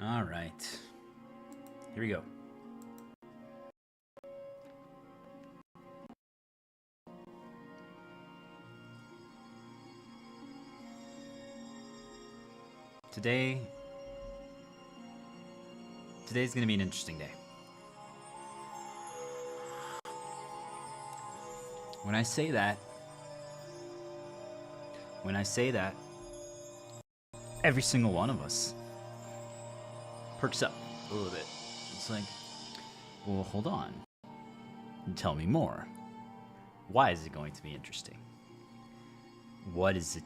All right. Here we go. Today's going to be an interesting day. When I say that, every single one of us perks up a little bit. It's like, well, hold on. Tell me more. Why is it going to be interesting? What is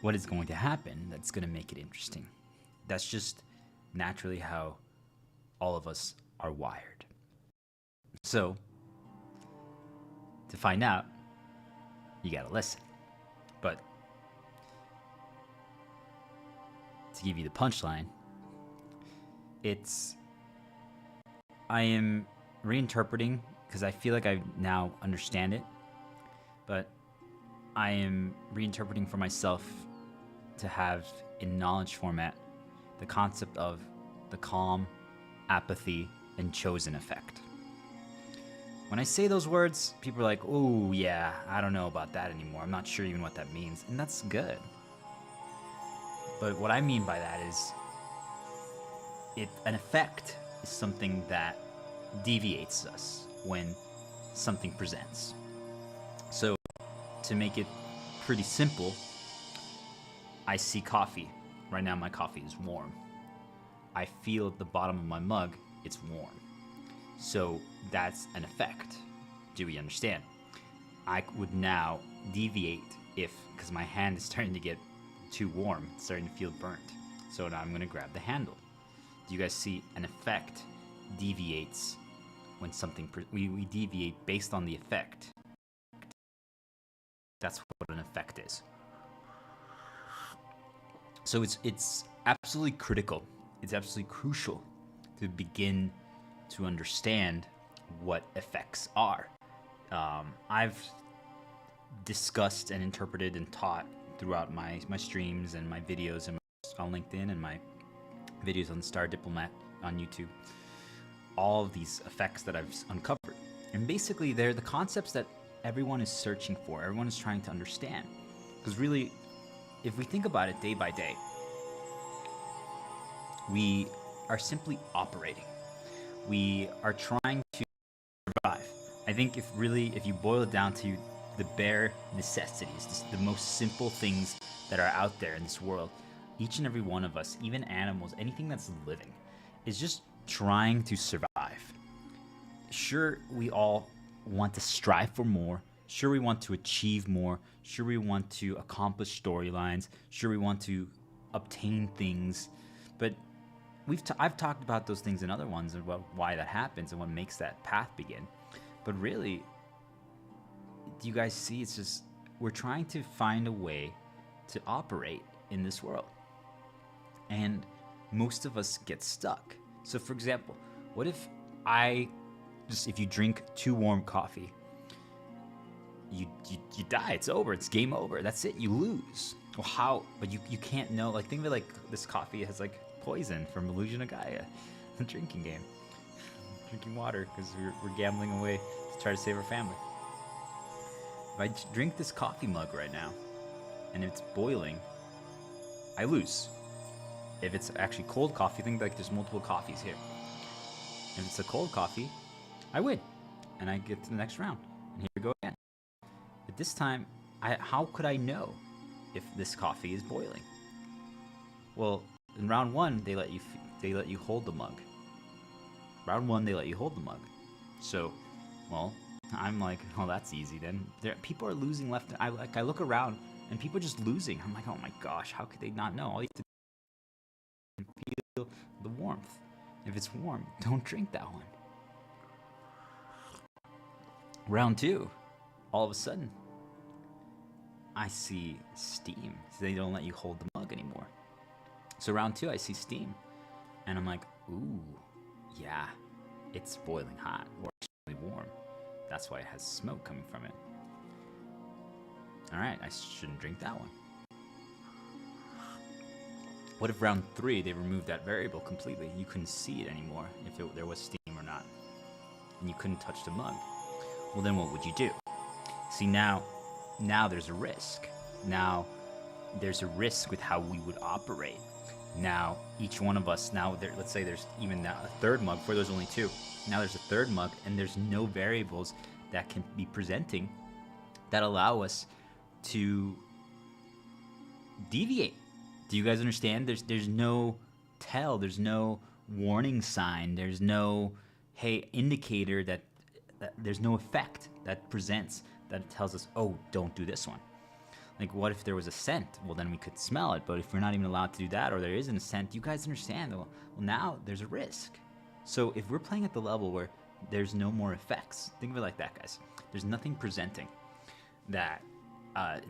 going to happen that's going to make it interesting? That's just naturally how all of us are wired. So, to find out, you gotta listen. But to give you the punchline, I am reinterpreting because I feel like I now understand it, but I am reinterpreting for myself to have in knowledge format the concept of the calm, apathy, and chosen effect. When I say those words, people are like, oh yeah, I don't know about that anymore. I'm not sure even what that means. And that's good. But what I mean by that is an effect is something that deviates us when something presents. So to make it pretty simple, I see coffee. Right now my coffee is warm. I feel at the bottom of my mug, it's warm. So that's an effect. Do we understand? I would now deviate because my hand is starting to get too warm, it's starting to feel burnt. So now I'm going to grab the handle. Do you guys see an effect deviates when something, we deviate based on the effect. That's what an effect is. So it's absolutely critical. It's absolutely crucial to begin to understand what effects are. I've discussed and interpreted and taught throughout my streams and my videos and on LinkedIn and my videos on Star Diplomat on YouTube, all of these effects that I've uncovered. And basically they're the concepts that everyone is searching for, everyone is trying to understand. Because really, if we think about it day by day, we are simply operating. We are trying to survive. I think if you boil it down to the bare necessities, the most simple things that are out there in this world, each and every one of us, even animals, anything that's living, is just trying to survive. Sure, we all want to strive for more. Sure, we want to achieve more. Sure, we want to accomplish storylines. Sure, we want to obtain things. But I've talked about those things in other ones and why that happens and what makes that path begin. But really, do you guys see? It's just we're trying to find a way to operate in this world. And most of us get stuck. So for example, what if if you drink too warm coffee, you die, it's over, it's game over, that's it, you lose. Well, how? But you can't know, like, think of it like this coffee has like poison from Illusion of Gaia, the drinking game. Drinking water because we're gambling away to try to save our family. If I drink this coffee mug right now and it's boiling, I lose. If it's actually cold coffee, think like there's multiple coffees here. If it's a cold coffee, I win and I get to the next round, and here we go again. But this time, how could I know if this coffee is boiling? Well, in round one, they let you hold the mug. Round one, they let you hold the mug. So, well, I'm like, oh, that's easy then. People are losing left. I look around and people are just losing. I'm like, oh my gosh, how could they not know? All you have to do is feel the warmth. If it's warm, don't drink that one. Round two, all of a sudden, I see steam. So they don't let you hold the mug anymore. So round two, I see steam. And I'm like, ooh, yeah, it's boiling hot or extremely warm. That's why it has smoke coming from it. All right, I shouldn't drink that one. What if round 3 they removed that variable completely? You couldn't see it anymore if there was steam or not, and you couldn't touch the mug. Well, then what would you do? See, now there's a risk. Now there's a risk with how we would operate. Now each one of us, let's say there's even now a third mug. For there's only 2. Now there's a third mug, and there's no variables that can be presenting that allow us to deviate. Do you guys understand? There's no tell, there's no warning sign, there's no indicator that there's no effect that presents that tells us, oh, don't do this one. Like, what if there was a scent? Well, then we could smell it. But if we're not even allowed to do that, or there isn't a scent, you guys understand. Well, now there's a risk. So if we're playing at the level where there's no more effects, think of it like that, guys. There's nothing presenting that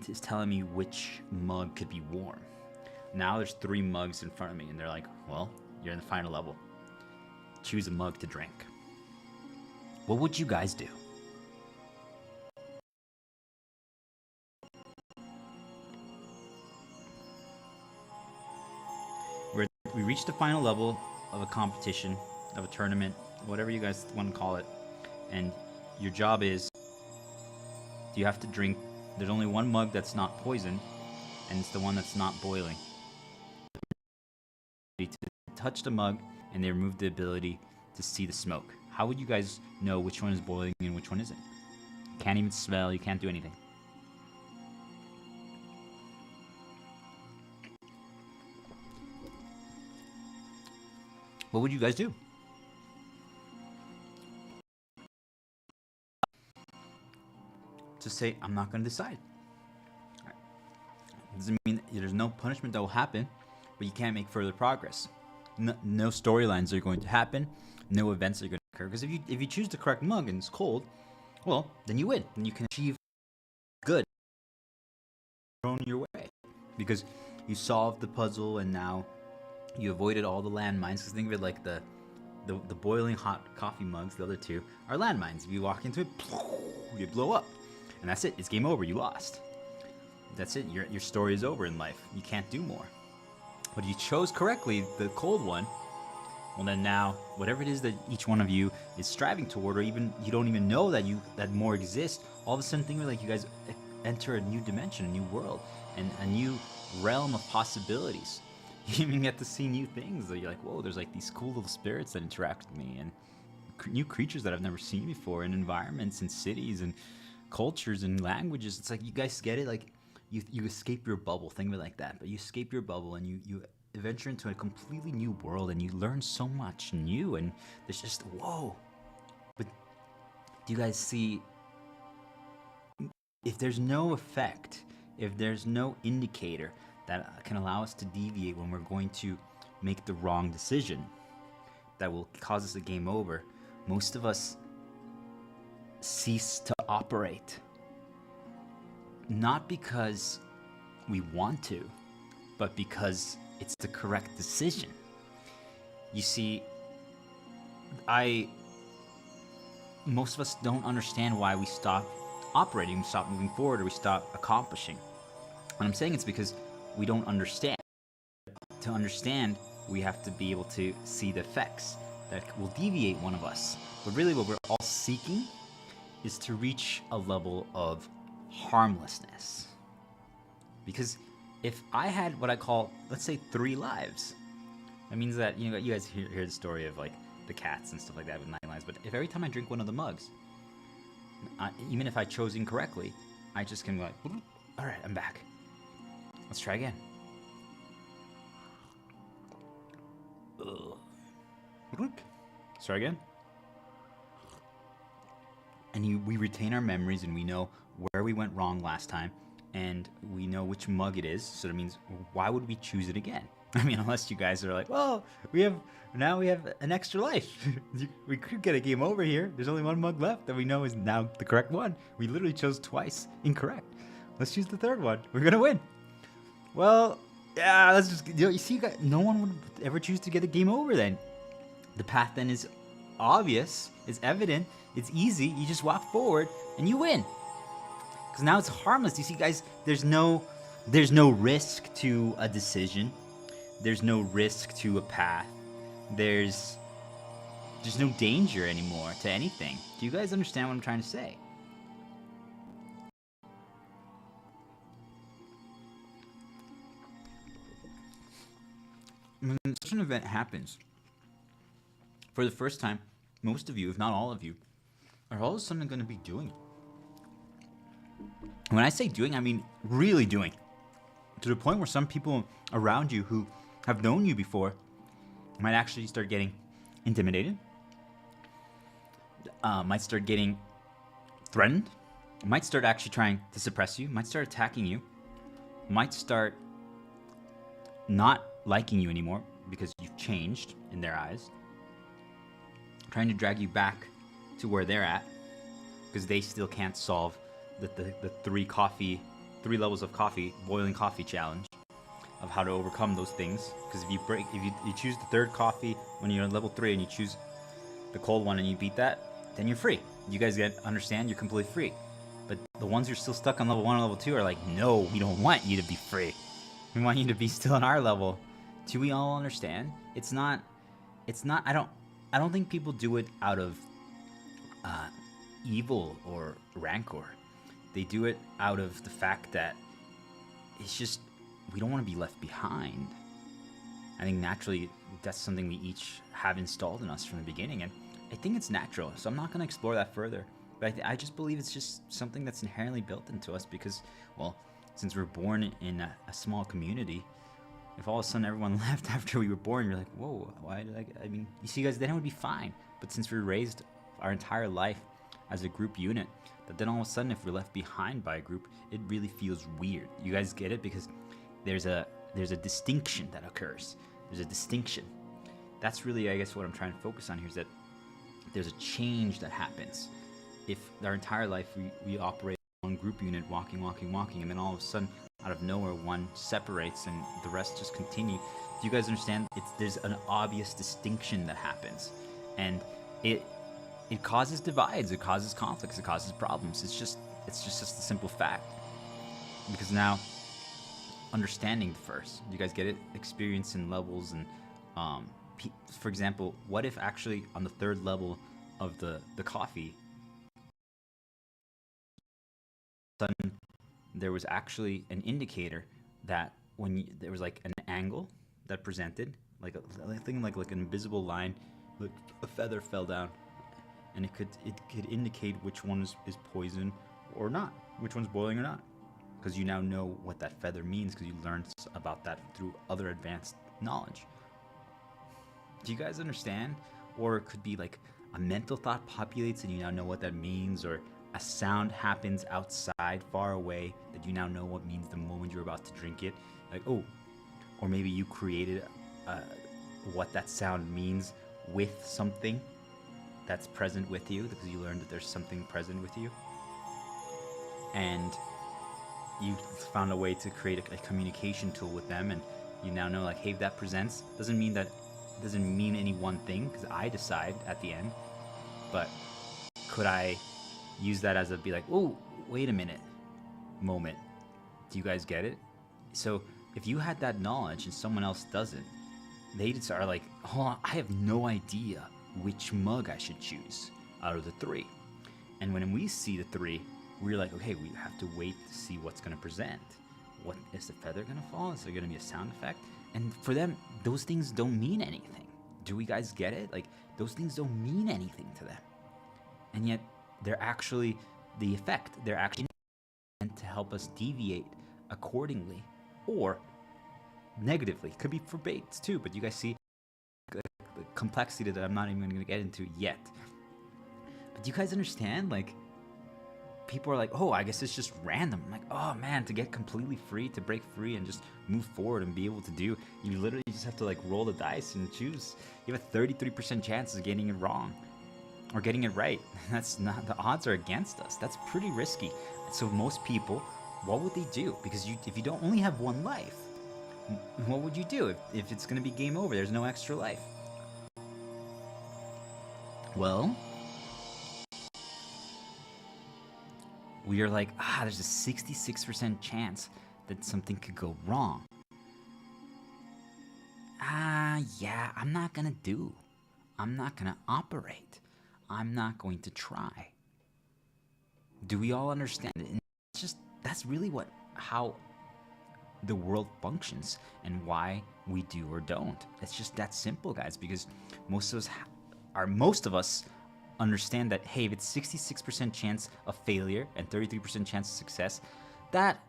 is telling me which mug could be warm. Now there's 3 mugs in front of me, and they're like, well, you're in the final level. Choose a mug to drink. What would you guys do? We reached the final level of a competition, of a tournament, whatever you guys want to call it, and your job is, you have to drink. There's only one mug that's not poison, and it's the one that's not boiling. To touch the mug, and they remove the ability to see the smoke. How would you guys know which one is boiling and which one isn't? You can't even smell, you can't do anything. What would you guys do? Just say, I'm not going to decide. Right. Doesn't mean there's no punishment that will happen, but you can't make further progress. No storylines are going to happen. No events are going to occur. Because if you choose the correct mug and it's cold, well, then you win. And you can achieve good thrown your way. Because you solved the puzzle, and now you avoided all the landmines. Because think of it like the boiling hot coffee mugs, the other 2, are landmines. If you walk into it, you blow up. And that's it. It's game over. You lost. That's it. Your story is over in life. You can't do more. But you chose correctly the cold one. Well, then now, whatever it is that each one of you is striving toward, or even you don't even know that more exists, all of a sudden think of it like you guys enter a new dimension, a new world, and a new realm of possibilities. You even get to see new things. You're like, whoa, there's like these cool little spirits that interact with me, and new creatures that I've never seen before, and environments and cities and cultures and languages. It's like, you guys get it? Like, you escape your bubble. Think of it like that. But you escape your bubble, and you venture into a completely new world, and you learn so much new, and there's just, whoa. But do you guys see, if there's no effect, if there's no indicator that can allow us to deviate when we're going to make the wrong decision that will cause us a game over, most of us cease to operate. Not because we want to, but because it's the correct decision. You see, most of us don't understand why we stop operating, we stop moving forward, or we stop accomplishing. And I'm saying it's because we don't understand. To understand, we have to be able to see the effects that will deviate one of us. But really what we're all seeking is to reach a level of harmlessness. Because if I had what I call, let's say, 3 lives, that means that, you guys hear the story of like the cats and stuff like that with 9 lives. But if every time I drink one of the mugs, even if I chose incorrectly, I just can be like, all right, I'm back. Let's try again. Let's try again. And we retain our memories, and we know where we went wrong last time, and we know which mug it is. So that means, why would we choose it again? I mean, unless you guys are like, well, we have an extra life. We could get a game over here. There's only 1 mug left that we know is now the correct one. We literally chose twice incorrect. Let's choose the 3rd one. We're gonna win. Well, yeah, let's just, you see, guys, no one would ever choose to get a game over then. The path then is obvious, it's evident, it's easy. You just walk forward and you win. Because now it's harmless. You see, guys, there's no risk to a decision. There's no risk to a path. There's no danger anymore to anything. Do you guys understand what I'm trying to say? When such an event happens, for the first time, most of you, if not all of you, are all of a sudden going to be doing. When I say doing, I mean really doing. To the point where some people around you who have known you before might actually start getting intimidated, might start getting threatened, might start actually trying to suppress you, might start attacking you, might start not liking you anymore because you've changed in their eyes, trying to drag you back to where they're at because they still can't solve the three levels of coffee, boiling coffee challenge of how to overcome those things. Because if you choose the third coffee when you're on level 3 and you choose the cold one and you beat that, then you're free. You guys understand? You're completely free. But the ones who are still stuck on level 1 and level 2 are like, no, we don't want you to be free. We want you to be still on our level. Do we all understand? It's not. I don't think people do it out of evil or rancor. They do it out of the fact that it's just, we don't want to be left behind. I think naturally that's something we each have installed in us from the beginning, and I think it's natural, so I'm not going to explore that further. But I just believe it's just something that's inherently built into us because, well, since we're born in a small community, if all of a sudden everyone left after we were born, you're like, whoa, why did I mean, you see guys, then it would be fine. But since we were raised our entire life as a group unit, but then all of a sudden if we're left behind by a group, it really feels weird. You guys get it? Because there's a distinction that occurs. There's a distinction. That's really, I guess, what I'm trying to focus on here, is that there's a change that happens. If our entire life we operate one group unit, walking, and then all of a sudden, out of nowhere, one separates and the rest just continue. Do you guys understand? There's an obvious distinction that happens, and it causes divides, it causes conflicts, it causes problems. It's just a simple fact. Because now, understanding first, do you guys get it? Experience in levels, and for example, what if actually on the third level of the coffee, sudden there was actually an indicator that when there was like an angle that presented like a thing, like an invisible line, like a feather fell down, and it could indicate which one is poison or not, which one's boiling or not, because you now know what that feather means because you learned about that through other advanced knowledge. Do you guys understand? Or it could be like a mental thought populates and you now know what that means, or a sound happens outside far away that you now know what means the moment you're about to drink it. Like, oh, or maybe you created what that sound means with something that's present with you because you learned that there's something present with you. And you found a way to create a communication tool with them, and you now know, like, hey, if that presents, doesn't mean any one thing, because I decide at the end, but could I use that as be like, oh, wait a minute moment. Do you guys get it? So if you had that knowledge and someone else doesn't, they just are like, hold on, I have no idea which mug I should choose out of the 3. And when we see the 3, we're like, okay, we have to wait to see what's going to present. What is the feather going to fall? Is there going to be a sound effect? And for them, those things don't mean anything. Do we guys get it? Like, those things don't mean anything to them. And yet, they're actually the effect. They're actually meant to help us deviate accordingly, or negatively. Could be for baits too, but you guys see the complexity that I'm not even going to get into yet. But do you guys understand? Like, people are like, oh, I guess it's just random. I'm like, oh man, to get completely free, to break free and just move forward and be able to do, you literally just have to like roll the dice and choose. You have a 33% chance of getting it wrong or getting it right. That's not, the odds are against us. That's pretty risky. So most people, what would they do? Because if you don't only have one life, what would you do if it's going to be game over? There's no extra life. Well, we are like, there's a 66% chance that something could go wrong. yeah, I'm not gonna do. I'm not gonna operate. I'm not going to try. Do we all understand it? And it's just, that's really how the world functions and why we do or don't. It's just that simple, guys, because most of us understand that, hey, if it's 66% chance of failure and 33% chance of success, that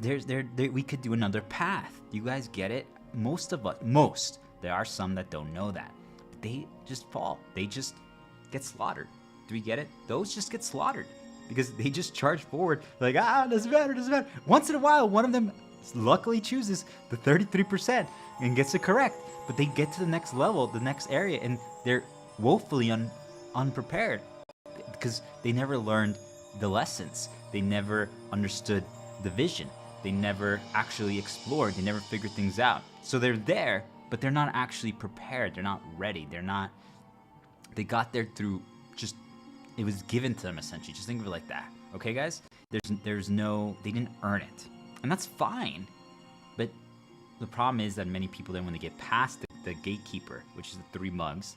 we could do another path. Do you guys get it? There are some that don't know that. But they just fall. They just get slaughtered. Do we get it? Those just get slaughtered because they just charge forward like, doesn't matter. Once in a while, one of them luckily chooses the 33% and gets it correct. But they get to the next level, the next area, and they're woefully unprepared because they never learned the lessons. They never understood the vision. They never actually explored. They never figured things out. So they're there, but they're not actually prepared. They're not ready. They got there through just, it was given to them essentially. Just think of it like that. Okay, guys? They didn't earn it. And that's fine. But the problem is that many people then, when they get past the gatekeeper, which is the 3 mugs,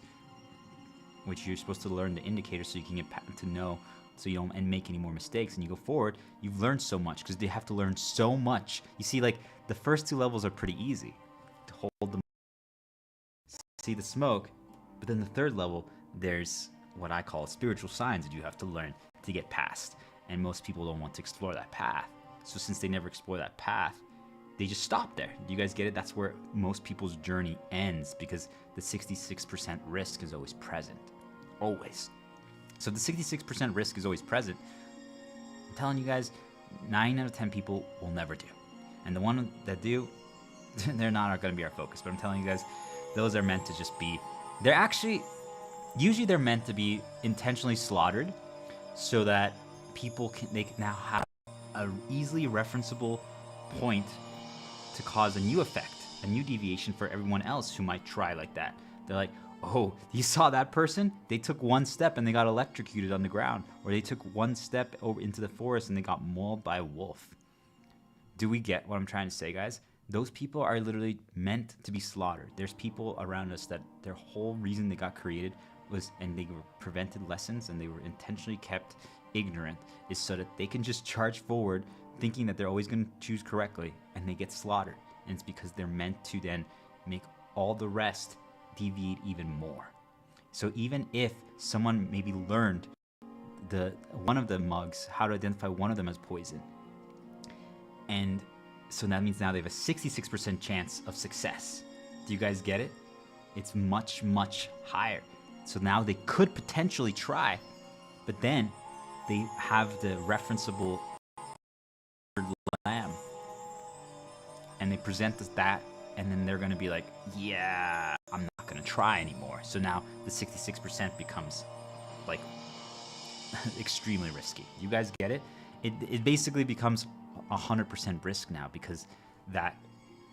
which you're supposed to learn the indicator so you can get to know, so you don't make any more mistakes and you go forward, you've learned so much because they have to learn so much. You see, like, the first 2 levels are pretty easy to hold them, see the smoke, but then the 3rd level, there's what I call spiritual signs that you have to learn to get past. And most people don't want to explore that path. So since they never explore that path, they just stop there. Do you guys get it? That's where most people's journey ends, because the 66% risk is always present. Always. So the 66% risk is always present. I'm telling you guys, 9 out of 10 people will never do. And the one that do, they're not going to be our focus. But I'm telling you guys, those are meant to just be, usually they're meant to be intentionally slaughtered so that they can now have an easily referenceable point to cause a new effect, a new deviation for everyone else who might try like that. They're like, oh, you saw that person? They took 1 step and they got electrocuted on the ground. Or they took 1 step over into the forest and they got mauled by a wolf. Do we get what I'm trying to say, guys? Those people are literally meant to be slaughtered. There's people around us that their whole reason they got created was, and they were prevented lessons and they were intentionally kept ignorant, is so that they can just charge forward thinking that they're always going to choose correctly, and they get slaughtered. And it's because they're meant to then make all the rest deviate even more. So even if someone maybe learned one of the mugs, how to identify one of them as poison, and so that means now they have a 66% chance of success. Do you guys get it? It's much, much higher. So now they could potentially try, but then they have the referenceable lamb, and they present us that, and then they're going to be like, yeah, I'm not going to try anymore. So now the 66% becomes like extremely risky. You guys get it? It basically becomes 100% risk now, because that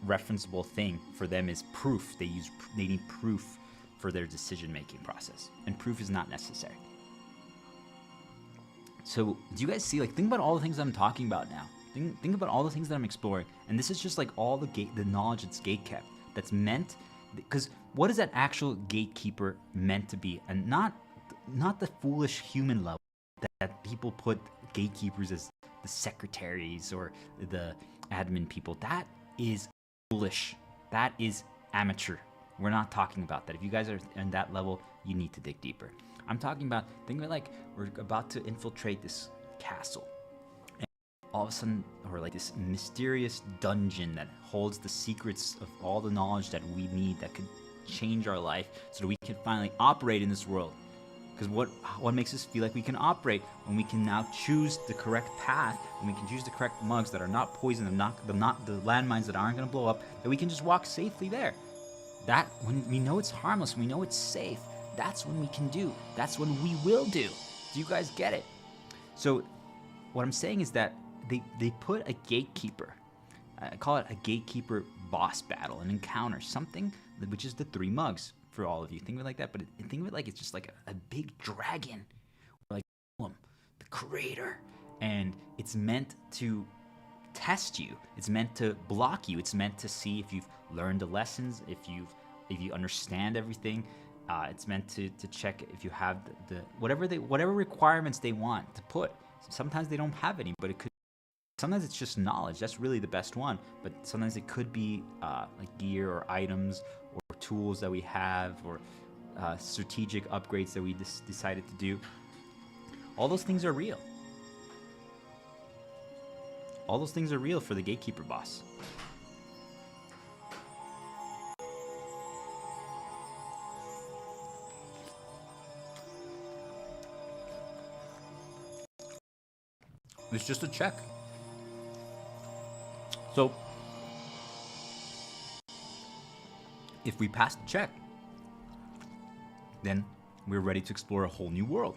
referenceable thing for them is proof. They need proof for their decision-making process, and proof is not necessary. So do you guys see, like, think about all the things I'm talking about now. Think about all the things that I'm exploring, and this is just like all the knowledge that's gatekept, that's meant, because what is that actual gatekeeper meant to be? And not the foolish human level that people put gatekeepers as the secretaries or the admin people. That is foolish. That is amateur. We're not talking about that. If you guys are on that level, you need to dig deeper. I'm talking about, think of it like we're about to infiltrate this castle. And all of a sudden, or like this mysterious dungeon that holds the secrets of all the knowledge that we need, that could change our life so that we can finally operate in this world. Because what makes us feel like we can operate? When we can now choose the correct path, when we can choose the correct mugs that are not poison, and not the landmines that aren't going to blow up, that we can just walk safely there. That, when we know it's harmless, when we know it's safe, that's when we can do. That's when we will do. Do you guys get it? So what I'm saying is that they put a gatekeeper, I call it a gatekeeper boss battle, an encounter, something which is the 3 mugs for all of you. Think of it like that, but think of it like it's just like a big dragon, like the creator, and it's meant to test you. It's meant to block you. It's meant to see if you've learned the lessons, if you've if you understand everything. It's meant to check if you have the whatever requirements they want to put. Sometimes they don't have any, but it could. Sometimes it's just knowledge. That's really the best one. But sometimes it could be like gear or items or tools that we have, or strategic upgrades that we decided to do. All those things are real. All those things are real for the gatekeeper boss. It's just a check. So, if we pass the check, then we're ready to explore a whole new world.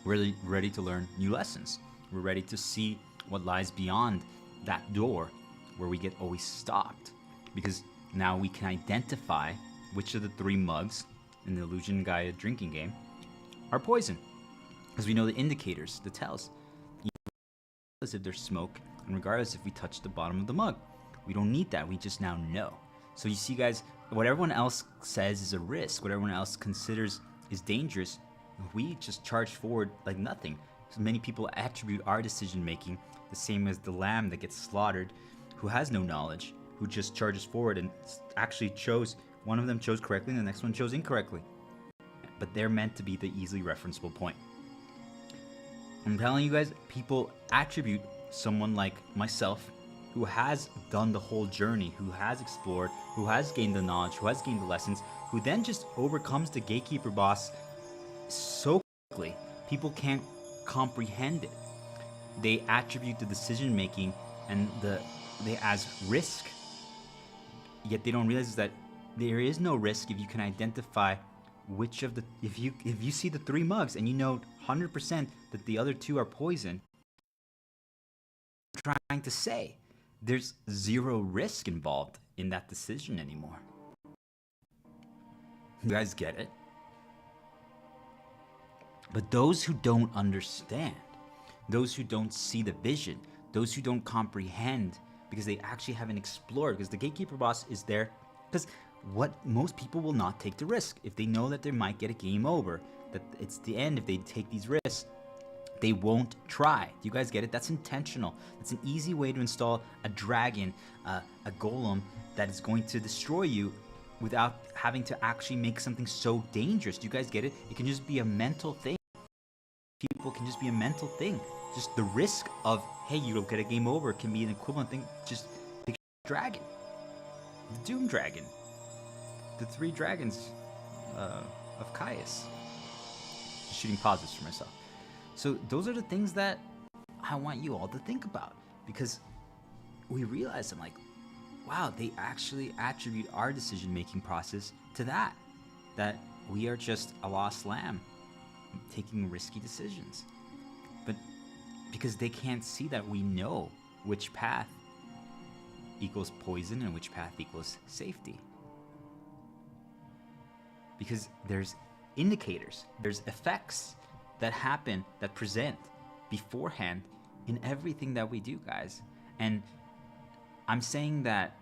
We're ready to learn new lessons. We're ready to see what lies beyond that door where we get always stopped. Because now we can identify which of the 3 mugs in the Illusion Gaia drinking game are poison. Because we know the indicators, the tells. Regardless if there's smoke, and regardless if we touch the bottom of the mug. We don't need that, we just now know. So you see guys, what everyone else says is a risk, what everyone else considers is dangerous, we just charge forward like nothing. So many people attribute our decision making the same as the lamb that gets slaughtered, who has no knowledge, who just charges forward and actually chose, one of them chose correctly and the next one chose incorrectly. But they're meant to be the easily referenceable point. I'm telling you guys, people attribute someone like myself, who has done the whole journey, who has explored, who has gained the knowledge, who has gained the lessons, who then just overcomes the gatekeeper boss so quickly, people can't comprehend it. They attribute the decision making and they as risk, yet they don't realize that there is no risk if you can identify which of the, if you see the 3 mugs and you know 100% that the other 2 are poison. I'm trying to say there's 0 risk involved in that decision anymore. You guys get it? But those who don't understand, those who don't see the vision, those who don't comprehend because they actually haven't explored, because the gatekeeper boss is there because what most people will not take the risk. If they know that they might get a game over, that it's the end if they take these risks, they won't try. Do you guys get it? That's intentional. That's an easy way to install a dragon, a golem that is going to destroy you without having to actually make something so dangerous. Do you guys get it? It can just be a mental thing. People can just be a mental thing. Just the risk of, hey, you'll get a game over can be an equivalent thing. Just pick a dragon. The Doom Dragon. The 3 dragons of Caius. Just shooting pauses for myself. So those are the things that I want you all to think about, because we realize, I'm like, wow, they actually attribute our decision-making process to that we are just a lost lamb taking risky decisions. But because they can't see that we know which path equals poison and which path equals safety. Because there's indicators, there's effects that happen, that present beforehand in everything that we do, guys. And I'm saying that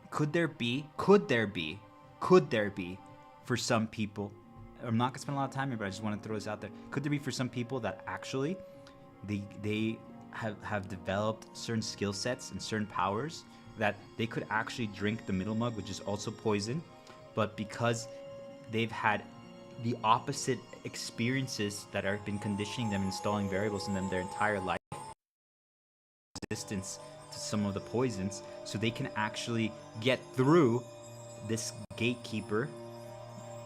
could there be for some people, I'm not gonna spend a lot of time here, but I just want to throw this out there. Could there be for some people that actually they have developed certain skill sets and certain powers that they could actually drink the middle mug, which is also poison, but because they've had the opposite experiences that have been conditioning them, installing variables in them their entire life, resistance to some of the poisons, so they can actually get through this gatekeeper,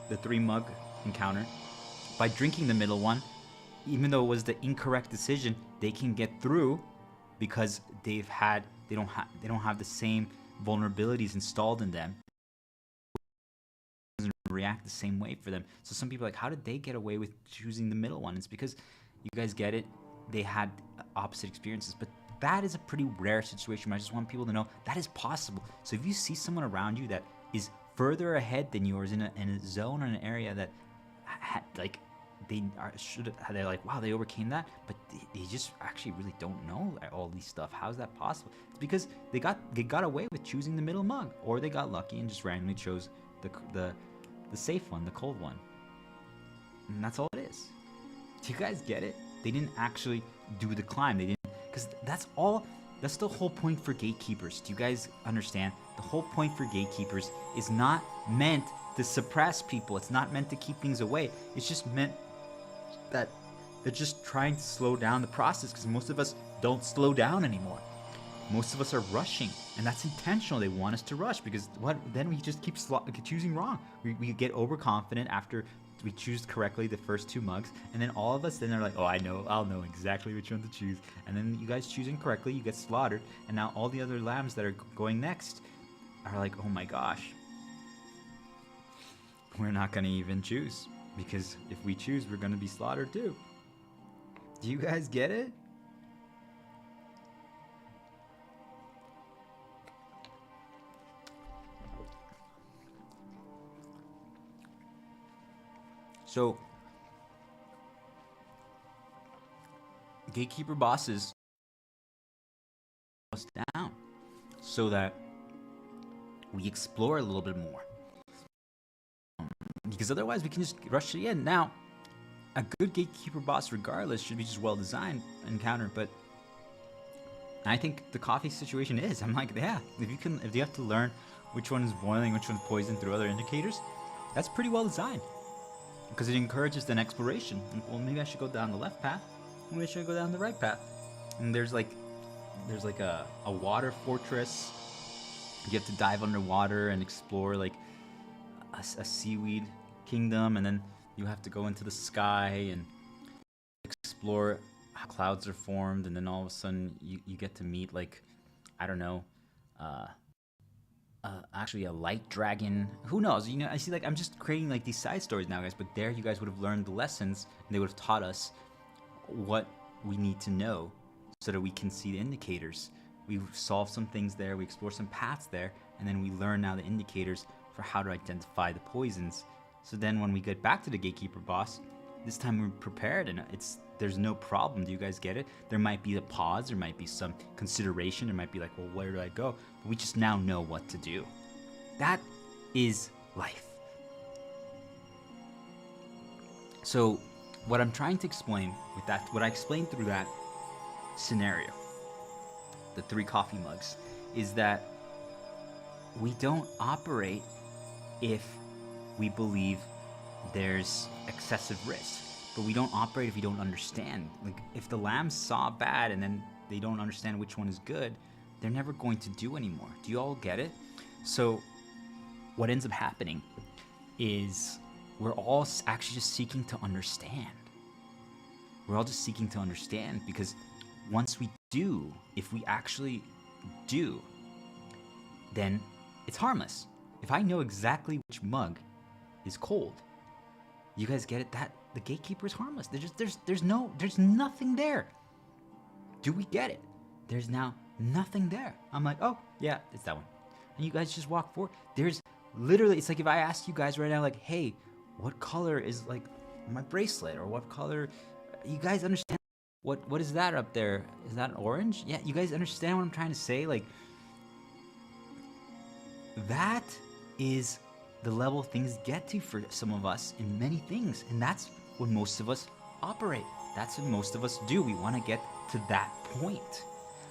the 3 mug encounter, by drinking the middle one. Even though it was the incorrect decision, they can get through because they don't have the same vulnerabilities installed in them. It doesn't react the same way for them. So some people are like, how did they get away with choosing the middle one? It's because, you guys get it, they had opposite experiences. But that is a pretty rare situation. I just want people to know that is possible. So if you see someone around you that is further ahead than yours in a zone or an area that like they're like, wow, they overcame that, but they just actually really don't know all these stuff. How's that possible? It's because they got away with choosing the middle mug, or they got lucky and just randomly chose the safe one, the cold one. And that's all it is. Do you guys get it? They didn't actually do the climb. They didn't, because that's the whole point for gatekeepers. Do you guys understand? The whole point for gatekeepers is not meant to suppress people. It's not meant to keep things away. It's just meant that they're just trying to slow down the process, because most of us don't slow down anymore. Most of us are rushing, and that's intentional. They want us to rush, because then we just keep choosing wrong. We get overconfident after we choose correctly the first 2 mugs, and then all of us then are like, oh, I'll know exactly which one to choose. And then you guys choose incorrectly, you get slaughtered, and now all the other lambs that are going next are like, oh my gosh, we're not gonna even choose, because if we choose, we're gonna be slaughtered too. Do you guys get it? So, gatekeeper bosses us down so that we explore a little bit more. Because otherwise we can just rush to the end. Now, a good gatekeeper boss regardless should be just well-designed encounter, but I think the coffee situation is. I'm like, yeah, if you have to learn which one is boiling, which one's poisoned through other indicators, that's pretty well designed. Because it encourages then exploration. Well, maybe I should go down the left path. Maybe I should go down the right path. And there's like a water fortress. You have to dive underwater and explore like a seaweed kingdom, and then you have to go into the sky and explore how clouds are formed, and then all of a sudden you get to meet, like, I don't know, actually a light dragon. Who knows? You know, I see, like, I'm just creating like these side stories now, guys, but there you guys would have learned the lessons, and they would have taught us what we need to know so that we can see the indicators. We solve some things there, we explore some paths there, and then we learn now the indicators for how to identify the poisons. So then when we get back to the gatekeeper boss, this time we're prepared, and there's no problem. Do you guys get it? There might be a pause, there might be some consideration, there might be like, well, where do I go? But we just now know what to do. That is life. So what I'm trying to explain with that, what I explained through that scenario, the 3 coffee mugs, is that we don't operate if we believe there's excessive risk, but we don't operate if we don't understand. Like, if the lambs saw bad and then they don't understand which one is good, they're never going to do anymore. Do you all get it? So what ends up happening is we're all actually just seeking to understand. We're all just seeking to understand, because once we do, if we actually do, then it's harmless. If I know exactly which mug is cold, you guys get it? That the gatekeeper is harmless. There's nothing there. Do we get it? There's now nothing there. I'm like, oh yeah, it's that one. And you guys just walk forward. There's literally, it's like if I ask you guys right now, like, hey, what color is like my bracelet, or what color? You guys understand what is that up there? Is that orange? Yeah, you guys understand what I'm trying to say? Like, that is the level things get to for some of us in many things, and that's what most of us operate. That's what most of us do. We want to get to that point.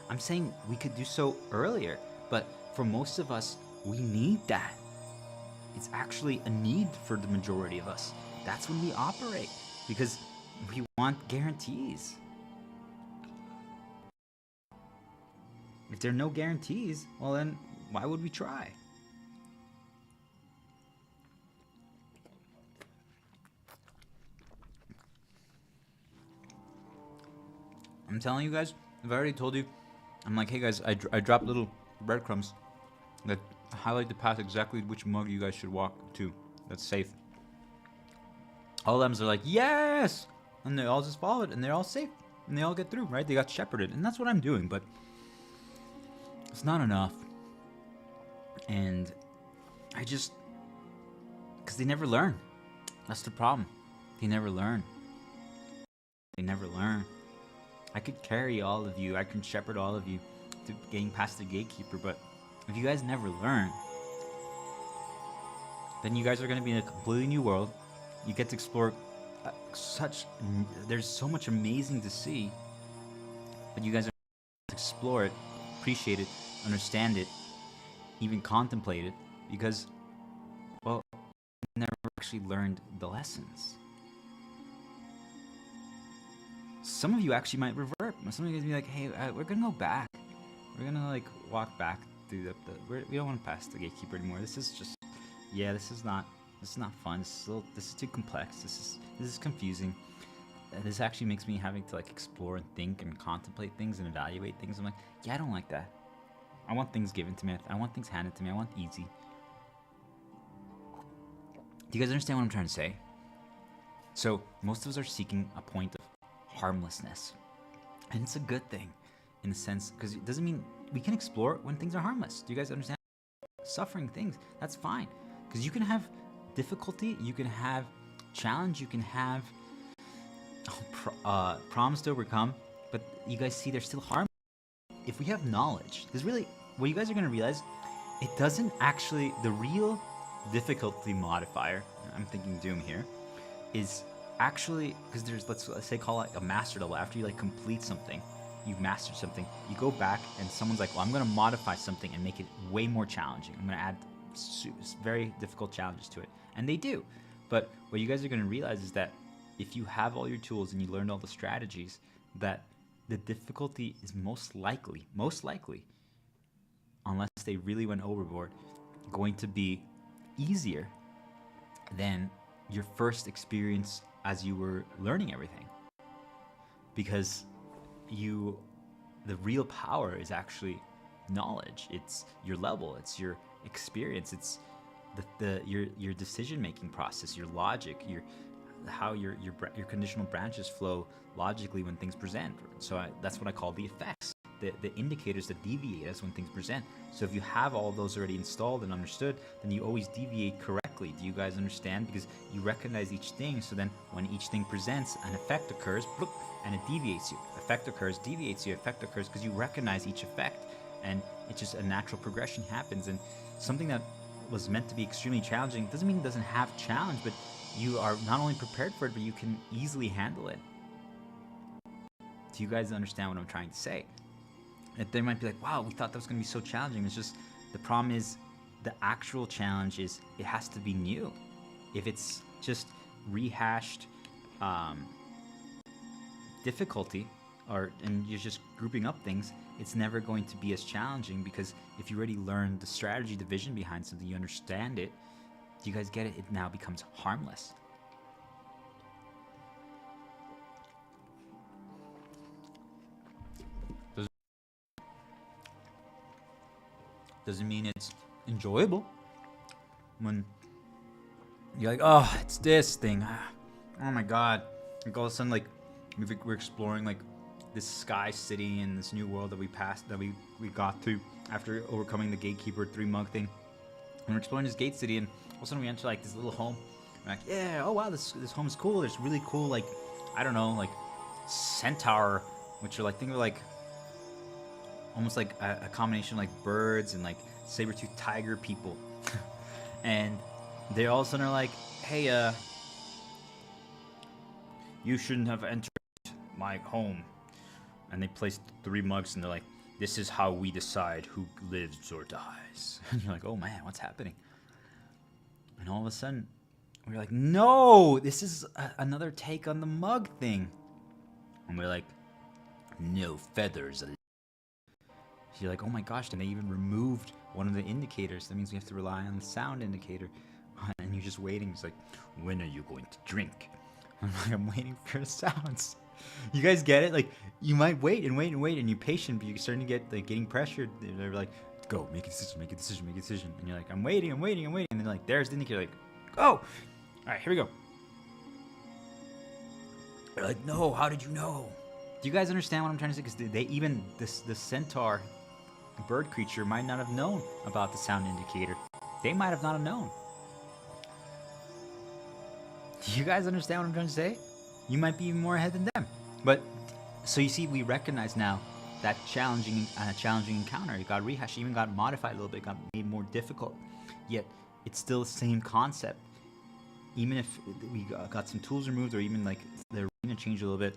I'm saying we could do so earlier, but for most of us, we need that. It's actually a need for the majority of us. That's when we operate, because we want guarantees. If there are no guarantees, well then, why would we try? I'm telling you guys, I've already told you. I'm like, hey guys, I dropped little breadcrumbs that highlight the path exactly which mug you guys should walk to. That's safe. All of them are like, yes! And they all just follow it, and they're all safe. And they all get through, right? They got shepherded. And that's what I'm doing, but it's not enough. And I just... because they never learn. That's the problem. They never learn. can never learn. I could carry all of you, I can shepherd all of you to getting past the gatekeeper, but if you guys never learn, then you guys are going to be in a completely new world. You get to explore there's so much amazing to see, but you guys are going to explore it, appreciate it, understand it, even contemplate it, because, well, you never actually learned the lessons. Some of you actually might revert. Some of you guys be like, hey, we're gonna go back. We're gonna like walk back through we don't want to pass the gatekeeper anymore. This is just, yeah, this is not fun. This is too complex. This is confusing. This actually makes me having to like explore and think and contemplate things and evaluate things. I'm like, yeah, I don't like that. I want things given to me. I want things handed to me. I want easy. Do you guys understand what I'm trying to say? So most of us are seeking a point of harmlessness, and it's a good thing in a sense, because it doesn't mean we can explore when things are harmless. Do you guys understand? Suffering things, that's fine, because you can have difficulty, you can have challenge, you can have problems to overcome, but you guys see there's still harm if we have knowledge. Because really what you guys are going to realize, it doesn't actually, the real difficulty modifier, I'm thinking Doom here, is actually, because there's, let's say call it a master level. After you like complete something, you've mastered something, you go back and someone's like, well, I'm going to modify something and make it way more challenging. I'm going to add very difficult challenges to it, and they do. But what you guys are going to realize is that if you have all your tools and you learned all the strategies, that the difficulty is most likely, unless they really went overboard, going to be easier than your first experience as you were learning everything. Because the real power is actually knowledge. It's your level, it's your experience, it's your decision-making process, your logic, how your conditional branches flow logically when things present. So that's what I call the effects, the indicators that deviate us when things present. So if you have all of those already installed and understood, then you always deviate correctly. Do you guys understand? Because you recognize each thing, so then when each thing presents, an effect occurs, and it deviates you. Effect occurs, deviates you, effect occurs, because you recognize each effect, and it's just a natural progression happens. And something that was meant to be extremely challenging doesn't mean it doesn't have challenge, but you are not only prepared for it, but you can easily handle it. Do you guys understand what I'm trying to say? That they might be like, wow, we thought that was going to be so challenging. It's just, the problem is the actual challenge is it has to be new. If it's just rehashed difficulty, and you're just grouping up things, it's never going to be as challenging, because if you already learned the strategy, the vision behind something, you understand it. Do you guys get it? It now becomes harmless. Doesn't mean it's enjoyable. When you're like, oh, it's this thing. Oh my god. Like all of a sudden, like, we're exploring like this sky city and this new world that we passed, that we got to after overcoming the gatekeeper 3-mug thing. And we're exploring this gate city, and all of a sudden we enter like this little home. We're like, yeah, oh wow, this home is cool. There's really cool, like, I don't know, like centaur, which are like, think of like almost like a combination of like birds and like saber-toothed tiger people. And they all of a sudden are like, hey, you shouldn't have entered my home. And they placed 3 mugs, and they're like, this is how we decide who lives or dies. And you're like, oh man, what's happening? And all of a sudden, we're like, no, this is another take on the mug thing. And we're like, no feathers. You're like, oh my gosh, and they even removed one of the indicators. That means we have to rely on the sound indicator. And you're just waiting. It's like, when are you going to drink? I'm like, I'm waiting for the sounds. You guys get it? Like, you might wait and wait and wait, and you're patient, but you're starting to get like getting pressured. They're like, go, make a decision, make a decision, make a decision. And you're like, I'm waiting, I'm waiting, I'm waiting. And then like, there's the indicator, like, go. All right, here we go. They're like, no, how did you know? Do you guys understand what I'm trying to say? Because they even, the centaur bird creature might not have known about the sound indicator. They might have not have known. Do you guys understand what I'm trying to say? You might be even more ahead than them. But so you see, we recognize now that challenging encounter. It got rehashed, even got modified a little bit, got made more difficult. Yet it's still the same concept. Even if we got some tools removed, or even like the arena changed a little bit,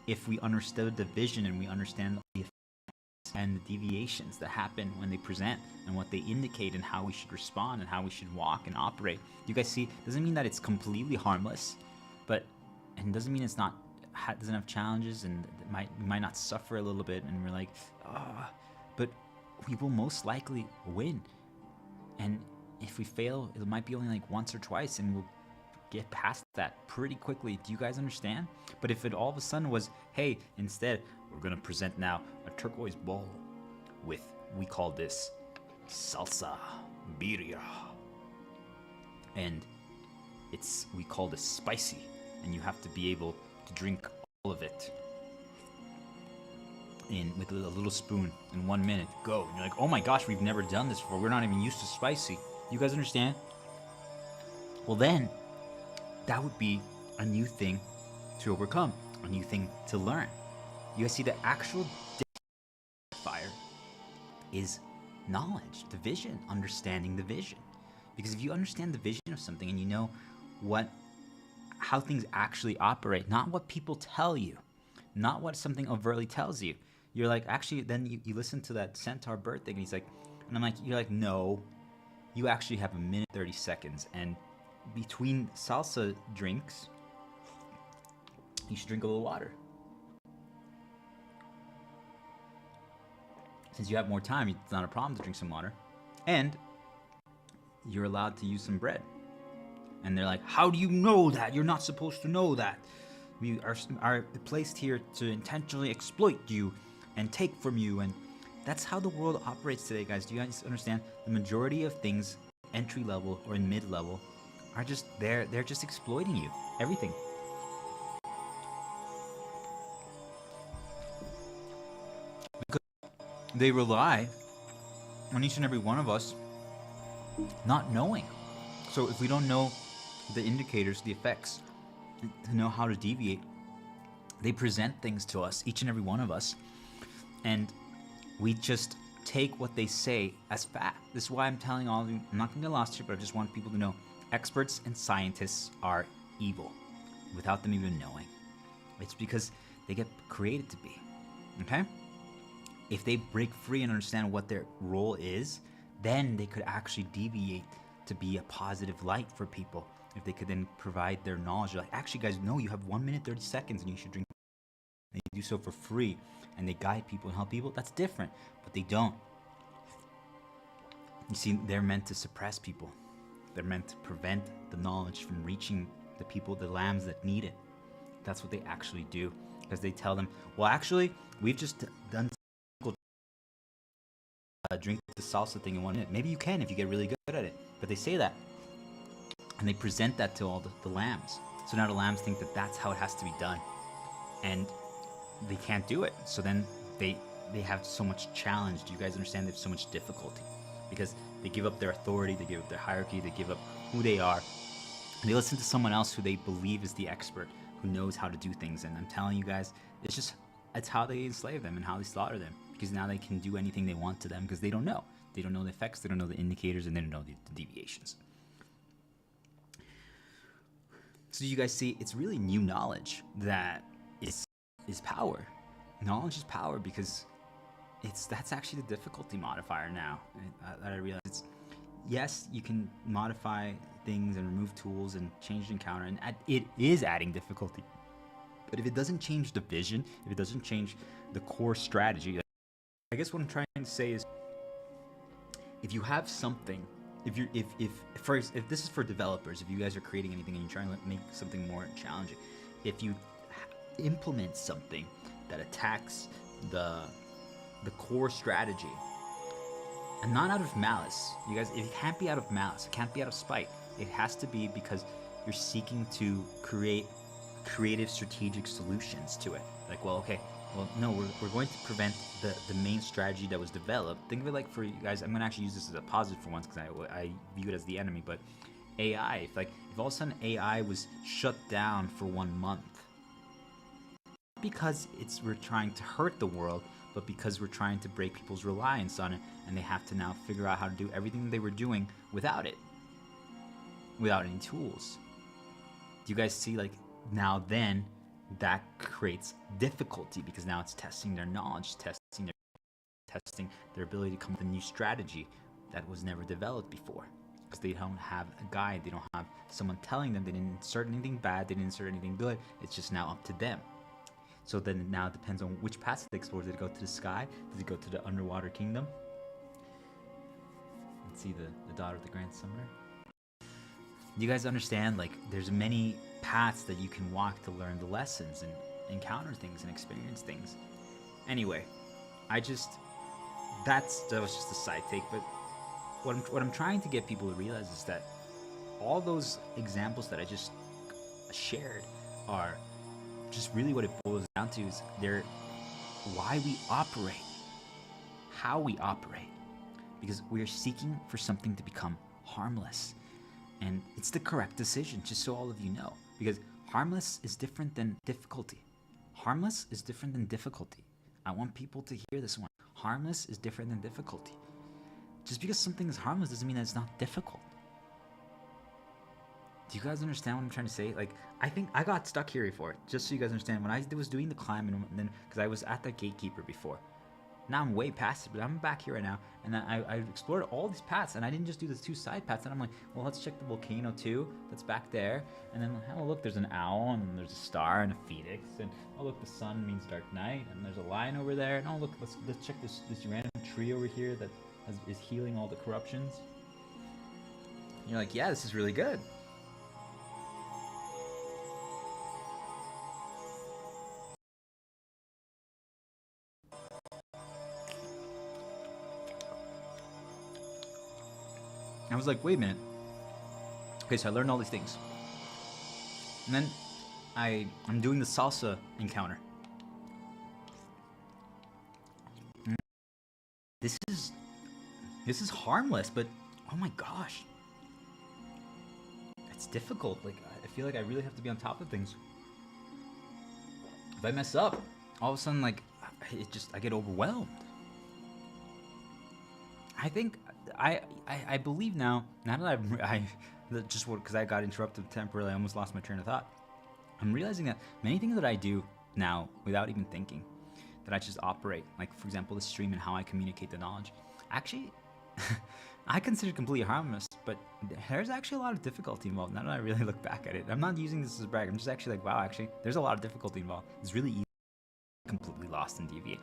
if we understood the vision and we understand the effects and the deviations that happen when they present and what they indicate and how we should respond and how we should walk and operate. You guys see, doesn't mean that it's completely harmless, but and doesn't mean it's not doesn't have challenges, and we might not suffer a little bit, and we're like, but we will most likely win. And if we fail, it might be only like once or twice, and we'll get past that pretty quickly. Do you guys understand? But if it all of a sudden was, hey, instead we're gonna present now a turquoise bowl with, we call this salsa birria, and we call this spicy, and you have to be able to drink all of it with a little spoon in 1 minute. Go. And you're like, oh my gosh, we've never done this before. We're not even used to spicy. You guys understand? Well, then that would be a new thing to overcome, a new thing to learn. You guys see, the actual fire is knowledge, the vision, understanding the vision. Because if you understand the vision of something and you know how things actually operate, not what people tell you, not what something overtly tells you, you're like, actually, then you listen to that centaur bird thing, and he's like, and I'm like, you're like, no, you actually have 1 minute 30 seconds, and between salsa drinks, you should drink a little water. Since you have more time, it's not a problem to drink some water. And you're allowed to use some bread. And they're like, how do you know that? You're not supposed to know that. We are placed here to intentionally exploit you and take from you. And that's how the world operates today, guys. Do you guys understand? The majority of things, entry level or in mid level, are just they're just exploiting you. Everything. Because they rely on each and every one of us not knowing. So if we don't know the indicators, the effects, to know how to deviate, they present things to us, each and every one of us, and we just take what they say as fact. This is why I'm telling all of you, I'm not going to get lost here, but I just want people to know, experts and scientists are evil without them even knowing. It's because they get created to be, okay? If they break free and understand what their role is, then they could actually deviate to be a positive light for people. If they could then provide their knowledge, like, actually, guys, no, you have 1 minute 30 seconds and you should drink. They do so for free, and they guide people and help people. That's different, but they don't. You see, they're meant to suppress people. They're meant to prevent the knowledge from reaching the people, the lambs that need it. That's what they actually do, because they tell them, well, actually, we've just done drink the salsa thing in 1 minute. Maybe you can if you get really good at it. But they say that, and they present that to all the lambs. So now the lambs think that that's how it has to be done, and they can't do it. So then they have so much challenge. Do you guys understand? They have so much difficulty because they give up their authority, they give up their hierarchy, they give up who they are, and they listen to someone else who they believe is the expert, who knows how to do things. And I'm telling you guys, it's how they enslave them and how they slaughter them, because now they can do anything they want to them because they don't know. They don't know the effects, they don't know the indicators, and they don't know the deviations. So you guys see, it's really new knowledge that is power. Knowledge is power, because that's actually the difficulty modifier now that I realize. Yes, you can modify things and remove tools and change the encounter, and it is adding difficulty. But if it doesn't change the vision, if it doesn't change the core strategy, I guess what I'm trying to say is, if you have something, if this is for developers, if you guys are creating anything and you're trying to make something more challenging, if you implement something that attacks the core strategy, and not out of malice, you guys, it can't be out of malice, it can't be out of spite. It has to be because you're seeking to create creative strategic solutions to it. Like, well, okay, well, no, we're going to prevent the main strategy that was developed. Think of it like, for you guys, I'm going to actually use this as a positive for once, because I view it as the enemy, but AI, if all of a sudden AI was shut down for 1 month, because we're trying to hurt the world, but because we're trying to break people's reliance on it, and they have to now figure out how to do everything they were doing without it, without any tools. Do you guys see, like, now then that creates difficulty, because now it's testing their knowledge, testing their ability to come up with a new strategy that was never developed before, because they don't have a guide, they don't have someone telling them. They didn't insert anything bad, they didn't insert anything good. It's just now up to them. So then now it depends on which paths they explore. Did it go to the sky? Does it go to the underwater kingdom? Let's see the daughter of the Grand Summoner. Do you guys understand? Like, there's many paths that you can walk to learn the lessons and encounter things and experience things. Anyway, that was just a side take, but what I'm trying to get people to realize is that all those examples that I just shared are just really what it boils down to, is they're why we operate, how we operate, because we are seeking for something to become harmless. And it's the correct decision, just so all of you know, because harmless is different than difficulty. Harmless is different than difficulty. I want people to hear this one. Harmless is different than difficulty. Just because something is harmless doesn't mean that it's not difficult. Do you guys understand what I'm trying to say? Like, I think I got stuck here before, just so you guys understand. When I was doing the climb, and then, because I was at the gatekeeper before. Now I'm way past it, but I'm back here right now, and I explored all these paths, and I didn't just do the 2 side paths. And I'm like, well, let's check the volcano too. That's back there. And then, oh look, there's an owl, and there's a star and a phoenix, and oh look, the sun means dark night, and there's a lion over there. And oh look, let's check this random tree over here that is healing all the corruptions. And you're like, yeah, this is really good. I was like, wait a minute. Okay, so I learned all these things. And then I'm doing the salsa encounter. This is harmless, but oh my gosh. It's difficult. Like, I feel like I really have to be on top of things. If I mess up, all of a sudden, like, I get overwhelmed. I think I believe now that because I got interrupted temporarily, I almost lost my train of thought. I'm realizing that many things that I do now without even thinking, that I just operate, like for example the stream and how I communicate the knowledge, actually I consider completely harmless, but there's actually a lot of difficulty involved. Now that I really look back at it, I'm not using this as a brag, I'm just actually like, wow, actually there's a lot of difficulty involved. It's really easy to get completely lost and deviate.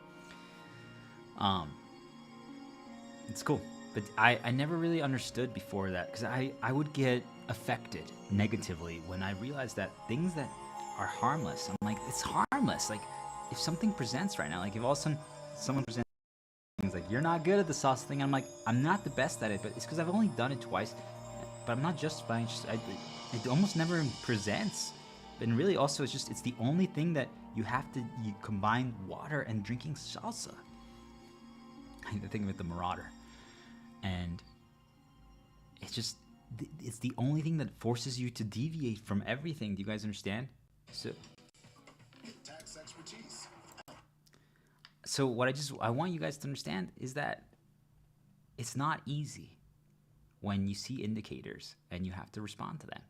It's cool. But I never really understood before that, because I would get affected negatively when I realized that things that are harmless, I'm like, it's harmless. Like, if something presents right now, like if all of a sudden someone presents things like, you're not good at the sauce thing, I'm like, I'm not the best at it, but it's because I've only done it twice, but I'm not justifying, it almost never presents. And really also it's the only thing that you combine water and drinking salsa. I think of it, the Marauder. And it's the only thing that forces you to deviate from everything. Do you guys understand? So what I want you guys to understand is that it's not easy when you see indicators and you have to respond to them.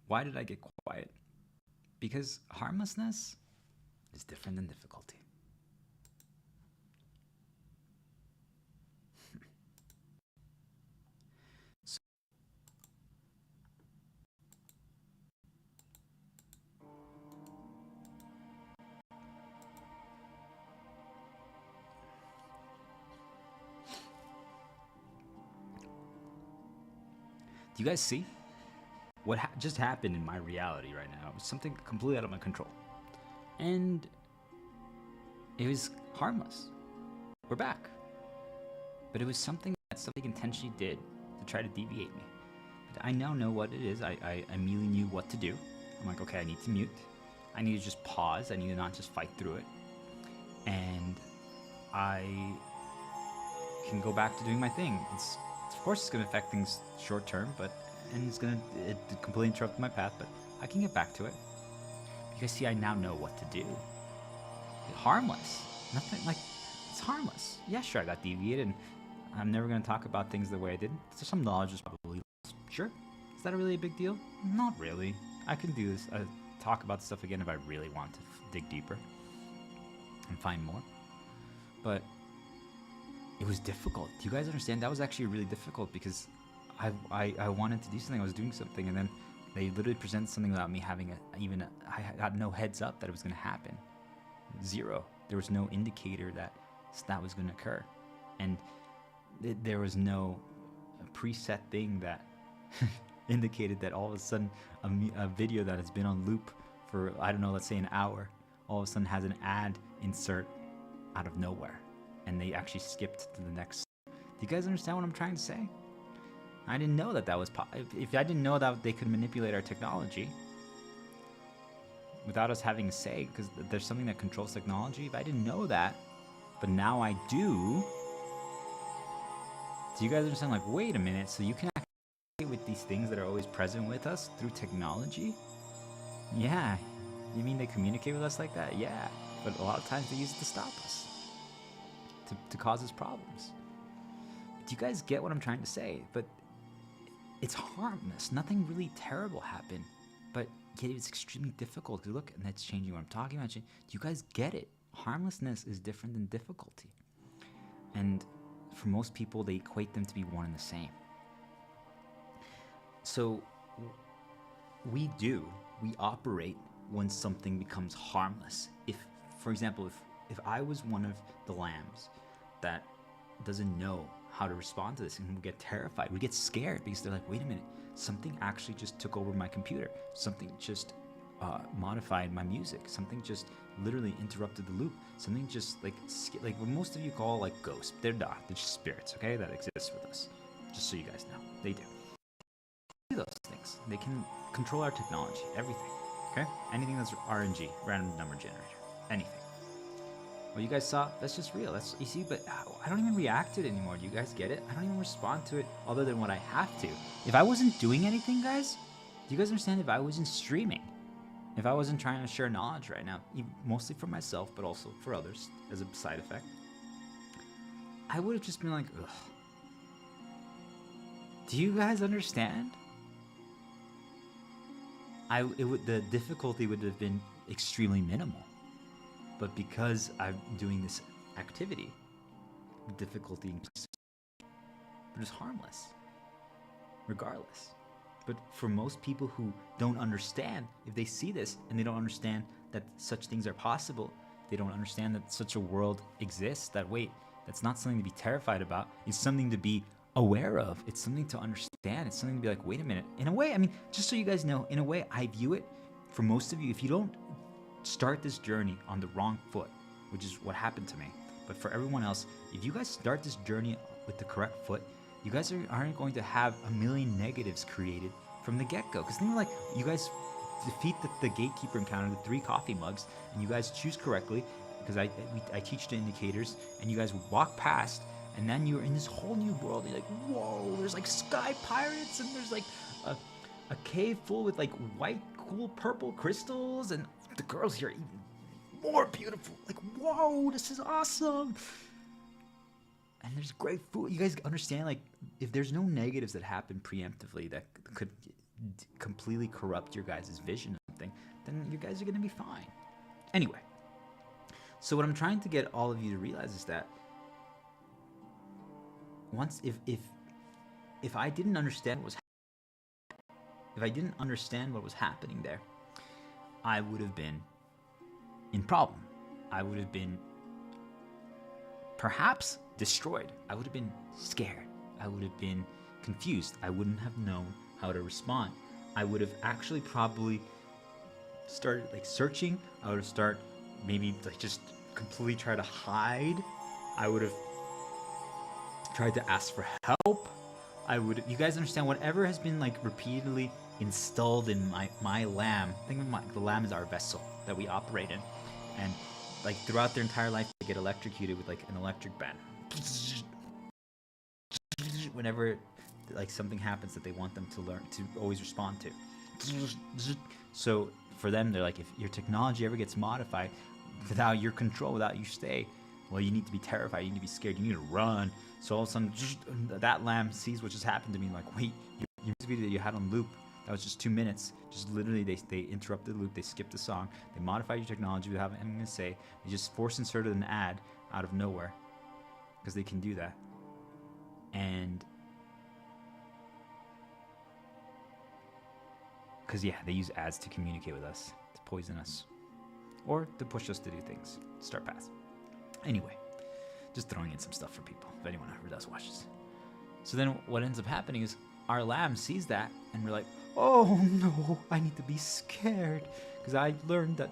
Why did I get quiet? Because harmlessness is different than difficulty. Do you guys see? What just happened in my reality right now? It was something completely out of my control. And it was harmless. We're back. But it was something that something intentionally did to try to deviate me. But I now know what it is. I immediately knew what to do. I'm like, okay, I need to mute. I need to just pause. I need to not just fight through it. And I can go back to doing my thing. Of course it's gonna affect things short term, and it's gonna completely interrupt my path, but I can get back to it. Because see, I now know what to do. Harmless. Nothing like, it's harmless. Yeah, sure, I got deviated, and I'm never gonna talk about things the way I did. So some knowledge is probably lost. Sure. Is that really a big deal? Not really. I can do this, talk about stuff again if I really want to dig deeper and find more. But it was difficult. Do you guys understand? That was actually really difficult because I wanted to do something. I was doing something, and then they literally presented something without me having I got no heads up that it was going to happen. Zero. There was no indicator that was going to occur, and there was no preset thing that indicated that all of a sudden a video that has been on loop for, I don't know, let's say an hour, all of a sudden has an ad insert out of nowhere, and they actually skipped to the next. Do you guys understand what I'm trying to say? I didn't know that was if I didn't know that they could manipulate our technology without us having a say, because there's something that controls technology. If I didn't know that, but now I do you guys understand? Like, wait a minute, so you can actually with these things that are always present with us through technology? Yeah. You mean they communicate with us like that? Yeah. But a lot of times they use it to stop us, to cause us problems. Do you guys get what I'm trying to say? But it's harmless. Nothing really terrible happened, but yet it's extremely difficult to look, and that's changing what I'm talking about. Do you guys get it? Harmlessness is different than difficulty. And for most people, they equate them to be one and the same. So we operate when something becomes harmless. If, for example, if I was one of the lambs that doesn't know how to respond to this, and we get terrified, we get scared because they're like, wait a minute, something actually just took over my computer, something just modified my music, something just literally interrupted the loop, something just like what most of you call like ghosts. They're not, they're just spirits, okay, that exist with us, just so you guys know. They do those things. They can control our technology, everything, okay? Anything that's RNG, random number generator, anything. What you guys saw, that's just real. That's, you see, but I don't even react to it anymore. Do you guys get it? I don't even respond to it other than what I have to. If I wasn't doing anything, guys, do you guys understand? If I wasn't streaming, if I wasn't trying to share knowledge right now, mostly for myself, but also for others as a side effect, I would have just been like, ugh. Do you guys understand? The difficulty would have been extremely minimal. But because I'm doing this activity, the difficulty increases. But it's harmless, regardless. But for most people who don't understand, if they see this and they don't understand that such things are possible, they don't understand that such a world exists, that wait, that's not something to be terrified about, it's something to be aware of, it's something to understand, it's something to be like, wait a minute. In a way, I mean, just so you guys know, in a way, I view it, for most of you, if you don't start this journey on the wrong foot, which is what happened to me, but for everyone else, if you guys start this journey with the correct foot, you guys aren't going to have a million negatives created from the get-go. Because think like, you guys defeat the gatekeeper encounter, the 3 coffee mugs, and you guys choose correctly, because I teach the indicators, and you guys walk past, and then you're in this whole new world. You're like, whoa, there's like sky pirates, and there's like a cave full with like white, cool purple crystals, and the girls here are even more beautiful. Like, whoa, this is awesome. And there's great food. You guys understand, like, if there's no negatives that happen preemptively that could completely corrupt your guys' vision or something, then you guys are going to be fine. Anyway, so what I'm trying to get all of you to realize is that once, if I didn't understand what was happening there, I would have been in problem. I would have been perhaps destroyed. I would have been scared. I would have been confused. I wouldn't have known how to respond. I would have actually probably started like searching. I would have started maybe like just completely try to hide. I would have tried to ask for help. You guys understand, whatever has been like repeatedly installed in my lamb. Think of the lamb as our vessel that we operate in, and like throughout their entire life they get electrocuted with like an electric band. whenever like something happens that they want them to learn to always respond to. So for them, they're like, if your technology ever gets modified without your control, without you stay, well, you need to be terrified, you need to be scared, you need to run. So all of a sudden, that lamb sees what just happened to me, like, wait, your video that you had on loop, that was just 2 minutes. Just literally, they interrupted the loop, they skipped the song, they modified your technology without having anything to say, they just force inserted an ad out of nowhere, because they can do that. And because yeah, they use ads to communicate with us, to poison us, or to push us to do things, start paths. Anyway, just throwing in some stuff for people, if anyone ever does watch this. So then what ends up happening is our lamb sees that, and we're like, oh no, I need to be scared, because I learned that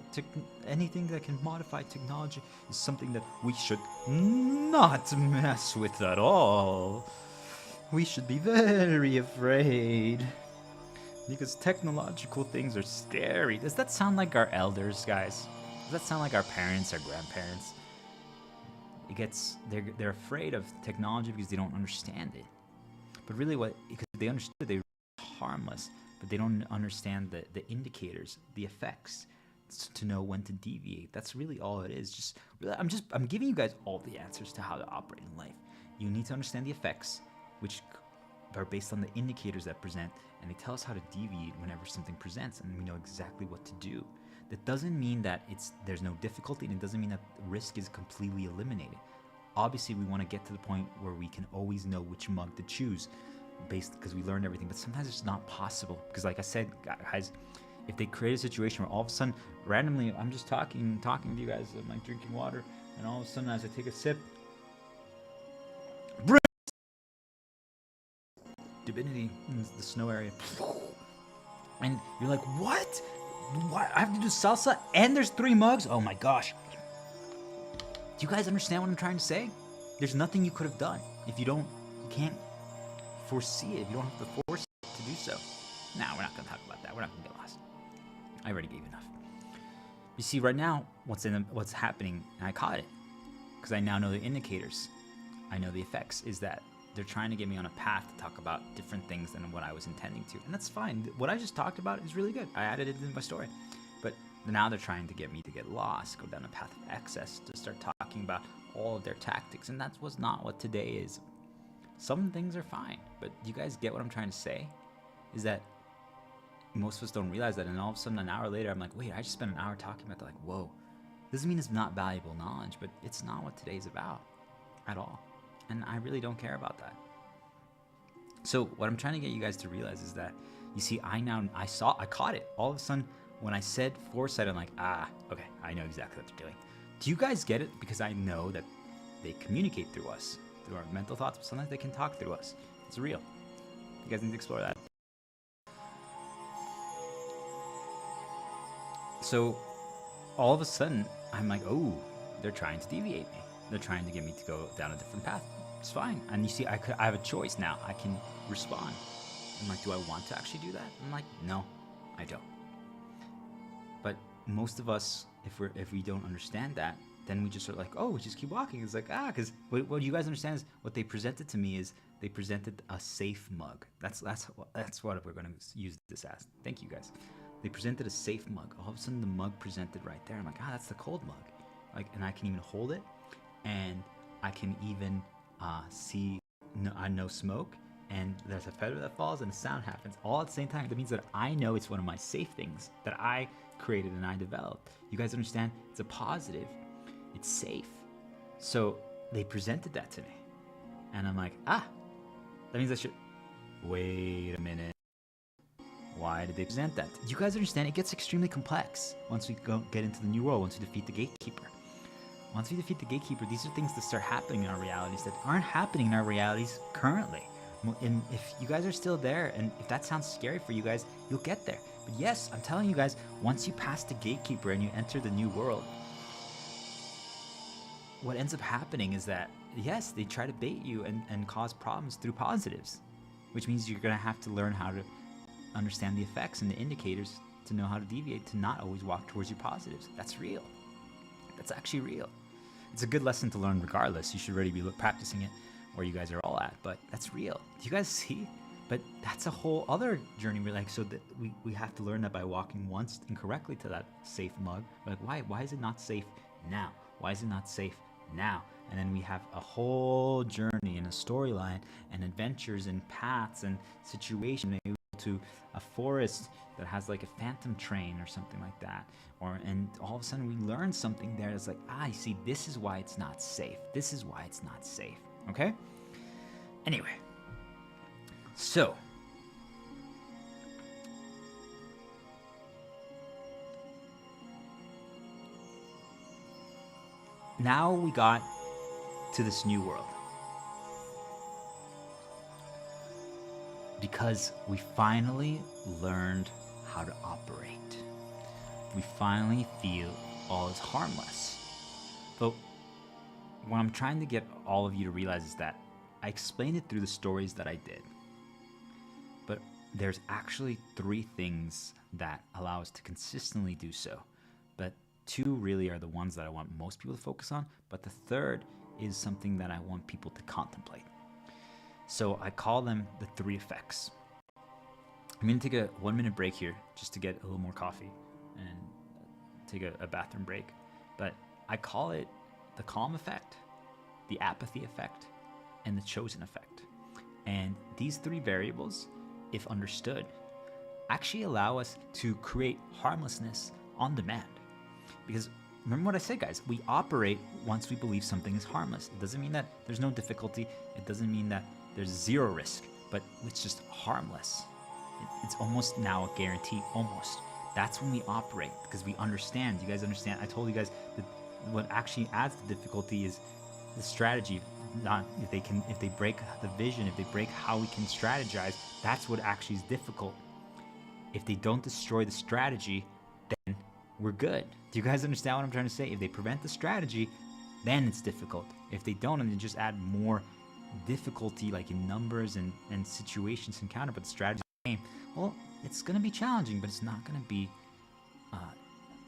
anything that can modify technology is something that we should not mess with at all. We should be very afraid, because technological things are scary. Does that sound like our elders, guys? Does that sound like our parents, our grandparents? They're afraid of technology because they don't understand it. But really, because they understood, they're harmless, but they don't understand the indicators, the effects, to know when to deviate. That's really all it is. I'm giving you guys all the answers to how to operate in life. You need to understand the effects, which are based on the indicators that present, and they tell us how to deviate whenever something presents, and we know exactly what to do. That doesn't mean that there's no difficulty, and it doesn't mean that risk is completely eliminated. Obviously, we want to get to the point where we can always know which mug to choose, because we learned everything. But sometimes it's not possible, because like I said, guys, if they create a situation where all of a sudden, randomly, I'm just talking to you guys, I'm like drinking water, and all of a sudden, as I take a sip, divinity in the snow area, and you're like, what? I have to do salsa, and there's 3 mugs? Oh my gosh. Do you guys understand what I'm trying to say? There's nothing you could have done. If you can't foresee it, you don't have to force it to do so. Nah, we're not gonna talk about that. We're not gonna get lost. I already gave enough. You see, right now, what's happening, and I caught it, because I now know the indicators. I know the effects, is that they're trying to get me on a path to talk about different things than what I was intending to. And that's fine. What I just talked about is really good. I added it in my story. But now they're trying to get me to get lost, go down a path of excess, to start talking about all of their tactics. And that was not what today is. Some things are fine. But you guys get what I'm trying to say? Is that most of us don't realize that. And all of a sudden, an hour later, I'm like, wait, I just spent an hour talking about that. Like, whoa. Doesn't mean it's not valuable knowledge, but it's not what today's about at all. And I really don't care about that. So what I'm trying to get you guys to realize is that, you see, I caught it. All of a sudden, when I said foresight, I'm like, okay, I know exactly what they're doing. Do you guys get it? Because I know that they communicate through us, through our mental thoughts, but sometimes they can talk through us. It's real. You guys need to explore that. So all of a sudden, I'm like, oh, they're trying to deviate me. They're trying to get me to go down a different path. It's fine. And you see, I have a choice now. I can respond. I'm like, do I want to actually do that? I'm like, no, I don't. But most of us, if we don't understand that, then we just are like, oh, we just keep walking. It's like, because what you guys understand is what they presented to me is they presented a safe mug. That's what we're going to use this as. Thank you, guys. They presented a safe mug. All of a sudden, the mug presented right there. I'm like, that's the cold mug. Like, and I can even hold it, and I can even see no smoke, and there's a feather that falls, and a sound happens all at the same time. That means that I know it's one of my safe things that I created and I developed. You guys understand? It's a positive. It's safe. So they presented that to me, and I'm like, that means I should wait a minute. Why did they present that? Do you guys understand? It gets extremely complex once we get into the new world, once we defeat the gatekeeper. Once we defeat the gatekeeper, these are things that start happening in our realities that aren't happening in our realities currently. And if you guys are still there, and if that sounds scary for you guys, you'll get there. But yes, I'm telling you guys, once you pass the gatekeeper and you enter the new world, what ends up happening is that, yes, they try to bait you and cause problems through positives, which means you're going to have to learn how to understand the effects and the indicators to know how to deviate, to not always walk towards your positives. That's real. That's actually real. It's a good lesson to learn regardless. You should already be practicing it. where you guys are all at, but that's real. Do you guys see? But that's a whole other journey. We're like, so that we have to learn that by walking once incorrectly to that safe mug. We're like, why is it not safe now? Why is it not safe now? And then we have a whole journey and a storyline and adventures and paths and situation, maybe to a forest that has like a phantom train or something like that, and all of a sudden we learn something there that's like, I see, this is why it's not safe. This is why it's not safe. Okay? Anyway, so now we got to this new world because we finally learned how to operate. We finally feel all is harmless. But what I'm trying to get all of you to realize is that I explained it through the stories that I did. But there's actually 3 things that allow us to consistently do so. But 2 really are the ones that I want most people to focus on. But the third is something that I want people to contemplate. So I call them the 3 effects. I'm going to take a 1-minute break here just to get a little more coffee and take a bathroom break. But I call it the calm effect, the apathy effect, and the chosen effect. And these 3 variables, if understood, actually allow us to create harmlessness on demand. Because remember what I said, guys, we operate once we believe something is harmless. It doesn't mean that there's no difficulty. It doesn't mean that there's 0 risk, but it's just harmless. It's almost now a guarantee, almost. That's when we operate, because we understand. You guys understand? I told you guys that what actually adds the difficulty is the strategy. Not if they break the vision, if they break how we can strategize, that's what actually is difficult. If they don't destroy the strategy, then we're good. Do you guys understand what I'm trying to say? If they prevent the strategy, then it's difficult. If they don't, and they just add more difficulty, like in numbers and situations encountered, but the strategy game, well, it's going to be challenging, but it's not going to be,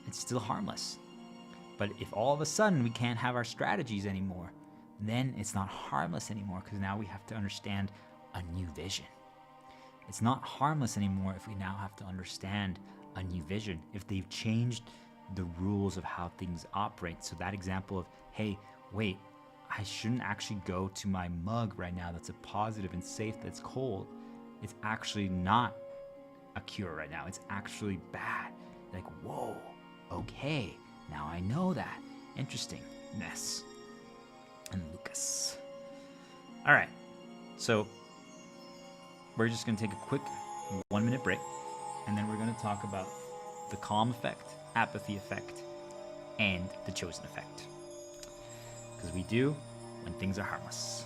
it's still harmless. But if all of a sudden we can't have our strategies anymore, then it's not harmless anymore, because now we have to understand a new vision. It's not harmless anymore if we now have to understand a new vision, if they've changed the rules of how things operate. So that example of, hey, wait, I shouldn't actually go to my mug right now that's a positive and safe, that's cold. It's actually not a cure right now. It's actually bad. Like, whoa, okay, now I know that. Interesting. Ness and Lucas. All right, so we're just gonna take a quick 1-minute break, and then we're gonna talk about the calm effect, apathy effect, and the chosen effect. Because we do when things are harmless.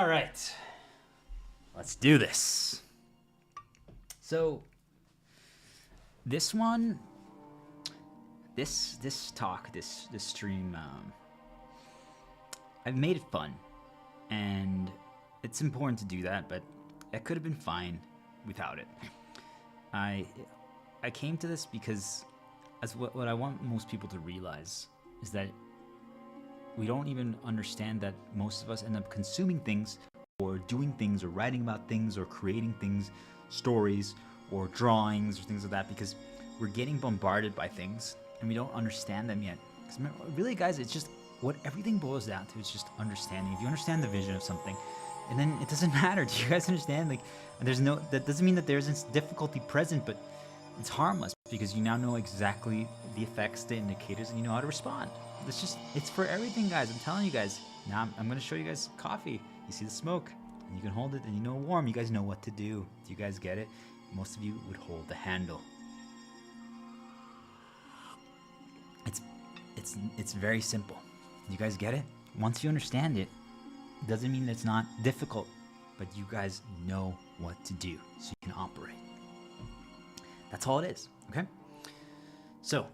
All right, let's do this. So this one, this talk, this stream, I've made it fun, and it's important to do that, but it could have been fine without it. I came to this because as what I want most people to realize is that we don't even understand that most of us end up consuming things or doing things or writing about things or creating things, stories or drawings or things like that, because we're getting bombarded by things and we don't understand them yet. Because really, guys, it's just what everything boils down to is just understanding. If you understand the vision of something, and then it doesn't matter. Do you guys understand? Like, that doesn't mean that there isn't difficulty present, but it's harmless because you now know exactly the effects, the indicators, and you know how to respond. It's for everything, guys. I'm telling you guys. Now I'm going to show you guys coffee. You see the smoke, and you can hold it, and you know warm. You guys know what to do. Do you guys get it? Most of you would hold the handle. It's very simple. You guys get it? Once you understand it, it doesn't mean that it's not difficult, but you guys know what to do so you can operate. That's all it is, okay? So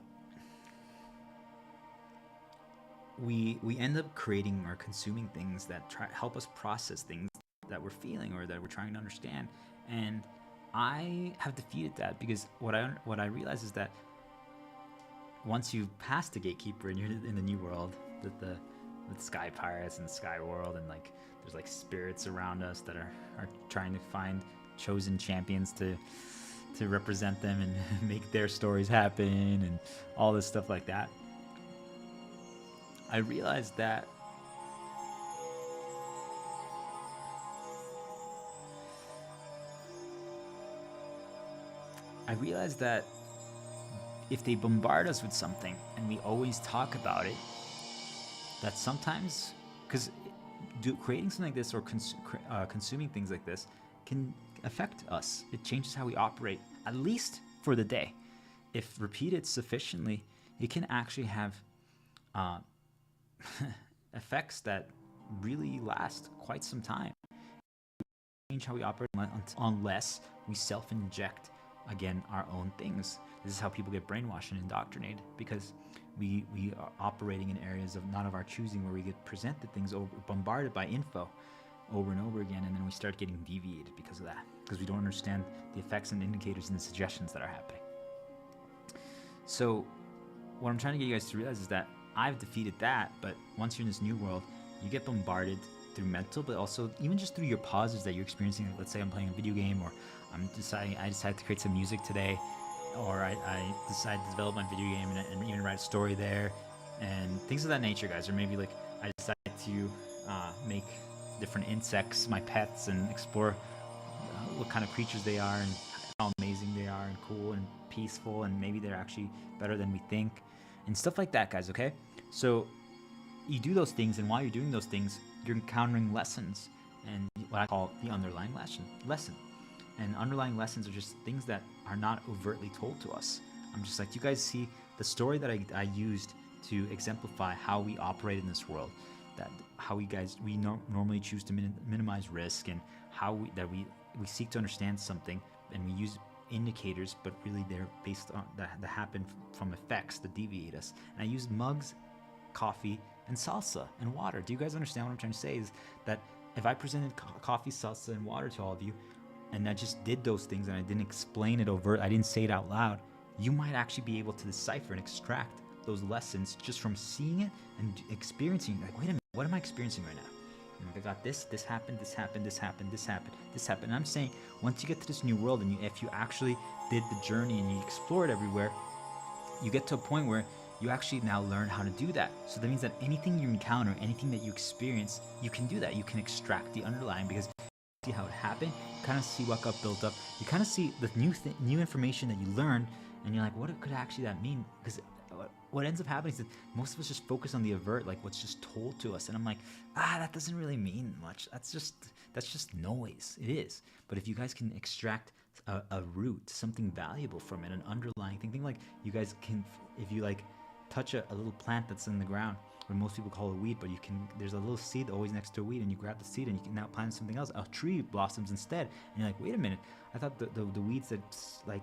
we end up creating or consuming things that help us process things that we're feeling or that we're trying to understand. And I have defeated that because what I realize is that once you pass the gatekeeper and you're in the new world, with the sky pirates and the sky world, and like there's like spirits around us that are trying to find chosen champions to represent them and make their stories happen and all this stuff like that. I realized that if they bombard us with something and we always talk about it, that sometimes, because creating something like this or consuming things like this can affect us. It changes how we operate, at least for the day. If repeated sufficiently, it can actually have effects that really last quite some time. Change how we operate unless we self-inject, again, our own things. This is how people get brainwashed and indoctrinated, because we are operating in areas of not of our choosing, where we get presented things, bombarded by info over and over again, and then we start getting deviated because of that, because we don't understand the effects and indicators and the suggestions that are happening. So what I'm trying to get you guys to realize is that I've defeated that, but once you're in this new world, you get bombarded through mental, but also even just through your pauses that you're experiencing. Like, let's say I'm playing a video game, or I decided to create some music today, or I decided to develop my video game and even write a story there, and things of that nature, guys. Or maybe like I decided to make different insects my pets and explore what kind of creatures they are and how amazing they are and cool and peaceful, and maybe they're actually better than we think and stuff like that, guys. Okay, so you do those things, and while you're doing those things, you're encountering lessons, and what I call the underlying lesson. And underlying lessons are just things that are not overtly told to us. I'm just like, you guys see the story that I used to exemplify how we operate in this world, that how we normally choose to minimize risk, and how we seek to understand something, and we use indicators, but really they're based on that happen from effects that deviate us. And I use mugs, coffee, and salsa and water. Do you guys understand what I'm trying to say? Is that if I presented coffee, salsa, and water to all of you, and I just did those things and I didn't explain it overt, I didn't say it out loud, you might actually be able to decipher and extract those lessons just from seeing it and experiencing it. Like, wait a minute, what am I experiencing right now? And I got this happened, this happened, this happened, this happened, this happened. And I'm saying, once you get to this new world, and if you actually did the journey and you explore it everywhere, you get to a point where you actually now learn how to do that. So that means that anything you encounter, anything that you experience, you can do that. You can extract the underlying, because you see how it happened, you kind of see what got built up, you kind of see the new information that you learned, and you're like, what could actually that mean? Because what ends up happening is that most of us just focus on the avert, like what's just told to us, and I'm like, that doesn't really mean much. That's just noise. It is. But if you guys can extract a root, something valuable from it, an underlying thing like you guys can, if you like touch a little plant that's in the ground, or most people call it a weed, but there's a little seed always next to a weed, and you grab the seed and you can now plant something else. A tree blossoms instead. And you're like, wait a minute, I thought the weeds that like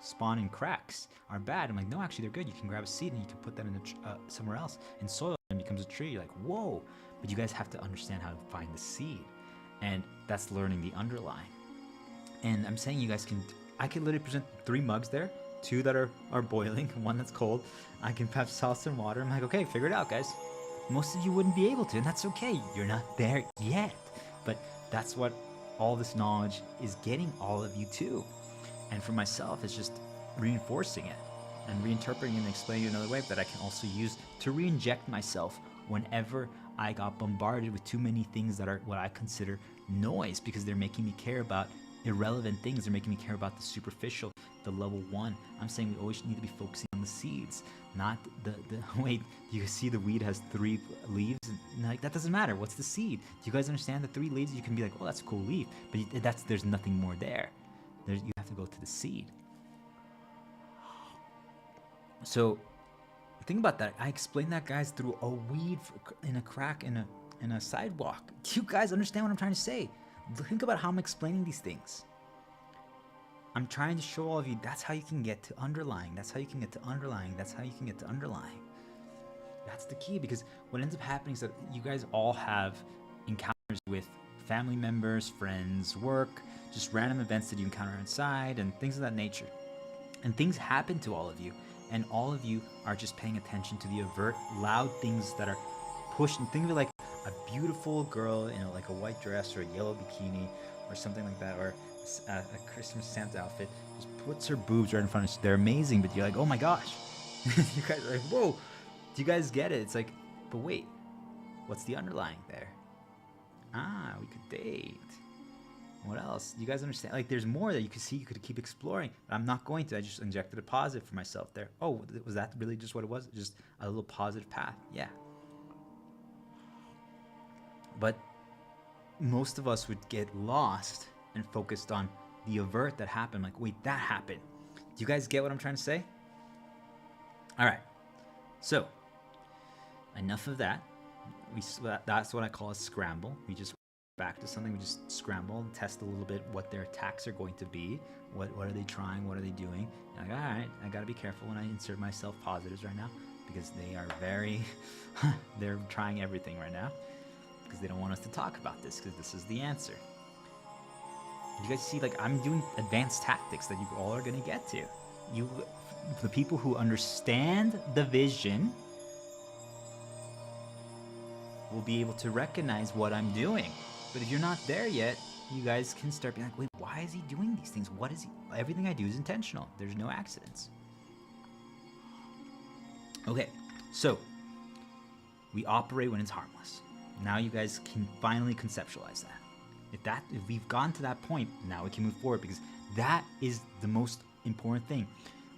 spawn in cracks are bad. I'm like, no, actually they're good. You can grab a seed and you can put that in somewhere else in soil and it becomes a tree. You're like, whoa. But you guys have to understand how to find the seed. And that's learning the underlying. And I'm saying you guys I could literally present 3 mugs there, 2 that are boiling, 1 that's cold. I can have salsa and water. I'm like, okay, figure it out, guys. Most of you wouldn't be able to, and that's okay. You're not there yet. But that's what all this knowledge is getting all of you to. And for myself, it's just reinforcing it and reinterpreting and explaining it another way that I can also use to re-inject myself whenever I got bombarded with too many things that are what I consider noise, because they're making me care about irrelevant things. They're making me care about the superficial, the level 1. I'm saying we always need to be focusing on the seeds, not the wait, do you see the weed has 3 leaves? And like, that doesn't matter. What's the seed? Do you guys understand the 3 leaves? You can be like, oh, that's a cool leaf, but there's nothing more there. You have to go to the seed. So think about that. I explained that, guys, through a weed in a crack in a sidewalk. Do you guys understand what I'm trying to say? Think about how I'm explaining these things. I'm trying to show all of you that's how you can get to underlying. That's how you can get to underlying. That's how you can get to underlying. That's the key, because what ends up happening is that you guys all have encounters with family members, friends, work, just random events that you encounter outside and things of that nature. And things happen to all of you, and all of you are just paying attention to the overt, loud things that are pushed. And think of it like a beautiful girl in like a white dress or a yellow bikini or something like that, or a Christmas Santa outfit, just puts her boobs right in front of you. They're amazing, but you're like, oh my gosh. You guys are like, whoa. Do you guys get it? It's like, but wait, what's the underlying there? We could date. What else? You guys understand? Like, there's more that you could see. You could keep exploring. But I'm not going to. I just injected a positive for myself there. Oh, was that really just what it was? Just a little positive path? Yeah. But most of us would get lost and focused on the overt that happened. Like, wait, that happened. Do you guys get what I'm trying to say? All right. So, enough of that. That's what I call a scramble. We just back to something. We just scramble and test a little bit what their attacks are going to be. What are they trying? What are they doing? And like, all right, I got to be careful when I insert my self positives right now, because they are very, they're trying everything right now, because they don't want us to talk about this, because this is the answer. You guys see, like, I'm doing advanced tactics that you all are going to get to. The people who understand the vision will be able to recognize what I'm doing. But if you're not there yet, you guys can start being like, wait, why is he doing these things? What is he? Everything I do is intentional. There's no accidents. Okay, so we operate when it's harmless. Now you guys can finally conceptualize that. If we've gone to that point, now we can move forward, because that is the most important thing.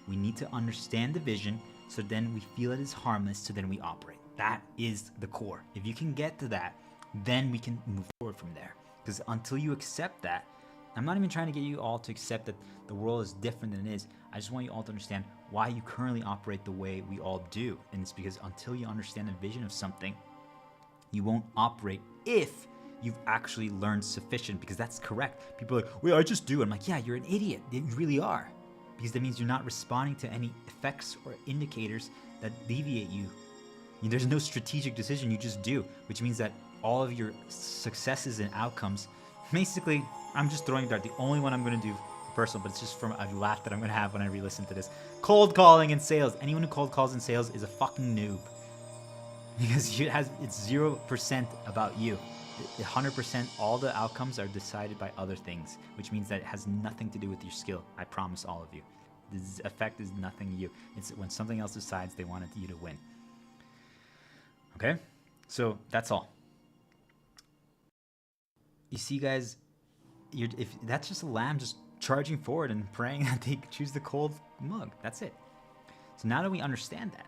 We need to understand the vision, so then we feel it is harmless, so then we operate. That is the core. If you can get to that, then we can move forward from there. Because until you accept that, I'm not even trying to get you all to accept that the world is different than it is. I just want you all to understand why you currently operate the way we all do. And it's because until you understand the vision of something, you won't operate if you've actually learned sufficient, because that's correct. People are like, wait, I just do. I'm like, yeah, you're an idiot. You really are. Because that means you're not responding to any effects or indicators that deviate you. There's no strategic decision, you just do, which means that all of your successes and outcomes, basically, I'm just throwing it out. The only one I'm going to do personal, but it's just from a laugh that I'm going to have when I re-listen to this. Cold calling in sales. Anyone who cold calls in sales is a fucking noob. Because it's 0% about you. 100%, all the outcomes are decided by other things, which means that it has nothing to do with your skill. I promise all of you. The effect is nothing you. It's when something else decides they want you to win. Okay? So that's all. You see, guys, if that's just a lamb just charging forward and praying that they choose the cold mug. That's it. So now that we understand that,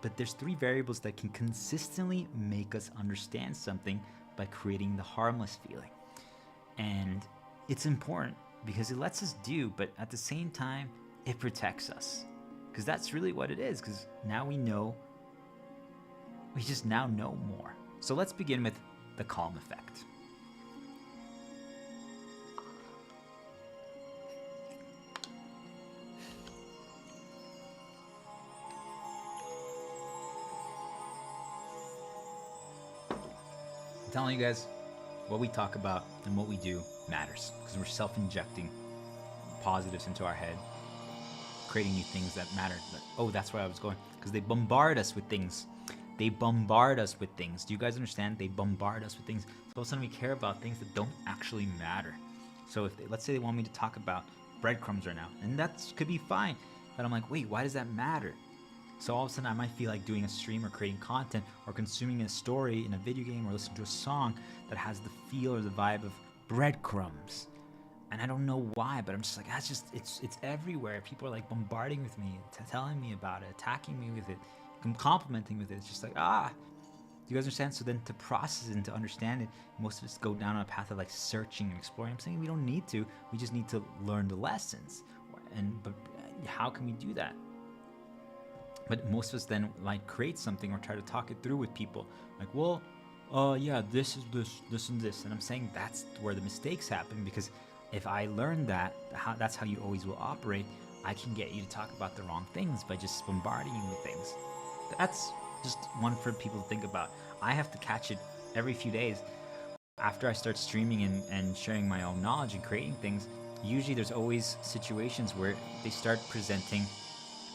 but there's 3 variables that can consistently make us understand something by creating the harmless feeling. And it's important because it lets us do, but at the same time, it protects us. Because because that's really what it is, because now we know, we just now know more. So let's begin with the calm effect. I'm telling you guys, what we talk about and what we do matters, because we're self-injecting positives into our head, creating new things that matter. Oh, that's where I was going, because they bombard us with things. They bombard us with things. Do you guys understand? They bombard us with things. So all of a sudden we care about things that don't actually matter. So if let's say they want me to talk about breadcrumbs right now, and that could be fine, but I'm like, wait, why does that matter? So all of a sudden I might feel like doing a stream or creating content or consuming a story in a video game or listening to a song that has the feel or the vibe of breadcrumbs. And I don't know why, but I'm just like, that's just, it's everywhere. People are like bombarding with me, telling me about it, attacking me with it, complimenting with it. It's just like, do you guys understand? So then to process it and to understand it, most of us go down a path of like searching and exploring. I'm saying we don't need to, we just need to learn the lessons. But how can we do that? But most of us then like create something or try to talk it through with people. Like, well, yeah, this is this and this. And I'm saying that's where the mistakes happen, because if I learn that, that's how you always will operate, I can get you to talk about the wrong things by just bombarding you with things. That's just one for people to think about. I have to catch it every few days. After I start streaming and sharing my own knowledge and creating things, usually there's always situations where they start presenting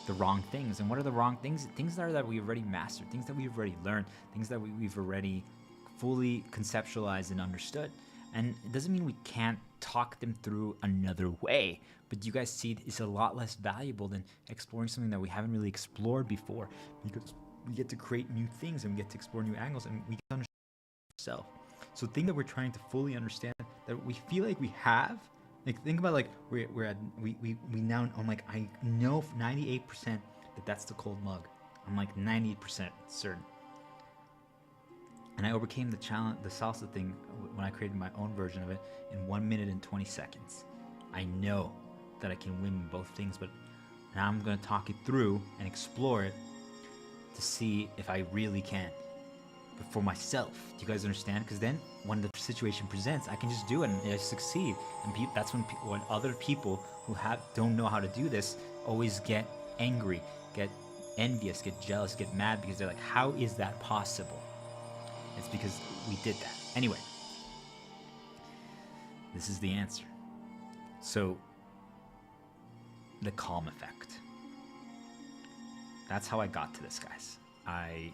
the wrong things. And what are the wrong things? Things that we've already mastered, things that we've already learned, things that we've already fully conceptualized and understood. And it doesn't mean we can't talk them through another way, but you guys see it's a lot less valuable than exploring something that we haven't really explored before, because we get to create new things and we get to explore new angles and we get to understand ourselves. So things that we're trying to fully understand that we feel like we have, like think about like we now, I'm like, I know 98% that's the cold mug. I'm like 90% certain. And I overcame the challenge, the salsa thing, when I created my own version of it in 1 minute and 20 seconds. I know that I can win both things, but now I'm going to talk it through and explore it to see if I really can. But for myself, do you guys understand? Because then when the situation presents, I can just do it and I succeed. And that's when other people who don't know how to do this always get angry, get envious, get jealous, get mad, because they're like, how is that possible? It's because we did that. Anyway, this is the answer. So, the calm effect. That's how I got to this, guys. I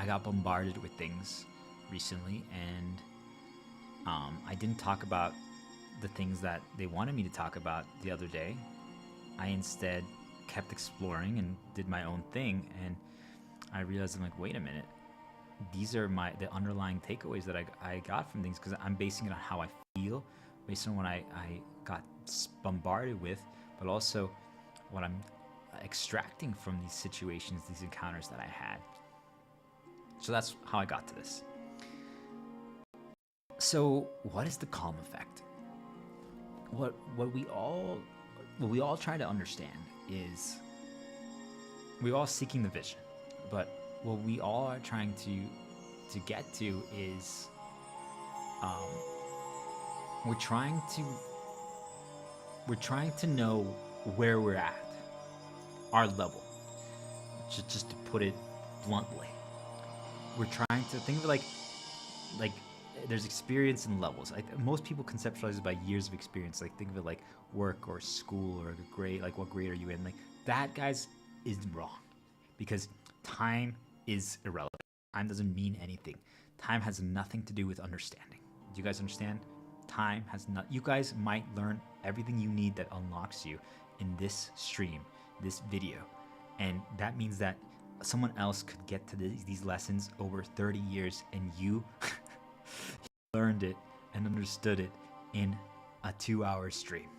got bombarded with things recently, and I didn't talk about the things that they wanted me to talk about the other day. I instead kept exploring and did my own thing, and I realized, I'm like, wait a minute. These are the underlying takeaways that I got from things, because I'm basing it on how I feel, based on what I got bombarded with, but also what I'm extracting from these situations, these encounters that I had. So that's how I got to this. So what is the calm effect? What we all try to understand is, we're all seeking the vision, but what we all are trying to get to is, we're trying to know where we're at, our level. Just to put it bluntly, we're trying to think of it like there's experience in levels. Most people conceptualize it by years of experience. Like think of it like work or school or the grade. Like what grade are you in? Like that, guys, is wrong, because time is irrelevant. Time doesn't mean anything. Time has nothing to do with understanding. Do you guys understand? Time has not. You guys might learn everything you need that unlocks you in this stream, this video, and that means that someone else could get to these lessons over 30 years, and you learned it and understood it in a 2-hour stream.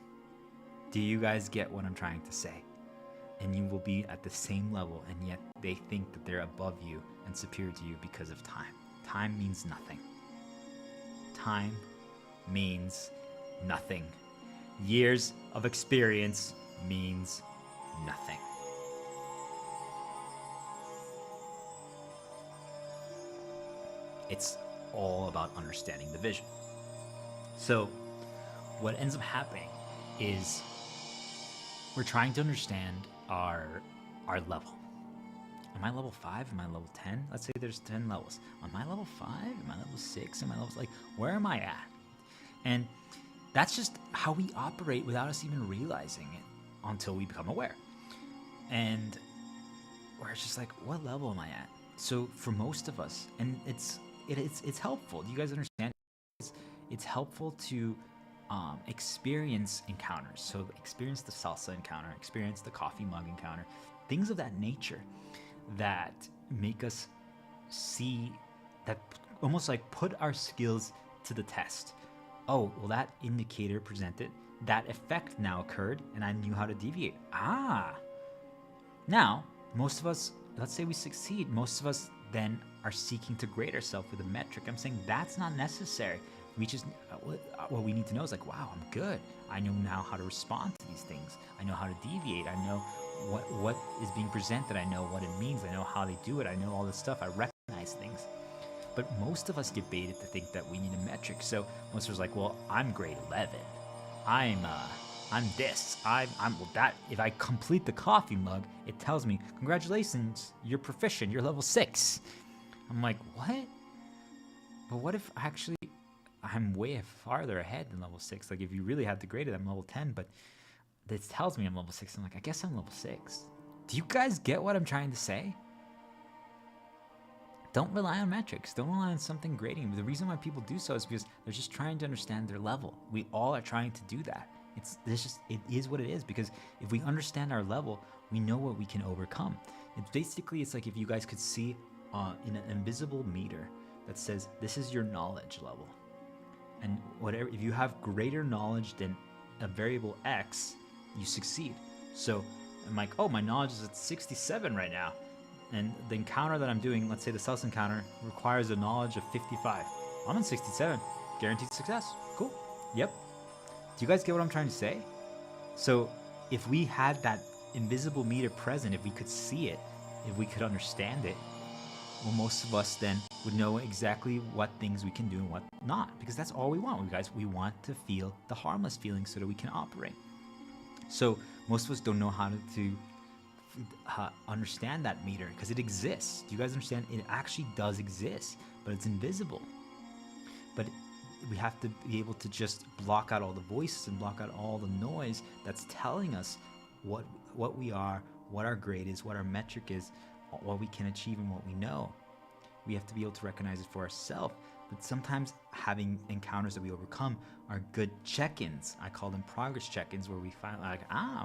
Do you guys get what I'm trying to say? And you will be at the same level, and yet they think that they're above you and superior to you because of time. Time means nothing. Time means nothing. Years of experience means nothing. It's all about understanding the vision. So what ends up happening is we're trying to understand our level. Am I level 5? Am I level 10? Let's say there's 10 levels. Am I level 5? Am I level 6? Am I level, like, where am I at? And that's just how we operate without us even realizing it until we become aware. And where it's just like, what level am I at? So for most of us, and it's helpful. Do you guys understand? It's helpful to experience encounters. So experience the salsa encounter, experience the coffee mug encounter, things of that nature that make us see, that almost like put our skills to the test. Oh, well, that indicator presented, that effect now occurred, and I knew how to deviate. Now, most of us, let's say we succeed, most of us then are seeking to grade ourselves with a metric. I'm saying that's not necessary. We just, what we need to know is like, wow, I'm good. I know now how to respond to these things. I know how to deviate. I know what is being presented. I know what it means. I know how they do it. I know all this stuff. I recognize things. But most of us get baited to think that we need a metric. So most of us are like, well, I'm grade 11. I'm this. Well, that, if I complete the coffee mug, it tells me, congratulations, you're proficient. You're level 6. I'm like, what? But what if actually I'm way farther ahead than level 6? Like, if you really had to grade it, I'm level 10, but this tells me I'm level 6. I'm like, I guess I'm level 6. Do you guys get what I'm trying to say? Don't rely on metrics. Don't rely on something grading. The reason why people do so is because they're just trying to understand their level. We all are trying to do that. It is what it is, because if we understand our level, we know what we can overcome. It's like if you guys could see in an invisible meter that says, this is your knowledge level. And whatever, if you have greater knowledge than a variable X, you succeed. So I'm like, oh, my knowledge is at 67 right now. And the encounter that I'm doing, let's say the salsa encounter, requires a knowledge of 55. I'm in 67. Guaranteed success. Cool. Yep. Do you guys get what I'm trying to say? So if we had that invisible meter present, if we could see it, if we could understand it, well, most of us then would know exactly what things we can do and what not, because that's all we want, guys. We want to feel the harmless feeling so that we can operate. So most of us don't know how to understand that meter, because it exists. Do you guys understand? It actually does exist, but it's invisible. But we have to be able to just block out all the voices and block out all the noise that's telling us what we are, what our grade is, what our metric is, what we can achieve, and what we know. We have to be able to recognize it for ourselves. But sometimes having encounters that we overcome are good check-ins. I call them progress check-ins, where we find like,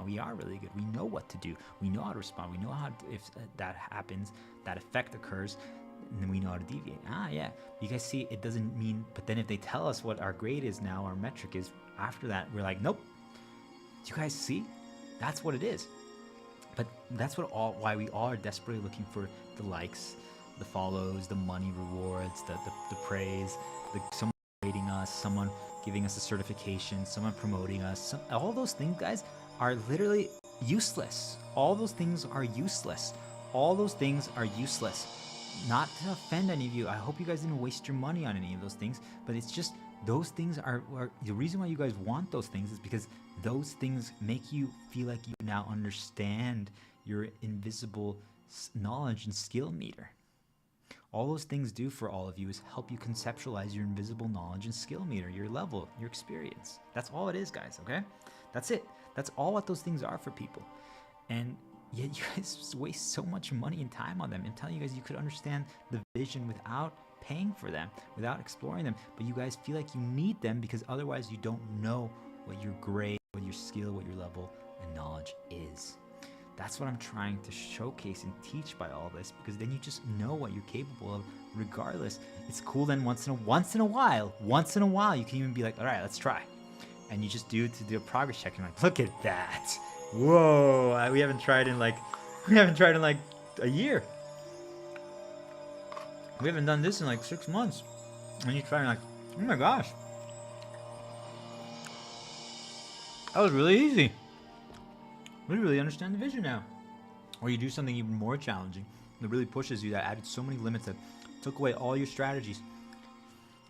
we are really good. We know what to do. We know how to respond. We know how to, if that happens, that effect occurs, and then we know how to deviate. Yeah. You guys see, it doesn't mean, but then if they tell us what our grade is now, our metric is, after that, we're like, nope. Do you guys see? That's what it is. But that's why we all are desperately looking for the likes, the follows, the money rewards, the praise, someone rating us, someone giving us a certification, someone promoting us. All those things, guys, are literally useless. All those things are useless. All those things are useless. Not to offend any of you. I hope you guys didn't waste your money on any of those things, but it's just, those things are the reason why you guys want those things is because those things make you feel like you now understand your invisible knowledge and skill meter. All those things do for all of you is help you conceptualize your invisible knowledge and skill meter, your level, your experience. That's all it is, guys, okay? That's it. That's all what those things are for people. And yet you guys waste so much money and time on them. I'm telling you guys, you could understand the vision without paying for them, without exploring them, but you guys feel like you need them because otherwise you don't know what your grade, what your skill, what your level and knowledge is. That's what I'm trying to showcase and teach by all this, because then you just know what you're capable of regardless. It's cool then once in a while, you can even be like, all right, let's try. And you just do it to do a progress check and like, look at that. Whoa, we haven't tried in like a year. We haven't done this in like 6 months. And you try and like, oh my gosh. That was really easy. We really understand the vision now. Or you do something even more challenging that really pushes you, that added so many limits, that took away all your strategies.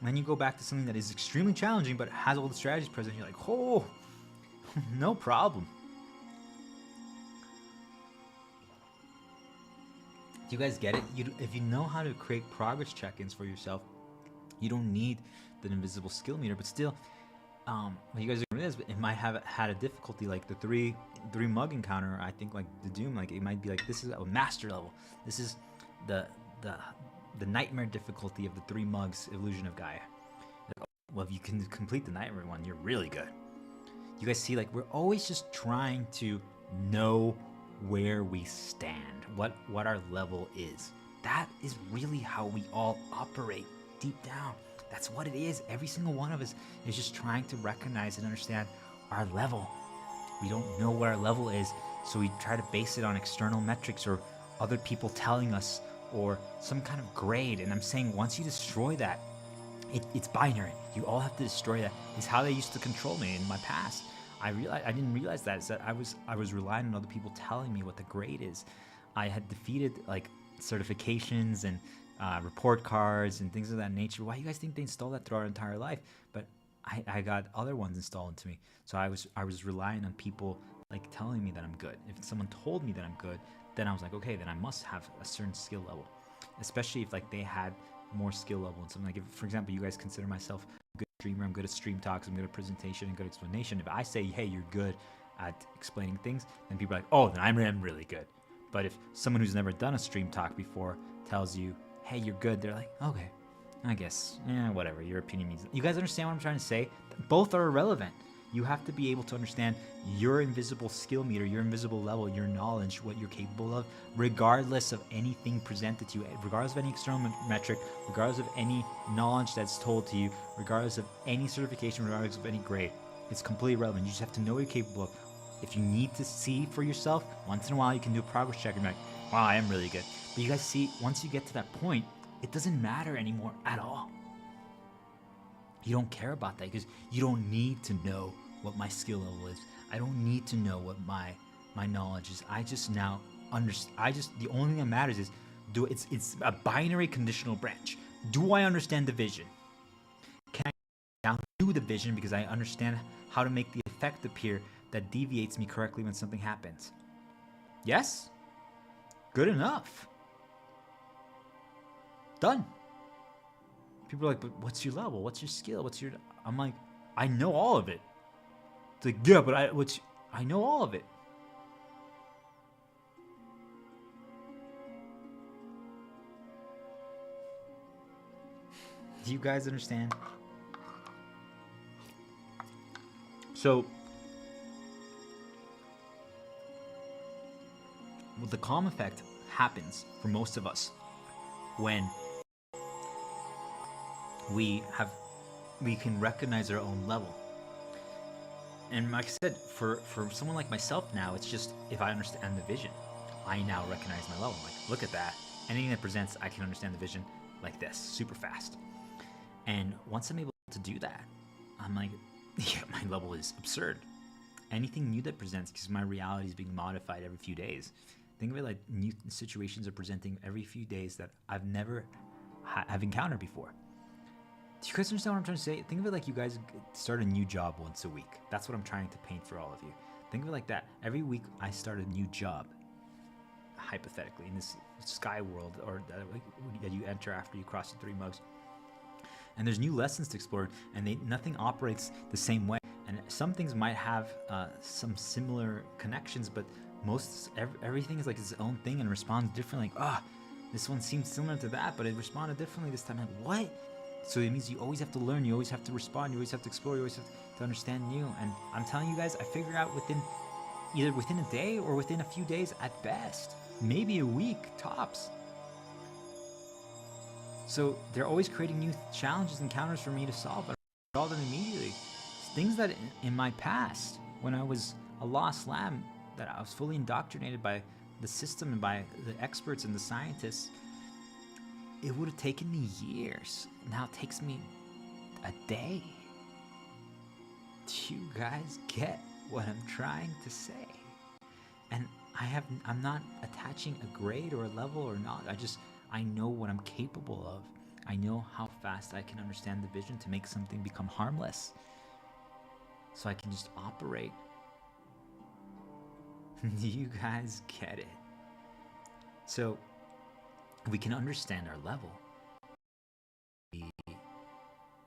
And then you go back to something that is extremely challenging but has all the strategies present. You're like, oh, no problem. Do you guys get it? If you know how to create progress check-ins for yourself, you don't need the invisible skill meter. But still, when you guys are doing this, it might have had a difficulty like the three mug encounter. I think like the Doom, like it might be like this is a master level. This is the nightmare difficulty of the 3 mugs illusion of Gaia. Well, if you can complete the nightmare one, you're really good. You guys see, like, we're always just trying to know where we stand, what our level is. That is really how we all operate deep down. That's what it is. Every single one of us is just trying to recognize and understand our level. We don't know what our level is, so we try to base it on external metrics or other people telling us or some kind of grade. And I'm saying once you destroy that, it's binary. You all have to destroy that. It's how they used to control me in my past. I didn't realize that. Is that I was relying on other people telling me what the grade is. I had defeated like certifications and report cards and things of that nature. Why do you guys think they installed that through our entire life? But I got other ones installed into me. So I was relying on people like telling me that I'm good. If someone told me that I'm good, then I was like, okay, then I must have a certain skill level. Especially if like they had more skill level and something. Like if, for example, you guys consider myself a good streamer, I'm good at stream talks, I'm good at presentation and good explanation. If I say, hey, you're good at explaining things, then people are like, oh, then I'm really good. But if someone who's never done a stream talk before tells you, hey, you're good, they're like, okay, I guess, yeah, whatever, your opinion means. You guys understand what I'm trying to say? Both are irrelevant. You have to be able to understand your invisible skill meter, your invisible level, your knowledge, what you're capable of, regardless of anything presented to you, regardless of any external metric, regardless of any knowledge that's told to you, regardless of any certification, regardless of any grade. It's completely irrelevant. You just have to know what you're capable of. If you need to see for yourself, once in a while you can do a progress check and be like, wow, I am really good. But you guys see, once you get to that point, it doesn't matter anymore at all. You don't care about that because you don't need to know what my skill level is. I don't need to know what my knowledge is. I just now understand. The only thing that matters is it's a binary conditional branch. Do I understand division? Can I now do division because I understand how to make the effect appear that deviates me correctly when something happens? Yes? Good enough. Done. People are like, but what's your level? What's your skill? I'm like, I know all of it. It's like, yeah, but I know all of it. Do you guys understand? So, well, the calm effect happens for most of us when we can recognize our own level. And like I said, for someone like myself now, it's just if I understand the vision, I now recognize my level. Like, look at that. Anything that presents, I can understand the vision like this, super fast. And once I'm able to do that, I'm like, yeah, my level is absurd. Anything new that presents, because my reality is being modified every few days. Think of it like new situations are presenting every few days that I've never have encountered before. Do you guys understand what I'm trying to say? Think of it like you guys start a new job once a week. That's what I'm trying to paint for all of you. Think of it like that. Every week I start a new job, hypothetically, in this sky world or that you enter after you cross the 3 mugs. And there's new lessons to explore, and nothing operates the same way. And some things might have some similar connections, but everything is like its own thing and responds differently. Like, this one seems similar to that, but it responded differently this time. Like, what? So it means you always have to learn, you always have to respond, you always have to explore, you always have to understand new. And I'm telling you guys, I figure out either within a day or within a few days at best, maybe a week tops. So they're always creating new challenges and encounters for me to solve, but I solve them immediately. It's things that in my past, when I was a lost lamb, that I was fully indoctrinated by the system and by the experts and the scientists, it would have taken me years. Now it takes me a day. Do you guys get what I'm trying to say? And I'm not attaching a grade or a level or not. I know what I'm capable of. I know how fast I can understand the vision to make something become harmless. So I can just operate. Do you guys get it? So if we can understand our level,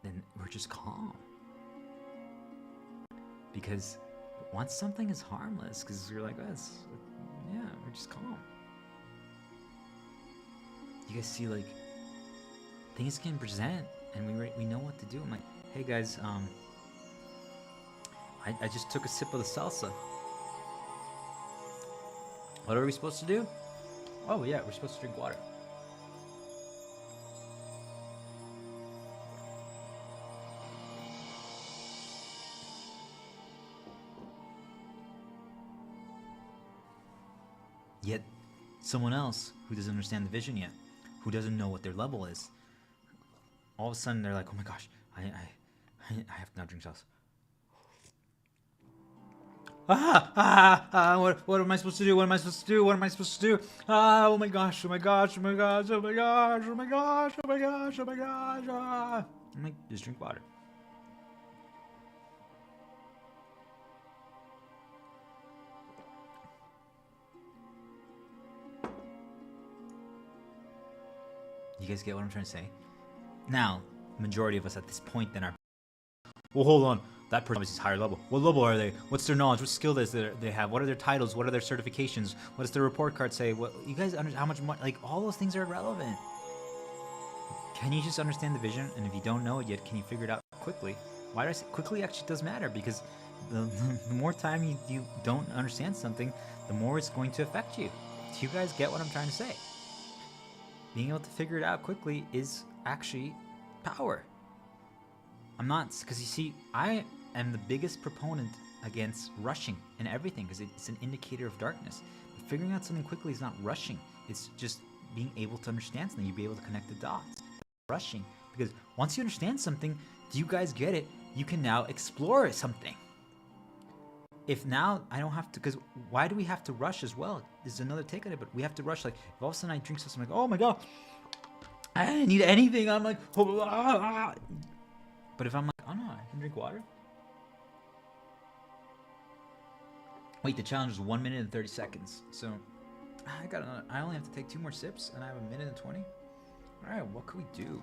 then we're just calm. Because once something is harmless, because you're like, this, yeah, we're just calm. You guys see, like, things can present, and we know what to do. I'm like, hey guys, I just took a sip of the salsa. What are we supposed to do? Oh yeah, we're supposed to drink water. Yet, someone else who doesn't understand the vision yet, who doesn't know what their level is, all of a sudden they're like, oh my gosh, I have to now drink salsa. What am I supposed to do? What am I supposed to do? What am I supposed to do? Oh my gosh, oh my gosh, oh my gosh, oh my gosh, oh my gosh, oh my gosh, oh my gosh. I'm like, just drink water. You guys get what I'm trying to say? Now, majority of us at this point then are, well, hold on. That person obviously is higher level. What level are they? What's their knowledge? What skill does they have? What are their titles? What are their certifications? What does their report card say? What you guys understand? How much money? Like, all those things are irrelevant. Can you just understand the vision? And if you don't know it yet, can you figure it out quickly? Why do I say quickly? Actually does matter, because the more time you don't understand something, the more it's going to affect you. Do you guys get what I'm trying to say? Being able to figure it out quickly is actually power. I'm not, because you see, I am the biggest proponent against rushing in everything, because it's an indicator of darkness. But figuring out something quickly is not rushing. It's just being able to understand something. You'll be able to connect the dots. Rushing, because once you understand something, do you guys get it? You can now explore something. If now I don't have to, because why do we have to rush as well? There's another take on it, but we have to rush. Like, if all of a sudden I drink something, I'm like, oh my god, I didn't need anything. I'm like, oh. But if I'm like, oh no, I can drink water. Wait, the challenge is 1 minute and 30 seconds. So I only have to take 2 more sips, and I have 1 minute and 20. All right, what could we do?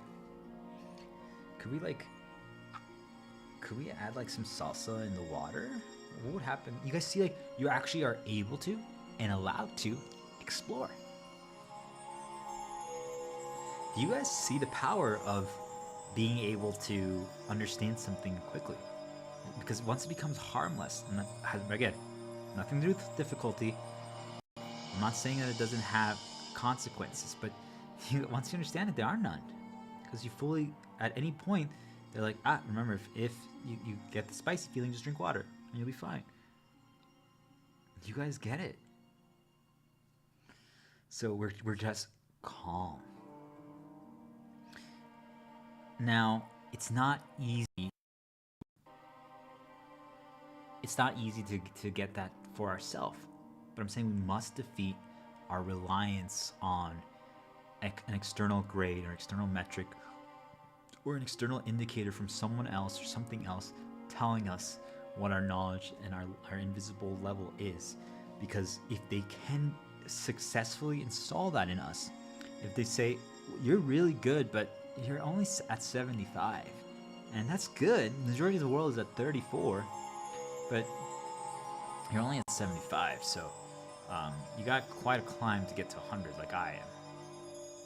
Could we add like some salsa in the water? What would happen? You guys see, like, you actually are able to and allowed to explore. Do you guys see the power of being able to understand something quickly? Because once it becomes harmless, and again, nothing to do with difficulty. I'm not saying that it doesn't have consequences, but once you understand it, there are none. Because you fully, at any point, they're like, remember, if you get the spicy feeling, just drink water, and you'll be fine. You guys get it? So we're just calm. Now, it's not easy. It's not easy to get that for ourselves. But I'm saying we must defeat our reliance on an external grade or external metric or an external indicator from someone else or something else telling us what our knowledge and our invisible level is. Because if they can successfully install that in us, if they say, you're really good, but you're only at 75, and that's good. The majority of the world is at 34, but you're only at 75, so you got quite a climb to get to 100 like I am.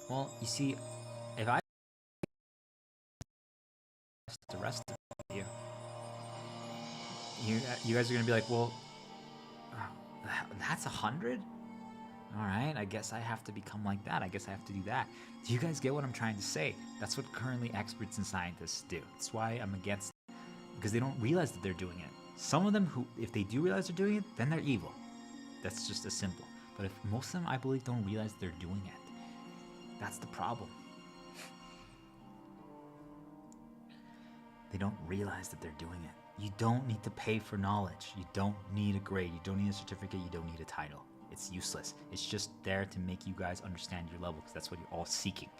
Well, you see, if I the rest of you guys are gonna be like, well, that's 100. All right, I guess I have to become like that. I guess I have to do that. Do you guys get what I'm trying to say? That's what currently experts and scientists do. That's why I'm against it, because they don't realize that they're doing it. Some of them who, if they do realize they're doing it, then they're evil. That's just as simple. But if most of them, I believe, don't realize they're doing it, that's the problem. They don't realize that they're doing it. You don't need to pay for knowledge. You don't need a grade. You don't need a certificate. You don't need a title. It's useless. It's just there to make you guys understand your level, because that's what you're all seeking.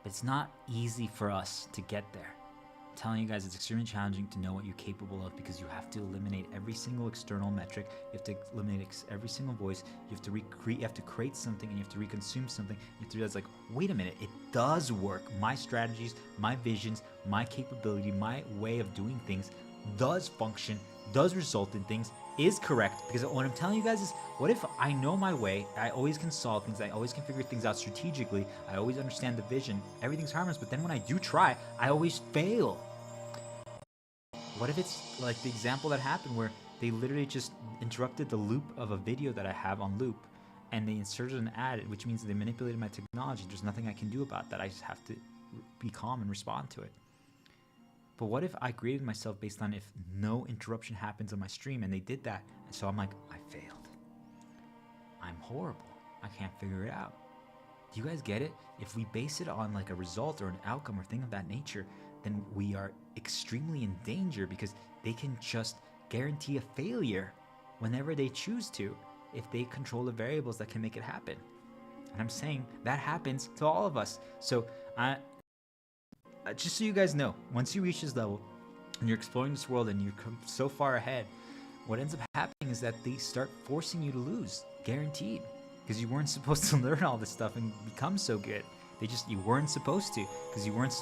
But it's not easy for us to get there. I'm telling you guys, it's extremely challenging to know what you're capable of, because you have to eliminate every single external metric. You have to eliminate every single voice. You have to recreate. You have to create something, and you have to reconsume something. You have to realize, like, wait a minute, it does work. My strategies, my visions, my capability, my way of doing things does function, does result in things, is correct. Because what I'm telling you guys is, what if I know my way, I always can solve things, I always can figure things out strategically, I always understand the vision, everything's harmless, but then when I do try, I always fail. What if it's like the example that happened where they literally just interrupted the loop of a video that I have on loop, and they inserted an ad, which means they manipulated my technology. There's nothing I can do about that. I just have to be calm and respond to it. But what if I graded myself based on if no interruption happens on my stream, and they did that, and so I'm like, I failed. I'm horrible. I can't figure it out. Do you guys get it? If we base it on like a result or an outcome or thing of that nature, then we are extremely in danger, because they can just guarantee a failure whenever they choose to if they control the variables that can make it happen. And I'm saying that happens to all of us. So just so you guys know, once you reach this level and you're exploring this world and you're so far ahead, what ends up happening is that they start forcing you to lose, guaranteed, because you weren't supposed to learn all this stuff and become so good. You weren't supposed to, because you weren't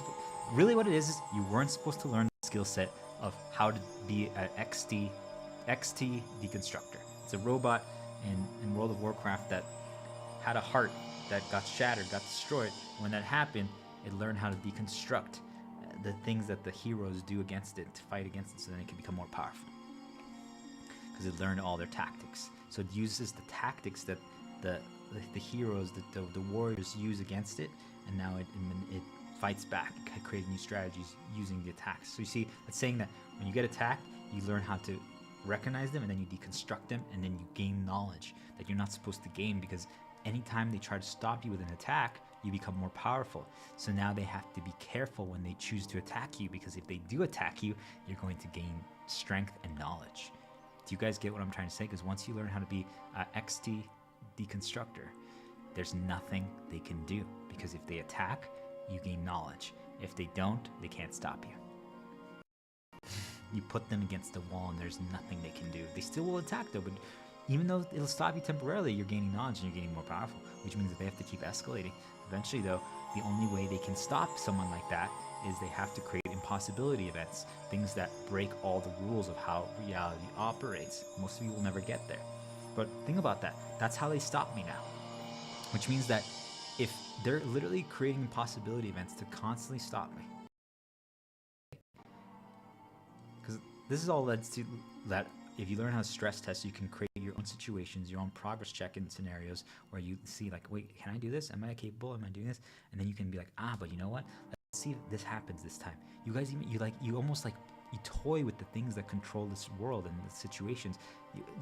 really, what it is you weren't supposed to learn the skill set of how to be an XT deconstructor. It's a robot in World of Warcraft that had a heart that got shattered, got destroyed. When that happened, it learned how to deconstruct the things that the heroes do against it, to fight against it, so then it can become more powerful. Because it learned all their tactics. So it uses the tactics that the heroes, the warriors use against it, and now it fights back, creating new strategies using the attacks. So you see, it's saying that when you get attacked, you learn how to recognize them, and then you deconstruct them, and then you gain knowledge that you're not supposed to gain, because anytime they try to stop you with an attack, you become more powerful. So now they have to be careful when they choose to attack you, because if they do attack you, you're going to gain strength and knowledge. Do you guys get what I'm trying to say? Because once you learn how to be an XT deconstructor, there's nothing they can do, because if they attack, you gain knowledge. If they don't, they can't stop you. You put them against the wall and there's nothing they can do. They still will attack though, but even though it'll stop you temporarily, you're gaining knowledge and you're getting more powerful, which means that they have to keep escalating. Eventually though, the only way they can stop someone like that is they have to create impossibility events, things that break all the rules of how reality operates. Most of you will never get there. But think about that. That's how they stop me now. Which means that if they're literally creating impossibility events to constantly stop me, because this is all led to that if you learn how to stress test, you can create your own situations, your own progress check in scenarios where you see like, wait, can I do this? Am I capable? Am I doing this? And then you can be like, but you know what? Let's see if this happens this time. You guys, you almost like, you toy with the things that control this world and the situations.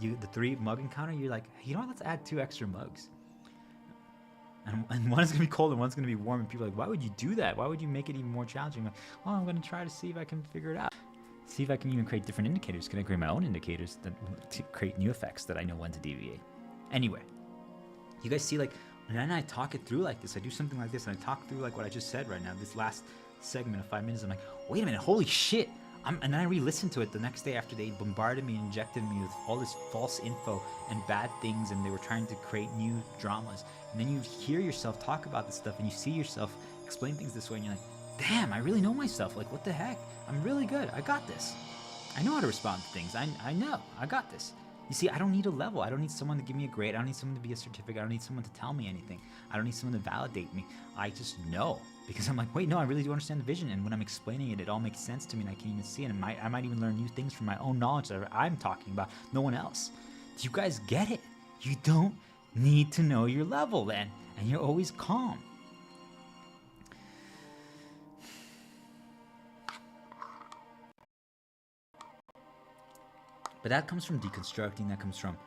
The 3 mug encounter, you're like, you know what? Let's add 2 extra mugs. And one is going to be cold and one's going to be warm. And people are like, why would you do that? Why would you make it even more challenging? I'm like, well, I'm going to try to see if I can figure it out. See if I can even create different indicators. Can I create my own indicators to create new effects that I know when to deviate? Anyway, you guys see, like, and then I talk it through like this. I do something like this and I talk through like what I just said right now. This last segment of 5 minutes, I'm like, wait a minute, holy shit. And then I re-listened to it the next day after they bombarded me and injected me with all this false info and bad things, and they were trying to create new dramas. And then you hear yourself talk about this stuff and you see yourself explain things this way and you're like, damn, I really know myself. Like, what the heck? I'm really good. I got this. I know how to respond to things. I know. I got this. You see, I don't need a level. I don't need someone to give me a grade. I don't need someone to be a certificate. I don't need someone to tell me anything. I don't need someone to validate me. I just know. Because I'm like, wait, no, I really do understand the vision. And when I'm explaining it, it all makes sense to me and I can even see it. And I might even learn new things from my own knowledge that I'm talking about. No one else. Do you guys get it? You don't need to know your level then. And you're always calm. But that comes from deconstructing. That comes from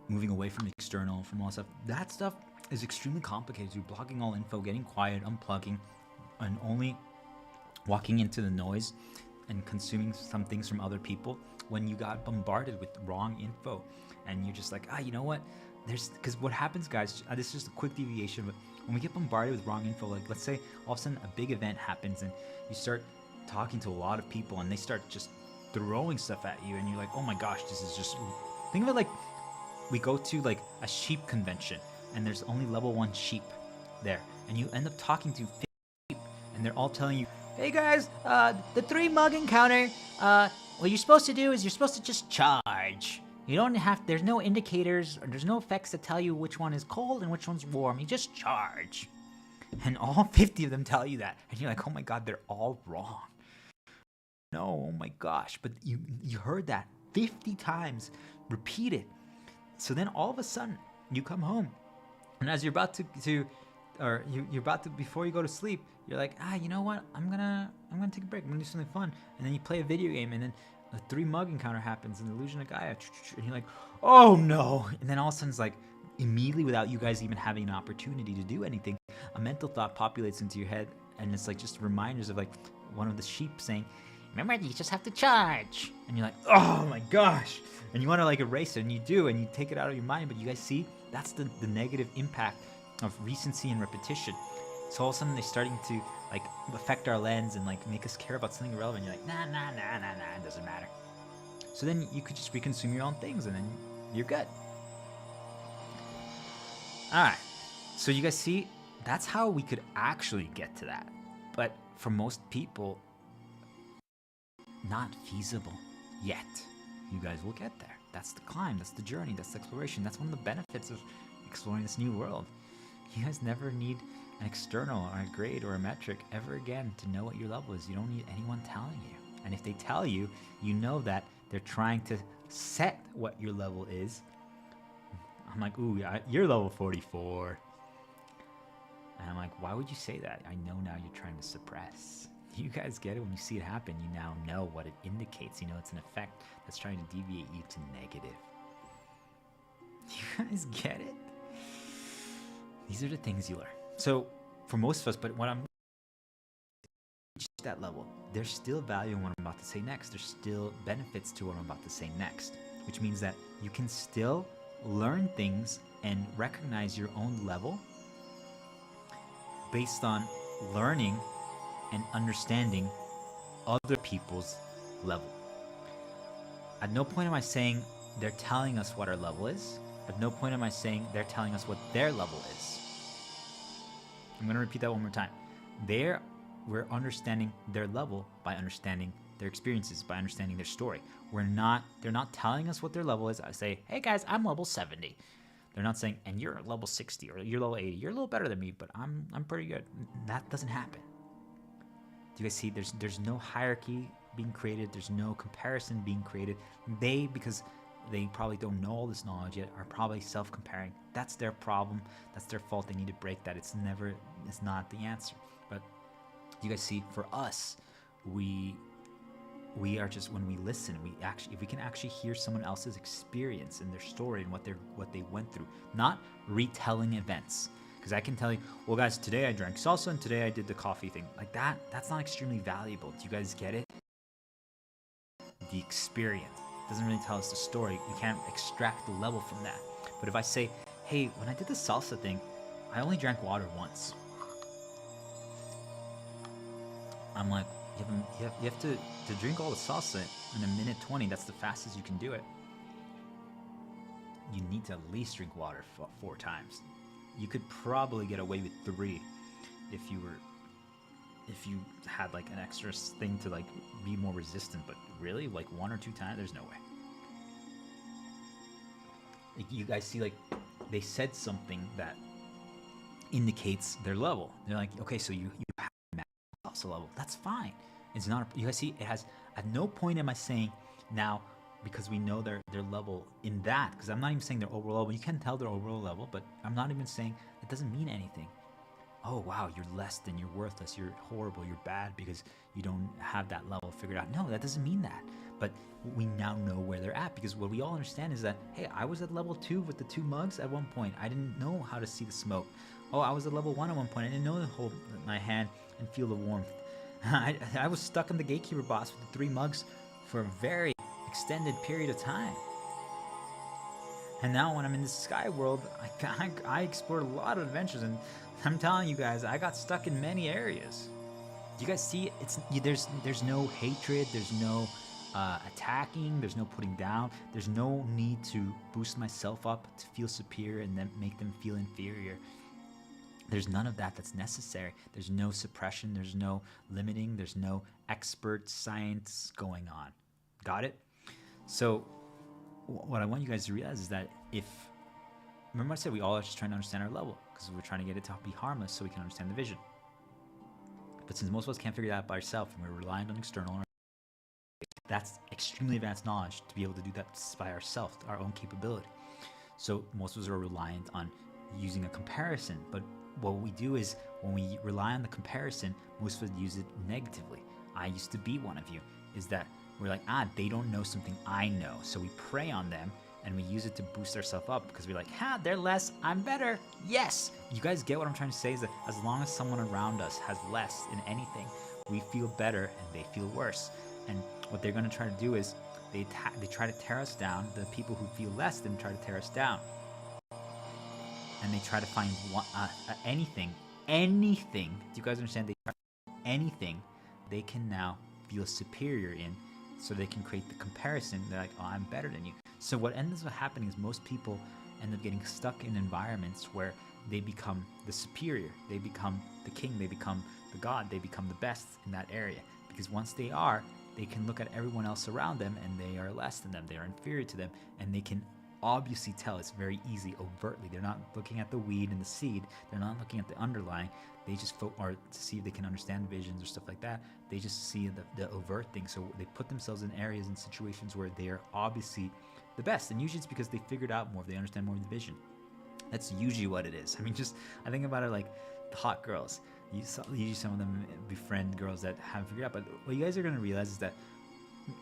moving away from the external, from all stuff. That stuff is extremely complicated. You're blocking all info, getting quiet, unplugging, and only walking into the noise and consuming some things from other people when you got bombarded with wrong info. And you're just like, you know what? Because what happens, guys, this is just a quick deviation, but When we get bombarded with wrong info, like let's say all of a sudden a big event happens and you start talking to a lot of people and they start just throwing stuff at you and you're like, oh my gosh, this is just... Think of it like we go to like a sheep convention and there's only level 1 sheep there, and you end up talking to 50 sheep and they're all telling you, hey guys, the 3 mug encounter, what you're supposed to do is you're supposed to just charge. You don't have, there's no indicators or there's no effects that tell you which one is cold and which one's warm. You just charge. And all 50 of them tell you that. And you're like, oh my God, they're all wrong. No, oh my gosh. But you heard that 50 times repeated. So then all of a sudden you come home and as you're about to you're about to, before you go to sleep, you're like, you know what? I'm gonna take a break. I'm gonna do something fun. And then you play a video game and then a 3 mug encounter happens, an illusion of Gaia, and you're like, oh no. And then all of a sudden it's like, immediately without you guys even having an opportunity to do anything, a mental thought populates into your head and it's like just reminders of like one of the sheep saying, remember, you just have to charge. And you're like, oh my gosh. And you want to like erase it, and you do, and you take it out of your mind. But you guys see, that's the negative impact of recency and repetition. So all of a sudden they're starting to like affect our lens and like make us care about something irrelevant. You're like, nah, it doesn't matter. So then you could just reconsume your own things and then you're good. All right, so you guys see, that's how we could actually get to that. But for most people, not feasible yet. You guys will get there. That's the climb, that's the journey, that's the exploration. That's one of the benefits of exploring this new world. You guys never need an external or a grade or a metric ever again to know what your level is. You don't need anyone telling you. And if they tell you, you know that they're trying to set what your level is. I'm like, ooh, you're level 44. And I'm like, why would you say that? I know now you're trying to suppress. You guys get it? When you see it happen, you now know what it indicates. You know it's an effect that's trying to deviate you to negative. You guys get it? These are the things you learn. So for most of us, but when I'm reach that level, there's still value in what I'm about to say next. There's still benefits to what I'm about to say next, which means that you can still learn things and recognize your own level based on learning and understanding other people's level. At no point am I saying they're telling us what our level is. At no point am I saying they're telling us what their level is. I'm going to repeat that one more time. We're understanding their level by understanding their experiences, by understanding their story. They're not telling us what their level is. I say, hey guys, I'm level 70. They're not saying, and you're level 60 or you're level 80. You're a little better than me, but I'm pretty good. That doesn't happen. Do you guys see? There's no hierarchy being created. There's no comparison being created. Because they probably don't know all this knowledge yet, are probably self-comparing. That's their problem. That's their fault. They need to break that. It's not the answer. But you guys see, for us, we are just, when we listen, if we can actually hear someone else's experience and their story and what they went through, not retelling events. Because I can tell you, well guys, today I drank salsa and today I did the coffee thing. Like that's not extremely valuable. Do you guys get it? The experience doesn't really tell us the story. We can't extract the level from that. But if I say, hey, when I did the salsa thing, I only drank water once. I'm like, you have to drink all the salsa in a minute 20. That's the fastest you can do it. You need to at least drink water 4 times. You could probably get away with 3 if you had like an extra thing to like be more resistant. But really, like 1 or 2 times, there's no way. Like, you guys see, like they said something that indicates their level. They're like, okay, so you have a salsa level. That's fine. It's not. You guys see, it has. At no point am I saying now, because we know their level in that. Because I'm not even saying their overall level. You can tell their overall level, but I'm not even saying it doesn't mean anything. Oh wow, you're less than, you're worthless, you're horrible, you're bad because you don't have that level figured out. No, that doesn't mean that. But we now know where they're at, because what we all understand is that, hey, I was at level 2 with the 2 mugs at one point. I didn't know how to see the smoke. Oh, I was at level 1 at one point. I didn't know to hold my hand and feel the warmth. I was stuck in the gatekeeper boss with the 3 mugs for a very extended period of time. And now when I'm in the sky world, I explored a lot of adventures, and I'm telling you guys, I got stuck in many areas. Do you guys see? There's no hatred, there's no attacking, there's no putting down, there's no need to boost myself up to feel superior and then make them feel inferior. There's none of that that's necessary. There's no suppression, there's no limiting, there's no expert science going on. Got it? So what I want you guys to realize is that remember I said we all are just trying to understand our level because we're trying to get it to be harmless so we can understand the vision. But since most of us can't figure that out by ourselves and we're reliant on external, that's extremely advanced knowledge to be able to do that by ourselves, our own capability. So most of us are reliant on using a comparison, but what we do is when we rely on the comparison, most of us use it negatively. I used to be one of you, is that we're like, they don't know something I know. So we prey on them and we use it to boost ourselves up because we're like, they're less, I'm better. Yes. You guys get what I'm trying to say is that as long as someone around us has less in anything, we feel better and they feel worse. And what they're going to try to do is they try to tear us down. The people who feel less than try to tear us down. And they try to find anything. Do you guys understand? They try to find anything they can now feel superior in, so they can create the comparison. They're like, I'm better than you. So what ends up happening is most people end up getting stuck in environments where they become the superior, they become the king, they become the god, they become the best in that area. Because once they are, they can look at everyone else around them and they are less than them, they are inferior to them, and they can obviously tell. It's very easy, overtly. They're not looking at the weed and the seed, they're not looking at the underlying, they just or to see if they can understand visions or stuff like that. They just see the overt thing. So they put themselves in areas and situations where they are obviously the best, and usually it's because they figured out more, they understand more of the vision. That's usually what it is. I mean, I think about it like the hot girls. Usually some of them befriend girls that haven't figured out, but what you guys are going to realize is that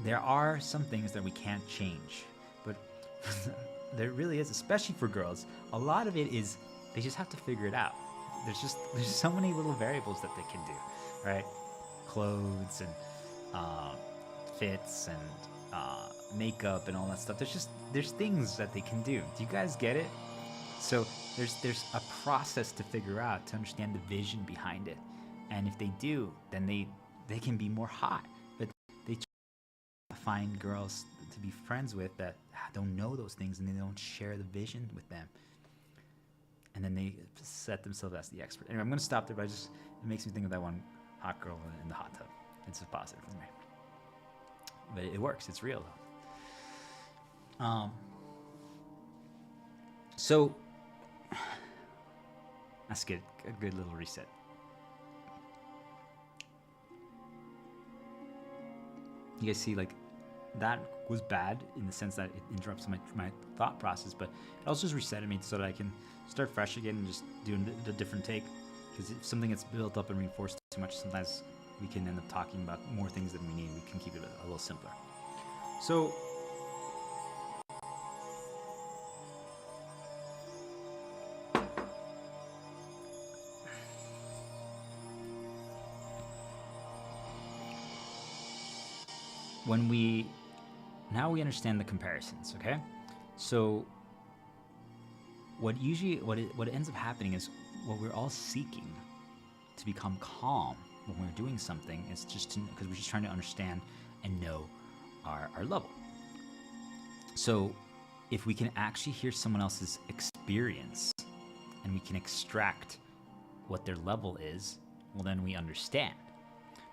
there are some things that we can't change, but there really is, especially for girls. A lot of it is they just have to figure it out. There's so many little variables that they can do, right? Clothes and fits and makeup and all that stuff. There's things that they can do. Do you guys get it? So there's a process to figure out to understand the vision behind it, and if they do, then they can be more hot. But they try to find girls to be friends with that don't know those things and they don't share the vision with them, and then they set themselves as the expert. Anyway, I'm gonna stop there, but it makes me think of that one hot girl in the hot tub. It's a positive for me, but it works. It's real though. So that's good. A good little reset. You guys see, like, that was bad in the sense that it interrupts my thought process, but it also just resetted me so that I can start fresh again and just do a different take. Because if something gets built up and reinforced too much, sometimes we can end up talking about more things than we need. We can keep it a little simpler. So now we understand the comparisons, okay? So what ends up happening is what we're all seeking to become calm when we're doing something is just because we're just trying to understand and know our level. So if we can actually hear someone else's experience and we can extract what their level is, well, then we understand.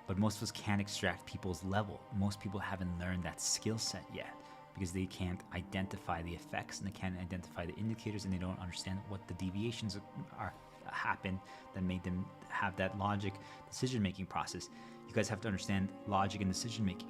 But most of us can't extract people's level. Most people haven't learned that skill set yet because they can't identify the effects and they can't identify the indicators, and they don't understand what the deviations happened that made them have that logic decision-making process. You guys have to understand logic and decision-making,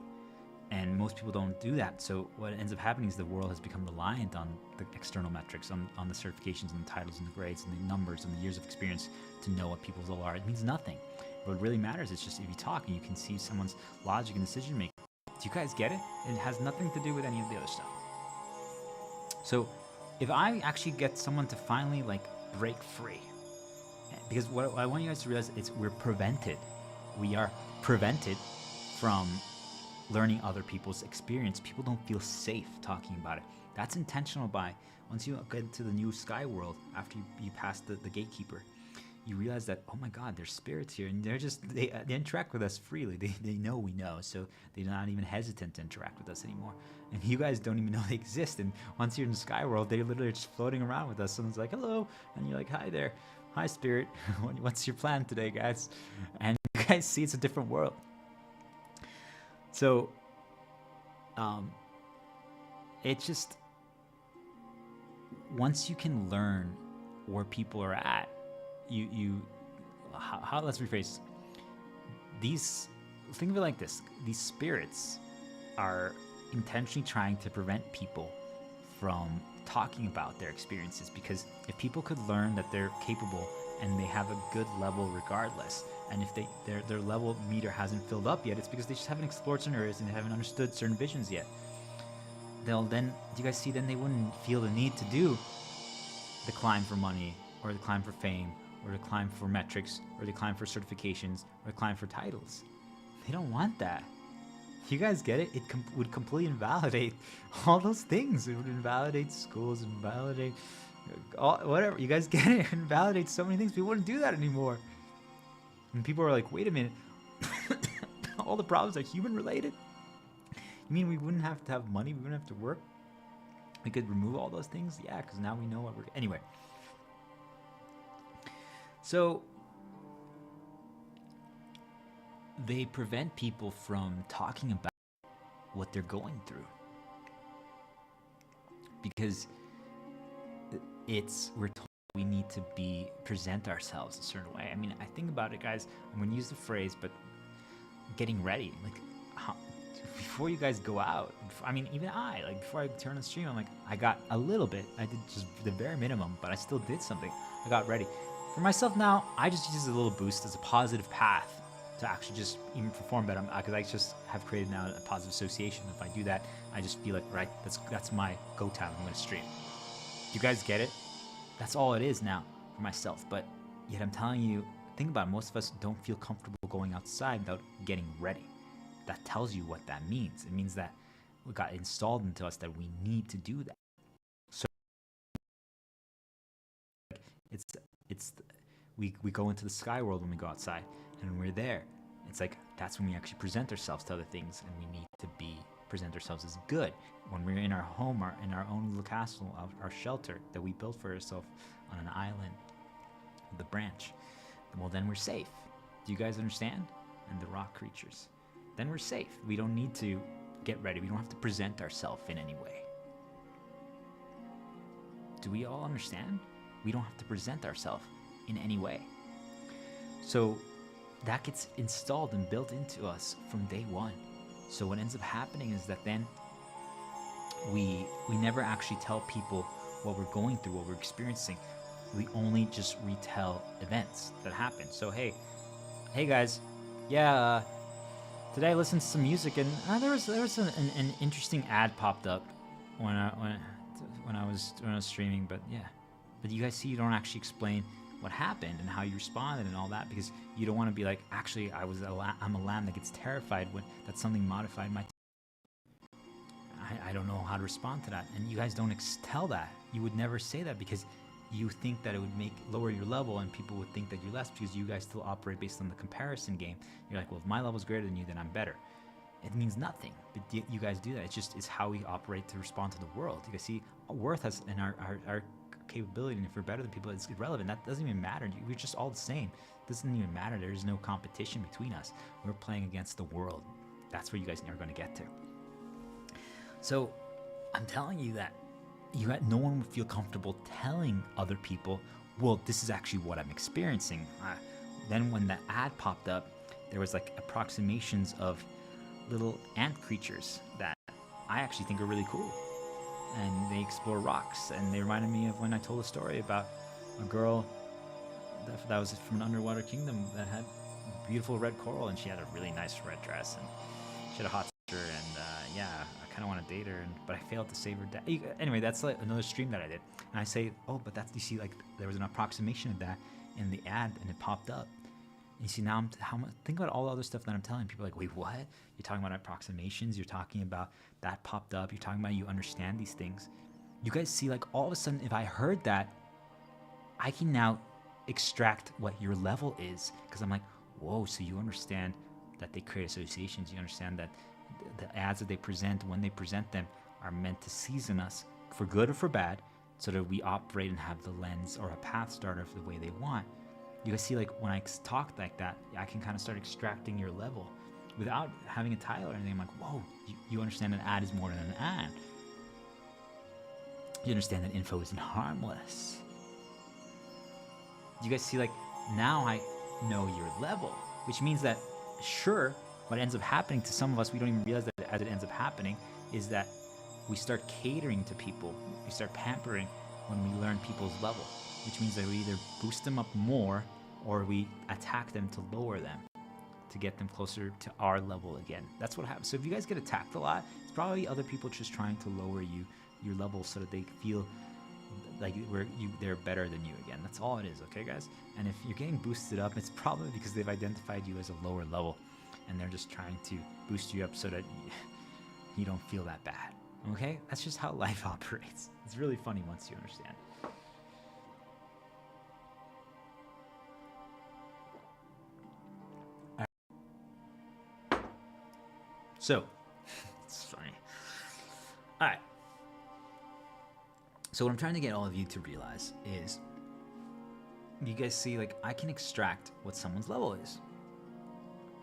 and most people don't do that. So what ends up happening is the world has become reliant on the external metrics, on the certifications and the titles and the grades and the numbers and the years of experience to know what people's level are. It means nothing. What really matters is just if you talk and you can see someone's logic and decision making. Do you guys get it? It has nothing to do with any of the other stuff. So if I actually get someone to finally break free, because what I want you guys to realize is we are prevented from learning other people's experience. People don't feel safe talking about it. That's intentional. By once you get into the new sky world, after you pass the gatekeeper, you realize that, oh my God, there's spirits here, and they interact with us freely. They know we know, so they're not even hesitant to interact with us anymore. And you guys don't even know they exist. And once you're in the sky world, they're literally just floating around with us. Someone's like, hello, and you're like, hi there, hi spirit, what's your plan today, guys? And you guys see it's a different world. So it's just, once you can learn where people are at, let's rephrase these. Think of it like this: these spirits are intentionally trying to prevent people from talking about their experiences, because if people could learn that they're capable and they have a good level regardless, and if their level meter hasn't filled up yet, it's because they just haven't explored certain areas and they haven't understood certain visions yet. Do you guys see, then they wouldn't feel the need to do the climb for money, or the climb for fame, or the climb for metrics, or the climb for certifications, or the climb for titles. They don't want that. You guys get it? It would completely invalidate all those things. It would invalidate schools, invalidate whatever. You guys get it? It invalidates so many things. We wouldn't do that anymore. And people are like, wait a minute. All the problems are human related? You mean we wouldn't have to have money? We wouldn't have to work? We could remove all those things? Yeah, because now we know what we're... Anyway. So they prevent people from talking about what they're going through, because we're told we need to present ourselves a certain way. I mean, I think about it, guys. I'm going to use the phrase, but getting ready, before you guys go out, even before I turn on the stream, I'm like, I got a little bit. I did just the bare minimum, but I still did something. I got ready. For myself now, I just use a little boost as a positive path to actually just even perform better, because I just have created now a positive association. If I do that, I just feel like, right, that's my go time. I'm going to stream. Do you guys get it? That's all it is now for myself. But yet I'm telling you, think about it, most of us don't feel comfortable going outside without getting ready. That tells you what that means. It means that we got installed into us that we need to do that. So we go into the sky world when we go outside, and when we're there, it's like that's when we actually present ourselves to other things, and we need to present ourselves as good. When we're in our home, or in our own little castle, our shelter that we built for ourselves on an island, the branch, well, then we're safe. Do you guys understand? And the rock creatures, then we're safe. We don't need to get ready. We don't have to present ourselves in any way. Do we all understand? We don't have to present ourselves in any way. So that gets installed and built into us from day one. So what ends up happening is that then we never actually tell people what we're going through, what we're experiencing. We only just retell events that happen. So hey guys, yeah, today I listened to some music, and there was an interesting ad popped up when I was streaming. But yeah, but you guys see, you don't actually explain what happened and how you responded and all that, because you don't want to be like, actually, I'm a lamb that gets terrified when that something modified my. I don't know how to respond to that, and you guys don't tell that. You would never say that, because you think that it would lower your level, and people would think that you're less, because you guys still operate based on the comparison game. You're like, well, if my level's greater than you, then I'm better. It means nothing, but you guys do that. It's how we operate to respond to the world. You guys see, worth has in our capability, and if we're better than people, it's irrelevant. That doesn't even matter. We're just all the same. It doesn't even matter. There's no competition between us. We're playing against the world. That's where you guys are going to get to. So I'm telling you that no one would feel comfortable telling other people, well, this is actually what I'm experiencing. Then when the ad popped up, there was like approximations of little ant creatures that I actually think are really cool. And they explore rocks, and they reminded me of when I told a story about a girl that was from an underwater kingdom that had beautiful red coral, and she had a really nice red dress, and she had a hot sister, and yeah, I kind of want to date her, but I failed to save her dad. Anyway, that's like another stream that I did, and I say, oh, but that's, you see, like there was an approximation of that in the ad, and it popped up. You see, now think about all the other stuff that I'm telling people. Like, wait, what? You're talking about approximations. You're talking about that popped up. You're talking about you understand these things. You guys see, like, all of a sudden, if I heard that, I can now extract what your level is, because I'm like, whoa, so you understand that they create associations. You understand that the ads that they present, when they present them, are meant to season us for good or for bad, so that we operate and have the lens or a path starter the way they want. You guys see, like, when I talk like that, I can kind of start extracting your level without having a title or anything. I'm like, whoa, you understand an ad is more than an ad. You understand that info isn't harmless. You guys see, like, now I know your level, which means that, sure, what ends up happening to some of us, we don't even realize that as it ends up happening, is that we start catering to people. We start pampering when we learn people's level, which means that we either boost them up more or we attack them to lower them, to get them closer to our level again. That's what happens. So if you guys get attacked a lot, it's probably other people just trying to lower your level so that they feel like they're better than you again. That's all it is, okay, guys? And if you're getting boosted up, it's probably because they've identified you as a lower level, and they're just trying to boost you up so that you don't feel that bad, okay? That's just how life operates. It's really funny once you understand. So, it's funny. All right. So what I'm trying to get all of you to realize is, you guys see, like, I can extract what someone's level is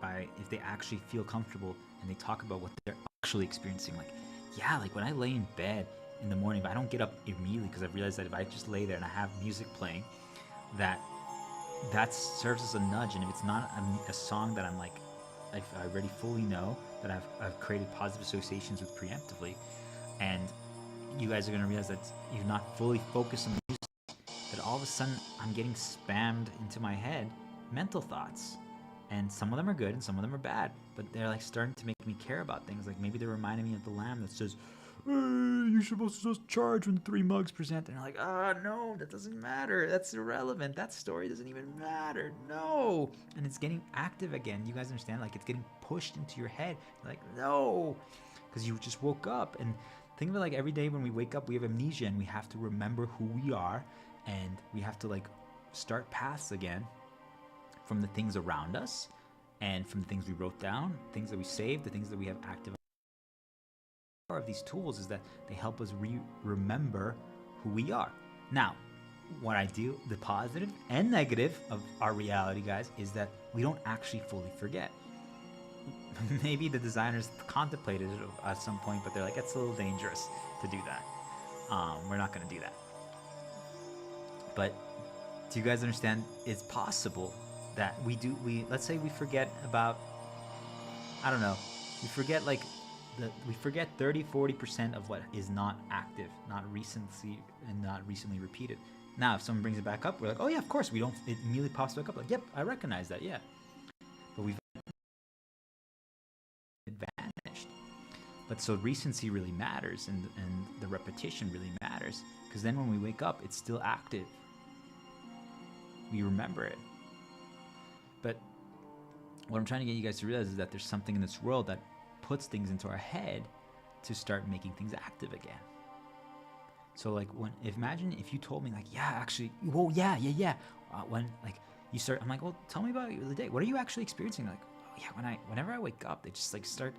by if they actually feel comfortable and they talk about what they're actually experiencing. Like, yeah, like when I lay in bed in the morning, but I don't get up immediately because I've realized that if I just lay there and I have music playing, that serves as a nudge. And if it's not a song that I'm like, I already fully know that I've created positive associations with preemptively, and you guys are going to realize that you're not fully focused on the music, that all of a sudden I'm getting spammed into my head mental thoughts, and some of them are good and some of them are bad, but they're like starting to make me care about things. Like maybe they're reminding me of the lamb that says, hey, you're supposed to just charge when 3 mugs present, and they're like, no, that doesn't matter, that's irrelevant, that story doesn't even matter, no. And it's getting active again. You guys understand? Like, it's getting pushed into your head, like, no, because you just woke up. And think of it like every day when we wake up, we have amnesia, and we have to remember who we are, and we have to like start paths again from the things around us and from the things we wrote down, things that we saved, the things that we have active. The power of these tools is that they help us remember who we are. Now, what I do, the positive and negative of our reality, guys, is that we don't actually fully forget. Maybe the designers contemplated it at some point, but they're like, it's a little dangerous to do that. We're not going to do that. But do you guys understand? It's possible that let's say we forget about, I don't know, we forget 30-40% of what is not active, not recently repeated. Now, if someone brings it back up, we're like, oh yeah, of course, it immediately pops back up, like, yep, I recognize that, yeah. But we've vanished. But so recency really matters, and the repetition really matters, because then when we wake up, it's still active. We remember it. But what I'm trying to get you guys to realize is that there's something in this world that puts things into our head to start making things active again. So like imagine if you told me like, yeah, actually, whoa, yeah. When like you start, I'm like, well, tell me about the day. What are you actually experiencing? Like, oh yeah, whenever I wake up, they just like start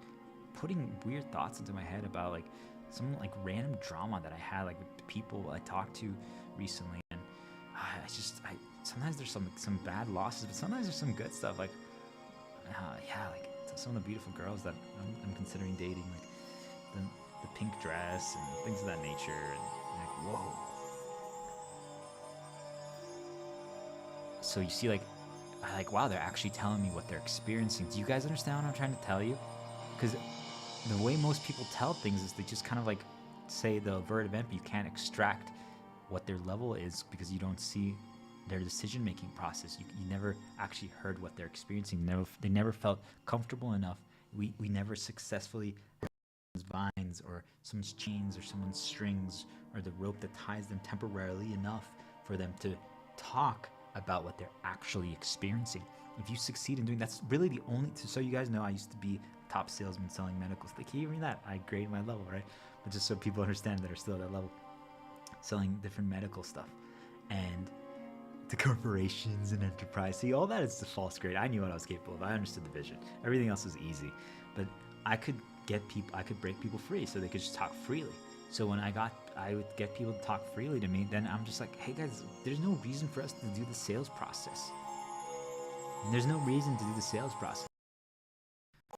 putting weird thoughts into my head about like some like random drama that I had like with the people I talked to recently, and sometimes there's some bad losses, but sometimes there's some good stuff. Like, like some of the beautiful girls that I'm considering dating, like the pink dress and things of that nature, and like, whoa. So you see, like, wow, they're actually telling me what they're experiencing. Do you guys understand what I'm trying to tell you? Because the way most people tell things is they just kind of like say the avert event, but you can't extract what their level is because you don't see their decision-making process. You never actually heard what they're experiencing. They never felt comfortable enough. We never successfully someone's vines or someone's chains or someone's strings or the rope that ties them temporarily enough for them to talk about what they're actually experiencing. If you succeed in doing that's really the only, so you guys know, I used to be a top salesman selling medicals. Like, can you read that? I grade my level, right? But just so people understand that are still at that level, selling different medical stuff. And to corporations and enterprise. See, all that is the false grade. I knew what I was capable of. I understood the vision. Everything else was easy. But I could break people free so they could just talk freely. So when I would get people to talk freely to me, then I'm just like, hey guys, there's no reason for us to do the sales process. And there's no reason to do the sales process.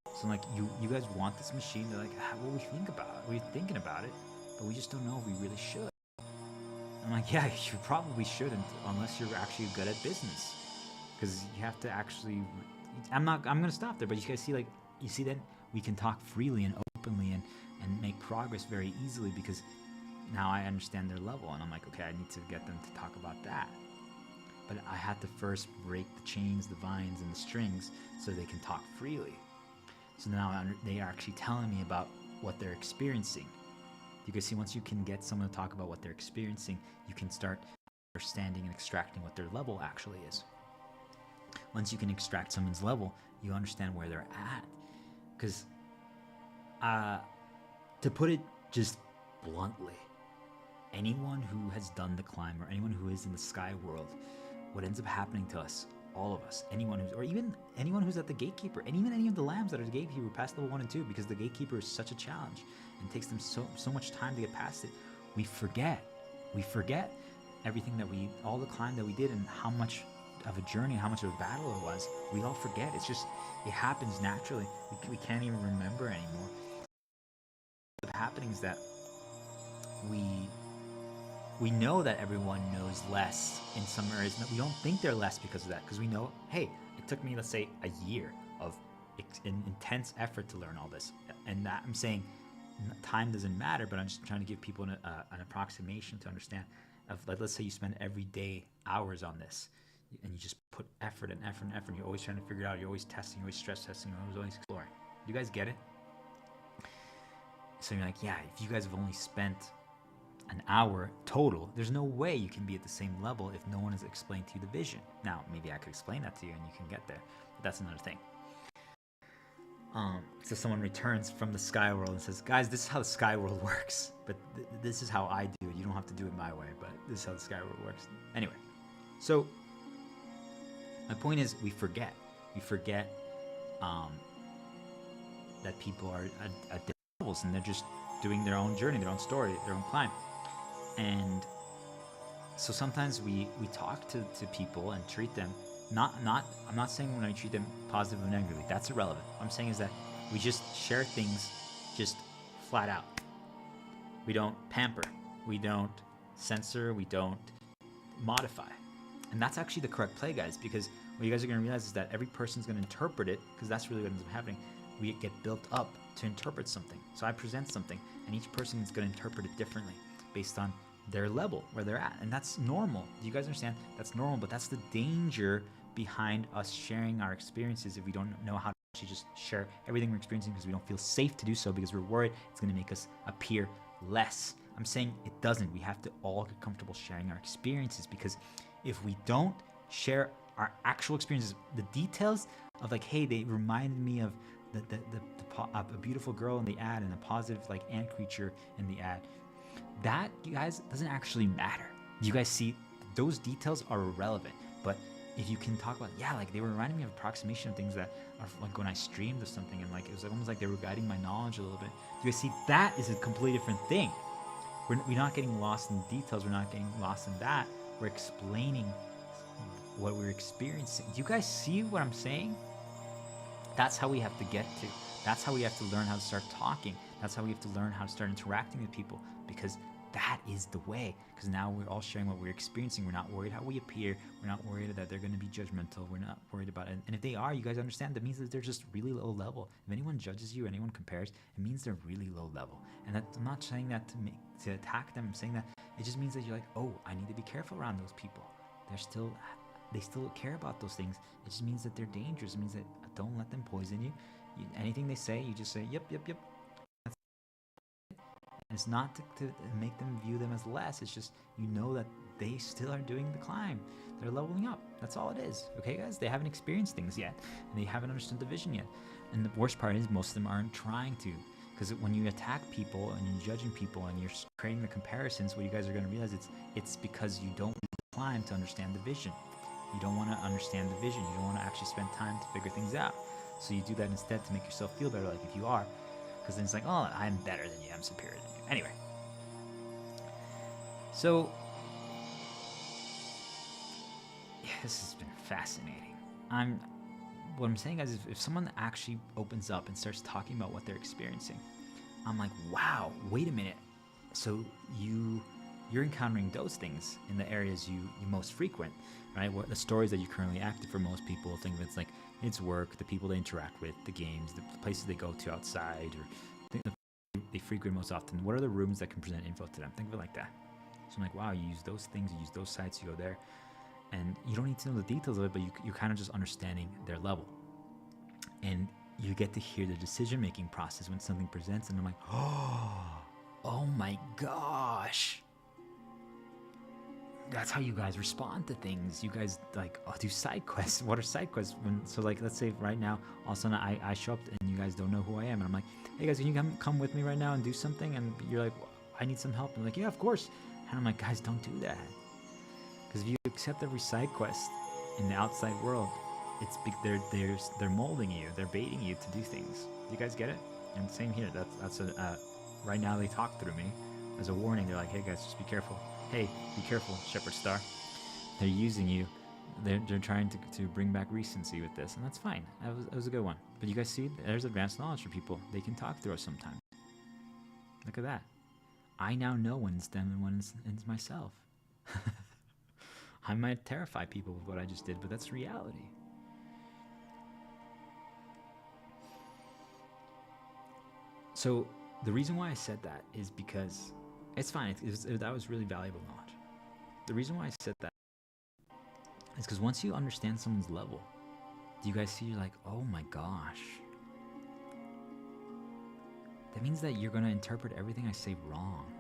So I'm like, you guys want this machine? They're like, well, we think about it. We're thinking about it, but we just don't know if we really should. I'm like, yeah, you probably shouldn't unless you're actually good at business, because you have to actually. I'm gonna stop there, but you guys see, like, you see that we can talk freely and openly and make progress very easily because now I understand their level, and I'm like, okay, I need to get them to talk about that. But I had to first break the chains, the vines, and the strings so they can talk freely. So now they are actually telling me about what they're experiencing. You can see, once you can get someone to talk about what they're experiencing, you can start understanding and extracting what their level actually is. Once you can extract someone's level, you understand where they're at. Because to put it just bluntly, anyone who has done the climb, or anyone who is in the sky world, what ends up happening to us, all of us, anyone who's, or even anyone who's at the gatekeeper, and even any of the lambs that are the gatekeeper past level 1 and 2, because the gatekeeper is such a challenge and takes them so much time to get past it. We forget everything that all the climb that we did, and how much of a journey, how much of a battle it was. We all forget. It's just, it happens naturally. We can't even remember anymore. What's happening is that we know that everyone knows less in some areas. We don't think they're less because of that, because we know, hey, it took me, let's say, a year of intense effort to learn all this. And that, I'm saying time doesn't matter, but I'm just trying to give people an approximation to understand. Of, like, let's say you spend every day hours on this, and you just put effort and effort and effort, and you're always trying to figure it out, you're always testing, you're always stress testing, you're always exploring. You guys get it? So you're like, yeah, if you guys have only spent an hour total, there's no way you can be at the same level if no one has explained to you the vision. Now, maybe I could explain that to you and you can get there, but that's another thing. So someone returns from the sky world and says, guys, this is how the sky world works, but this is how I do it. You don't have to do it my way, but this is how the sky world works. Anyway, so my point is, we forget that people are at different levels, and they're just doing their own journey, their own story, their own climb. And so sometimes we talk to people and treat them I'm not saying when I treat them positively or negatively. That's irrelevant. What I'm saying is that we just share things just flat out. We don't pamper, we don't censor, we don't modify. And that's actually the correct play, guys, because what you guys are going to realize is that every person's going to interpret it, because that's really what ends up happening. We get built up to interpret something. So I present something, and each person is going to interpret it differently based on their level, where they're at. And that's normal. Do you guys understand? That's normal, but that's the danger behind us sharing our experiences if we don't know how to actually just share everything we're experiencing, because we don't feel safe to do so, because we're worried it's going to make us appear less. I'm saying it doesn't. We have to all get comfortable sharing our experiences, because if we don't share our actual experiences, the details of, like, hey, they reminded me of a beautiful girl in the ad and a positive, like, ant creature in the ad, that, you guys, doesn't actually matter. You guys see, those details are irrelevant. But if you can talk about, yeah, like, they were reminding me of approximation of things that are, like, when I streamed or something, and, like, it was almost like they were guiding my knowledge a little bit. You guys see, that is a completely different thing. We're not getting lost in the details. We're not getting lost in that. We're explaining what we're experiencing. Do you guys see what I'm saying? That's how we have to get to. That's how we have to learn how to start talking. That's how we have to learn how to start interacting with people, because that is the way. Because now we're all sharing what we're experiencing. We're not worried how we appear. We're not worried that they're going to be judgmental. We're not worried about it. And if they are, you guys understand, that means that they're just really low level. If anyone judges you, anyone compares, it means they're really low level. And that, I'm not saying that to attack them. I'm saying that it just means that you're like, oh, I need to be careful around those people. They still care about those things. It just means that they're dangerous. It means that don't let them poison you. Anything they say, you just say, yep. It's not to make them view them as less. It's just, you know that they still are doing the climb. They're leveling up. That's all it is. Okay, guys? They haven't experienced things yet, and they haven't understood the vision yet. And the worst part is most of them aren't trying to. Because when you attack people and you're judging people and you're creating the comparisons, what you guys are going to realize it's because you don't climb to understand the vision. You don't want to understand the vision. You don't want to actually spend time to figure things out. So you do that instead to make yourself feel better, like if you are. Because then it's like, oh, I'm better than you. I'm superior than you. Anyway. So, yeah, this has been fascinating. What I'm saying, guys, is if someone actually opens up and starts talking about what they're experiencing, I'm like, wow, wait a minute. So you're encountering those things in the areas you most frequent, right? What the stories that you currently active for most people, think of it's like it's work, the people they interact with, the games, the places they go to outside, or they frequent most often. What are the rooms that can present info to them? Think of it like that. So I'm like, wow, you use those things, you use those sites, you go there. And you don't need to know the details of it, but you're kind of just understanding their level. And you get to hear the decision-making process when something presents, and I'm like, oh my gosh. That's how you guys respond to things. You guys like, do side quests. What are side quests? So like, let's say right now, all of a sudden I show up and you guys don't know who I am. And I'm like, hey guys, can you come with me right now and do something? And you're like, well, I need some help. And I'm like, yeah, of course. And I'm like, guys, don't do that. Because if you accept every side quest in the outside world, they're molding you, they're baiting you to do things. Do you guys get it? And same here. That's right now they talk through me as a warning. They're like, hey guys, just be careful. Hey, be careful, Shepherd Star. They're using you. They're trying to bring back recency with this, and that's fine. That was a good one. But you guys see, there's advanced knowledge for people. They can talk through us sometimes. Look at that. I now know when it's them and when it's myself. I might terrify people with what I just did, but that's reality. So the reason why I said that is because it's fine. That was really valuable knowledge. The reason why I said that is because once you understand someone's level, do you guys see, you're like, oh my gosh. That means that you're going to interpret everything I say wrong.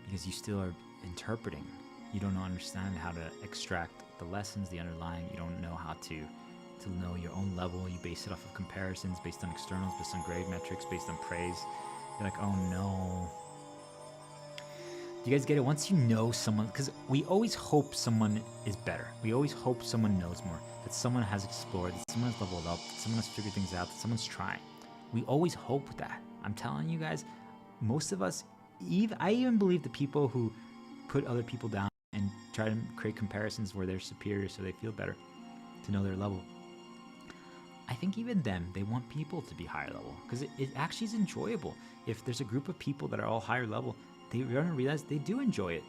Because you still are interpreting. You don't understand how to extract the lessons, the underlying. You don't know how to know your own level. You base it off of comparisons, based on externals, based on grade metrics, based on praise. You're like, oh no. Do you guys get it? Once you know someone, because we always hope someone is better. We always hope someone knows more, that someone has explored, that someone has leveled up, that someone has figured things out, that someone's trying. We always hope that. I'm telling you guys, most of us, I even believe the people who put other people down and try to create comparisons where they're superior so they feel better, to know their level. I think even them, they want people to be higher level, because it actually is enjoyable. If there's a group of people that are all higher level, they're going to realize they do enjoy it.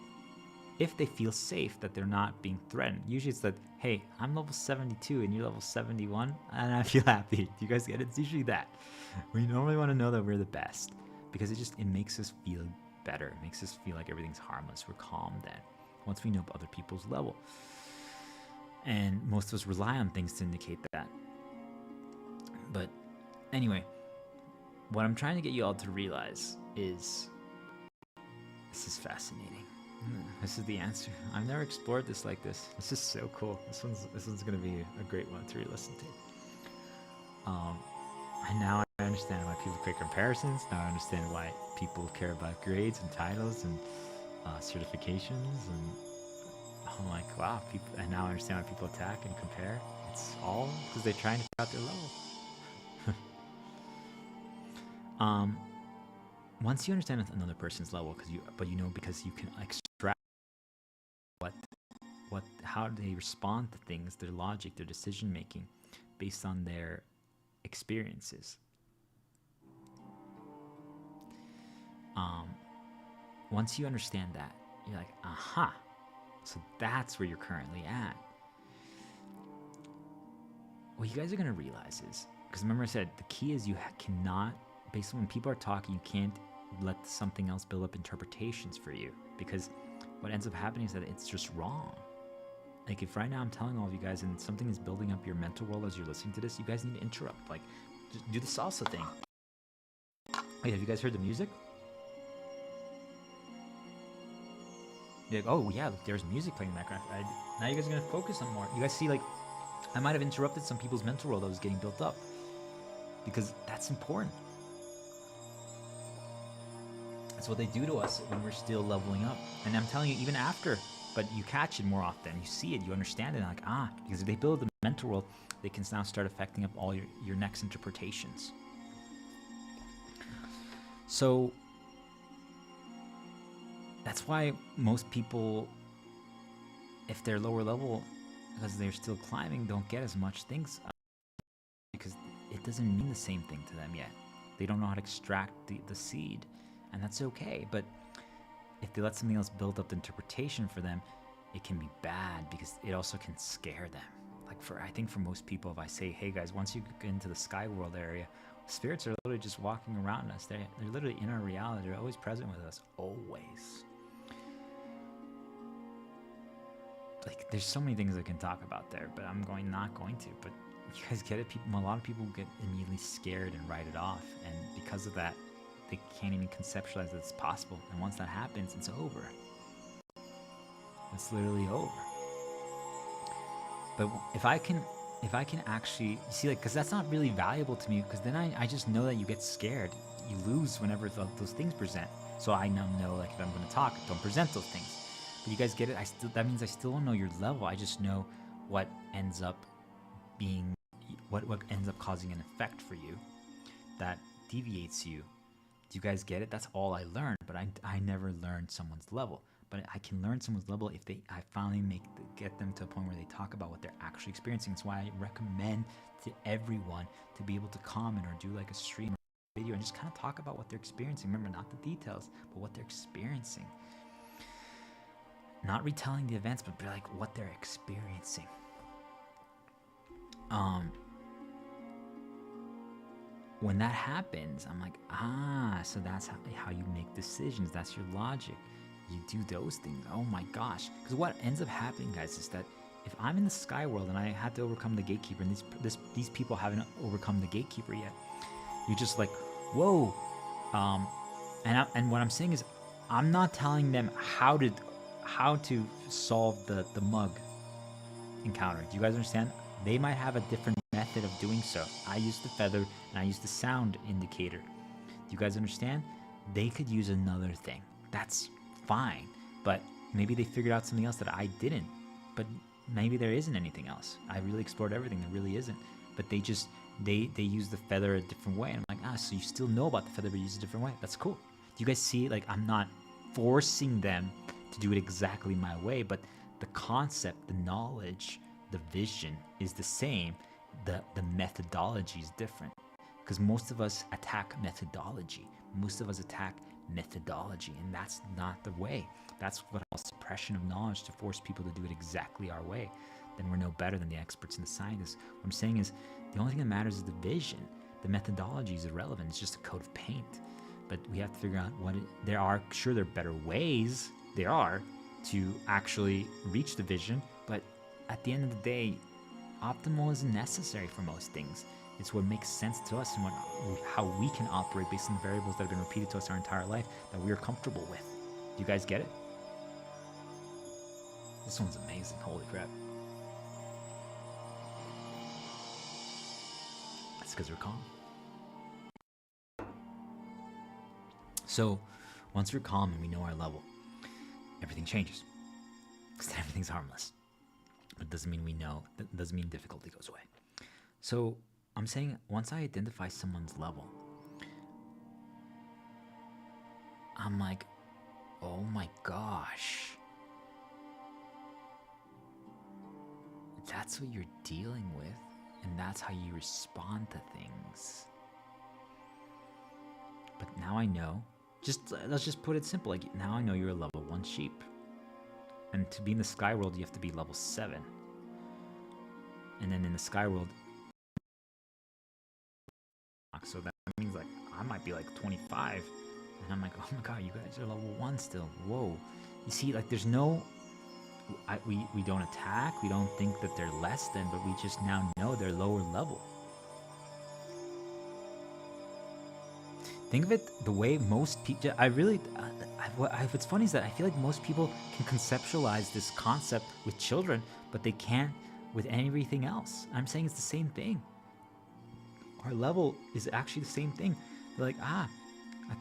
If they feel safe, that they're not being threatened. Usually it's that, hey, I'm level 72 and you're level 71, and I feel happy. Do you guys get it? It's usually that. We normally want to know that we're the best, because it makes us feel better. It makes us feel like everything's harmless. We're calm then, once we know other people's level. And most of us rely on things to indicate that. But anyway, what I'm trying to get you all to realize is, this is fascinating. This is the answer. I've never explored this like this. This is so cool. This one's gonna be a great one to re-listen to. And now I understand why people create comparisons. Now I understand why people care about grades and titles and certifications. And I'm like, wow, people. And now I understand why people attack and compare. It's all because they're trying to figure out their level. Once you understand another person's level, because you can extract how they respond to things, their logic, their decision making, based on their experiences. Once you understand that, you're like, aha, so that's where you're currently at. What you guys are gonna realize is, because remember I said the key is you cannot, based on when people are talking, you can't let something else build up interpretations for you, because what ends up happening is that it's just wrong. Like if right now I'm telling all of you guys and something is building up your mental world as you're listening to this, you guys need to interrupt. Like, just do the salsa thing. Wait, have you guys heard the music? You're like, oh yeah, look, there's music playing in the background. Now you guys are gonna focus on more. You guys see, like, I might have interrupted some people's mental world that was getting built up because that's important. That's what they do to us when we're still leveling up. And I'm telling you, even after, but you catch it more often. You see it, you understand it, and like, because if they build the mental world, they can now start affecting up all your next interpretations. So that's why most people, if they're lower level, because they're still climbing, don't get as much things because it doesn't mean the same thing to them yet. They don't know how to extract the seed, and that's okay. But if they let something else build up the interpretation for them, it can be bad because it also can scare them. Like I think for most people, if I say, hey guys, once you get into the sky world area, spirits are literally just walking around us. They're literally in our reality. They're always present with us, always. Like, there's so many things I can talk about there, but I'm not going to. But you guys get it? A lot of people get immediately scared and write it off, and because of that, they can't even conceptualize that it's possible. And once that happens, it's over. It's literally over. But if I can actually see, like, because that's not really valuable to me, because then I just know that you get scared. You lose whenever those things present. So I now know, like, if I'm going to talk, don't present those things. But you guys get it? That means I still don't know your level. I just know what ends up being, what ends up causing an effect for you that deviates you. Do you guys get it? That's all I learned, but I never learned someone's level. But I can learn someone's level if I finally get them to a point where they talk about what they're actually experiencing. That's why I recommend to everyone to be able to comment or do like a stream or video and just kind of talk about what they're experiencing. Remember, not the details, but what they're experiencing. Not retelling the events, but be like what they're experiencing. When that happens, I'm like, so that's how you make decisions. That's your logic. You do those things. Oh my gosh. Because what ends up happening, guys, is that if I'm in the sky world and I had to overcome the gatekeeper, and these people haven't overcome the gatekeeper yet, you're just like, whoa. And what I'm saying is, I'm not telling them how to solve the mug encounter. Do you guys understand? They might have a different method of doing so. I use the feather and I use the sound indicator. Do you guys understand? They could use another thing. That's fine, but maybe they figured out something else that I didn't. But maybe there isn't anything else. I really explored everything. There really isn't. But they use the feather a different way. And I'm like, so you still know about the feather, but you use it a different way. That's cool. Do you guys see? Like, I'm not forcing them to do it exactly my way, but the concept, the knowledge, the vision is the same. The methodology is different, because most of us attack methodology. Most of us attack methodology, and that's not the way. That's what I call suppression of knowledge, to force people to do it exactly our way. Then we're no better than the experts and the scientists. What I'm saying is, the only thing that matters is the vision. The methodology is irrelevant. It's just a coat of paint. But we have to figure out there are better ways, there are, to actually reach the vision, but at the end of the day, optimal isn't necessary for most things. It's what makes sense to us and how we can operate based on the variables that have been repeated to us our entire life that we are comfortable with. Do you guys get it? This one's amazing. Holy crap. That's because we're calm. So once we're calm and we know our level, everything changes, because then everything's harmless. But it doesn't mean we know. That doesn't mean difficulty goes away. So I'm saying, once I identify someone's level, I'm like, oh my gosh, that's what you're dealing with, and that's how you respond to things. But now I know, let's just put it simple, like, now I know you're a level 1 sheep. And to be in the sky world, you have to be level 7. And then in the sky world, so that means, like, I might be like 25. And I'm like, oh my god, you guys are level 1 still. Whoa. You see, like, there's no... we don't attack. We don't think that they're less than, but we just now know they're lower level. Think of it the way most people. What's funny is that I feel like most people can conceptualize this concept with children, but they can't with everything else. I'm saying it's the same thing. Our level is actually the same thing. They're like, a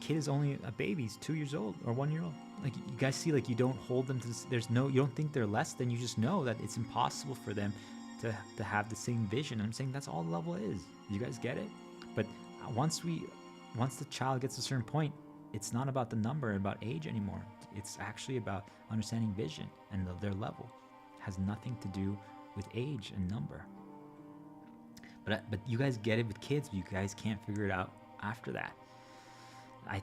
kid is only a baby. He's 2 years old or 1 year old. Like, you guys see, like, you don't hold them to this, you don't think they're less than, you just know that it's impossible for them to have the same vision. I'm saying that's all level is. You guys get it? But once the child gets to a certain point, it's not about the number, about age anymore. It's actually about understanding vision and their level. It has nothing to do with age and number. But you guys get it with kids, but you guys can't figure it out after that.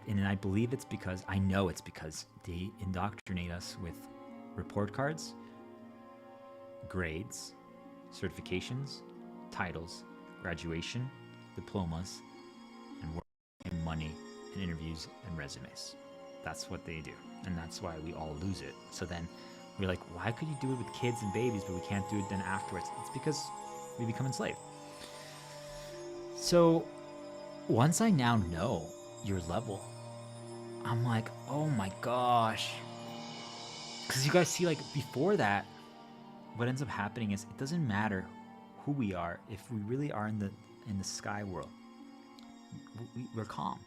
And I believe it's because, I know it's because they indoctrinate us with report cards, grades, certifications, titles, graduation, diplomas, and money, and interviews and resumes. That's what they do, and that's why we all lose it. So then we're like, why could you do it with kids and babies, but we can't do it then afterwards? It's because we become enslaved. So once I now know your level, I'm like, oh my gosh. Because you guys see, like, before that, what ends up happening is it doesn't matter who we are if we really are in the sky world. We're calm.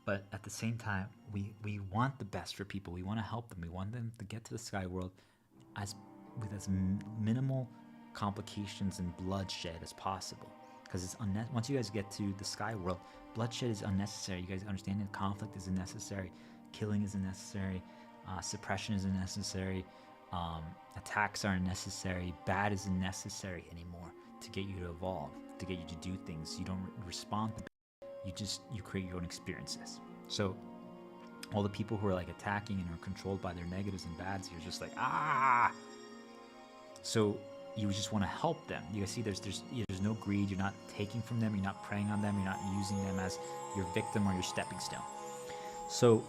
But at the same time, we want the best for people. We want to help them. We want them to get to the sky world with as minimal complications and bloodshed as possible. Because it's once you guys get to the sky world, bloodshed is unnecessary. You guys understand that conflict isn't necessary, killing isn't necessary, suppression isn't necessary, attacks aren't necessary, bad isn't necessary anymore to get you to evolve, to get you to do things. You don't respond to you create your own experiences. So all the people who are like attacking and are controlled by their negatives and bads, you're just like, So you just want to help them. You see, there's no greed. You're not taking from them. You're not preying on them. You're not using them as your victim or your stepping stone. So,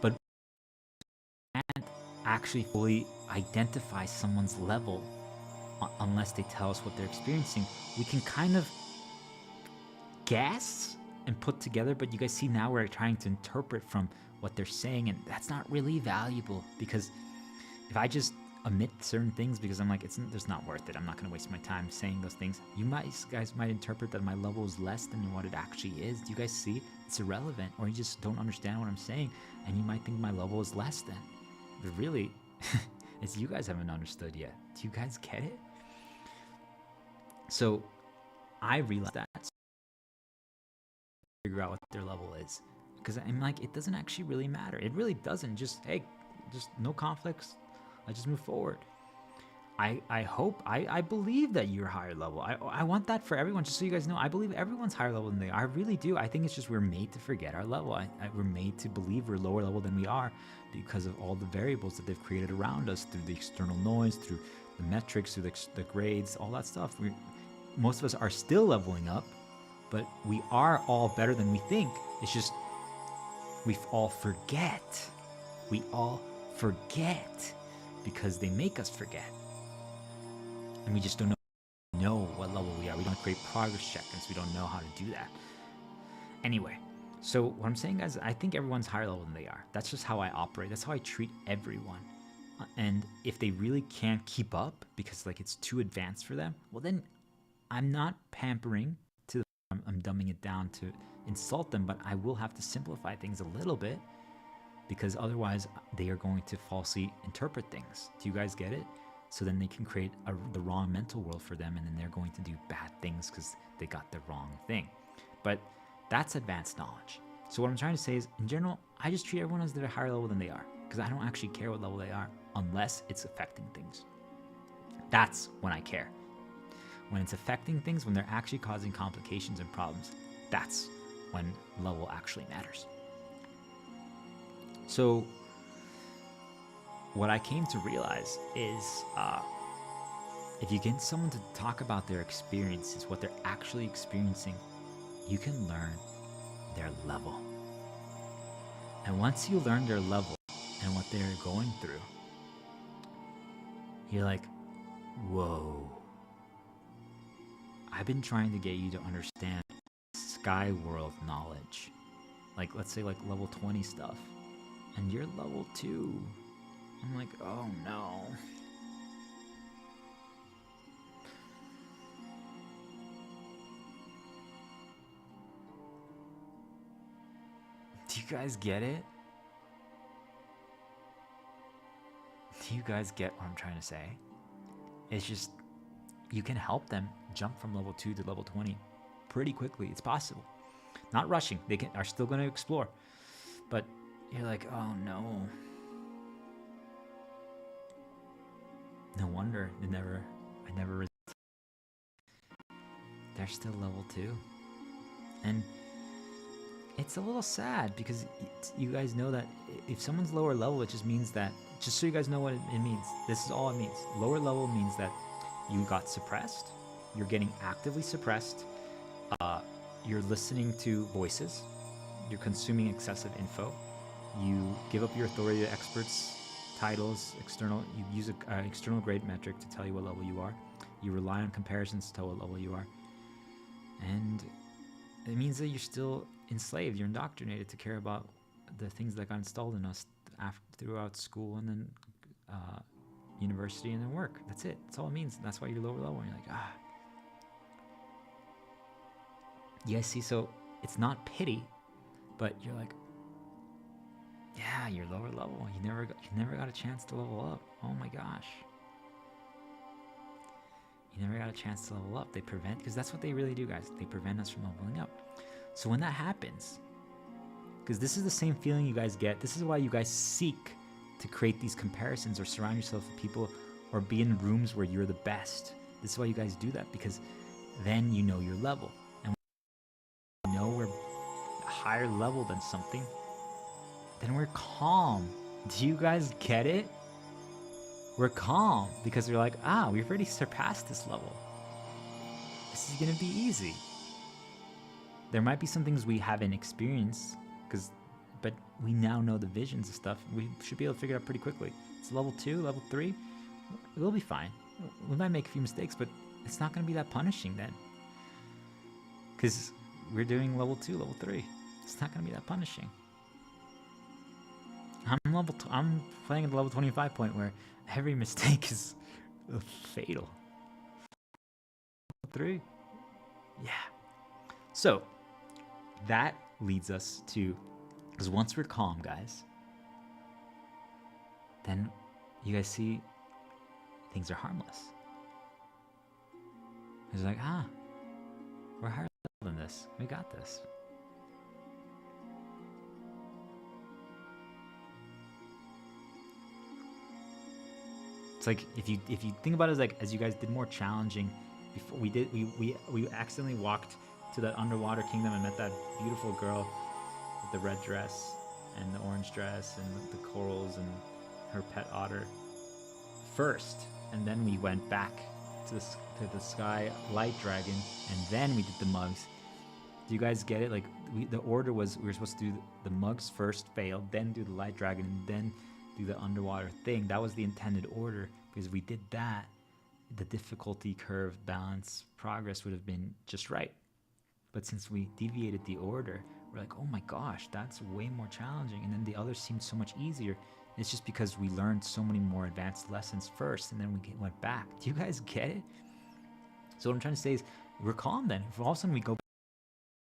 but you can't actually fully identify someone's level unless they tell us what they're experiencing. We can kind of guess and put together, but you guys see now we're trying to interpret from what they're saying, and that's not really valuable, because if I just omit certain things because I'm like, it's not worth it, I'm not going to waste my time saying those things, you guys might interpret that my level is less than what it actually is. Do you guys see? It's irrelevant, or you just don't understand what I'm saying, and you might think my level is less than. But really, it's you guys haven't understood yet. Do you guys get it? So I realized that, figure out what their level is, because I'm like, it doesn't actually really matter. It really doesn't. Just no conflicts. I just move forward. I believe that you're higher level. I want that for everyone, just so you guys know. I believe everyone's higher level than they are. I really do. I think it's just we're made to forget our level. We're made to believe we're lower level than we are because of all the variables that they've created around us, through the external noise, through the metrics, through the grades, all that stuff. Most of us are still leveling up, but we are all better than we think. It's just we all forget. We all forget because they make us forget. And we just don't know what level we are. We don't create progress check-ins. We don't know how to do that. Anyway, so what I'm saying, guys, I think everyone's higher level than they are. That's just how I operate. That's how I treat everyone. And if they really can't keep up because like it's too advanced for them, well then I'm not pampering to I'm dumbing it down to insult them, but I will have to simplify things a little bit, because otherwise they are going to falsely interpret things. Do you guys get it? So then they can create the wrong mental world for them, and then they're going to do bad things because they got the wrong thing. But that's advanced knowledge. So what I'm trying to say is, in general, I just treat everyone as they're higher level than they are, because I don't actually care what level they are unless it's affecting things. That's when I care. When it's affecting things, when they're actually causing complications and problems, that's when level actually matters. So what I came to realize is if you get someone to talk about their experiences, what they're actually experiencing, you can learn their level. And once you learn their level and what they're going through, you're like, whoa. I've been trying to get you to understand sky world knowledge. Like, let's say like level 20 stuff. And you're level 2. I'm like, oh no. Do you guys get it? Do you guys get what I'm trying to say? It's just, you can help them jump from level 2 to level 20 pretty quickly. It's possible. Not rushing. They are still going to explore. But you're like, oh no. No wonder I never. They're still level 2. And it's a little sad because you guys know that if someone's lower level, it just means that, just so you guys know what it means, this is all it means. Lower level means that you got suppressed, you're getting actively suppressed, you're listening to voices, you're consuming excessive info, you give up your authority to experts, titles, you use an external grade metric to tell you what level you are, you rely on comparisons to tell what level you are, and it means that you're still enslaved, you're indoctrinated to care about the things that got installed in us throughout school and then university and then work. That's it. That's all it means. That's why you're lower level. And you're like, ah. You guys see, so it's not pity, but you're like, yeah, you're lower level. You never got a chance to level up. Oh my gosh. You never got a chance to level up. They prevent, because that's what they really do, guys. They prevent us from leveling up. So when that happens, because this is the same feeling you guys get, this is why you guys seek to create these comparisons or surround yourself with people or be in rooms where you're the best. This is why you guys do that, because then you know your level. And when you know we're higher level than something, then we're calm. Do you guys get it? We're calm because we're like, we've already surpassed this level. This is gonna be easy. There might be some things we haven't experienced, but we now know the visions and stuff. We should be able to figure it out pretty quickly. It's level 2, level 3. We'll be fine. We might make a few mistakes, but it's not gonna be that punishing then. Because we're doing level 2, level 3. It's not gonna be that punishing. I'm playing at the level 25 point where every mistake is fatal. 3. Yeah. So that leads us to, because once we're calm, guys, then you guys see things are harmless. It's like, we're higher level than this. We got this. It's like if you think about it as you guys did more challenging, before we accidentally walked to that underwater kingdom and met that beautiful girl with the red dress and the orange dress and the corals and her pet otter first, and then we went back to the sky light dragon, and then we did the mugs. Do you guys get it? Like the order was, we were supposed to do the mugs first, failed, then do the light dragon, and then do the underwater thing. That was the intended order, because we did that, the difficulty curve, balance, progress would have been just right. But since we deviated the order, we're like, oh my gosh, that's way more challenging, and then the others seemed so much easier. It's just because we learned so many more advanced lessons first, and then we went back. Do you guys get it? So what I'm trying to say is, we're calm then. If all of a sudden we go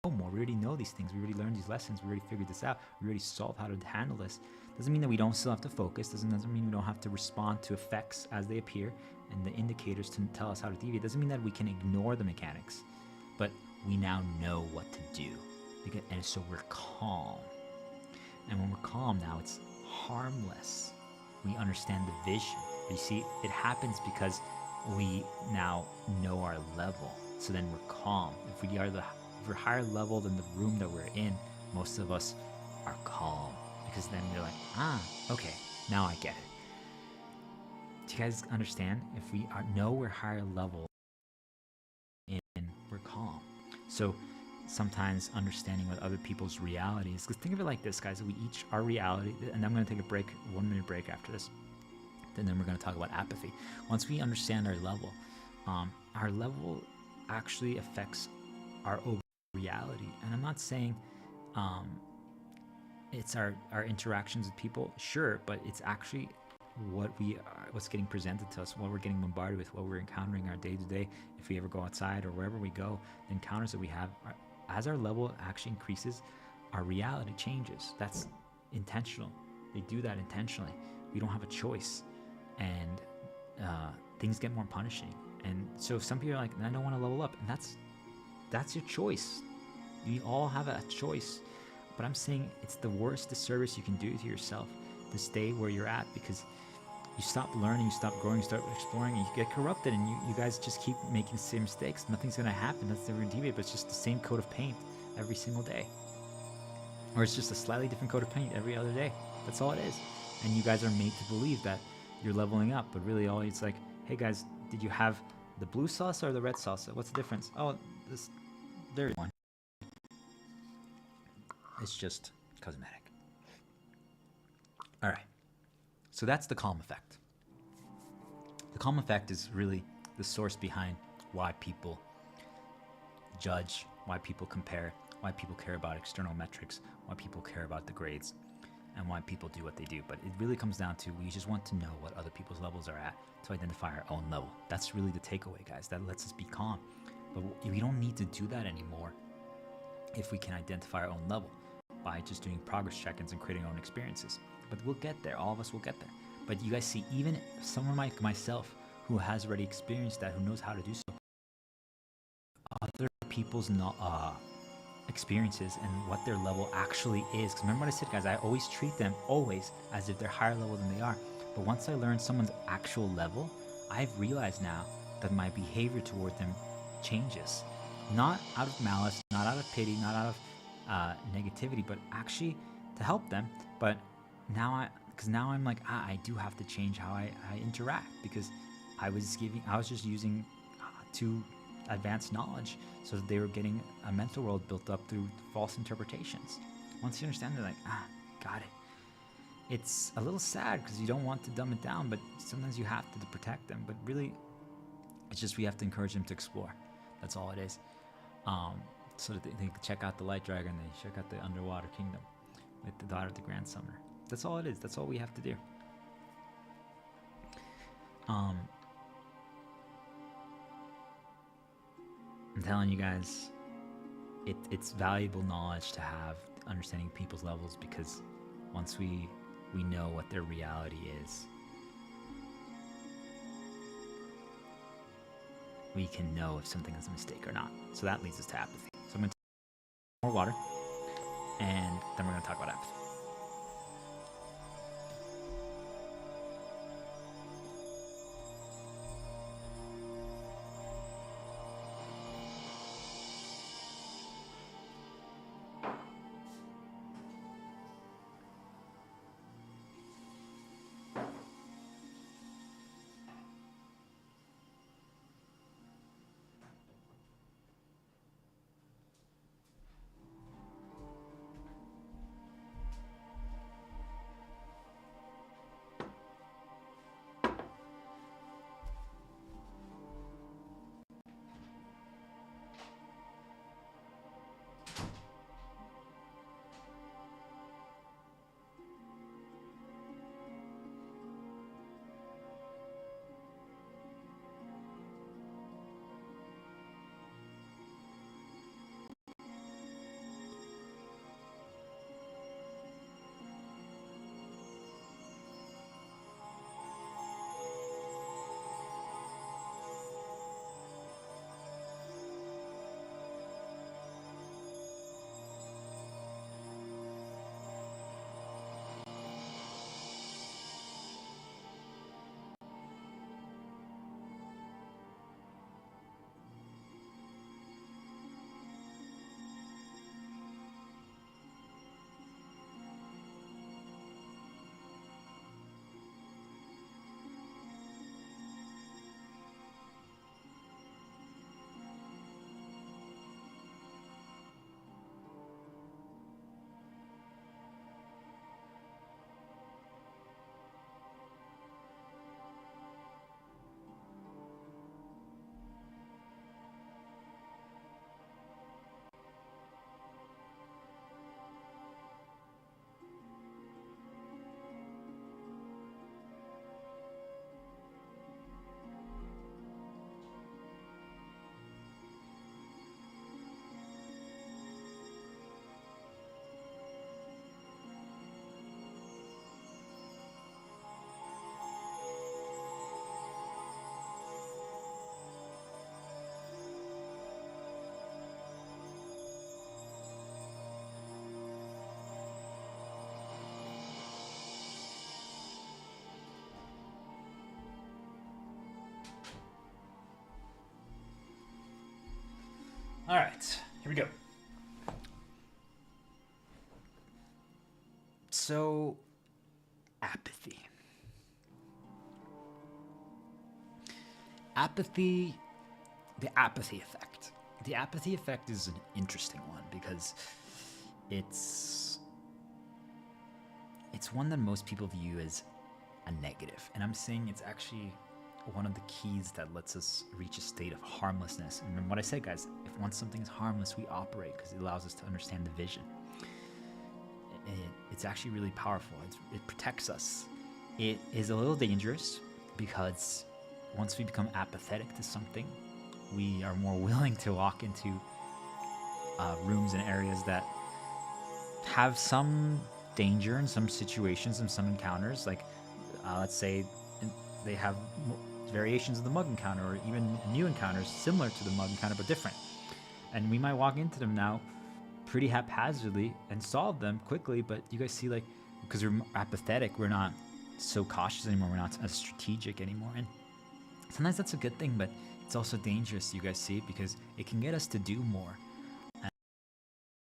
more, we already know these things, we already learned these lessons, we already figured this out, we already solved how to handle this. Doesn't mean that we don't still have to focus, doesn't mean we don't have to respond to effects as they appear and the indicators to tell us how to deviate. Doesn't mean that we can ignore the mechanics, but we now know what to do, and so we're calm. And when we're calm now, it's harmless. We understand the vision. You see, it happens because we now know our level, so then we're calm. If we're higher level than the room that we're in, most of us are calm, because then you're like, okay, now I get it. Do you guys understand? If we know we're higher level, we're calm. So sometimes understanding what other people's reality is, because think of it like this, guys, we each, our reality, and I'm going to take a break, 1 minute break after this, and then we're going to talk about apathy. Once we understand our level actually affects our reality. And I'm not saying it's our interactions with people, sure, but it's actually what's getting presented to us, what we're getting bombarded with, what we're encountering our day to day. If we ever go outside or wherever we go, the encounters that we have, as our level actually increases, our reality changes. That's intentional. They do that intentionally. We don't have a choice, and things get more punishing. And so some people are like, I don't want to level up, and that's your choice. You all have a choice. But I'm saying it's the worst disservice you can do to yourself to stay where you're at, because you stop learning, you stop growing, you start exploring, and you get corrupted, and you guys just keep making the same mistakes. Nothing's going to happen. That's never deviate, but it's just the same coat of paint every single day. Or it's just a slightly different coat of paint every other day. That's all it is. And you guys are made to believe that you're leveling up, but really all it's like, hey guys, did you have the blue salsa or the red salsa? What's the difference? Oh, there's one. It's just cosmetic. All right. So that's the calm effect. The calm effect is really the source behind why people judge, why people compare, why people care about external metrics, why people care about the grades, and why people do what they do. But it really comes down to, we just want to know what other people's levels are at to identify our own level. That's really the takeaway, guys. That lets us be calm. But we don't need to do that anymore if we can identify our own level by just doing progress check-ins and creating our own experiences. But we'll get there. All of us will get there. But you guys see, even someone like myself who has already experienced that, who knows how to do so, other people's experiences and what their level actually is. Because remember what I said, guys, I always treat them as if they're higher level than they are. But once I learn someone's actual level, I've realized now that my behavior toward them changes. Not out of malice, not out of pity, not out of negativity, but actually to help them. But now I'm like, I do have to change how I interact, because I was just using too advanced knowledge, so that they were getting a mental world built up through false interpretations. Once you understand, they're like, got it. It's a little sad because you don't want to dumb it down, but sometimes you have to protect them. But really, it's just we have to encourage them to explore. That's all it is. So that they can check out the Light Dragon, they check out the Underwater Kingdom with the Daughter of the Grand Summoner. That's all it is. That's all we have to do. I'm telling you guys, it's valuable knowledge to have, understanding people's levels, because once we know what their reality is, we can know if something is a mistake or not. So that leads us to apathy. So I'm going to take more water, and then we're going to talk about apathy. All right, here we go. So, apathy. Apathy, the apathy effect. The apathy effect is an interesting one because it's one that most people view as a negative. And I'm saying it's actually one of the keys that lets us reach a state of harmlessness. And remember what I said, guys, if once something is harmless, we operate because it allows us to understand the vision. It's actually really powerful. It protects us. It is a little dangerous because once we become apathetic to something, we are more willing to walk into rooms and areas that have some danger in some situations and some encounters. Like, let's say they have variations of the mug encounter, or even new encounters similar to the mug encounter but different. And we might walk into them now pretty haphazardly and solve them quickly, but you guys see, like, because we're apathetic, we're not so cautious anymore, we're not as strategic anymore. And sometimes that's a good thing, but it's also dangerous, you guys see, because it can get us to do more, and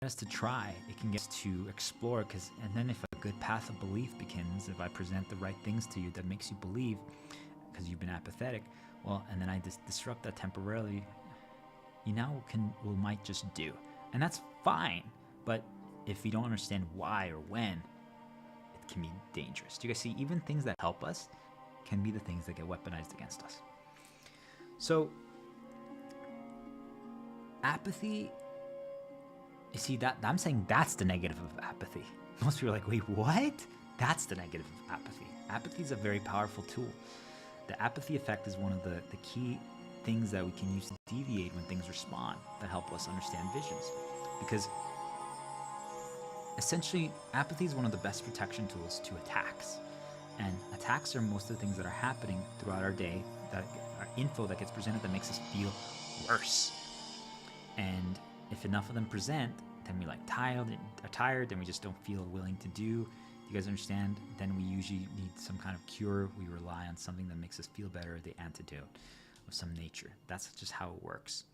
get us to try, it can get us to explore, and then if a good path of belief begins, if I present the right things to you that makes you believe because you've been apathetic, well, and then I disrupt that temporarily, you now might just do. And that's fine, but if we don't understand why or when, it can be dangerous. Do you guys see? Even things that help us can be the things that get weaponized against us. So, apathy, you see, that I'm saying that's the negative of apathy. Most people are like, wait, what? That's the negative of apathy. Apathy is a very powerful tool. The apathy effect is one of the key things that we can use to deviate when things respond that help us understand visions. Because essentially, apathy is one of the best protection tools to attacks. And attacks are most of the things that are happening throughout our day, that are info that gets presented that makes us feel worse. And if enough of them present, then we are tired, then we just don't feel willing to do. You guys understand? Then we usually need some kind of cure. We rely on something that makes us feel better, the antidote of some nature. That's just how it works.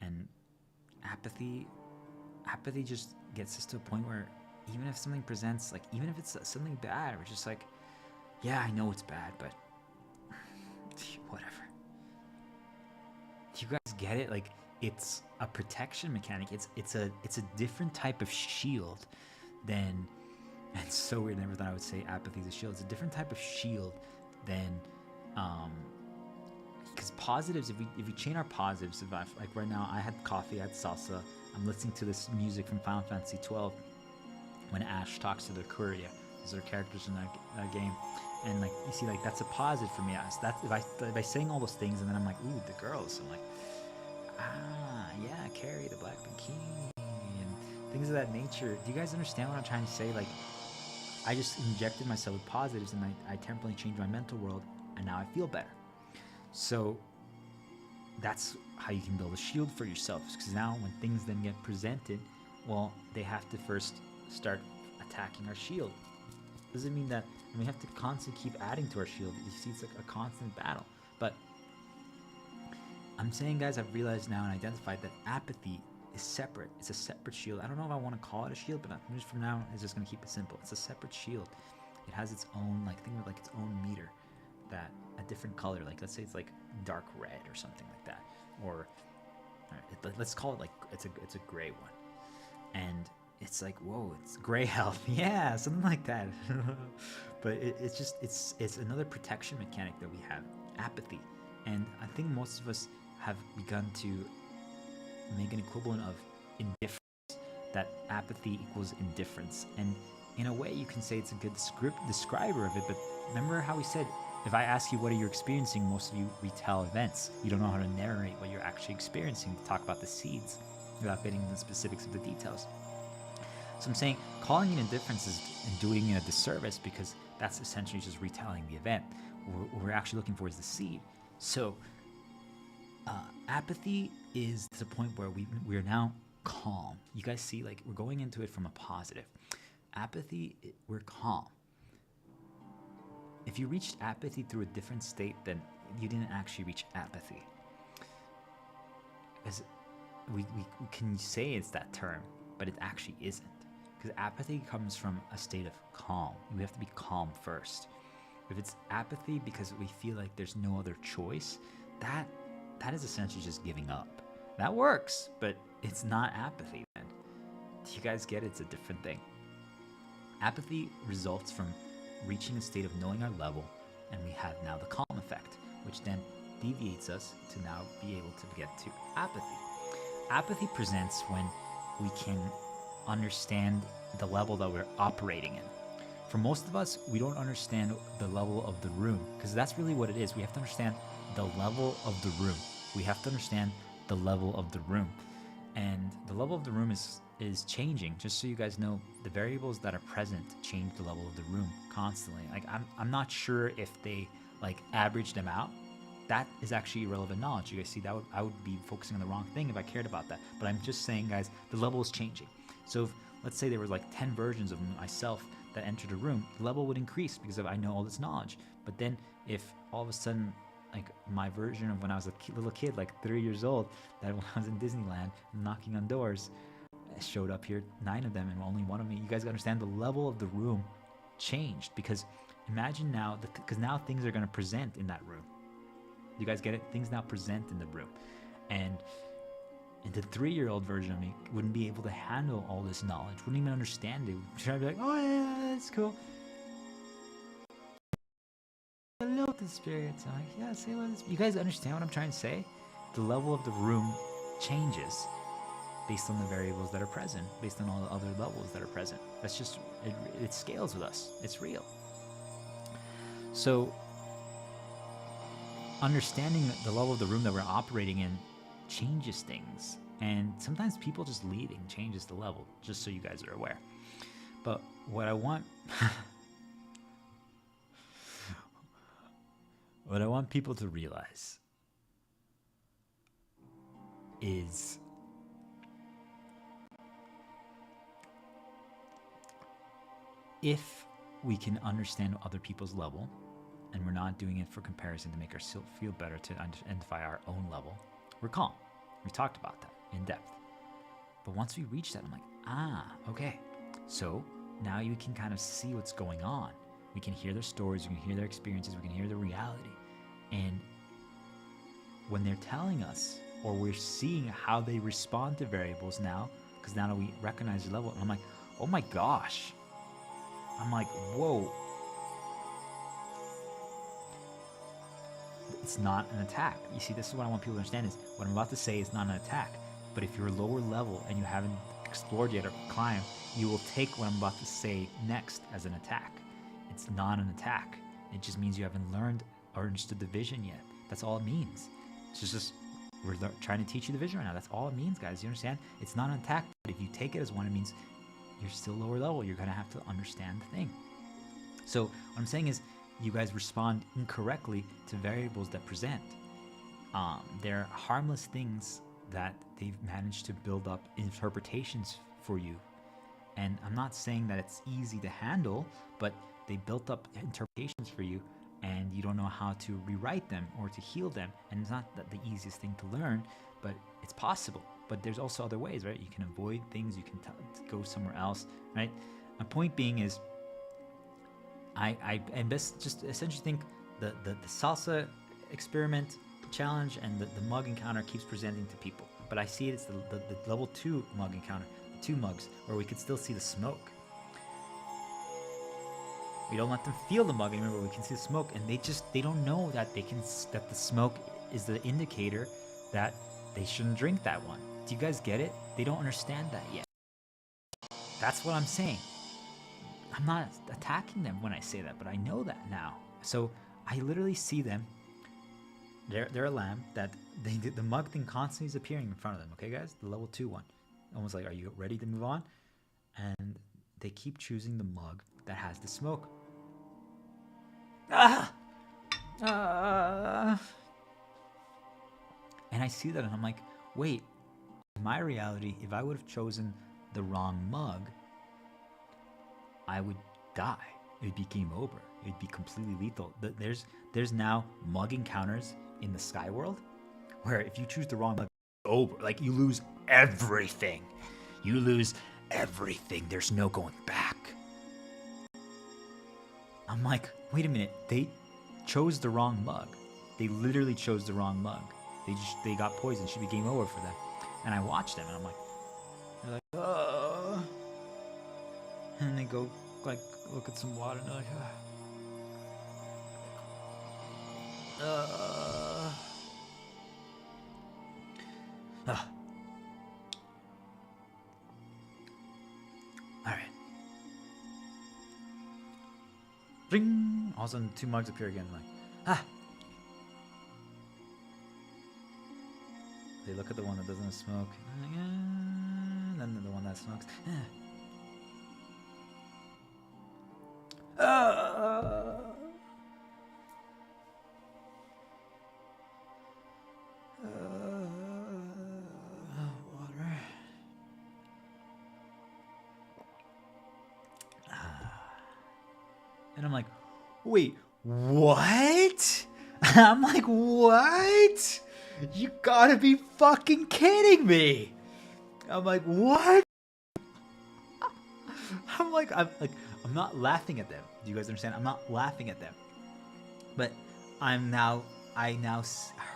And apathy just gets us to a point where even if something presents, like, even if it's something bad, we're just like, yeah, I know it's bad, but whatever. Do you guys get it? Like, it's a protection mechanic. It's a different type of shield than, and it's so weird, I never thought I would say apathy is a shield. It's a different type of shield than, because positives, if we chain our positives, like right now, I had coffee, I had salsa, I'm listening to this music from Final Fantasy 12 when Ash talks to the Curia. Those are characters in that game. And, like, you see, like, that's a positive for me. That's if I saying all those things, and then I'm like, ooh, the girls. I'm like, yeah, Carrie, the black bikini, and things of that nature. Do you guys understand what I'm trying to say? Like, I just injected myself with positives, and I temporarily changed my mental world, and now I feel better. So that's how you can build a shield for yourself, because now when things then get presented, well, they have to first start attacking our shield. Doesn't mean that we have to constantly keep adding to our shield. You see, it's like a constant battle. But I'm saying, guys, I've realized now and identified that apathy is separate. It's a separate shield. I don't know if I want to call it a shield, but I'm just, from now, I'm just going to keep it simple. It's a separate shield. It has its own, like, think of it like its own meter, that a different color, like, let's say it's like dark red or something like that, or let's call it like it's a gray one, and it's like, whoa, it's gray health, yeah, something like that. But it's another protection mechanic that we have, apathy. And I think most of us have begun to make an equivalent of indifference, that apathy equals indifference. And in a way, you can say it's a good describer of it, but remember how we said, if I ask you what are you experiencing, most of you retell events. You don't know how to narrate what you're actually experiencing, to talk about the seeds without getting into the specifics of the details. So I'm saying calling it indifference is doing it a disservice, because that's essentially just retelling the event. What we're actually looking for is the seed. So apathy is to the point where we're now calm. You guys see, like, we're going into it from a positive. Apathy, we're calm. If you reached apathy through a different state, then you didn't actually reach apathy. As we can say it's that term, but it actually isn't. Because apathy comes from a state of calm. We have to be calm first. If it's apathy because we feel like there's no other choice, that is essentially just giving up. That works, but it's not apathy then. Do you guys get it? It's a different thing. Apathy results from reaching a state of knowing our level, and we have now the calm effect, which then deviates us to now be able to get to apathy. Apathy presents when we can understand the level that we're operating in. For most of us, we don't understand the level of the room, because that's really what it is. We have to understand the level of the room. We have to understand the level of the room. And the level of the room is changing. Just so you guys know, the variables that are present change the level of the room constantly. Like I'm not sure if they like average them out. That is actually irrelevant knowledge. You guys see, that I would be focusing on the wrong thing if I cared about that. But I'm just saying, guys, the level is changing. So if, let's say there was like 10 versions of myself that entered a room, the level would increase because I know all this knowledge. But then if all of a sudden, like my version of when I was a little kid, like 3 years old, that when I was in Disneyland knocking on doors, I showed up here, 9 of them, and only one of me. You guys understand the level of the room changed, because imagine now, because now things are going to present in that room. You guys get it? Things now present in the room. And the 3-year-old version of me wouldn't be able to handle all this knowledge, wouldn't even understand it. Try to be like, oh yeah, that's cool. The Lotus spirits. I'm like, yeah, say what is. You guys understand what I'm trying to say? The level of the room changes based on the variables that are present, based on all the other levels that are present. That's just, it scales with us. It's real. So understanding the level of the room that we're operating in changes things. And sometimes people just leaving changes the level, just so you guys are aware. But what I want... what I want people to realize is if we can understand other people's level, and we're not doing it for comparison to make ourselves feel better, to identify our own level, we're calm. We talked about that in depth. But once we reach that, I'm like, okay. So now you can kind of see what's going on. We can hear their stories, we can hear their experiences, we can hear their reality. And when they're telling us, or we're seeing how they respond to variables now, because now we recognize the level, and I'm like, oh my gosh. I'm like, whoa. It's not an attack. You see, this is what I want people to understand, is what I'm about to say is not an attack. But if you're lower level and you haven't explored yet or climbed, you will take what I'm about to say next as an attack. It's not an attack. It just means you haven't learned or understood the vision yet. That's all it means. It's just we're trying to teach you the vision right now. That's all it means, guys. You understand? It's not an attack, but if you take it as one, it means you're still lower level. You're going to have to understand the thing. So what I'm saying is, you guys respond incorrectly to variables that present. They're harmless things that they've managed to build up interpretations for you. And I'm not saying that it's easy to handle, but they built up interpretations for you, and you don't know how to rewrite them or to heal them. And it's not the easiest thing to learn, but it's possible. But there's also other ways, right? You can avoid things, you can go somewhere else, right? My point being is, I best just essentially think the salsa experiment challenge and the mug encounter keeps presenting to people. But I see it as the level 2 mug encounter, the 2 mugs, where we could still see the smoke. We don't let them feel the mug anymore, but we can see the smoke, and they don't know that that the smoke is the indicator that they shouldn't drink that one. Do you guys get it? They don't understand that yet. That's what I'm saying. I'm not attacking them when I say that, but I know that now. So I literally see them. They're a lamb that the mug thing constantly is appearing in front of them. Okay, guys, the level 2 one, almost like, are you ready to move on? And they keep choosing the mug that has the smoke. And I see that, and I'm like, wait. In my reality, if I would have chosen the wrong mug, I would die. It would be game over. It would be completely lethal. There's now mug encounters in the sky world where if you choose the wrong mug, it's over. Like, you lose everything. You lose everything. There's no going back. I'm like, wait a minute. They chose the wrong mug. They literally chose the wrong mug. They got poisoned. Should be game over for them. And I watched them, and I'm like, they're like, oh. And they go like look at some water, and they're like, all right. Ring. All of a sudden, 2 mugs appear again. I'm like, They look at the one that doesn't smoke. And then the one that smokes. Water. And I'm like, wait, what? I'm like, what? You gotta be fucking kidding me. I'm like, what? I'm not laughing at them. Do you guys understand? I'm not laughing at them. But I now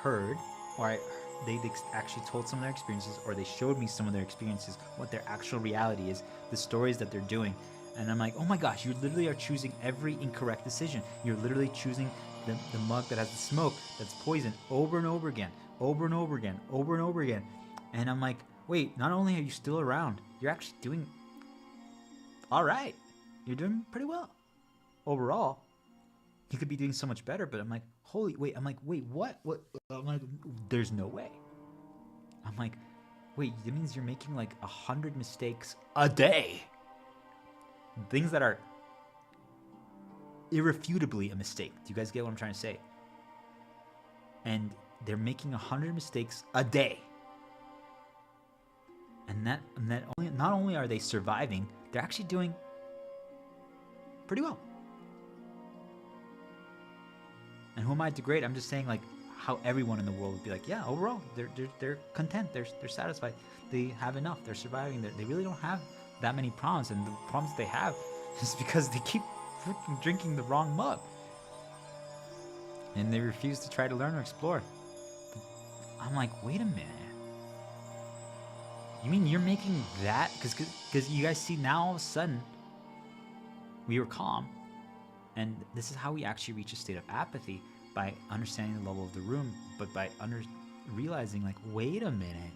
heard, or they actually told some of their experiences, or they showed me some of their experiences, what their actual reality is, the stories that they're doing. And I'm like, oh my gosh, you literally are choosing every incorrect decision. You're literally choosing the mug that has the smoke, that's poison, over and over again, over and over again, over and over again. And I'm like, wait, not only are you still around, you're actually doing all right. You're doing pretty well. Overall, you could be doing so much better, but I'm like, wait, what? I'm like, there's no way. I'm like, wait, that means you're making like 100 mistakes a day. Things that are irrefutably a mistake. Do you guys get what I'm trying to say? And they're making 100 mistakes a day. And not only are they surviving, they're actually doing pretty well. And who am I to grade? I'm just saying like how everyone in the world would be like, yeah, overall, they're content, they're satisfied, they have enough, they're surviving, they really don't have that many problems, and the problems they have is because they keep freaking drinking the wrong mug. And they refuse to try to learn or explore. I'm like, wait a minute. You mean you're making that? Because you guys see now all of a sudden, we were calm. And this is how we actually reach a state of apathy, by understanding the level of the room, but by realizing like, wait a minute.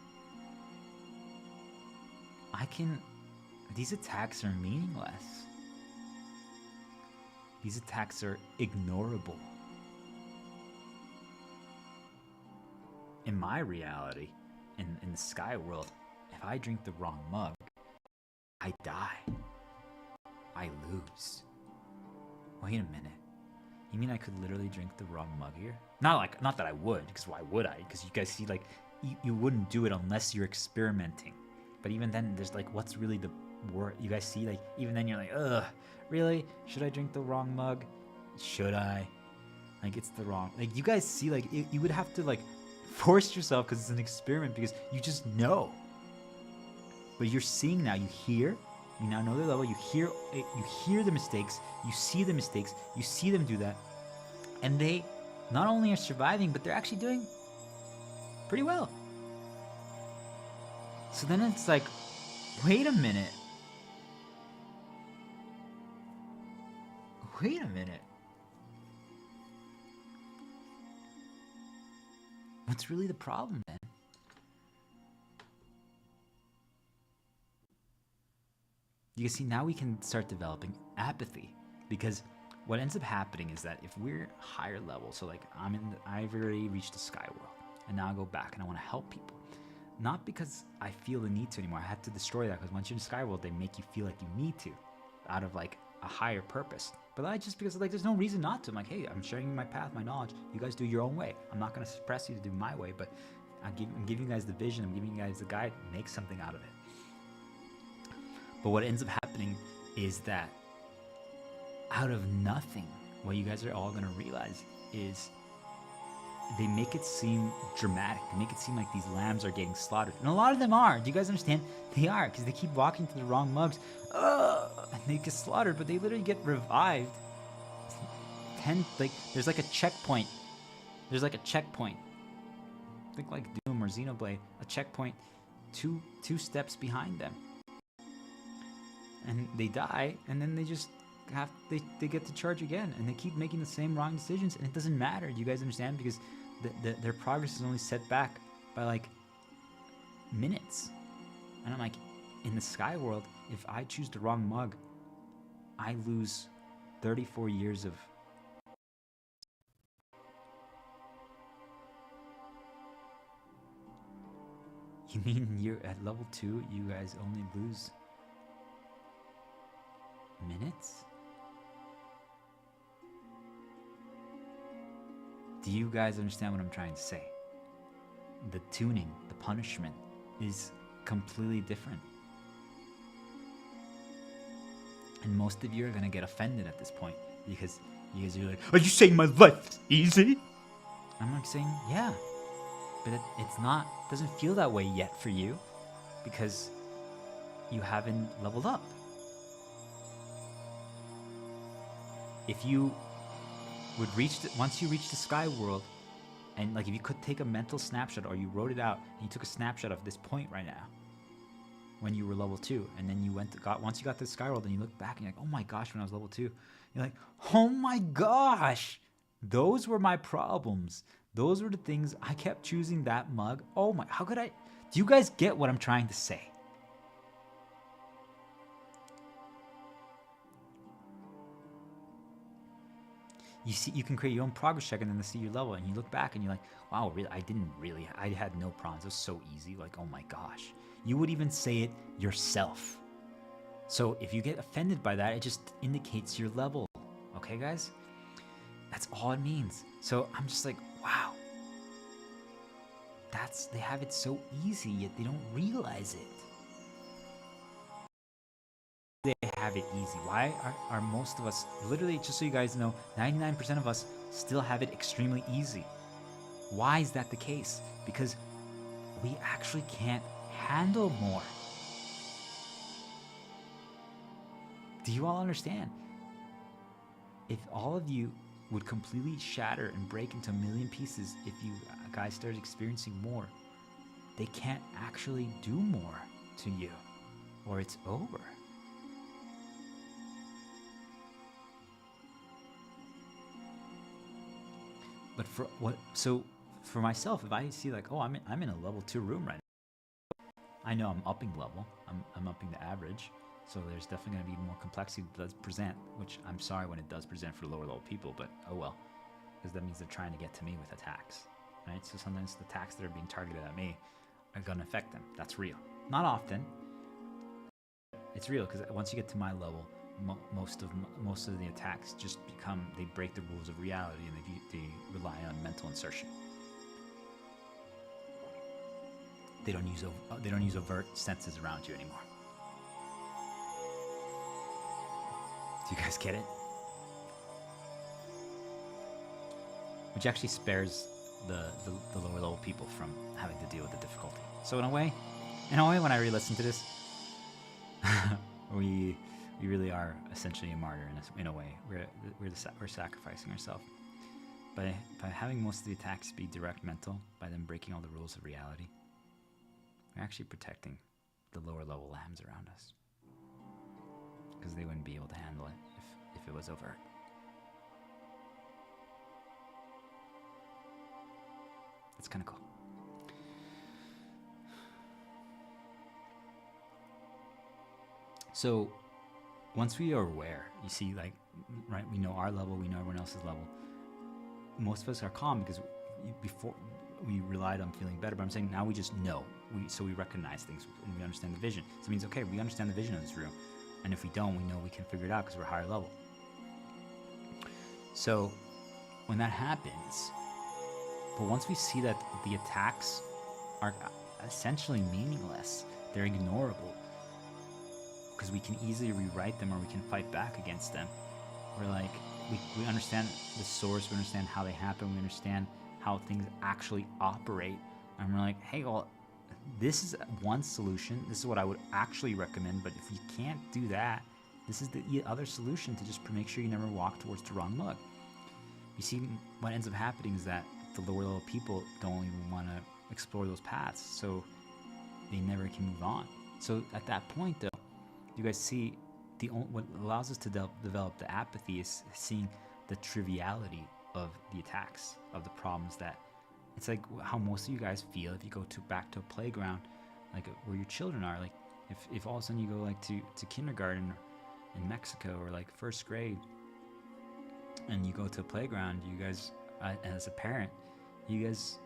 These attacks are meaningless. These attacks are ignorable. In my reality, in the sky world, if I drink the wrong mug, I die. I lose. Wait a minute. You mean I could literally drink the wrong mug here? Not that I would, because why would I? Because you guys see, like, you wouldn't do it unless you're experimenting. But even then, there's like, what's really the word? You guys see, like, even then you're like, ugh, really? Should I drink the wrong mug? Should I? Like, it's the wrong. Like, you guys see, like, you would have to like force yourself, because it's an experiment, because you just know. But you're seeing now. You hear. You now know their level. You hear the mistakes. You see the mistakes. You see them do that, and they not only are surviving, but they're actually doing pretty well. So then it's like, wait a minute. Wait a minute. What's really the problem, then? You can see now we can start developing apathy, because what ends up happening is that if we're higher level, so like I've already reached the sky world, and now I go back and I want to help people, not because I feel the need to anymore. I have to destroy that, because once you're in the sky world, they make you feel like you need to, out of like a higher purpose. But I just, because like there's no reason not to. I'm like, hey, I'm sharing my path, my knowledge. You guys do your own way. I'm not going to suppress you to do my way, but I'm giving you guys the vision. I'm giving you guys the guide. Make something out of it. But what ends up happening is that out of nothing, what you guys are all going to realize is they make it seem dramatic. They make it seem like these lambs are getting slaughtered. And a lot of them are. Do you guys understand? They are, because they keep walking to the wrong mugs. And they get slaughtered, but they literally get revived. There's like a checkpoint. There's like a checkpoint. Think like Doom or Xenoblade. A checkpoint two steps behind them. And they die, and then they just they get to charge again, and they keep making the same wrong decisions, and it doesn't matter. Do you guys understand? Because their progress is only set back by like minutes. And I'm like, in the Sky World, if I choose the wrong mug, I lose 34 years of You mean you're at level 2, you guys only lose minutes? Do you guys understand what I'm trying to say? The tuning, the punishment is completely different. And most of you are gonna get offended at this point because you guys are like, are you saying my life is easy? I'm like saying, yeah, but it's not, doesn't feel that way yet for you because you haven't leveled up. If you would reach, once you reach the Sky World, and like if you could take a mental snapshot or you wrote it out and you took a snapshot of this point right now, when you were level 2, and then you once you got to the Sky World and you look back and you're like, oh my gosh, when I was level 2, you're like, oh my gosh, those were my problems. Those were the things I kept choosing that mug. Oh my, how could I? Do you guys get what I'm trying to say? You see, you can create your own progress check and then see your level, and you look back and you're like, wow, really, I had no problems. It was so easy. Like, oh my gosh. You would even say it yourself. So if you get offended by that, it just indicates your level. Okay, guys? That's all it means. So I'm just like, wow. They have it so easy, yet they don't realize it. They have it easy. Why are most of us, literally, just so you guys know, 99% of us still have it extremely easy. Why is that the case? Because we actually can't handle more. Do you all understand? If all of you would completely shatter and break into a million pieces if you guys start experiencing more, they can't actually do more to you, or it's over. But for myself, if I see like, oh, I'm in a level 2 room right now, I know I'm upping level, I'm upping the average, so there's definitely going to be more complexity that does present, which I'm sorry when it does present for lower level people, but oh well, because that means they're trying to get to me with attacks, right? So sometimes the attacks that are being targeted at me are going to affect them. That's real. Not often. It's real because once you get to my level, most of the attacks just become, they break the rules of reality and they rely on mental insertion. They don't use overt senses around you anymore. Do you guys get it? Which actually spares the lower level people from having to deal with the difficulty. So in a way, when I re-listen to this, we really are essentially a martyr in a way. We're sacrificing ourselves by having most of the attacks be direct mental, by them breaking all the rules of reality. We're actually protecting the lower level lambs around us because they wouldn't be able to handle it if it was overt. It's kind of cool. So once we are aware, you see, like, right, we know our level, we know everyone else's level. Most of us are calm because before we relied on feeling better, but I'm saying now we just know. So we recognize things and we understand the vision. So it means, okay, we understand the vision of this room. And if we don't, we know we can figure it out because we're higher level. So when that happens, but once we see that the attacks are essentially meaningless, they're ignorable, because we can easily rewrite them or we can fight back against them. We're like, we understand the source, we understand how they happen, we understand how things actually operate. And we're like, hey, well, this is one solution. This is what I would actually recommend. But if you can't do that, this is the other solution to just make sure you never walk towards the wrong mug. You see, what ends up happening is that the lower level people don't even want to explore those paths, so they never can move on. So at that point, though, you guys see what allows us to develop the apathy is seeing the triviality of the attacks, of the problems that it's like how most of you guys feel if you go back to a playground, like where your children are. Like if all of a sudden you go like to kindergarten in Mexico or like first grade, and you go to a playground, you guys, as a parent, you guys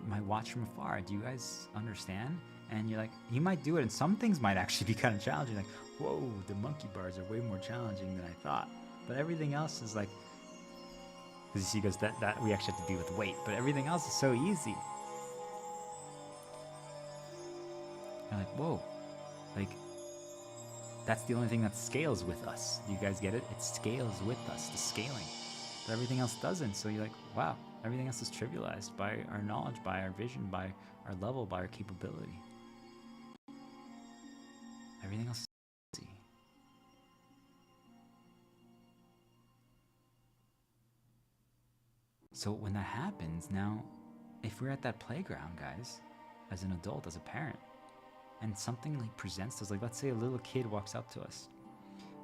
might watch from afar. Do you guys understand? And you're like, you might do it, and some things might actually be kind of challenging. Like, whoa, the monkey bars are way more challenging than I thought. But everything else is like, because you see, guys, that we actually have to do with weight. But everything else is so easy. You're like, whoa, like that's the only thing that scales with us. Do you guys get it? It scales with us, the scaling. But everything else doesn't. So you're like, wow, everything else is trivialized by our knowledge, by our vision, by our level, by our capability. Everything else is easy. So when that happens, now, if we're at that playground, guys, as an adult, as a parent, and something like presents us, like let's say a little kid walks up to us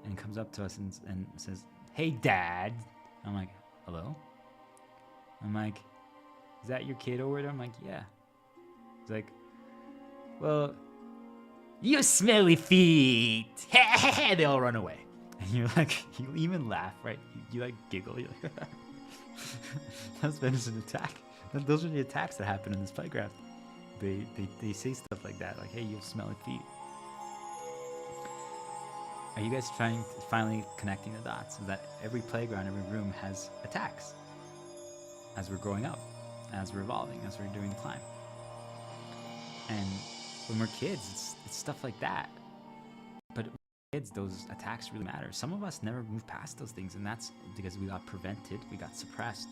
and comes up to us and says, hey, Dad. I'm like, hello? I'm like, is that your kid over there? I'm like, yeah. He's like, well, you smelly feet. They all run away. And you're like, you even laugh, right? You like giggle. You're like, that's been an attack. Those are the attacks that happen in this playground. They say stuff like that, like, hey, you have smelly feet. Are you guys finally connecting the dots? Is that every playground, every room has attacks as we're growing up, as we're evolving, as we're doing the climb. And when we're kids, it's stuff like that. But when we're kids, those attacks really matter. Some of us never move past those things, and that's because we got prevented, we got suppressed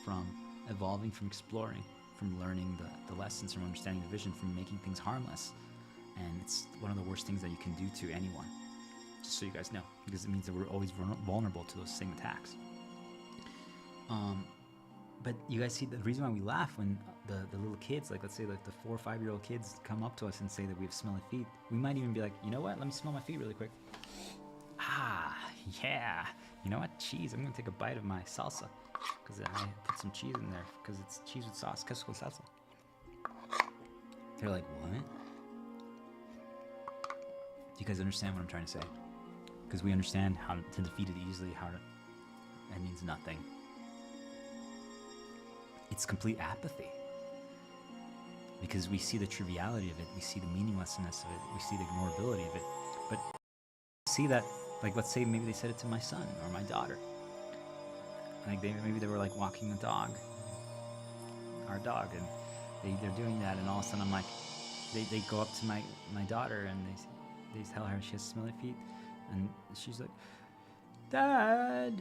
from evolving, from exploring, from learning the lessons, from understanding the vision, from making things harmless. And it's one of the worst things that you can do to anyone. Just so you guys know, because it means that we're always vulnerable to those same attacks. But you guys see the reason why we laugh when the little kids, like let's say like the 4 or 5-year-old kids come up to us and say that we have smelly feet. We might even be like, you know what? Let me smell my feet really quick. Ah, yeah. You know what? Cheese. I'm gonna take a bite of my salsa because I put some cheese in there because it's cheese with sauce, queso con salsa. They're like, what? Do you guys understand what I'm trying to say? Because we understand how to defeat it easily, it means nothing. It's complete apathy. Because we see the triviality of it, we see the meaninglessness of it, we see the ignorability of it. But see that, like let's say maybe they said it to my son or my daughter. Like maybe they were like walking the dog, our dog, and they're doing that, and all of a sudden I'm like, they go up to my daughter and they tell her she has smelly feet. And she's like, Dad.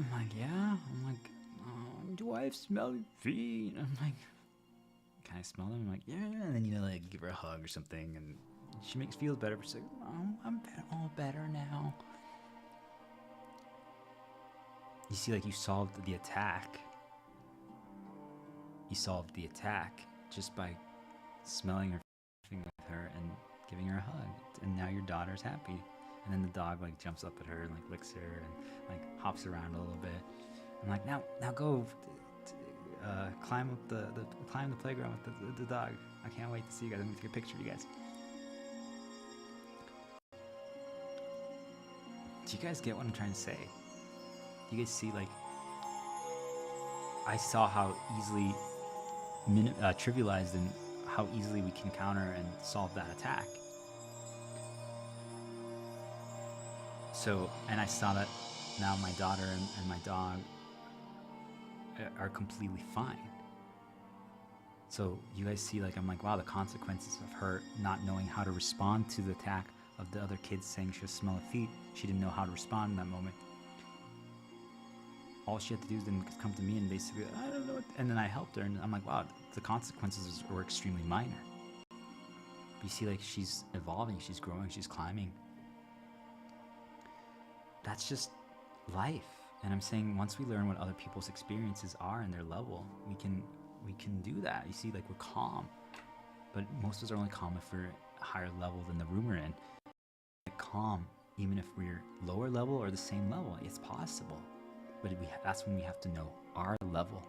I'm like, yeah? I'm like, oh, do I have smelly feet? I'm like, can I smell them? I'm like, yeah. And then, like give her a hug or something. And she feels better. But she's like, oh, I'm all better now. You see, like you solved the attack. You solved the attack just by smelling her, with her, and giving her a hug. And now your daughter's happy. And then the dog like jumps up at her and like licks her and like hops around a little bit. I'm like, now go climb the playground with the dog. I can't wait to see you guys. I'm gonna take a picture of you guys. Do you guys get what I'm trying to say? Do you guys see, like, I saw how easily trivialized and how easily we can counter and solve that attack. So, and I saw that now my daughter and my dog are completely fine. So you guys see, like, I'm like, wow, the consequences of her not knowing how to respond to the attack of the other kids saying she has smelly feet. She didn't know how to respond in that moment. all she had to do is then come to me and basically, I don't know what, and then I helped her, and I'm like, wow, the consequences were extremely minor. But you see, like, she's evolving, she's growing, she's climbing. That's just life. And I'm saying once we learn what other people's experiences are and their level, we can do that. You see, like, we're calm, but most of us are only calm if we're a higher level than the room we're in. Like, calm, even if we're lower level or the same level, it's possible. But that's when we have to know our level,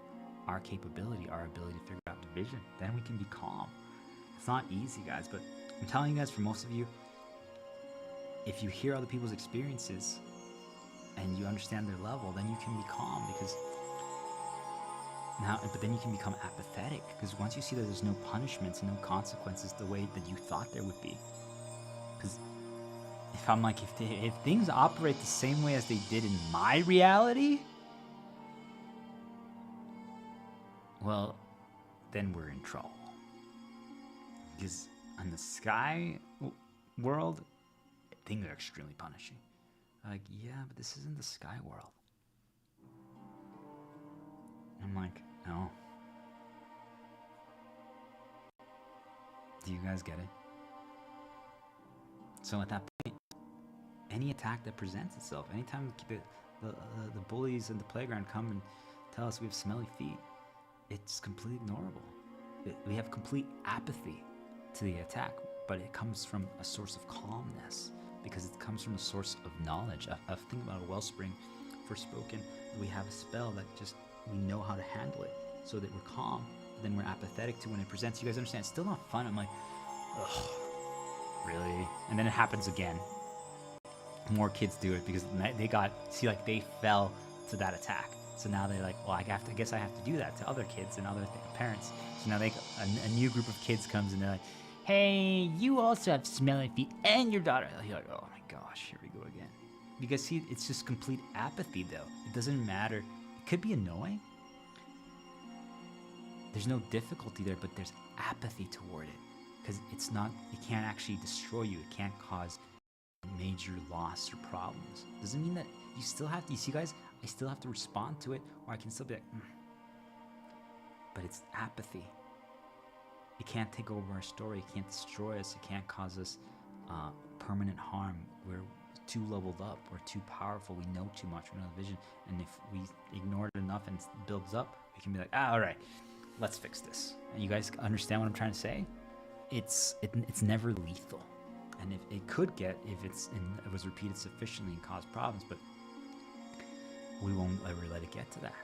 our capability, our ability to figure out division. Then we can be calm. It's not easy, guys, but I'm telling you guys, for most of you, if you hear other people's experiences and you understand their level, then you can be calm, because but then you can become apathetic, because once you see that there's no punishments and no consequences the way that you thought there would be. Because if I'm like, if things operate the same way as they did in my reality, well, then we're in trouble. Because in the sky world, things are extremely punishing. Like, yeah, but this isn't the sky world. I'm like, no. Do you guys get it? So at that point, any attack that presents itself, anytime the bullies in the playground come and tell us we have smelly feet, it's completely ignorable. We have complete apathy to the attack, but it comes from a source of calmness, because it comes from a source of knowledge. I think about a wellspring, Forspoken. We have a spell that just, we know how to handle it, so that we're calm, but then we're apathetic to when it presents. You guys understand? It's still not fun. I'm like, ugh, really? And then it happens again. More kids do it because they fell to that attack. So now they're like, well, I guess I have to do that to other kids and other parents. So now a new group of kids comes and they're like, hey, you also have smelly feet, and your daughter. You're like, oh my gosh, here we go again. Because see, it's just complete apathy though. It doesn't matter. It could be annoying. There's no difficulty there, but there's apathy toward it. Because it can't actually destroy you. It can't cause major loss or problems. Doesn't mean that you still have to, you see guys, I still have to respond to it, or I can still be like, But it's apathy. It can't take over our story. It can't destroy us. It can't cause us permanent harm. We're too leveled up. We're too powerful. We know too much. We know the vision. And if we ignore it enough and it builds up, we can be like, all right, let's fix this. And you guys understand what I'm trying to say? It's never lethal. And if it could get, if it was repeated sufficiently and cause problems, but we won't ever let it get to that.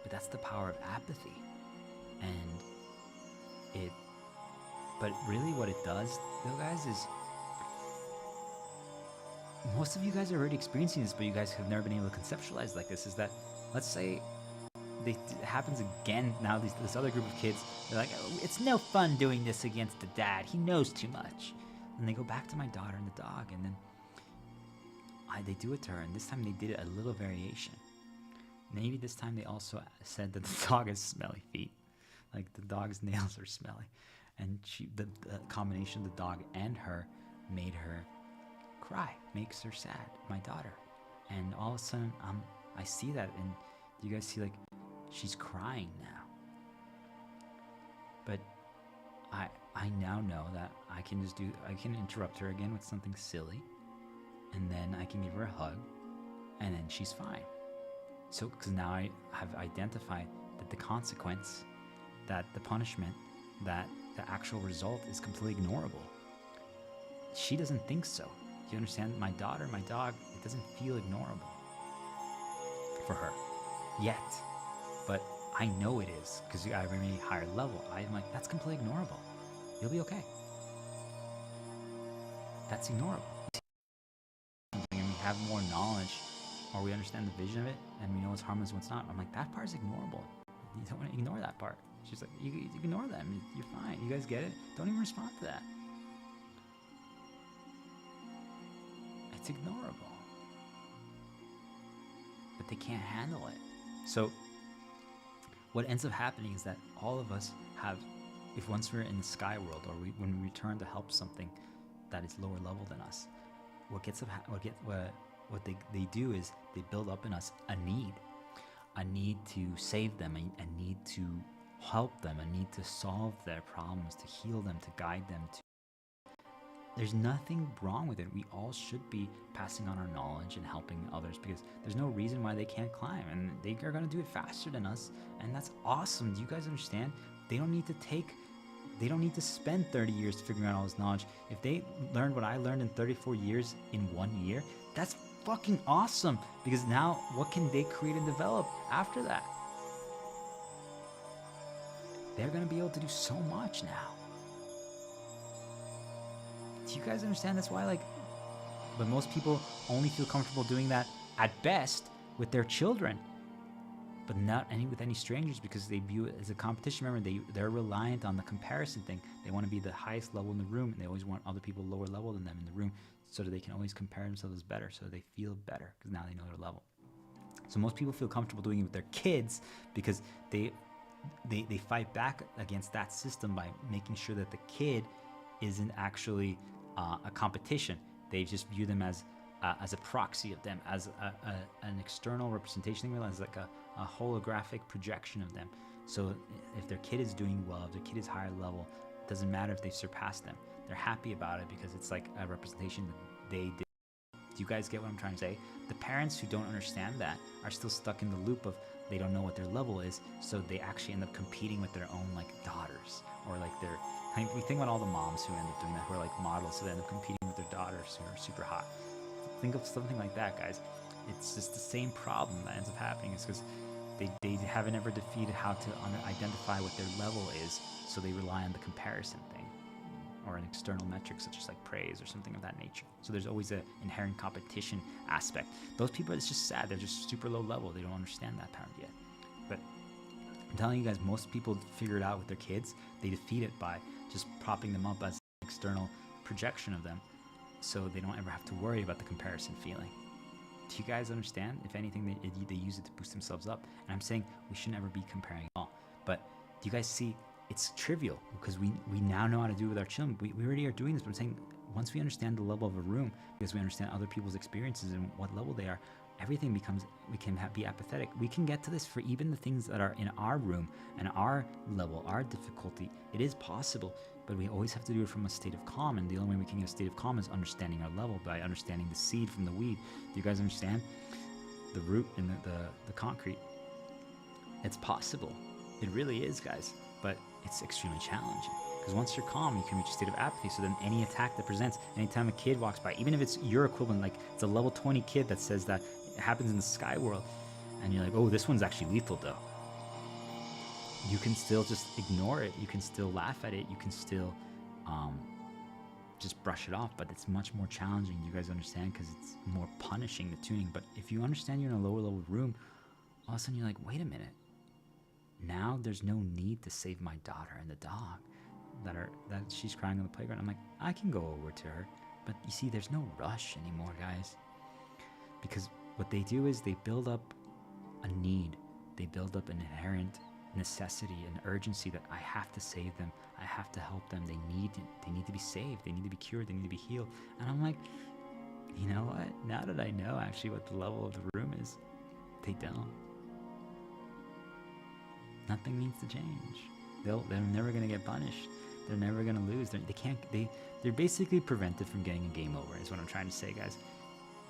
But that's the power of apathy. But really what it does, though, guys, is most of you guys are already experiencing this, but you guys have never been able to conceptualize like this, is that, let's say, it happens again now, this other group of kids, they're like, oh, it's no fun doing this against the dad. He knows too much. And they go back to my daughter and the dog, and then they do it to her, and this time they did it a little variation. Maybe this time they also said that the dog has smelly feet. Like, the dog's nails are smelly. And the combination of the dog and her made her cry, makes her sad, my daughter. And all of a sudden, I see that, and you guys see, like, she's crying now. But I now know that I can interrupt her again with something silly, and then I can give her a hug, and then she's fine. So, because now I have identified that the consequence, that the punishment, that the actual result is completely ignorable. She doesn't think so. Do you understand? My daughter, my dog, it doesn't feel ignorable for her yet. But I know it is, because I have a higher level. I'm like, that's completely ignorable. You'll be okay. That's ignorable. And we have more knowledge, or we understand the vision of it, and we know what's harmless and what's not. I'm like, that part's ignorable. You don't want to ignore that part. She's like, you ignore them. You're fine. You guys get it? Don't even respond to that. It's ignorable. But they can't handle it. So what ends up happening is that all of us have, if once we're in the sky world, or when we return to help something that is lower level than us, what they do is they build up in us a need. a need to save them, a need to help them, a need to solve their problems, to heal them, to guide them. There's nothing wrong with it. We all should be passing on our knowledge and helping others, because there's no reason why they can't climb, and they are going to do it faster than us, and that's awesome. Do you guys understand? They don't need to spend 30 years figuring out all this knowledge. If they learned what I learned in 34 years in 1 year, that's fucking awesome, because now what can they create and develop after that? They're going to be able to do so much now. Do you guys understand? That's why, but most people only feel comfortable doing that at best with their children, but not with any strangers, because they view it as a competition. Remember, they're reliant on the comparison thing. They want to be the highest level in the room, and they always want other people lower level than them in the room, so that they can always compare themselves better, so they feel better, because now they know their level. So most people feel comfortable doing it with their kids, because they fight back against that system by making sure that the kid isn't actually a competition. They just view them as a proxy of them, as an external representation. They realize like a holographic projection of them. So if their kid is doing well, if their kid is higher level, it doesn't matter if they've surpassed them. They're happy about it because it's like a representation that they did. Do you guys get what I'm trying to say? The parents who don't understand that are still stuck in the loop of they don't know what their level is, so they actually end up competing with their own daughters, or we think about all the moms who end up doing that, who are like models, so they end up competing with their daughters who are super hot. Think of something like that, guys. It's just the same problem that ends up happening. It's because they haven't ever defeated how to identify what their level is, so they rely on the comparison thing, or an external metric such as praise or something of that nature. So there's always an inherent competition aspect. Those people, it's just sad. They're just super low level. They don't understand that part yet. But I'm telling you guys, most people figure it out with their kids. They defeat it by just propping them up as an external projection of them, so they don't ever have to worry about the comparison feeling. Do you guys understand? If anything, they use it to boost themselves up. And I'm saying we should never be comparing at all. But do you guys see? It's trivial because we now know how to do it with our children. We already are doing this, but I'm saying once we understand the level of a room, because we understand other people's experiences and what level they are, everything becomes, we can be apathetic. We can get to this for even the things that are in our room and our level, our difficulty. It is possible, but we always have to do it from a state of calm, and the only way we can get a state of calm is understanding our level, by understanding the seed from the weed. Do you guys understand? The root and the concrete. It's possible. It really is, guys. But it's extremely challenging, because once you're calm, you can reach a state of apathy. So then any attack that presents, anytime a kid walks by, even if it's your equivalent, like it's a level 20 kid that says that it happens in the sky world, and you're like, oh, this one's actually lethal though, you can still just ignore it. You can still laugh at it. You can still just brush it off. But it's much more challenging. You guys understand? Because it's more punishing, the tuning. But if you understand you're in a lower level room, all of a sudden you're like, wait a minute. Now there's no need to save my daughter and the dog that she's crying on the playground. I'm like, I can go over to her. But you see, there's no rush anymore, guys. Because what they do is they build up a need. They build up an inherent necessity, an urgency that I have to save them. I have to help them. They need to be saved. They need to be cured. They need to be healed. And I'm like, you know what? Now that I know actually what the level of the room is, they don't. Nothing needs to change. They're never going to get punished. They're never going to lose. They're basically prevented from getting a game over, is what I'm trying to say, guys.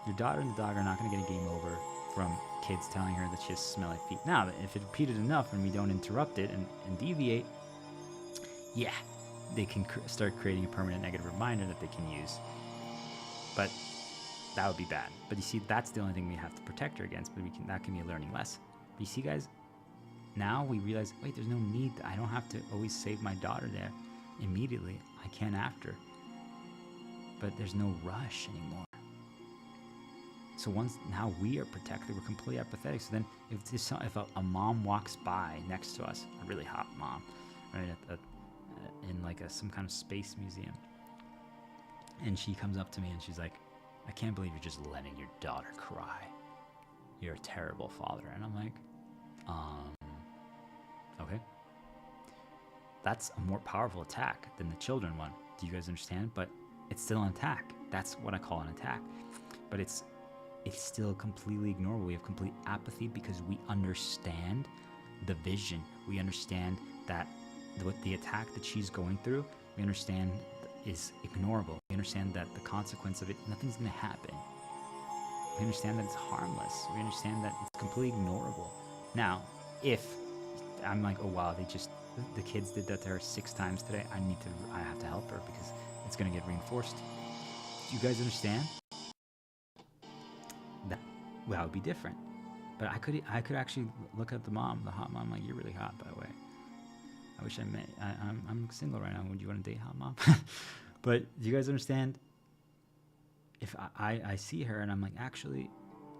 Your daughter and the dog are not going to get a game over from kids telling her that she has smelly feet. Now, if it's repeated enough and we don't interrupt it and deviate, yeah, they can start creating a permanent negative reminder that they can use. But that would be bad. But you see, that's the only thing we have to protect her against. But that can be a learning lesson. But you see, guys, now we realize, wait, there's no need. I don't have to always save my daughter there immediately. I can after. But there's no rush anymore. So now we are protected, we're completely apathetic. So then if a mom walks by next to us, a really hot mom, right, in some kind of space museum, and she comes up to me and she's like, I can't believe you're just letting your daughter cry. You're a terrible father. And I'm like, okay. That's a more powerful attack than the children one. Do you guys understand? But it's still an attack. That's what I call an attack. But it's it's still completely ignorable. We have complete apathy because we understand the vision. We understand that the attack that she's going through, we understand is ignorable. We understand that the consequence of it, nothing's going to happen. We understand that it's harmless. We understand that it's completely ignorable. Now, if I'm like, oh wow, the kids did that to her 6 times today, I have to help her because it's going to get reinforced. Do you guys understand? That would be different. But I could actually look at the hot mom, like, you're really hot, by the way. I wish I met. I'm single right now. Would you want to date hot mom? But do you guys understand? If I see her and I'm like, actually,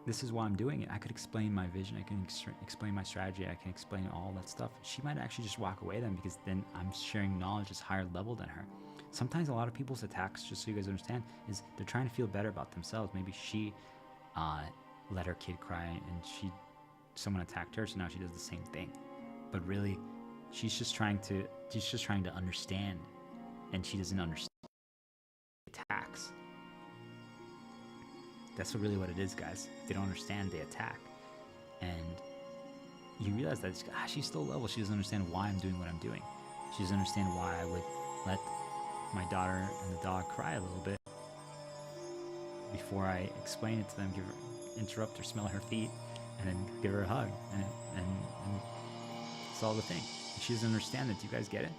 this is why I'm doing it. I could explain my vision. I can explain my strategy. I can explain all that stuff. She might actually just walk away then, because then I'm sharing knowledge that's higher level than her. Sometimes a lot of people's attacks, just so you guys understand, is they're trying to feel better about themselves. Maybe she let her kid cry and someone attacked her, so now she does the same thing. But really, she's just trying to understand, and she doesn't understand attacks. That's really what it is, guys. If they don't understand, they attack. And you realize that she's still level. She doesn't understand why I'm doing what I'm doing. She doesn't understand why I would let my daughter and the dog cry a little bit before I explain it to them, interrupt her, smell her feet, and then give her a hug and solve the thing. She doesn't understand it. Do you guys get it?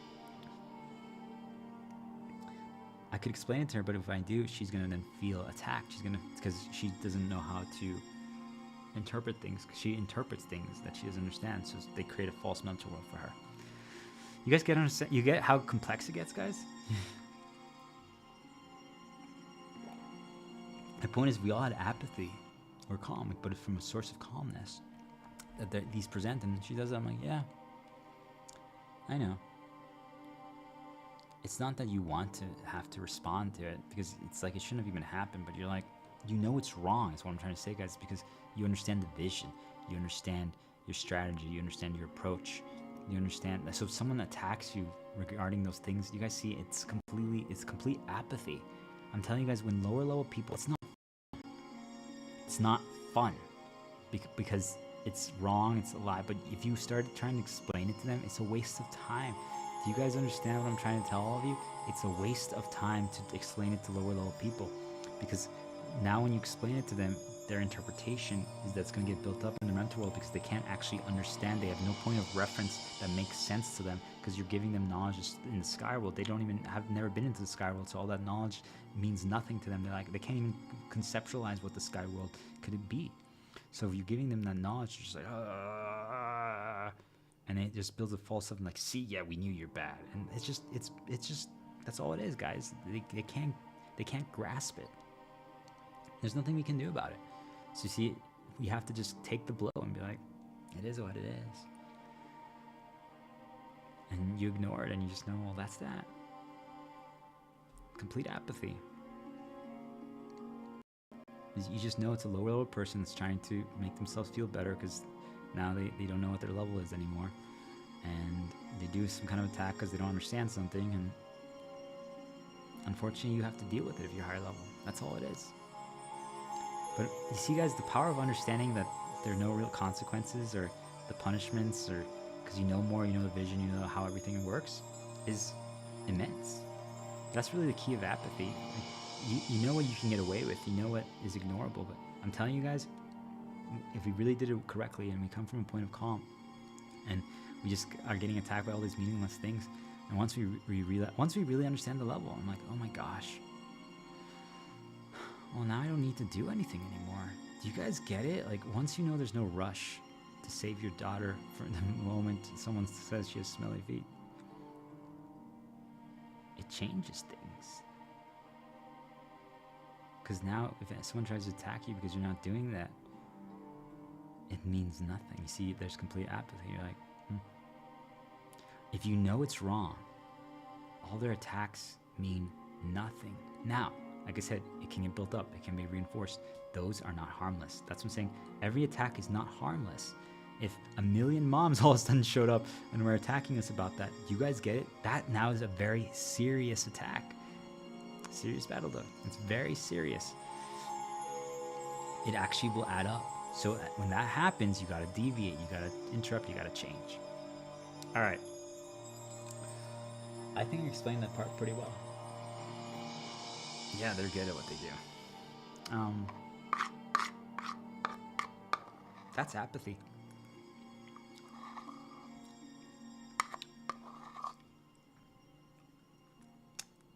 I could explain it to her, but if I do, she's gonna then feel attacked. Because she doesn't know how to interpret things. She interprets things that she doesn't understand, so they create a false mental world for her. You guys you get how complex it gets, guys? The point is, we all had apathy or calm, but it's from a source of calmness that these present, and she does it. I'm like, yeah, I know. It's not that you want to have to respond to it, because it's like it shouldn't have even happened, but you're like, you know it's wrong. That's what I'm trying to say, guys, because you understand the vision, you understand your strategy, you understand your approach, you understand that. So if someone attacks you regarding those things, you guys see it's complete apathy. I'm telling you guys, when lower level people, it's not fun because it's wrong, it's a lie. But if you start trying to explain it to them, it's a waste of time. Do you guys understand what I'm trying to tell all of you? It's a waste of time to explain it to lower level people, because now when you explain it to them, their interpretation is that's going to get built up in the mental world, because they can't actually understand. They have no point of reference that makes sense to them, because you're giving them knowledge in the sky world. They don't even have never been into the sky world, so all that knowledge means nothing to them. They can't even conceptualize what the sky world could it be. So if you're giving them that knowledge, you're just like, and it just builds a false stuff, like, see, yeah, we knew you're bad, and it's just that's all it is, guys. They can't grasp it. There's nothing we can do about it. So you see, we have to just take the blow and be like, it is what it is. And you ignore it, and you just know, well, that's that. Complete apathy. You just know it's a lower level person that's trying to make themselves feel better, because now they don't know what their level is anymore. And they do some kind of attack because they don't understand something, and unfortunately you have to deal with it if you're higher level. That's all it is. But you see, guys, the power of understanding that there are no real consequences or the punishments, or because you know more, you know the vision, you know how everything works, is immense. That's really the key of apathy. Like, you know what you can get away with, you know what is ignorable, but I'm telling you guys, if we really did it correctly and we come from a point of calm and we just are getting attacked by all these meaningless things, and once we really understand the level, I'm like, oh my gosh, well, now I don't need to do anything anymore. Do you guys get it? Like, once you know there's no rush to save your daughter from the moment someone says she has smelly feet, it changes things. Because now if someone tries to attack you because you're not doing that, it means nothing. You see, there's complete apathy. You're like, If you know it's wrong, all their attacks mean nothing. Now, like I said, it can get built up, it can be reinforced. Those are not harmless. That's what I'm saying. Every attack is not harmless. If 1,000,000 moms all of a sudden showed up and were attacking us about that, do you guys get it? That now is a very serious attack. Serious battle though. It's very serious. it actually will add up. So when that happens, you gotta deviate, you gotta interrupt, you gotta change. All right. I think I explained that part pretty well. Yeah, they're good at what they do. That's apathy.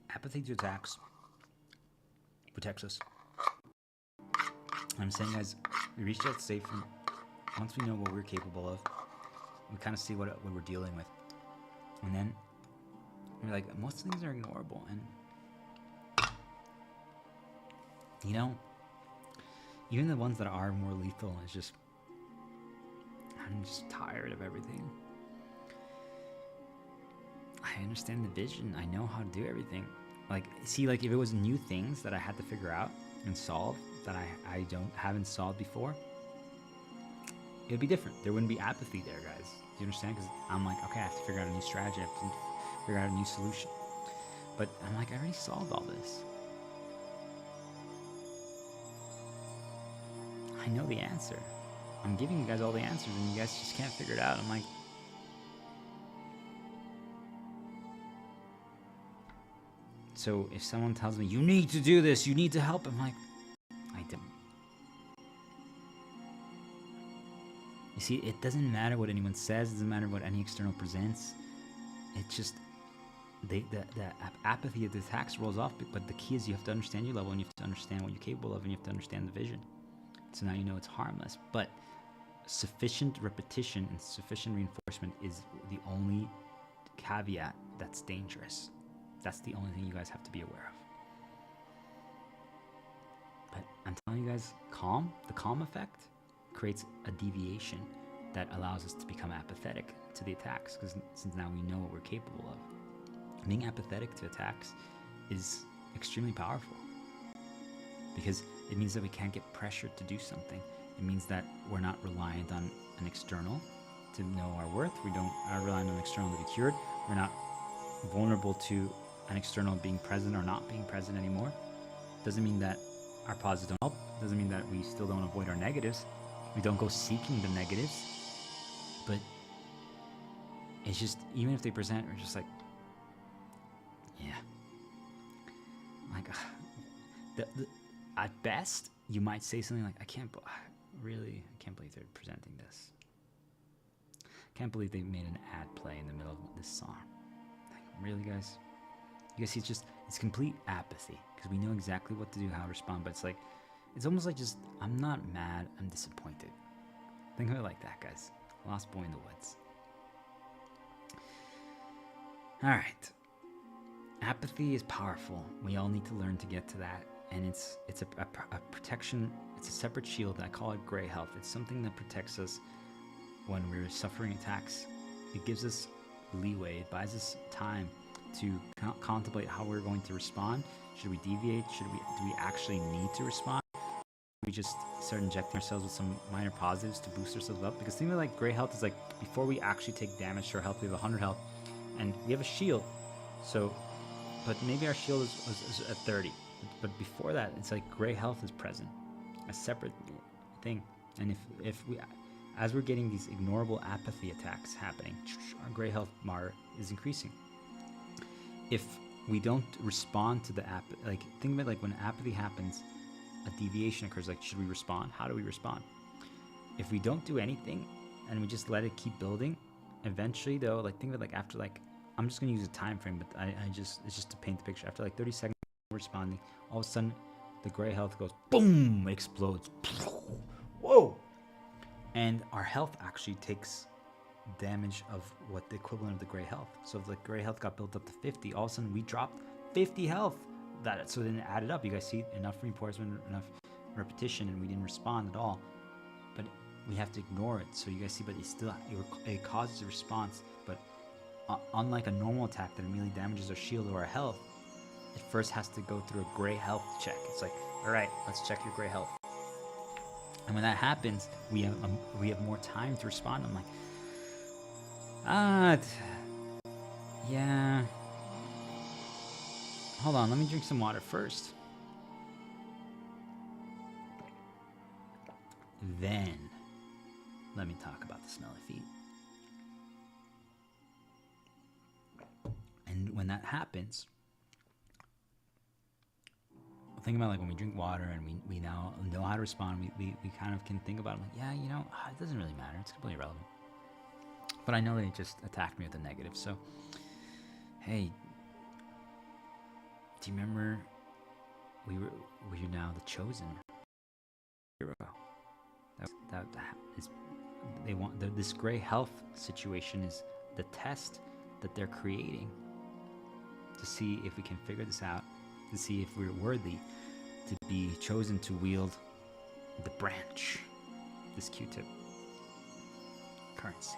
Apathy to attacks protects us. I'm saying, guys, we reached that state from once we know what we're capable of, we kind of see what we're dealing with, and then we're like, most things are ignorable, and you know, even the ones that are more lethal, it's just, I'm just tired of everything. I understand the vision. I know how to do everything. Like, see, like if it was new things that I had to figure out and solve that I haven't solved before, it would be different. There wouldn't be apathy there, guys. Do you understand? Because I'm like, okay, I have to figure out a new strategy. I have to figure out a new solution. But I'm like, I already solved all this. I know the answer. I'm giving you guys all the answers, and you guys just can't figure it out. I'm like, so if someone tells me, you need to do this, you need to help, I'm like, I don't. You see, it doesn't matter what anyone says, it doesn't matter what any external presents. It's just, the apathy of the attacks rolls off, but the key is you have to understand your level, and you have to understand what you're capable of, and you have to understand the vision. So now you know it's harmless. But sufficient repetition and sufficient reinforcement is the only caveat that's dangerous. That's the only thing you guys have to be aware of. But I'm telling you guys, the calm effect creates a deviation that allows us to become apathetic to the attacks, because since now we know what we're capable of. Being apathetic to attacks is extremely powerful, because it means that we can't get pressured to do something. It means that we're not reliant on an external to know our worth. We are reliant on an external to be cured. We're not vulnerable to an external being present or not being present anymore. Doesn't mean that our positives don't help. Doesn't mean that we still don't avoid our negatives. We don't go seeking the negatives. But it's just, even if they present, we're just like, yeah. Like, at best, you might say something like, I can't believe they're presenting this. Can't believe they made an ad play in the middle of this song. Like, really, guys? You guys see, it's complete apathy, because we know exactly what to do, how to respond, but it's like, it's almost like just, I'm not mad, I'm disappointed. Think of it like that, guys. Lost boy in the woods. Alright. Apathy is powerful. We all need to learn to get to that. And it's a protection. It's a separate shield. I call it gray health. It's something that protects us when we're suffering attacks. It gives us leeway. It buys us time to contemplate how we're going to respond. Should we deviate? Do we actually need to respond? We just start injecting ourselves with some minor positives to boost ourselves up. Because think of it like gray health is like, before we actually take damage to our health, we have 100 health, and we have a shield. So, but maybe our shield is at 30. But before that, it's like gray health is present, a separate thing. And if we, as we're getting these ignorable apathy attacks happening, our gray health bar is increasing. If we don't respond to the like, think of it like when apathy happens, a deviation occurs. Like, should we respond? How do we respond? If we don't do anything and we just let it keep building, eventually though, like, think of it like after, like, I'm just gonna use a time frame, but it's just to paint the picture. After like 30 seconds of responding, all of a sudden the gray health goes boom, explodes. Whoa! And our health actually takes damage of what the equivalent of the gray health. So if the gray health got built up to 50, all of a sudden we dropped 50 health. So then it added up. You guys see, enough reinforcement, enough repetition, and we didn't respond at all. But we have to ignore it. So you guys see, but it causes a response. But unlike a normal attack that immediately damages our shield or our health, it first has to go through a gray health check. It's like, all right, let's check your gray health. And when that happens, we have more time to respond. I'm like, yeah. Hold on, let me drink some water first. then let me talk about the smelly feet. And when that happens, think about like when we drink water and we now know how to respond, we kind of can think about it like, yeah, you know, it doesn't really matter. It's completely irrelevant. But I know they just attacked me with a negative. So, hey, do you remember we were now the chosen hero? That is, they want this gray health situation is the test that they're creating to see if we can figure this out, to see if we're worthy to be chosen to wield the branch, this Q-tip currency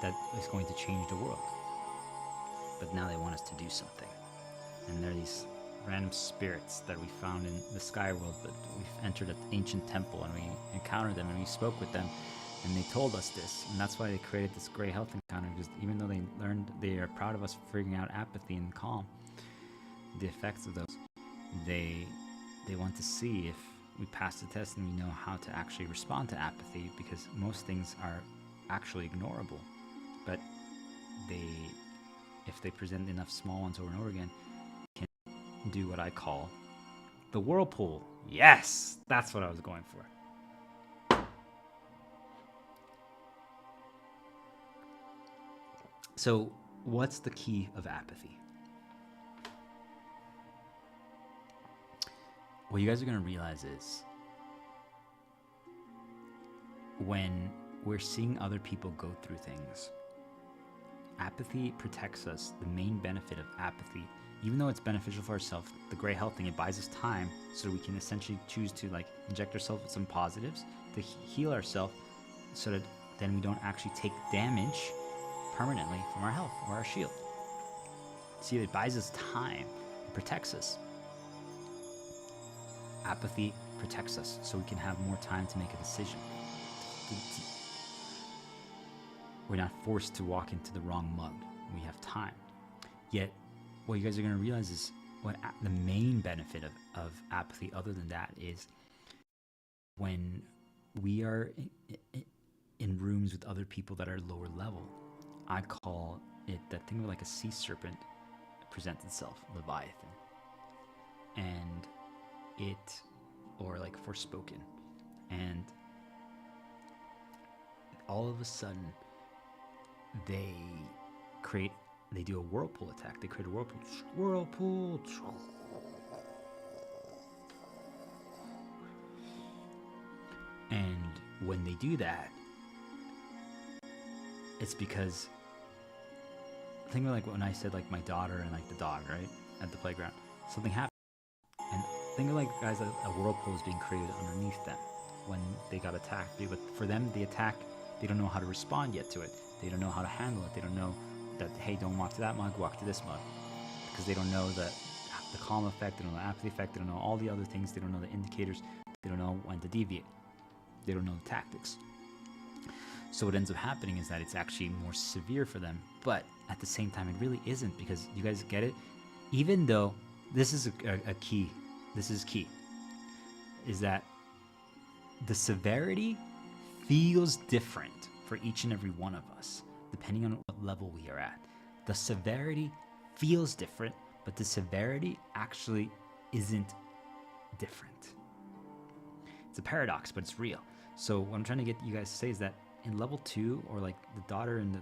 that is going to change the world. But now they want us to do something. And there are these random spirits that we found in the sky world, but we've entered an ancient temple and we encountered them and we spoke with them and they told us this. And that's why they created this gray health encounter, because even though they are proud of us for figuring out apathy and calm, the effects of those, they want to see if we pass the test and we know how to actually respond to apathy, because most things are actually ignorable. But if they present enough small ones over and over again, can do what I call the whirlpool. Yes, that's what I was going for. So what's the key of apathy? What you guys are going to realize is when we're seeing other people go through things, apathy protects us. The main benefit of apathy, even though it's beneficial for ourselves, the gray health thing, it buys us time so we can essentially choose to like inject ourselves with some positives to heal ourselves, so that then we don't actually take damage permanently from our health or our shield. See, it buys us time, it protects us. Apathy protects us so we can have more time to make a decision. We're not forced to walk into the wrong mud. We have time. Yet, what you guys are going to realize is what the main benefit of apathy, other than that, is when we are in rooms with other people that are lower level. I call it that thing of like a sea serpent presents itself, Leviathan. And it, or like Forspoken. And all of a sudden, they do a whirlpool attack. They create a whirlpool. And when they do that, it's because, think of like when I said like my daughter and like the dog, right? At the playground. Something happened. And think of like guys, a whirlpool is being created underneath them when they got attacked. But for them, the attack, they don't know how to respond yet to it. They don't know how to handle it. They don't know that, hey, don't walk to that mug, walk to this mug. Because they don't know the calm effect, they don't know the apathy effect, they don't know all the other things, they don't know the indicators, they don't know when to deviate. They don't know the tactics. So what ends up happening is that it's actually more severe for them. But at the same time, it really isn't, because you guys get it? Even though this is a key, this is key, is that the severity feels different for each and every one of us, depending on what level we are at. The severity feels different, but the severity actually isn't different. It's a paradox, but it's real. So what I'm trying to get you guys to say is that in level 2, or like the daughter in the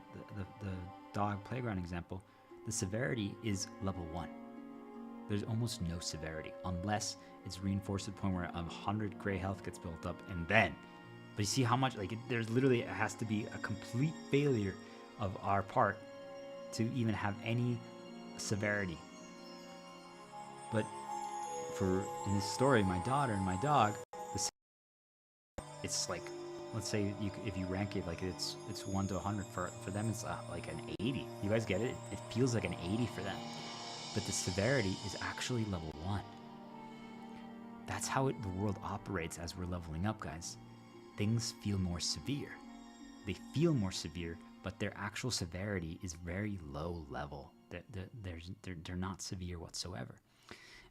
dog playground example, the severity is level 1. There's almost no severity unless it's reinforced to the point where 100 gray health gets built up, and then, but you see how much, like there's literally, it has to be a complete failure of our part to even have any severity. But for, in this story, my daughter and my dog, it's like, let's say if you rank it, like it's 1 to 100. For them, it's like an 80. You guys get it? It feels like an 80 for them. But the severity is actually level 1. That's how the world operates as we're leveling up, guys. Things feel more severe. They feel more severe, but their actual severity is very low level. They're not severe whatsoever.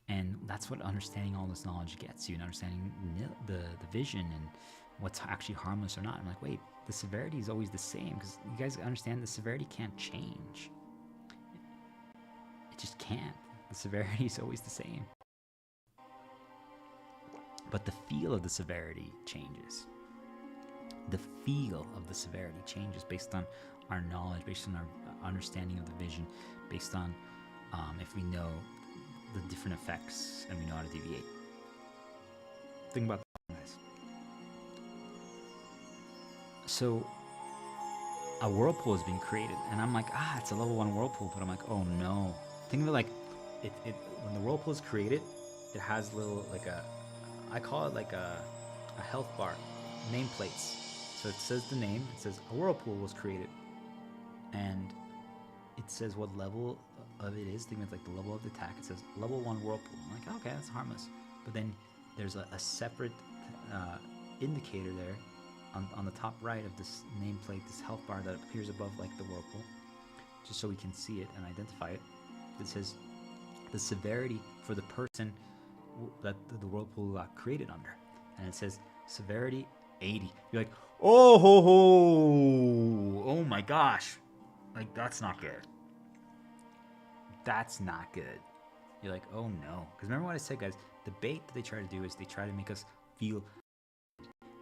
And that's what understanding all this knowledge gets you, and understanding the vision and what's actually harmless or not. I'm like, wait, the severity is always the same, because you guys understand the severity can't change. It just can't. The severity is always the same. But the feel of the severity changes. The feel of the severity changes based on our knowledge, based on our understanding of the vision, based on if we know the different effects and we know how to deviate. Think about that, guys. So a whirlpool has been created, and I'm like, it's a level 1 whirlpool, but I'm like, oh no. Think of it like, when the whirlpool is created, it has little, like I call it like a health bar, nameplates. So it says the name, it says a whirlpool was created, and it says what level of it is. Think of it like the level of the attack. It says level 1 whirlpool. I'm like, okay, that's harmless. But then there's a separate indicator there on the top right of this nameplate, this health bar that appears above like the whirlpool, just so we can see it and identify it. It says the severity for the person that the whirlpool got created under, and it says severity 80. You're like, oh my gosh, like that's not good. That's not good. You're like, oh no. Because remember what I said, guys, the bait that they try to do is they try to make us feel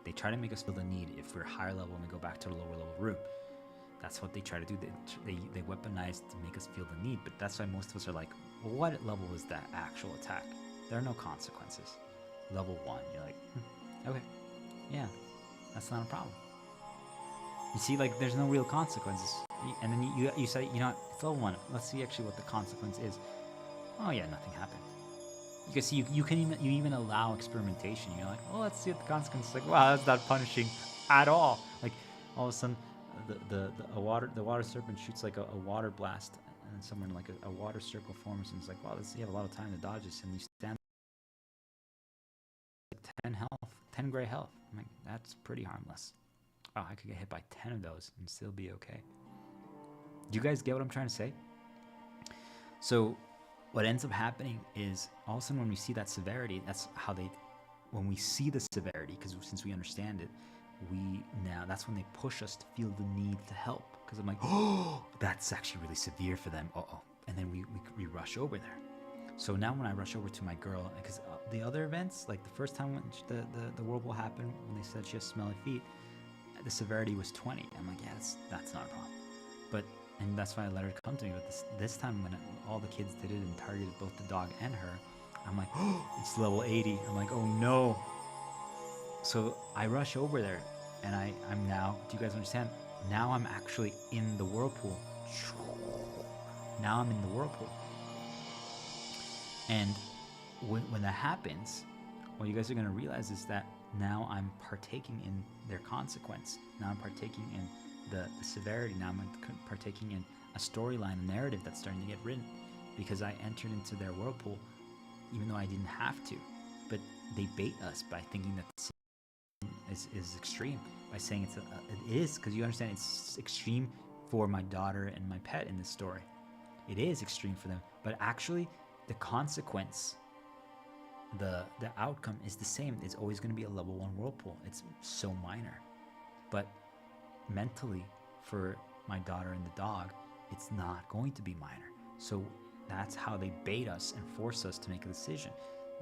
the need if we're higher level and we go back to the lower level room. That's what they try to do. They weaponize to make us feel the need. But that's why most of us are like, well, what level is that actual attack? There are no consequences. Level 1, you're like, okay, yeah, that's not a problem. You see, like, there's no real consequences. And then you say, you know what, it's level 1. Let's see actually what the consequence is. Oh yeah, nothing happened. You can see you even allow experimentation. You're like, oh, let's see what the consequence is. Like, wow, that's not punishing at all. Like, all of a sudden, the water serpent shoots like a water blast, and someone like a water circle forms, and it's like, wow, you have a lot of time to dodge this, and you stand like 10 gray health. I'm like, that's pretty harmless. Oh, I could get hit by 10 of those and still be okay. Do you guys get what I'm trying to say? So what ends up happening is all of a sudden when we see that severity, when we see the severity, because since we understand it, that's when they push us to feel the need to help. Because I'm like, oh, that's actually really severe for them. And then we rush over there. So now when I rush over to my girl, because the other events, like the first time when the whirlpool happened, when they said she has smelly feet, the severity was 20. I'm like, yeah, that's not a problem. And that's why I let her come to me. But this time when all the kids did it and targeted both the dog and her, I'm like, oh, it's level 80. I'm like, oh no. So I rush over there, and I'm now, do you guys understand? Now I'm actually in the whirlpool. Now I'm in the whirlpool. And when that happens, what you guys are going to realize is that now I'm partaking in their consequence. Now I'm partaking in the severity. Now I'm partaking in a storyline, a narrative that's starting to get written, because I entered into their whirlpool even though I didn't have to. But they bait us by thinking that this is extreme, by saying it is, because you understand it's extreme for my daughter and my pet in this story. It is extreme for them, but actually the consequence, the outcome is the same. It's always going to be a level 1 whirlpool. It's so minor, but mentally for my daughter and the dog, it's not going to be minor. So that's how they bait us and force us to make a decision.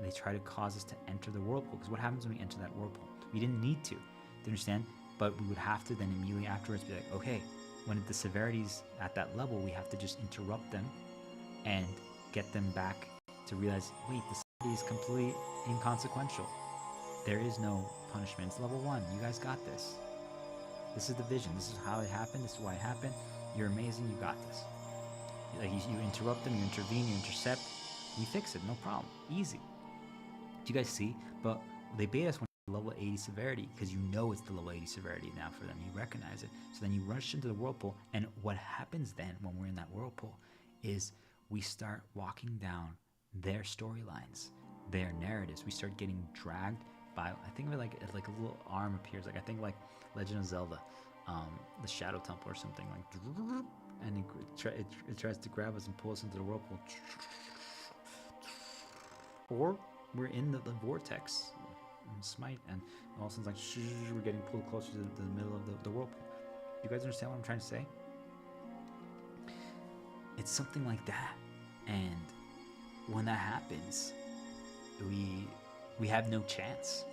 They try to cause us to enter the whirlpool, because what happens when we enter that whirlpool? We didn't need to. Do you understand? But we would have to then immediately afterwards be like, okay, when the severity's at that level, we have to just interrupt them and get them back to realize, wait, the severity is completely inconsequential. There is no punishment. It's level 1. You guys got this. This is the vision. This is how it happened. This is why it happened. You're amazing. You got this. Like, you interrupt them, you intervene, you intercept, you fix it. No problem. Easy. Do you guys see? But they bait us when it's level 80 severity, because you know it's the level 80 severity now for them. You recognize it. So then you rush into the whirlpool, and what happens then when we're in that whirlpool is we start walking down their storylines, their narratives. We start getting dragged by, I think of it like a little arm appears, like I think like Legend of Zelda, the Shadow Temple or something, like, and it tries to grab us and pull us into the whirlpool. Or we're in the vortex, and smite, and all of a sudden it's like we're getting pulled closer to the middle of the whirlpool. You guys understand what I'm trying to say? It's something like that, and when that happens, we have no chance,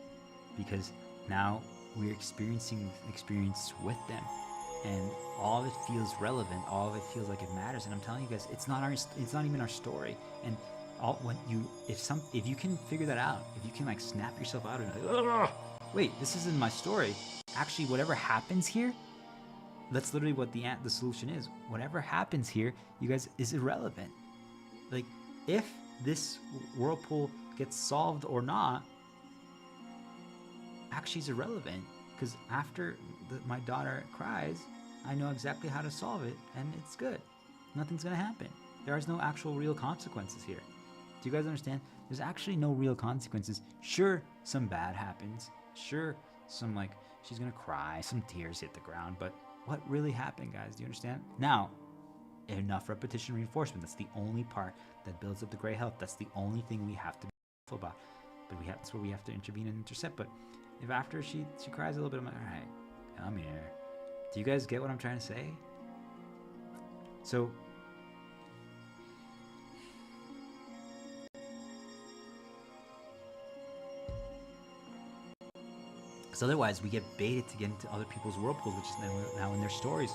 because now we're experiencing experience with them, and all of it feels relevant, all of it feels like it matters. And I'm telling you guys, it's not even our story. And if you can figure that out, if you can like snap yourself out and like, wait, this isn't my story. Actually, whatever happens here, that's literally what the solution is. Whatever happens here, you guys, is irrelevant. Like, if this whirlpool gets solved or not, actually is irrelevant, because after my daughter cries, I know exactly how to solve it, and it's good. Nothing's gonna happen. There is no actual real consequences here. Do you guys understand? There's actually no real consequences. Sure, some bad happens. Sure, some like she's gonna cry, some tears hit the ground, but what really happened, guys? Do you understand? Now, enough repetition reinforcement. That's the only part that builds up the gray health. That's the only thing we have to be careful about. But that's where we have to intervene and intercept. But if after she cries a little bit, I'm like, all right, come here. Do you guys get what I'm trying to say? So, because otherwise we get baited to get into other people's whirlpools, which is now in their stories.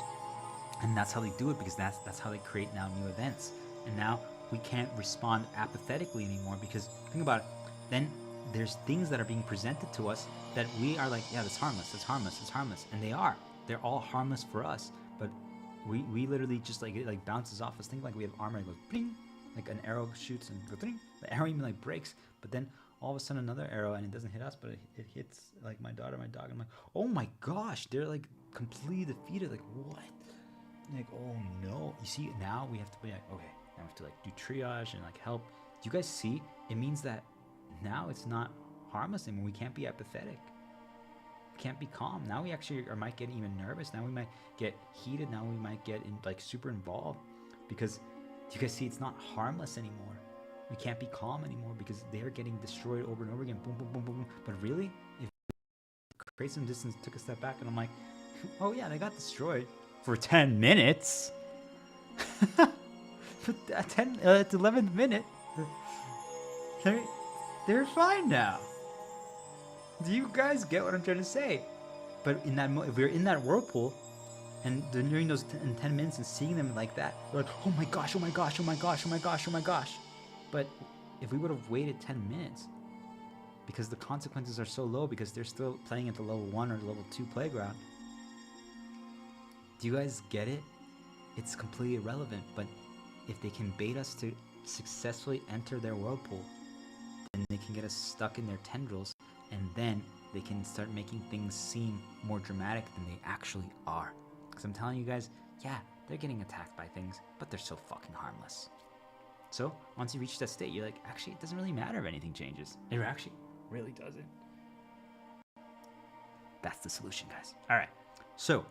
And that's how they do it, because that's how they create now new events. And now we can't respond apathetically anymore, because think about it, then there's things that are being presented to us that we are like, yeah, that's harmless, that's harmless, that's harmless. And they're all harmless for us, but we literally just like, it like bounces off us. Think like we have armor, it goes bling, like an arrow shoots and goes bling. The arrow even like breaks, but then all of a sudden another arrow, and it doesn't hit us, but it hits like my daughter, my dog. And I'm like, oh my gosh, they're like completely defeated. Like, what? Like, oh no. You see, now we have to be like, okay, now we have to like do triage and like help. Do you guys see? It means that now it's not harmless anymore. We can't be apathetic. We can't be calm. Now we actually might get even nervous. Now we might get heated. Now we might get like super involved, because do you guys see? It's not harmless anymore. We can't be calm anymore because they're getting destroyed over and over again. Boom, boom, boom, boom, boom. But really, if create some distance, took a step back, and I'm like, oh yeah, they got destroyed for 10 minutes. But at 11th minute, they're fine now. Do you guys get what I'm trying to say? But in that if we're in that whirlpool, and during those 10 minutes and seeing them like that, we're like, oh my gosh, oh my gosh, oh my gosh, oh my gosh, oh my gosh. But if we would have waited 10 minutes, because the consequences are so low, because they're still playing at the level 1 or level 2 playground, do you guys get it? It's completely irrelevant. But if they can bait us to successfully enter their whirlpool, then they can get us stuck in their tendrils, and then they can start making things seem more dramatic than they actually are. Because I'm telling you guys, yeah, they're getting attacked by things, but they're so fucking harmless. So once you reach that state, you're like, actually, it doesn't really matter if anything changes. It actually really doesn't. That's the solution, guys. All right. So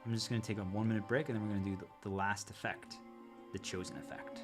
I'm just going to take a 1 minute break, and then we're going to do the last effect, the chosen effect.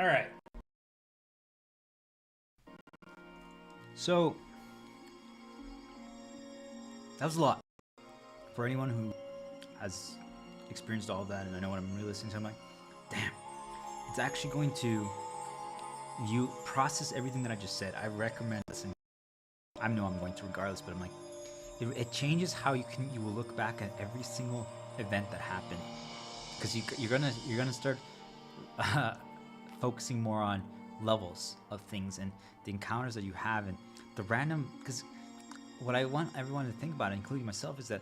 All right. So that was a lot for anyone who has experienced all of that, and I know when I'm really listening to it, I'm like, damn, it's actually going to, you process everything that I just said. I recommend listening. I know I'm going to regardless, but I'm like, it changes how you will look back at every single event that happened, because you're gonna start focusing more on levels of things and the encounters that you have and the random. Because what I want everyone to think about, including myself, is that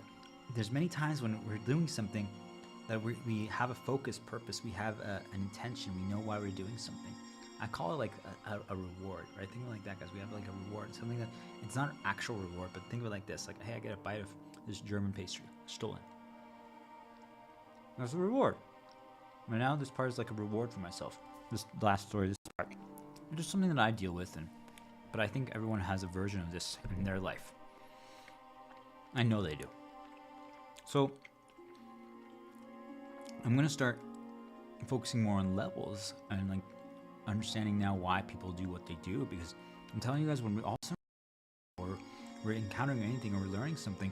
there's many times when we're doing something that we have a focus, purpose, we have an intention, we know why we're doing something. I call it like a reward, right? Think of it like that, guys. We have like a reward, something that it's not an actual reward, but think of it like this: like, hey, I get a bite of this German pastry, stolen. That's a reward. Right now, this part is like a reward for myself. This last story, this part, it's just something that I deal with, but I think everyone has a version of this in their life. I know they do. So I'm gonna start focusing more on levels and like understanding now why people do what they do, because I'm telling you guys, when we also or we're encountering anything or we're learning something,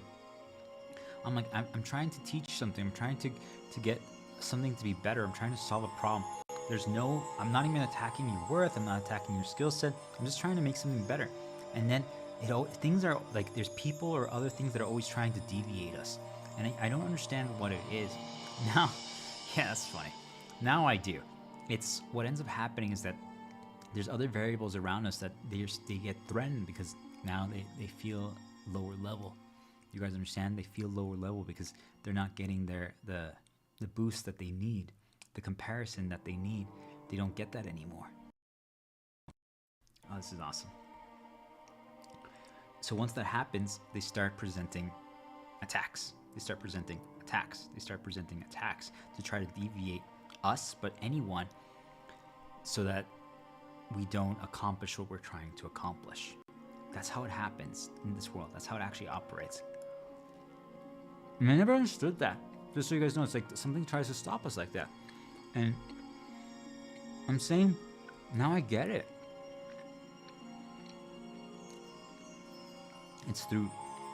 I'm like, I'm trying to teach something, I'm trying to get something to be better, I'm trying to solve a problem. I'm not even attacking your worth, I'm not attacking your skill set, I'm just trying to make something better. And then things are like, there's people or other things that are always trying to deviate us, and I don't understand what it is. Now, yeah, that's funny. Now I do. It's what ends up happening is that there's other variables around us that they get threatened because now they feel lower level. You guys understand? They feel lower level because they're not getting the boost that they need, the comparison that they need. They don't get that anymore. Oh, this is awesome. So once that happens, they start presenting attacks. They start presenting attacks. They start presenting attacks to try to deviate us, but anyone, so that we don't accomplish what we're trying to accomplish. That's how it happens in this world. That's how it actually operates. And I never understood that. Just so you guys know, it's like something tries to stop us like that. And I'm saying, now I get it. It's through,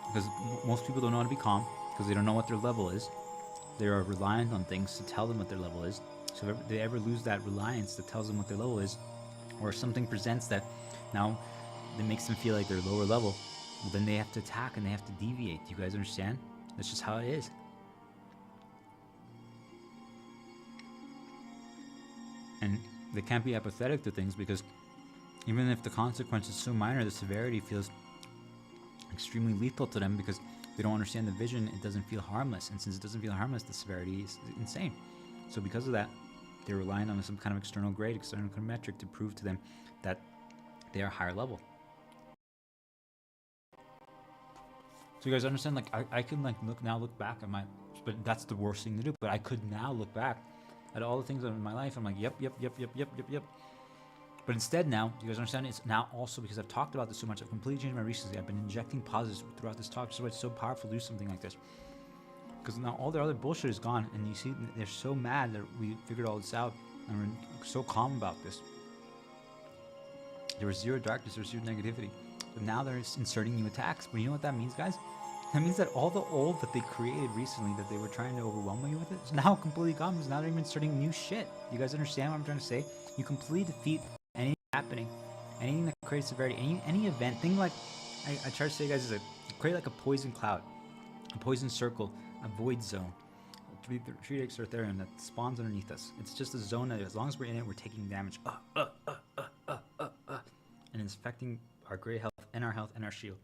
because most people don't know how to be calm, because they don't know what their level is. They are reliant on things to tell them what their level is. So if they ever lose that reliance that tells them what their level is, or something presents that now that makes them feel like they're lower level, well, then they have to attack and they have to deviate. Do you guys understand? That's just how it is. And they can't be apathetic to things, because even if the consequence is so minor, the severity feels extremely lethal to them, because they don't understand the vision. It doesn't feel harmless, and since it doesn't feel harmless, the severity is insane. So because of that, they're relying on some kind of external grade, external metric to prove to them that they are higher level. So you guys understand? Like I can like look back at but that's the worst thing to do. But I could now look back at all the things in my life. I'm like, yep. But instead now, you guys understand? It's now also because I've talked about this so much. I've completely changed my recency. I've been injecting positives throughout this talk. So it's so powerful to do something like this. Because now all their other bullshit is gone, and you see they're so mad that we figured all this out, and we're so calm about this. There was zero darkness, there was zero negativity. But now they're inserting new attacks. But you know what that means, guys? That means that all the old that they created recently, that they were trying to overwhelm you with, is now completely gone. Because now they're even inserting new shit. You guys understand what I'm trying to say? You completely defeat anything happening, anything that creates severity, any event. Thing like I try to say, guys, is you create like a poison cloud, a poison circle, a void zone, 3x Eartharium that spawns underneath us. It's just a zone that, as long as we're in it, we're taking damage. And it's affecting our gray health and our shield.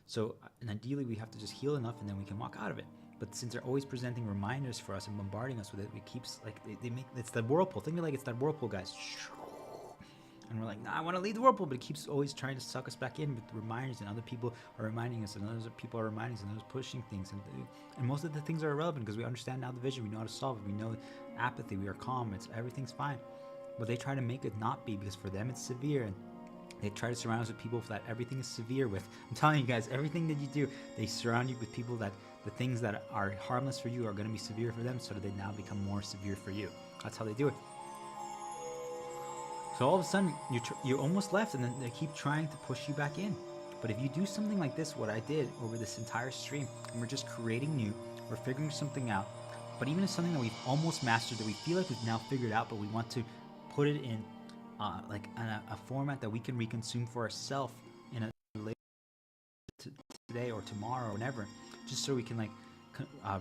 So, and ideally, we have to just heal enough, and then we can walk out of it. But since they're always presenting reminders for us and bombarding us with it, it keeps like they make it's that whirlpool. Think of it like it's that whirlpool, guys. And we're like, nah, I want to leave the whirlpool, but it keeps always trying to suck us back in with reminders, and other people are reminding us, and other people are reminding us, and others pushing things, and most of the things are irrelevant because we understand now the vision, we know how to solve it, we know apathy, we are calm, everything's fine. But they try to make it not be, because for them it's severe, and they try to surround us with people that everything is severe with. I'm telling you guys, everything that you do, they surround you with people that the things that are harmless for you are going to be severe for them, so that they now become more severe for you. That's how they do it. So all of a sudden, you're almost left, and then they keep trying to push you back in. But if you do something like this, what I did over this entire stream, and we're just creating new, we're figuring something out. But even if something that we've almost mastered, that we feel like we've now figured out, but we want to put it in like a format that we can reconsume for ourselves in a later today or tomorrow or whenever, just so we can like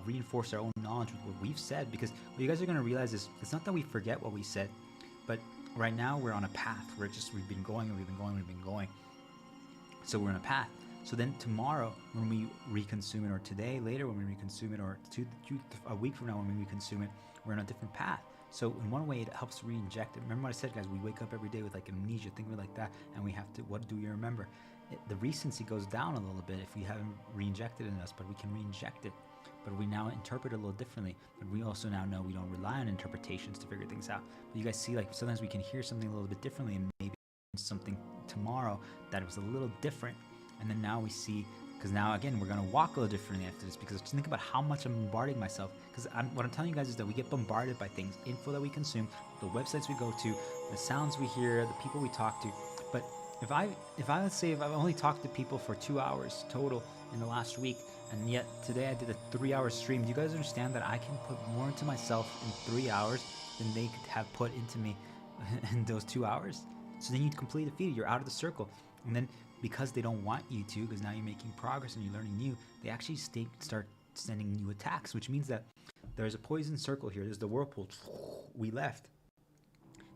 reinforce our own knowledge with what we've said. Because what you guys are going to realize is it's not that we forget what we said, but right now we're on a path where we've been going. So we're in a path. So then tomorrow when we reconsume it, or today later when we reconsume it, or a week from now when we reconsume it, we're on a different path. So in one way it helps re-inject it. Remember what I said, guys, we wake up every day with like amnesia, think of it like that, and we have to, what do you remember? The recency goes down a little bit if we haven't re-injected it in us, but we can re-inject it. But we now interpret it a little differently. But we also now know we don't rely on interpretations to figure things out. But you guys see, like sometimes we can hear something a little bit differently, and maybe something tomorrow that was a little different. And then now we see, because now again we're gonna walk a little differently after this, because just think about how much I'm bombarding myself. Because what I'm telling you guys is that we get bombarded by things, info that we consume, the websites we go to, the sounds we hear, the people we talk to. But if let's say if I've only talked to people for 2 hours total in the last week, and yet today I did a 3-hour stream, do you guys understand that I can put more into myself in 3 hours than they could have put into me in those 2 hours? So then you complete the feed, you're out of the circle. And then because they don't want you to, because now you're making progress and you're learning new, they actually start sending you attacks, which means that there's a poison circle here. There's the whirlpool. We left.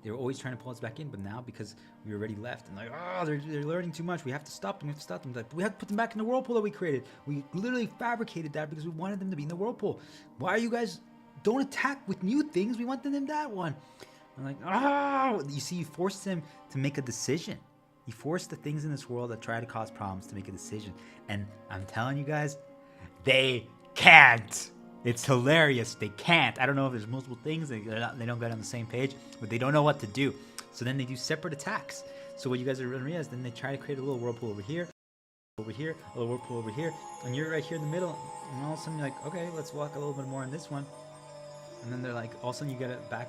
They were always trying to pull us back in, but now because we already left, and like, oh, they're learning too much. We have to stop them. Like, we have to put them back in the whirlpool that we created. We literally fabricated that because we wanted them to be in the whirlpool. Why are you guys, don't attack with new things? We want them in that one. I'm like, you see, you force them to make a decision. You force the things in this world that try to cause problems to make a decision. And I'm telling you guys, they can't. It's hilarious. They can't. I don't know if there's multiple things. They don't get on the same page, but they don't know what to do. So then they do separate attacks. So what you guys are going to realize, then they try to create a little whirlpool over here, a little whirlpool over here, and you're right here in the middle. And all of a sudden you're like, okay, let's walk a little bit more on this one. And then they're like, all of a sudden you get it back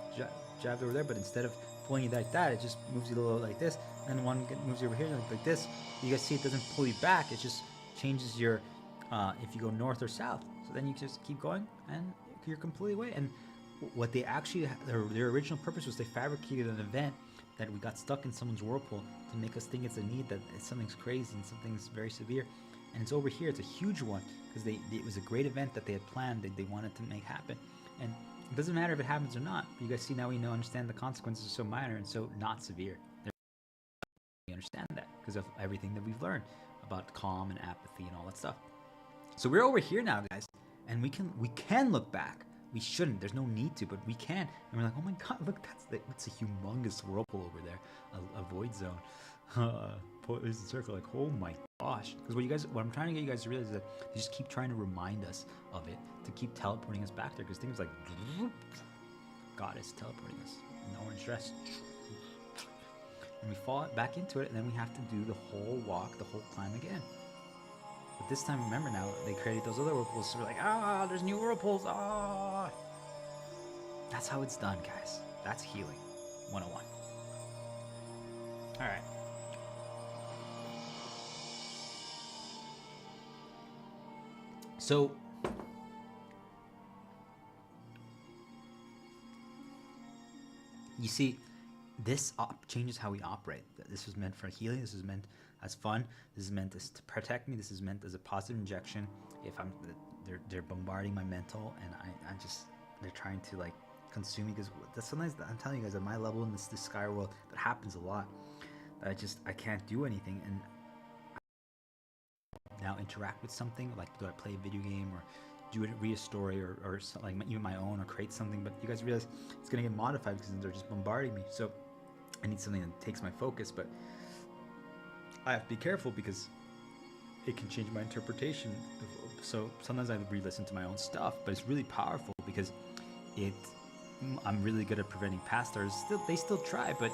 jabbed over there, but instead of pulling you like that, it just moves you a little like this. And then one moves you over here like this. You guys see it doesn't pull you back. It just changes your, if you go north or south. So then you just keep going and you're completely away. And what they actually, their original purpose was they fabricated an event that we got stuck in someone's whirlpool to make us think it's a need, that something's crazy and something's very severe. And it's over here. It's a huge one because it was a great event that they had planned, that they wanted to make happen. And it doesn't matter if it happens or not. You guys see now we understand the consequences are so minor and so not severe. We understand that because of everything that we've learned about calm and apathy and all that stuff. So we're over here now, guys, and we can look back. We shouldn't. There's no need to, but we can. And we're like, oh my god, look, that's a humongous whirlpool over there, a void zone, poison circle. Like, oh my gosh. Because what I'm trying to get you guys to realize is that they just keep trying to remind us of it, to keep teleporting us back there. Because things like God is teleporting us in the orange dress. And we fall back into it, and then we have to do the whole walk, the whole climb again. But this time, remember now, they created those other whirlpools, so we're like, there's new whirlpools, That's how it's done, guys. That's healing 101. All right. So, you see, this changes how we operate. This was meant for healing. This is meant as fun. This is meant as to protect me. This is meant as a positive injection. If they're bombarding my mental, and they're trying to like consume me, because sometimes I'm telling you guys, at my level in this sky world, that happens a lot. I can't do anything, and I now interact with something like, do I play a video game or read a story or like even my own, or create something, but you guys realize it's gonna get modified because they're just bombarding me. So I need something that takes my focus, but I have to be careful because it can change my interpretation. So sometimes I re-listen to my own stuff, but it's really powerful because I'm really good at preventing past stars. They still try, but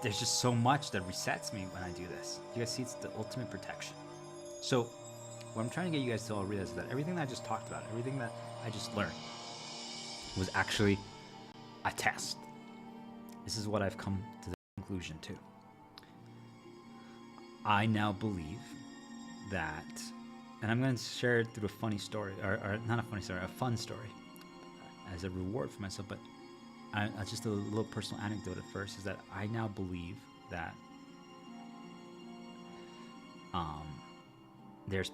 there's just so much that resets me when I do this. You guys see, it's the ultimate protection. So what I'm trying to get you guys to all realize is that everything that I just talked about, everything that I just learned, was actually a test. this is what I've come to the conclusion to. I now believe that, and I'm going to share it through a funny story, or not a funny story, a fun story, as a reward for myself. But just a little personal anecdote at first is that I now believe that there's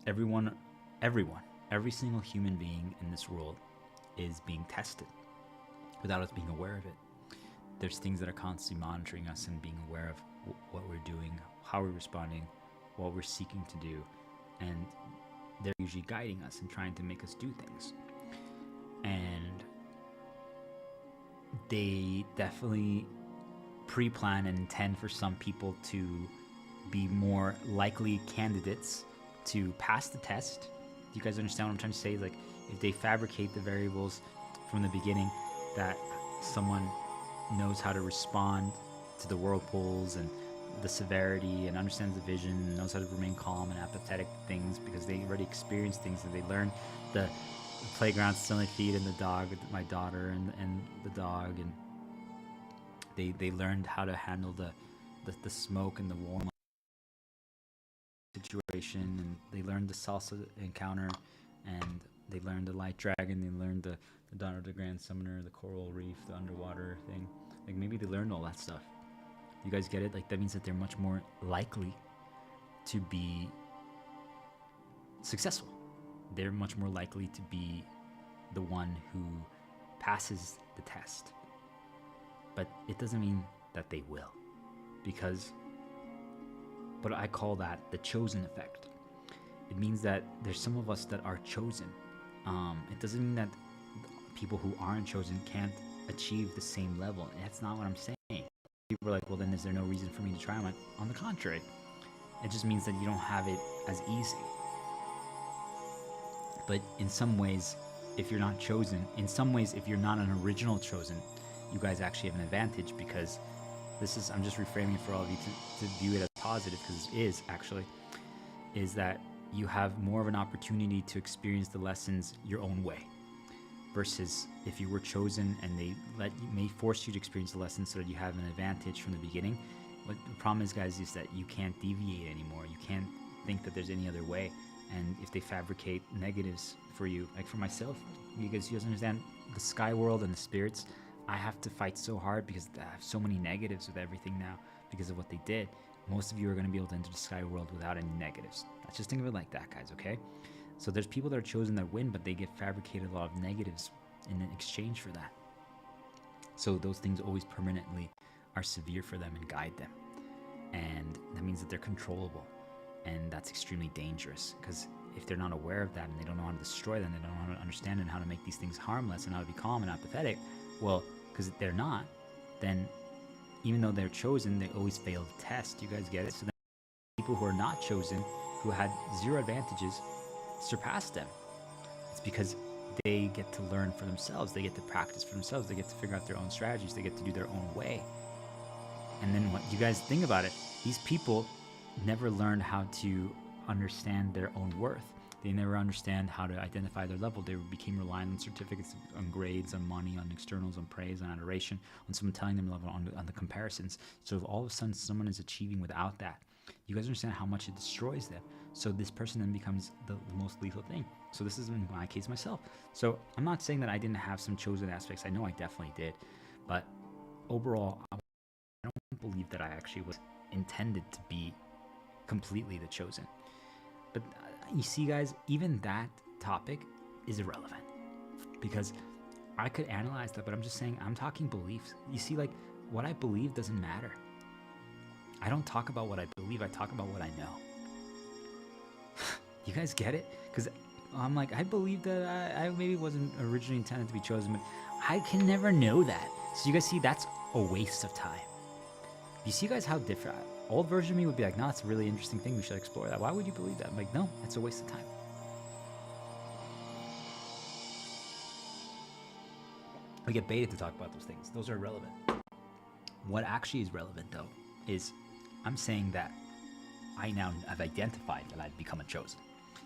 every single human being in this world is being tested without us being aware of it. There's things that are constantly monitoring us and being aware of what we're doing, how we're responding, what we're seeking to do, and they're usually guiding us and trying to make us do things. And they definitely pre-plan and intend for some people to be more likely candidates to pass the test. Do you guys understand what I'm trying to say? Like, if they fabricate the variables from the beginning, that someone knows how to respond to the whirlpools and the severity and understands the vision and knows how to remain calm and apathetic to things because they already experienced things and they learned the playground smelling feet and the dog, my daughter and the dog, and they learned how to handle the smoke and the warm situation, and they learned the salsa encounter, and they learned the light dragon, they learned the Donner the Grand Summoner, the coral reef, the underwater thing. Like, maybe they learned all that stuff. You guys get it? Like, that means that they're much more likely to be successful. They're much more likely to be the one who passes the test. But it doesn't mean that they will, because but I call that the chosen effect. It means that there's some of us that are chosen. It doesn't mean that people who aren't chosen can't achieve the same level. That's not what I'm saying. People are like, well, then is there no reason for me to try? I'm like, on the contrary. It just means that you don't have it as easy. But in some ways, if you're not chosen, in some ways, if you're not an original chosen, you guys actually have an advantage, because this is, I'm just reframing for all of you to view it as positive, because it is actually, is that you have more of an opportunity to experience the lessons your own way, versus if you were chosen and they may force you to experience the lessons so that you have an advantage from the beginning. What the problem is, guys, is that you can't deviate anymore. You can't think that there's any other way. And if they fabricate negatives for you, like for myself, you guys understand the sky world and the spirits, I have to fight so hard because I have so many negatives with everything now because of what they did. Most of you are going to be able to enter the sky world without any negatives. Let's just think of it like that, guys, okay? So there's people that are chosen that win, but they get fabricated a lot of negatives in exchange for that. So those things always permanently are severe for them and guide them. And that means that they're controllable. And that's extremely dangerous, because if they're not aware of that and they don't know how to destroy them, they don't know how to understand and how to make these things harmless and how to be calm and apathetic, well, because they're not, then even though they're chosen, they always fail the test. You guys get it? So then people who are not chosen, who had zero advantages, surpass them. It's because they get to learn for themselves. They get to practice for themselves. They get to figure out their own strategies. They get to do their own way. And then what you guys think about it, these people never learned how to understand their own worth. They never understand how to identify their level. They became reliant on certificates, on grades, on money, on externals, on praise, on adoration, on someone telling them level, on the comparisons. So if all of a sudden someone is achieving without that, you guys understand how much it destroys them. So this person then becomes the most lethal thing. So this is in my case myself. So I'm not saying that I didn't have some chosen aspects. I know I definitely did. But overall, I don't believe that I actually was intended to be completely the chosen. But you see, guys, even that topic is irrelevant, because I could analyze that, but I'm just saying, I'm talking beliefs. You see, like, what I believe doesn't matter. I don't talk about what I believe, I talk about what I know. You guys get it? Because I'm like, I believe that I maybe wasn't originally intended to be chosen, but I can never know that. So you guys see, that's a waste of time. You see, guys, how different? Old version of me would be like, no, it's a really interesting thing. We should explore that. Why would you believe that? I'm like, no, it's a waste of time. We get baited to talk about those things. Those are irrelevant. What actually is relevant, though, is I'm saying that I now have identified that I've become a chosen.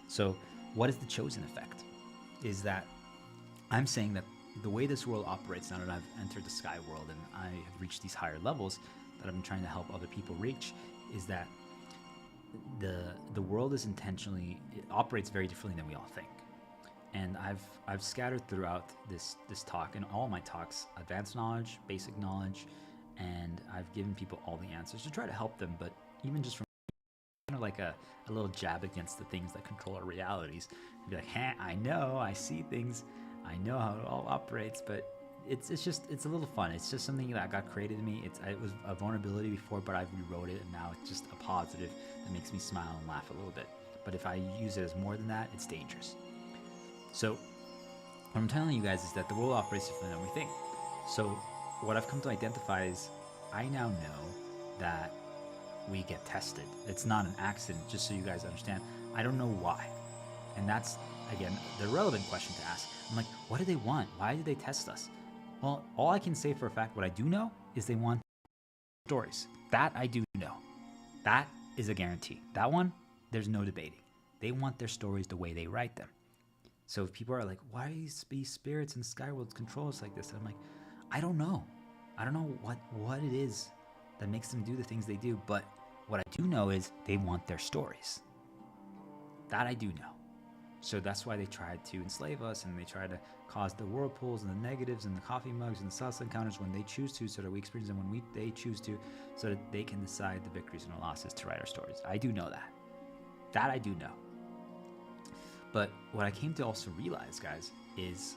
So what is the chosen effect? Is that I'm saying that the way this world operates now that I've entered the sky world and I have reached these higher levels that I've been trying to help other people reach, is that the world is it operates very differently than we all think. And I've scattered throughout this talk, and all my talks, advanced knowledge, basic knowledge, and I've given people all the answers to try to help them. But even just from kind of like a little jab against the things that control our realities, and be like, hey, I know, I see things, I know how it all operates, but it's a little fun. It's just something that got created in me. It was a vulnerability before, but I've rewrote it, and now it's just a positive that makes me smile and laugh a little bit. But if I use it as more than that, it's dangerous. So what I'm telling you guys is that the world operates differently than we think. So what I've come to identify is I now know that we get tested. It's not an accident, just so you guys understand. I don't know why. And that's, again, the relevant question to ask. I'm like, what do they want? Why do they test us? Well, all I can say for a fact, what I do know, is they want stories. That I do know. That is a guarantee. That one, there's no debating. They want their stories the way they write them. So if people are like, why do these spirits and skyworlds control us like this? And I'm like, I don't know. I don't know what it is that makes them do the things they do. But what I do know is they want their stories. That I do know. So that's why they tried to enslave us, and they try to cause the whirlpools and the negatives and the coffee mugs and the salsa encounters when they choose to, so that we experience them when they choose to, so that they can decide the victories and the losses to write our stories. I do know that. That I do know. But what I came to also realize, guys, is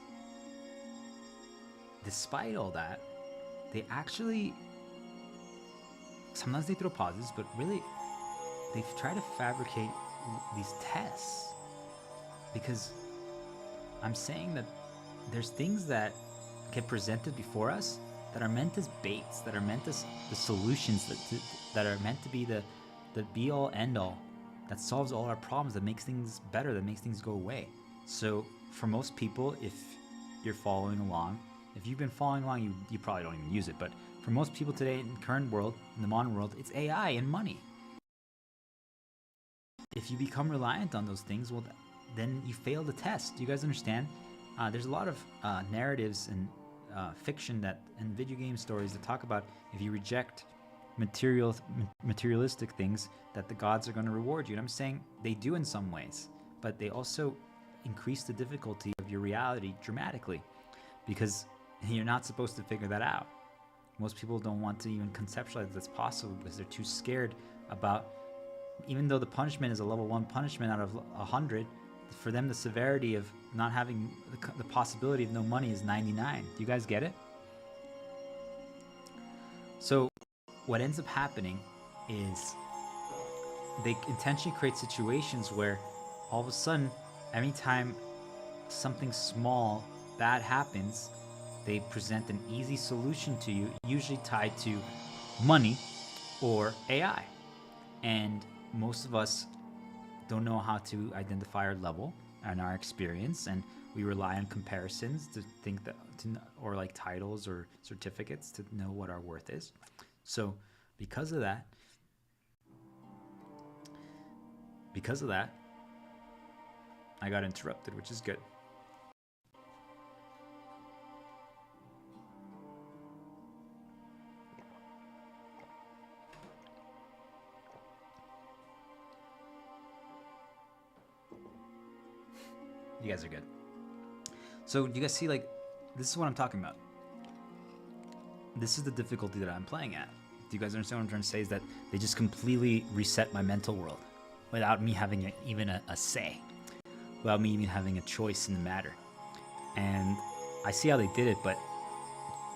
despite all that, they actually, sometimes they throw pauses, but really they try to fabricate these tests. Because I'm saying that there's things that get presented before us that are meant as baits, that are meant as the solutions, that are meant to be the be-all, end-all, that solves all our problems, that makes things better, that makes things go away. So for most people, if you're following along, if you've been following along, you probably don't even use it. But for most people today in the current world, in the modern world, it's AI and money. If you become reliant on those things, well, then you fail the test. Do you guys understand? There's a lot of narratives and fiction and video game stories that talk about if you reject materialistic things, that the gods are going to reward you. And I'm saying they do in some ways, but they also increase the difficulty of your reality dramatically, because you're not supposed to figure that out. Most people don't want to even conceptualize that's possible because they're too scared about, even though the punishment is a level 1 punishment out of 100, for them the severity of not having the possibility of no money is 99. Do you guys get it? So what ends up happening is they intentionally create situations where all of a sudden, every time something small, bad happens, they present an easy solution to you, usually tied to money or AI. And most of us don't know how to identify our level and our experience, and we rely on comparisons to think that, or like titles or certificates to know what our worth is. So because of that, I got interrupted, which is good. You guys are good. So you guys see, like, this is what I'm talking about. This is the difficulty that I'm playing at. Do you guys understand what I'm trying to say? Is that they just completely reset my mental world without me having even a say, without me even having a choice in the matter. And I see how they did it, but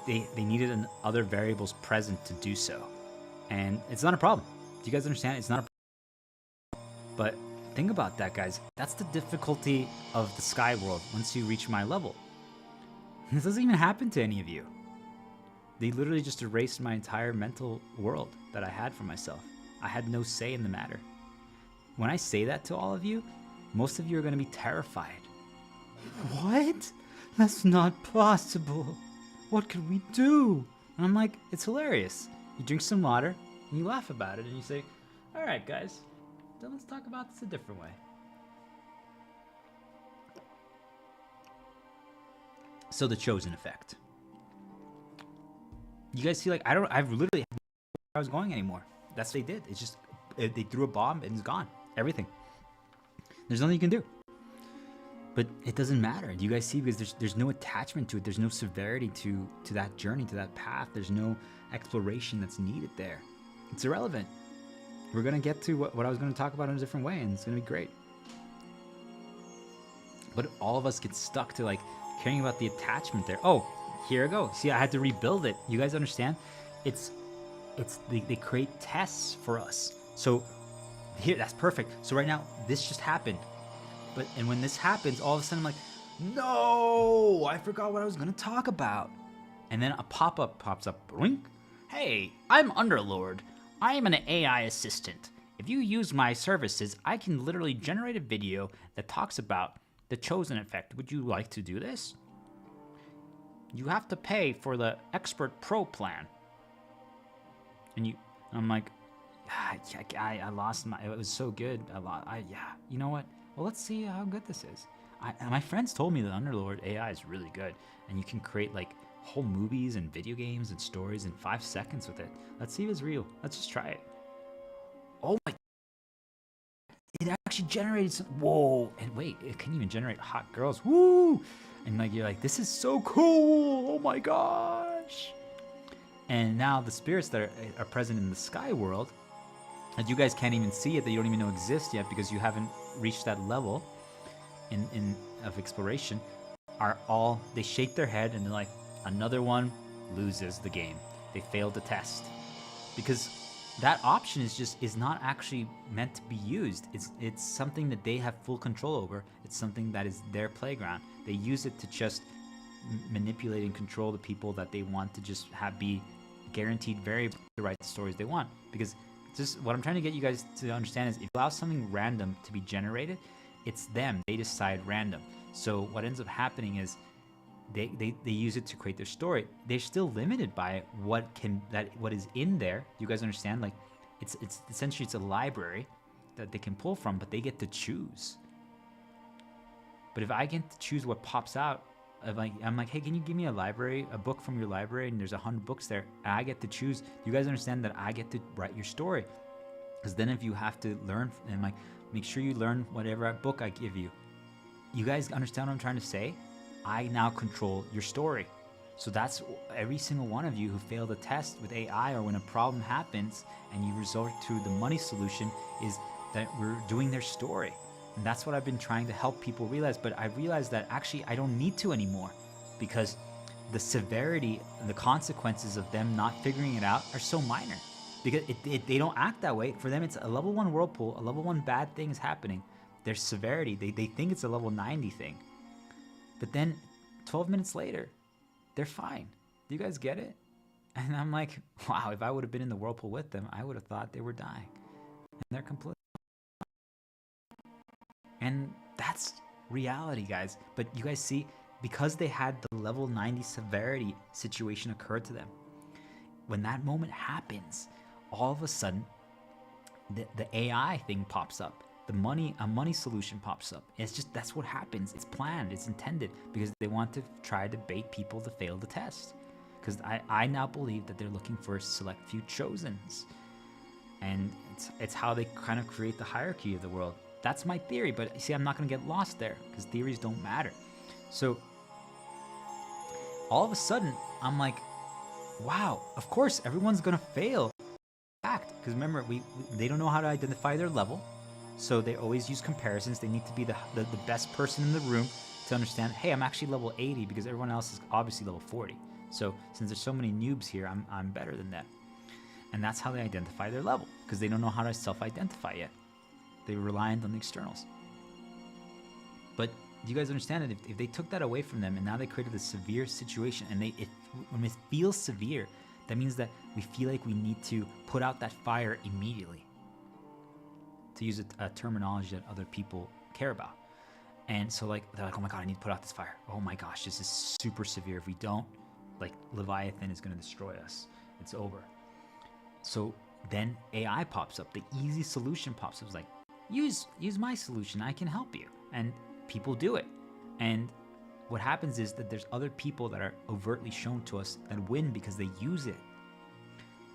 they needed other variables present to do so. And it's not a problem. Do you guys understand? It's not a problem. But think about that, guys. That's the difficulty of the sky world once you reach my level. This doesn't even happen to any of you. They literally just erased my entire mental world that I had for myself. I had no say in the matter. When I say that to all of you, most of you are going to be terrified. What? That's not possible. What could we do? And I'm like, it's hilarious. You drink some water, and you laugh about it, and you say, all right, guys, then let's talk about this a different way. So the chosen effect. You guys see, like, I've literally have no idea where I was going anymore. That's what they did. It's just, they threw a bomb and it's gone. Everything. There's nothing you can do. But it doesn't matter. Do you guys see? Because there's no attachment to it. There's no severity to that journey, to that path. There's no exploration that's needed there. It's irrelevant. We're going to get to what I was going to talk about in a different way, and it's going to be great. But all of us get stuck to, like, caring about the attachment there. Oh, here I go. See, I had to rebuild it. You guys understand? They create tests for us. So here, that's perfect. So right now, this just happened. And when this happens, all of a sudden I'm like, no, I forgot what I was going to talk about. And then a pop-up pops up. Boink. Hey, I'm Underlord. I am an AI assistant. If you use my services, I can literally generate a video that talks about the chosen effect. Would you like to do this? You have to pay for the Expert Pro plan. And I'm like, I lost my, it was so good. You know what? Well, let's see how good this is. My friends told me that Underlord AI is really good, and you can create like whole movies and video games and stories in 5 seconds with it. Let's see if it's real. Let's just try it. Oh my! It actually generated some. Whoa! And wait, it can even generate hot girls. Woo! And like you're like, this is so cool! Oh my gosh! And now the spirits that are present in the sky world, that you guys can't even see it, that you don't even know exist yet because you haven't reached that level of exploration, they shake their head and they're like, another one loses the game. They failed the test. Because that option is not actually meant to be used. It's something that they have full control over. It's something that is their playground. They use it to just manipulate and control the people that they want to just be guaranteed variable to write the stories they want. Because just what I'm trying to get you guys to understand is if you allow something random to be generated, it's them. They decide random. So what ends up happening is they use it to create their story. They're still limited by what is in there. You guys understand? Like it's essentially it's a library that they can pull from, but they get to choose. But if I get to choose what pops out, I'm like, hey, can you give me a book from your library? And there's 100 books there, and I get to choose. You guys understand that I get to write your story? Because then if you have to learn, and like, make sure you learn whatever book I give you. You guys understand what I'm trying to say? I now control your story. So that's every single one of you who failed a test with AI, or when a problem happens and you resort to the money solution, is that we're doing their story. And that's what I've been trying to help people realize. But I realized that actually I don't need to anymore, because the severity and the consequences of them not figuring it out are so minor. Because they don't act that way. For them, it's a level 1 whirlpool, a level 1 bad thing is happening. Their severity, they think it's a level 90 thing. But then 12 minutes later, they're fine. Do you guys get it? And I'm like, wow, if I would have been in the whirlpool with them, I would have thought they were dying. And they're completely. And that's reality, guys. But you guys see, because they had the level 90 severity situation occur to them, when that moment happens, all of a sudden, the AI thing pops up. A money solution pops up. It's just, that's what happens. It's planned, it's intended, because they want to try to bait people to fail the test. Because I now believe that they're looking for a select few chosens. And it's how they kind of create the hierarchy of the world. That's my theory, but you see, I'm not going to get lost there, because theories don't matter. So all of a sudden, I'm like, wow, of course, everyone's going to fail. Fact, because remember, they don't know how to identify their level, so they always use comparisons. They need to be the best person in the room to understand, hey, I'm actually level 80 because everyone else is obviously level 40. So since there's so many noobs here, I'm better than them. And that's how they identify their level, because they don't know how to self-identify yet. They're reliant on the externals. But do you guys understand that if they took that away from them and now they created a severe situation, and when it feels severe, that means that we feel like we need to put out that fire immediately, to use a terminology that other people care about. And so like they're like, oh my god, I need to put out this fire. Oh my gosh, this is super severe. If we don't, like, Leviathan is going to destroy us. It's over. So then AI pops up. The easy solution pops up. It's like, use my solution. I can help you. And people do it. And what happens is that there's other people that are overtly shown to us that win because they use it.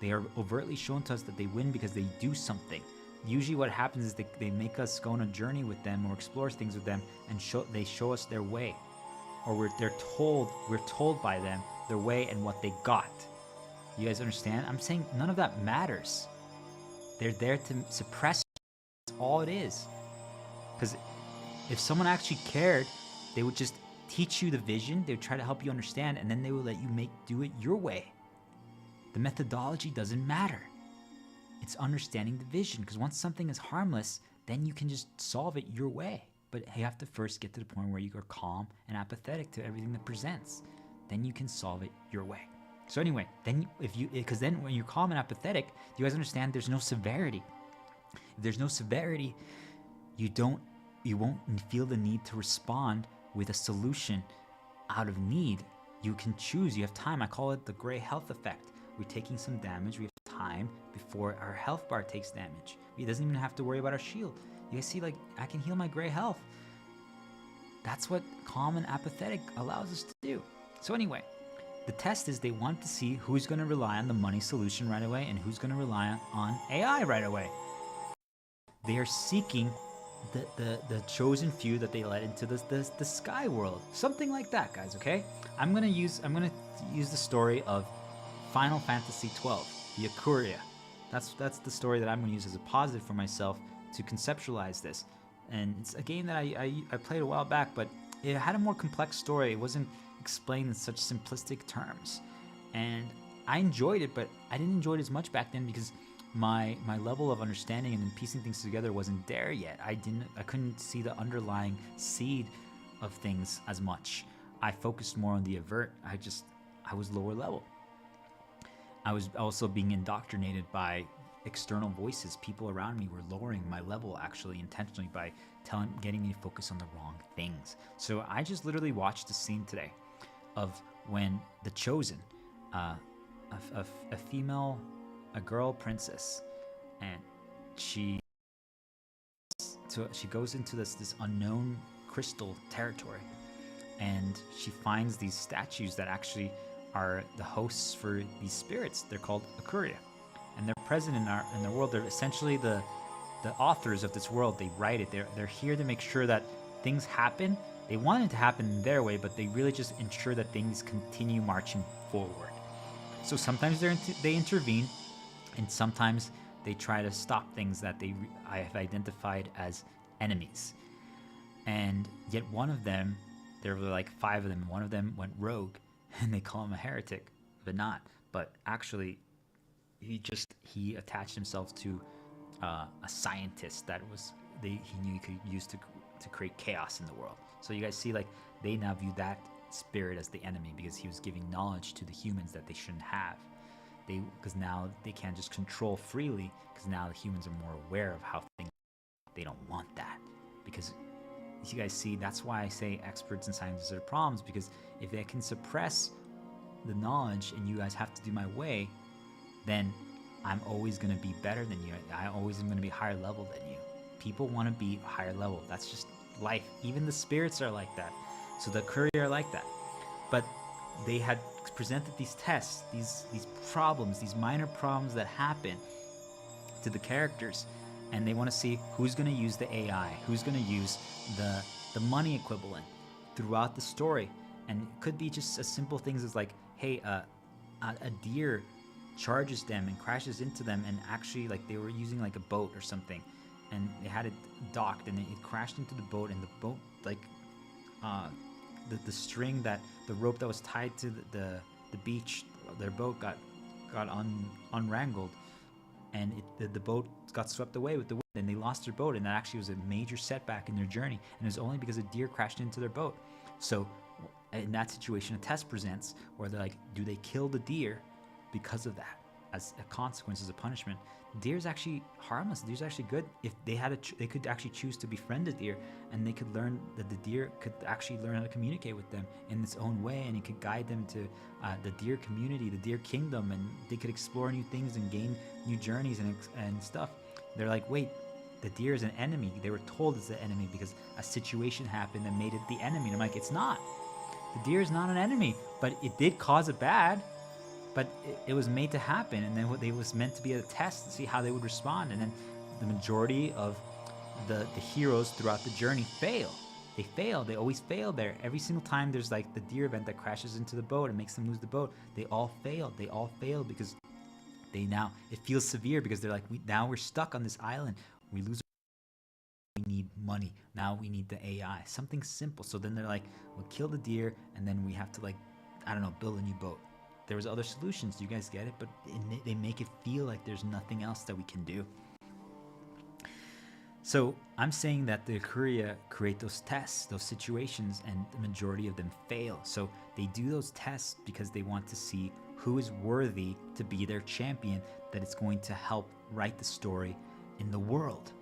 They are overtly shown to us that they win because they do something. Usually what happens is they make us go on a journey with them or explore things with them, and they show us their way. Or we're told by them their way and what they got. You guys understand? I'm saying none of that matters. They're there to suppress you. That's all it is. Because if someone actually cared, they would just teach you the vision, they would try to help you understand, and then they would let you do it your way. The methodology doesn't matter. It's understanding the vision, because once something is harmless, then you can just solve it your way. But you have to first get to the point where you are calm and apathetic to everything that presents. Then you can solve it your way. So anyway, because then when you're calm and apathetic, you guys understand there's no severity. If there's no severity, you won't feel the need to respond with a solution out of need. You can choose, you have time. I call it the gray health effect. We're taking some damage, we have time before our health bar takes damage. It doesn't even have to worry about our shield. You guys see, like, I can heal my gray health. That's what calm and apathetic allows us to do. So anyway, the test is they want to see who's going to rely on the money solution right away and who's going to rely on AI right away. They are seeking the chosen few that they let into the sky world, something like that, guys. Okay, I'm gonna use the story of Final Fantasy XII, the Akuria. That's the story that I'm gonna use as a positive for myself to conceptualize this. And it's a game that I played a while back, but it had a more complex story. It wasn't explained in such simplistic terms, and I enjoyed it, but I didn't enjoy it as much back then because my level of understanding and piecing things together wasn't there yet. I couldn't see the underlying seed of things as much. I focused more on the avert. I was lower level. I was also being indoctrinated by external voices. People around me were lowering my level actually intentionally by getting me to focus on the wrong things. So I just literally watched a scene today of when the Chosen, a girl princess, and she goes into this unknown crystal territory, and she finds these statues that actually are the hosts for these spirits. They're called Akuria, and they're present in the world. They're essentially the authors of this world. They write it. They're here to make sure that things happen. They want it to happen in their way, but they really just ensure that things continue marching forward. So sometimes they intervene, and sometimes they try to stop things that I have identified as enemies. And yet one of them, there were like 5 of them, one of them went rogue, and they call him a heretic, but not. But actually, he attached himself to a scientist that he knew he could use to create chaos in the world. So you guys see, like, they now view that spirit as the enemy because he was giving knowledge to the humans that they shouldn't have. Because now they can't just control freely, because now the humans are more aware of how things are. They don't want that, because you guys see, that's why I say experts and scientists are problems, because if they can suppress the knowledge and you guys have to do my way, then I'm always going to be better than you. I always am going to be higher level than you. People want to be higher level. That's just life. Even the spirits are like that. So the courier are like that. But they had presented these tests, these problems, these minor problems that happen to the characters, and they want to see who's going to use the AI, who's going to use the money equivalent throughout the story. And it could be just as simple things as like, hey, a deer charges them and crashes into them, and actually, like, they were using like a boat or something, and they had it docked, and it crashed into the boat, and the boat, like, the string, that the rope that was tied to the beach, their boat got unwrangled, and the boat got swept away with the wind, and they lost their boat, and that actually was a major setback in their journey, and it was only because a deer crashed into their boat. So in that situation, a test presents where they're like, do they kill the deer because of that, as a consequence, as a punishment? Deer's actually harmless. Deer's actually good. If they they could actually choose to befriend a deer, and they could learn that the deer could actually learn how to communicate with them in its own way, and it could guide them to the deer community, the deer kingdom, and they could explore new things and gain new journeys and stuff. They're like, wait, the deer is an enemy. They were told it's the enemy because a situation happened that made it the enemy. And I'm like, it's not. The deer is not an enemy, but it did cause a bad. But it was made to happen, and then it was meant to be a test to see how they would respond. And then the majority of the heroes throughout the journey fail. They fail. They always fail there. Every single time there's like the deer event that crashes into the boat and makes them lose the boat, they all fail. They all fail because it feels severe because they're like, now we're stuck on this island. We lose. We need money. Now we need the AI. Something simple. So then they're like, we'll kill the deer, and then we have to, like, I don't know, build a new boat. There was other solutions. Do you guys get it? But they make it feel like there's nothing else that we can do. So I'm saying that the Kuria create those tests, those situations, and the majority of them fail. So they do those tests because they want to see who is worthy to be their champion, that it's going to help write the story in the world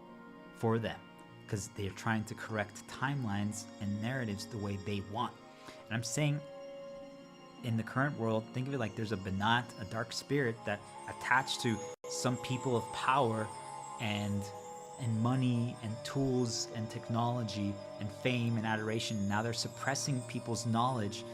for them, because they're trying to correct timelines and narratives the way they want. And I'm saying, in the current world, think of it like there's a Banat, a dark spirit that attached to some people of power and money and tools and technology and fame and adoration. Now they're suppressing people's knowledge,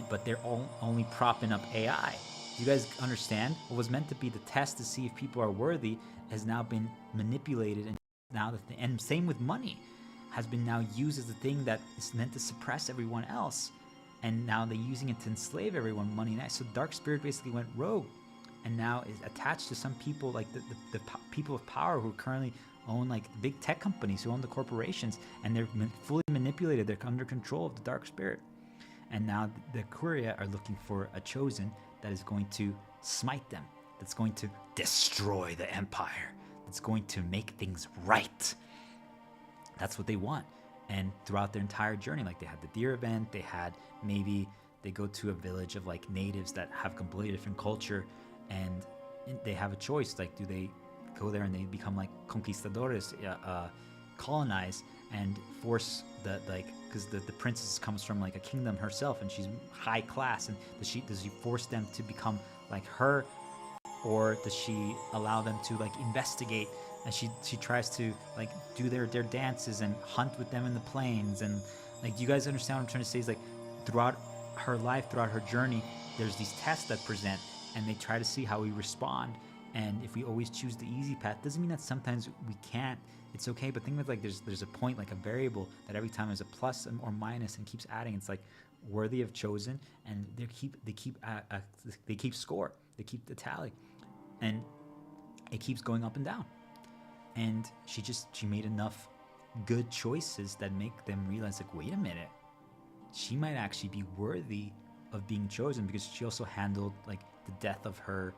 but they're only propping up AI. Do you guys understand? What was meant to be the test to see if people are worthy has now been manipulated, and now and same with money, has been now used as the thing that is meant to suppress everyone else. And now they're using it to enslave everyone, money. So Dark Spirit basically went rogue, and now is attached to some people, like the people of power who currently own like big tech companies, who own the corporations, and they're fully manipulated. They're under control of the Dark Spirit. And now the Kuria are looking for a chosen that is going to smite them, that's going to destroy the empire, that's going to make things right. That's what they want. And throughout their entire journey, like they had the deer event, maybe they go to a village of like natives that have completely different culture, and they have a choice. Like, do they go there and they become like conquistadores, colonize and force because the princess comes from like a kingdom herself and she's high class, and does she force them to become like her, or does she allow them to like investigate? And she tries to like do their dances and hunt with them in the plains. And like, do you guys understand what I'm trying to say? Is like, throughout her life, throughout her journey, there's these tests that present, and they try to see how we respond. And if we always choose the easy path, doesn't mean that sometimes we can't. It's okay, but think of it like there's a point, like a variable, that every time there's a plus or minus and keeps adding. It's like worthy of chosen, and they keep score, they keep the tally, and it keeps going up and down. And she made enough good choices that make them realize, like, wait a minute, she might actually be worthy of being chosen, because she also handled like the death of her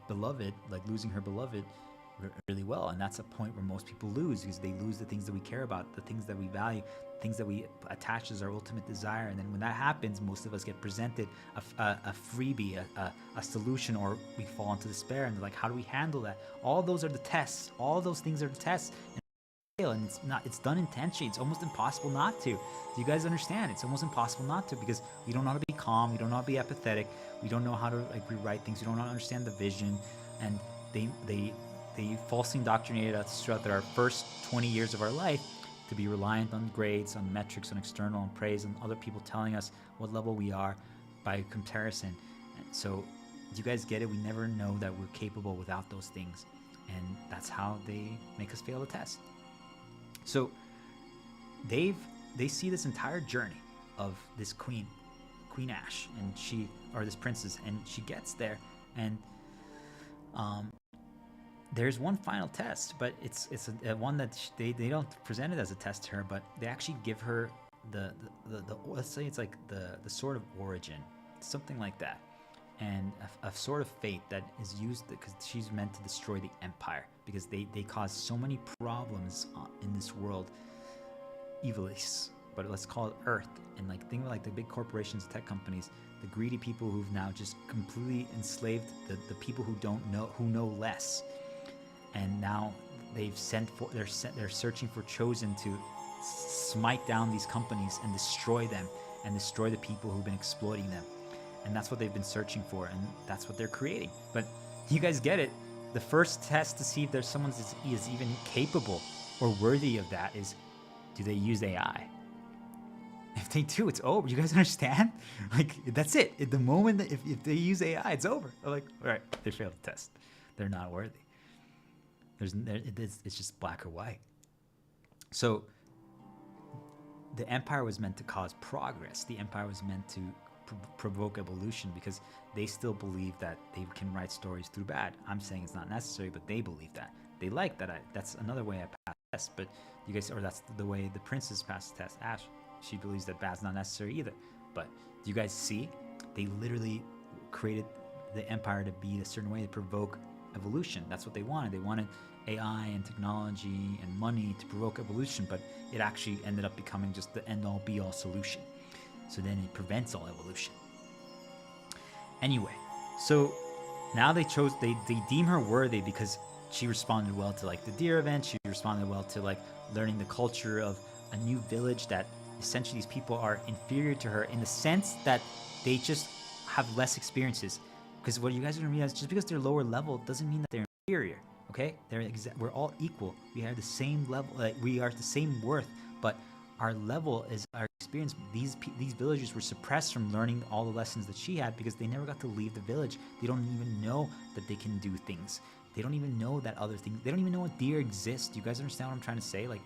beloved, like losing her beloved, really well. And that's a point where most people lose, because they lose the things that we care about, the things that we value, things that we attach as our ultimate desire. And then when that happens, most of us get presented a freebie, a solution, or we fall into despair, and they're like, how do we handle that? All those are the tests. All those things are the tests. And it's done intentionally. It's almost impossible not to. Do you guys understand? It's almost impossible not to, because we don't know how to be calm, we don't know how to be apathetic, we don't know how to like rewrite things, we don't know how to understand the vision. And they falsely indoctrinated us throughout our first 20 years of our life to be reliant on grades, on metrics, on external and praise, and other people telling us what level we are by comparison. And so, do you guys get it? We never know that we're capable without those things, and that's how they make us fail the test. So they see this entire journey of this Queen Ash, or this princess, and she gets there, and there's one final test, but it's a one that they don't present it as a test to her, but they actually give her the let's say it's like the sword of origin, something like that, and a sword of fate that is used because she's meant to destroy the empire, because they cause so many problems in this world, evilis, but let's call it Earth. And like, think of like the big corporations, tech companies, the greedy people who've now just completely enslaved the people who know less. And now they're searching for chosen to smite down these companies and destroy them, and destroy the people who've been exploiting them. And that's what they've been searching for, and that's what they're creating. But you guys get it. The first test to see if there's someone is even capable or worthy of that is, do they use AI? If they do, it's over. You guys understand? Like, that's it. At the moment that if they use AI, it's over. They're like, all right, they failed the test. They're not worthy. It's just black or white. So the empire was meant to cause progress. The empire was meant to provoke evolution, because they still believe that they can write stories through bad. I'm saying it's not necessary, but they believe that. They like that. That's another way I pass the test. But you guys, or that's the way the princess passed the test. Ash, she believes that bad's not necessary either. But do you guys see? They literally created the empire to be a certain way to provoke evolution. That's what they wanted. They wanted AI and technology and money to provoke evolution, but it actually ended up becoming just the end-all be-all solution. So then it prevents all evolution. Anyway, so now they deem her worthy because she responded well to like the deer event. She responded well to like learning the culture of a new village that essentially these people are inferior to her in the sense that they just have less experiences. Because what you guys are gonna realize, just because they're lower level doesn't mean that they're inferior. Okay, we're all equal. We have the same level. We are the same worth, but our level is our experience. These villagers were suppressed from learning all the lessons that she had because they never got to leave the village. They don't even know that they can do things. They don't even know that other things. They don't even know what deer exist. You guys understand what I'm trying to say? Like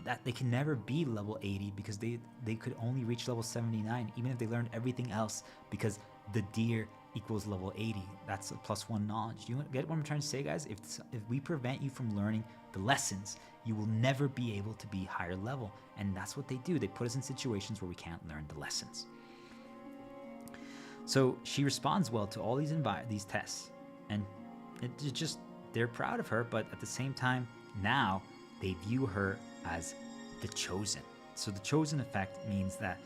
that they can never be level 80 because they could only reach level 79 even if they learned everything else, because the deer equals level 80. That's a +1 knowledge. Do you get what I'm trying to say, guys? If we prevent you from learning the lessons, you will never be able to be higher level. And that's what they do. They put us in situations where we can't learn the lessons. So she responds well to all these tests, and they're proud of her, but at the same time, now they view her as the chosen. So the chosen effect means that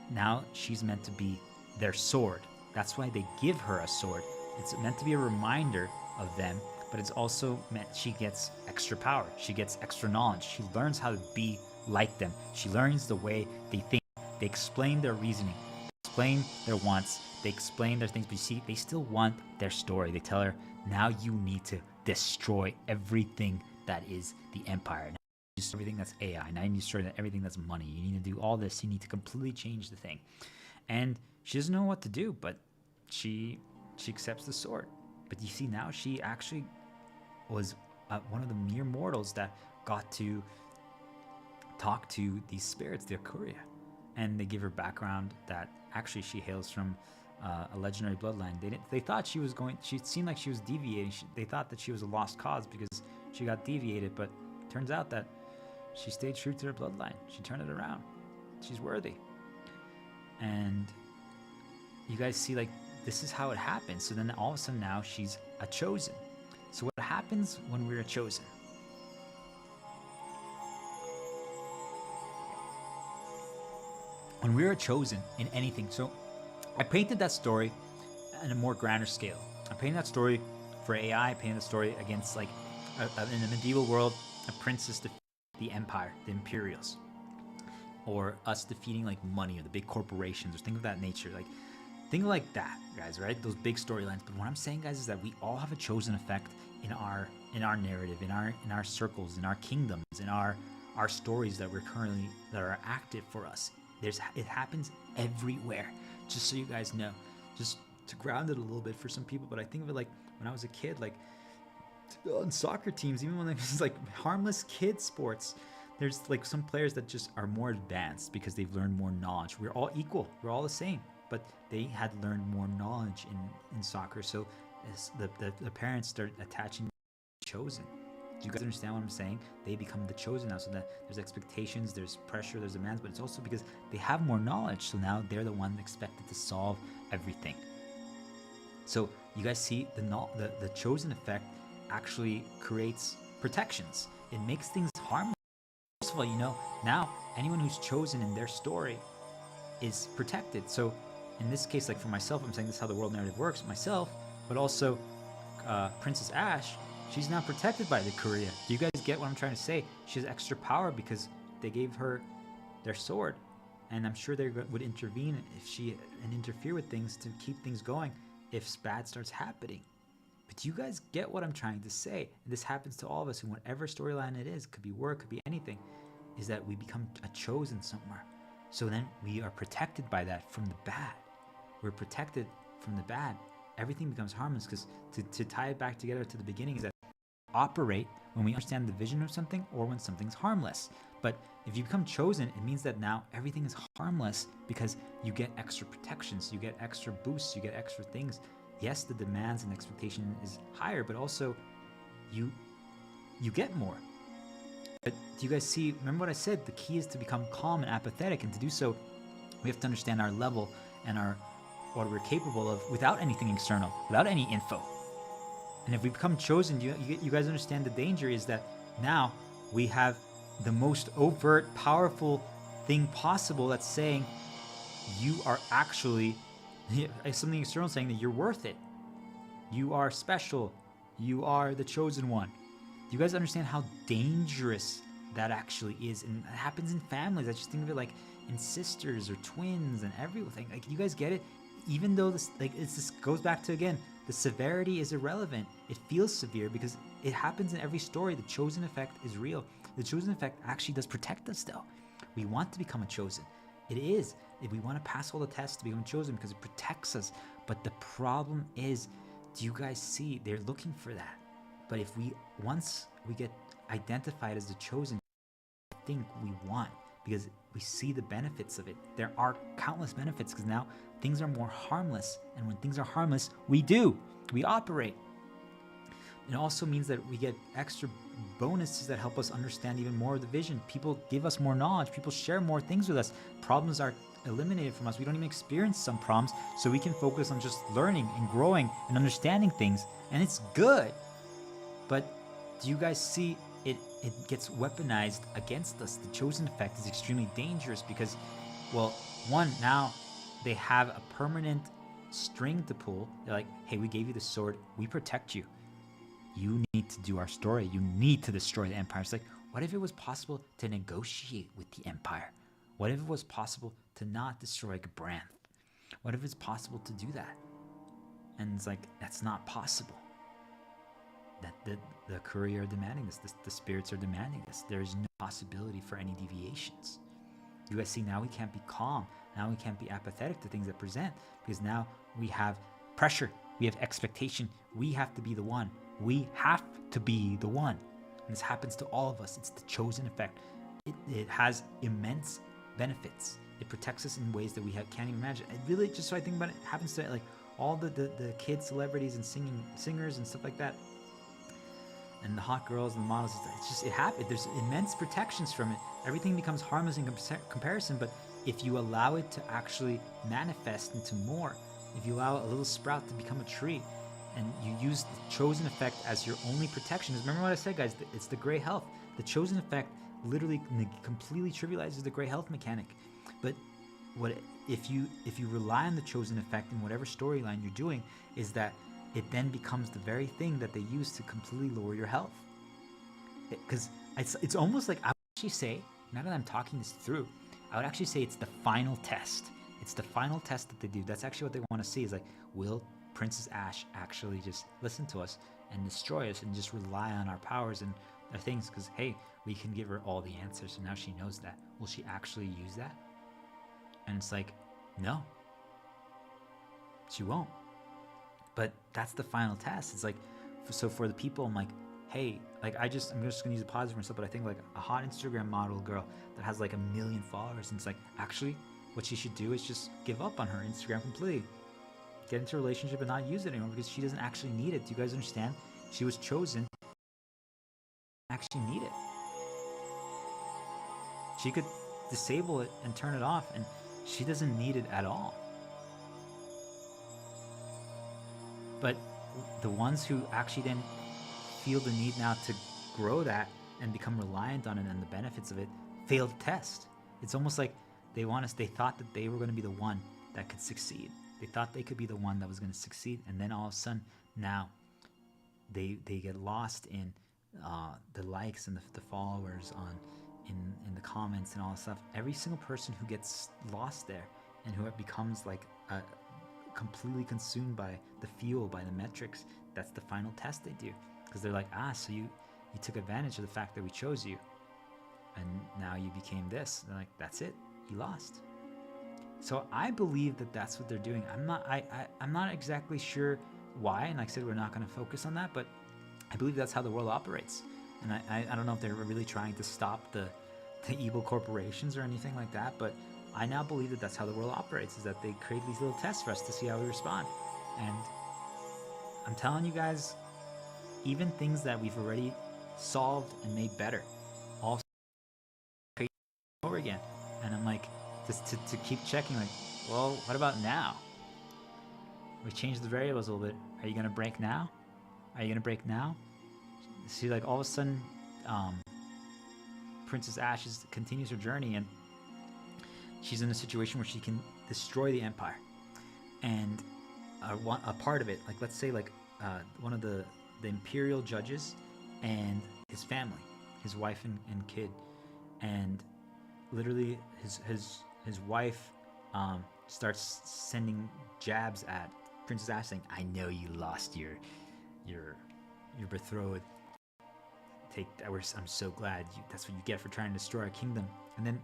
now she's meant to be their sword. That's why they give her a sword. It's meant to be a reminder of them, but it's also meant she gets extra power. She gets extra knowledge. She learns how to be like them. She learns the way they think. They explain their reasoning. They explain their wants. They explain their things, but you see, they still want their story. They tell her, now you need to destroy everything that is the empire. Now you destroy everything that's AI. Now you need to destroy everything that's money. You need to do all this. You need to completely change the thing. And she doesn't know what to do, but she accepts the sword. But you see, now she actually was one of the mere mortals that got to talk to these spirits, the Akuria. And they give her background that actually she hails from a legendary bloodline. They thought she seemed like she was deviating. They thought that she was a lost cause because she got deviated, but it turns out that she stayed true to her bloodline. She turned it around. She's worthy. And you guys see, like, this is how it happens. So then all of a sudden now she's a chosen. So what happens when we're a chosen? When we're a chosen in anything. So I painted that story on a more grander scale. I painted that story for AI. I painted the story against, like, in the medieval world, a princess defeating the empire, the Imperials. Or us defeating, like, money or the big corporations or things of that nature. Like, think like that, guys, right? Those big storylines. But what I'm saying, guys, is that we all have a chosen effect in our narrative, in our circles, in our kingdoms, in our stories that are active for us. It happens everywhere. Just so you guys know, just to ground it a little bit for some people. But I think of it like when I was a kid, like on soccer teams, even when it was like harmless kid sports. There's like some players that just are more advanced because they've learned more knowledge. We're all equal. We're all the same. But they had learned more knowledge in soccer. So as the parents start attaching chosen. Do you guys understand what I'm saying? They become the chosen now, so that there's expectations, there's pressure, there's demands, but it's also because they have more knowledge. So now they're the one expected to solve everything. So you guys see the chosen effect actually creates protections. It makes things harmless. First of all, you know, now anyone who's chosen in their story is protected. So in this case, like for myself, I'm saying this is how the world narrative works, myself, but also Princess Ash, she's now protected by the Korea. Do you guys get what I'm trying to say? She has extra power because they gave her their sword. And I'm sure they would intervene and interfere with things to keep things going if bad starts happening. But do you guys get what I'm trying to say? And this happens to all of us in whatever storyline it is. Could be work, could be anything. Is that we become a chosen somewhere. So then we are protected by that from the bad. We're protected from the bad. Everything becomes harmless, because to tie it back together to the beginning is that operate when we understand the vision of something or when something's harmless. But if you become chosen, it means that now everything is harmless because you get extra protections, you get extra boosts, you get extra things. Yes, the demands and expectation is higher, but also you get more. But do you guys see, remember what I said, the key is to become calm and apathetic, and to do so, we have to understand our level and what we're capable of without anything external, without any info. And if we become chosen, you guys understand the danger is that now we have the most overt, powerful thing possible that's saying you are actually, something external saying that you're worth it. You are special. You are the chosen one. Do you guys understand how dangerous that actually is? And it happens in families. I just think of it like in sisters or twins and everything. Like, you guys get it? Even though this, like, this goes back to, again, the severity is irrelevant. It feels severe because it happens in every story. The chosen effect is real. The chosen effect actually does protect us still. We want to become a chosen. It is. If we want to pass all the tests to become chosen because it protects us. But the problem is, do you guys see? They're looking for that. But if once we get identified as the chosen, I think we want, because we see the benefits of it. There are countless benefits, because now things are more harmless. And when things are harmless, we operate. It also means that we get extra bonuses that help us understand even more of the vision. People give us more knowledge. People share more things with us. Problems are eliminated from us. We don't even experience some problems, so we can focus on just learning and growing and understanding things. And it's good. But do you guys see it gets weaponized against us? The chosen effect is extremely dangerous because, well, one, now they have a permanent string to pull. They're like, hey, we gave you the sword. We protect you. You need to do our story. You need to destroy the empire. It's like, what if it was possible to negotiate with the empire? What if it was possible to not destroy Gabranth? What if it's possible to do that? And it's like, that's not possible. That the courier are demanding this. The spirits are demanding this. There is no possibility for any deviations. You guys see, now we can't be calm. Now we can't be apathetic to things that present, because now we have pressure. We have expectation. We have to be the one. We have to be the one. And this happens to all of us. It's the chosen effect. It has immense benefits. It protects us in ways that we can't even imagine. It really, just so I think about it, happens to like all the kid celebrities and singers and stuff like that. And the hot girls and the models, it happens. There's immense protections from it. Everything becomes harmless in comparison, but if you allow it to actually manifest into more, if you allow a little sprout to become a tree, and you use the chosen effect as your only protection. Remember what I said, guys, it's the gray health. The chosen effect literally completely trivializes the gray health mechanic. But if you rely on the chosen effect in whatever storyline you're doing, is that it then becomes the very thing that they use to completely lower your health. Because it's almost like, I would actually say, now that I'm talking this through, I would actually say it's the final test. It's the final test that they do. That's actually what they want to see, is like, will Princess Ash actually just listen to us and destroy us and just rely on our powers and our things? Because, hey, we can give her all the answers, so now she knows that. Will she actually use that? And it's like, no, she won't. But that's the final test. It's like, so for the people, I'm like, hey, like, I'm just gonna use a positive myself, but I think like a hot Instagram model girl that has like 1 million followers, and it's like, actually, what she should do is just give up on her Instagram completely. Get into a relationship and not use it anymore, because she doesn't actually need it. Do you guys understand? She was chosen. Actually need it. She could disable it and turn it off, and she doesn't need it at all. But the ones who actually then feel the need now to grow that and become reliant on it and the benefits of it fail the test. It's almost like they thought that they were going to be the one that could succeed. They thought they could be the one that was going to succeed, and then all of a sudden now they get lost in the likes and the followers in the comments and all this stuff. Every single person who gets lost there and who becomes like completely consumed by the fuel, by the metrics, that's the final test they do, because they're like, so you took advantage of the fact that we chose you, and now you became this. They're like, that's it. he lost. So I believe that that's what they're doing. I'm not exactly sure why, and like I said, we're not going to focus on that, but I believe that's how the world operates. And I don't know if they're really trying to stop the evil corporations or anything like that, but I now believe that that's how the world operates, is that they create these little tests for us to see how we respond. And I'm telling you guys, even things that we've already solved and made better, also create over again. And I'm like, just to keep checking, like, well, what about now? We changed the variables a little bit. Are you gonna break now? Are you gonna break now? See, like all of a sudden, Princess Ashes continues her journey, and she's in a situation where she can destroy the empire. And a part of it, like let's say, like one of the imperial judges and his family, his wife and kid, and literally his wife starts sending jabs at Princess Ash, saying, "I know you lost your betrothed. I'm so glad. That's what you get for trying to destroy our kingdom." And then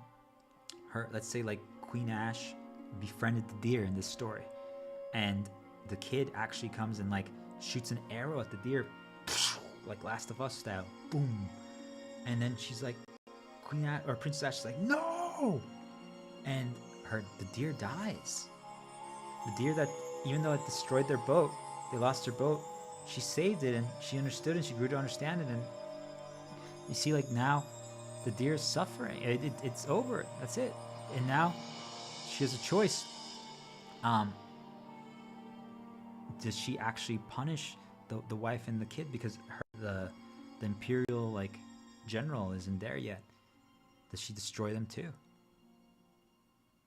let's say like Queen Ash befriended the deer in this story, and the kid actually comes and like shoots an arrow at the deer, like Last of Us style, boom. And then she's like, Princess Ash is like, "No!" And the deer dies. The deer that, even though it destroyed their boat, they lost their boat, she saved it, and she understood, and she grew to understand it. And you see, like now, the deer is suffering. It's over. That's it. And now she has a choice. Does she actually punish the wife and the kid because the imperial like general isn't there yet? Does she destroy them too?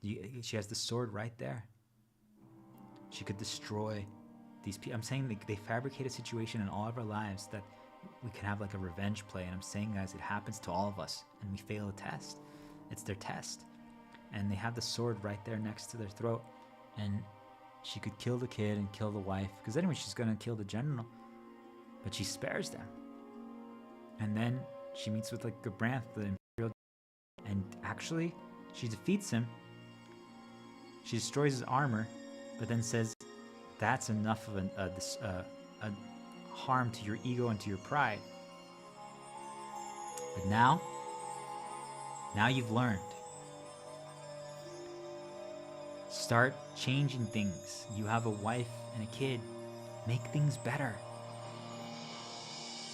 She has the sword right there. She could destroy these people. I'm saying they fabricate a situation in all of our lives that we can have like a revenge play. And I'm saying, guys, it happens to all of us, and we fail a test. It's their test. And they have the sword right there next to their throat. And she could kill the kid and kill the wife, because anyway, she's going to kill the general. But she spares them. And then she meets with like Gabranth, the imperial, and actually she defeats him. She destroys his armor, but then says, "That's enough of a harm to your ego and to your pride. But now you've learned. Start changing things. You have a wife and a kid. Make things better.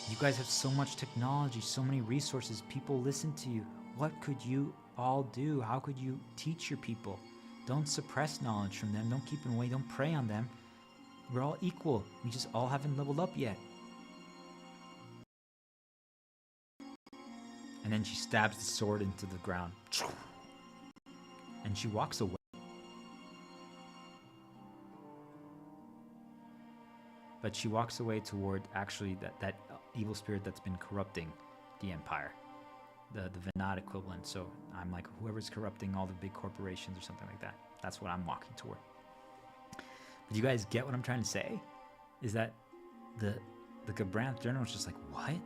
You guys have so much technology, so many resources. People listen to you. What could you all do? How could you teach your people? Don't suppress knowledge from them. Don't keep it away. Don't prey on them. We're all equal. We just all haven't leveled up yet." And then she stabs the sword into the ground. And she walks away. But she walks away toward actually that evil spirit that's been corrupting the empire. The Venat equivalent. So I'm like, whoever's corrupting all the big corporations or something like that. That's what I'm walking toward. But you guys get what I'm trying to say? Is that the Gabranth general was just like, what?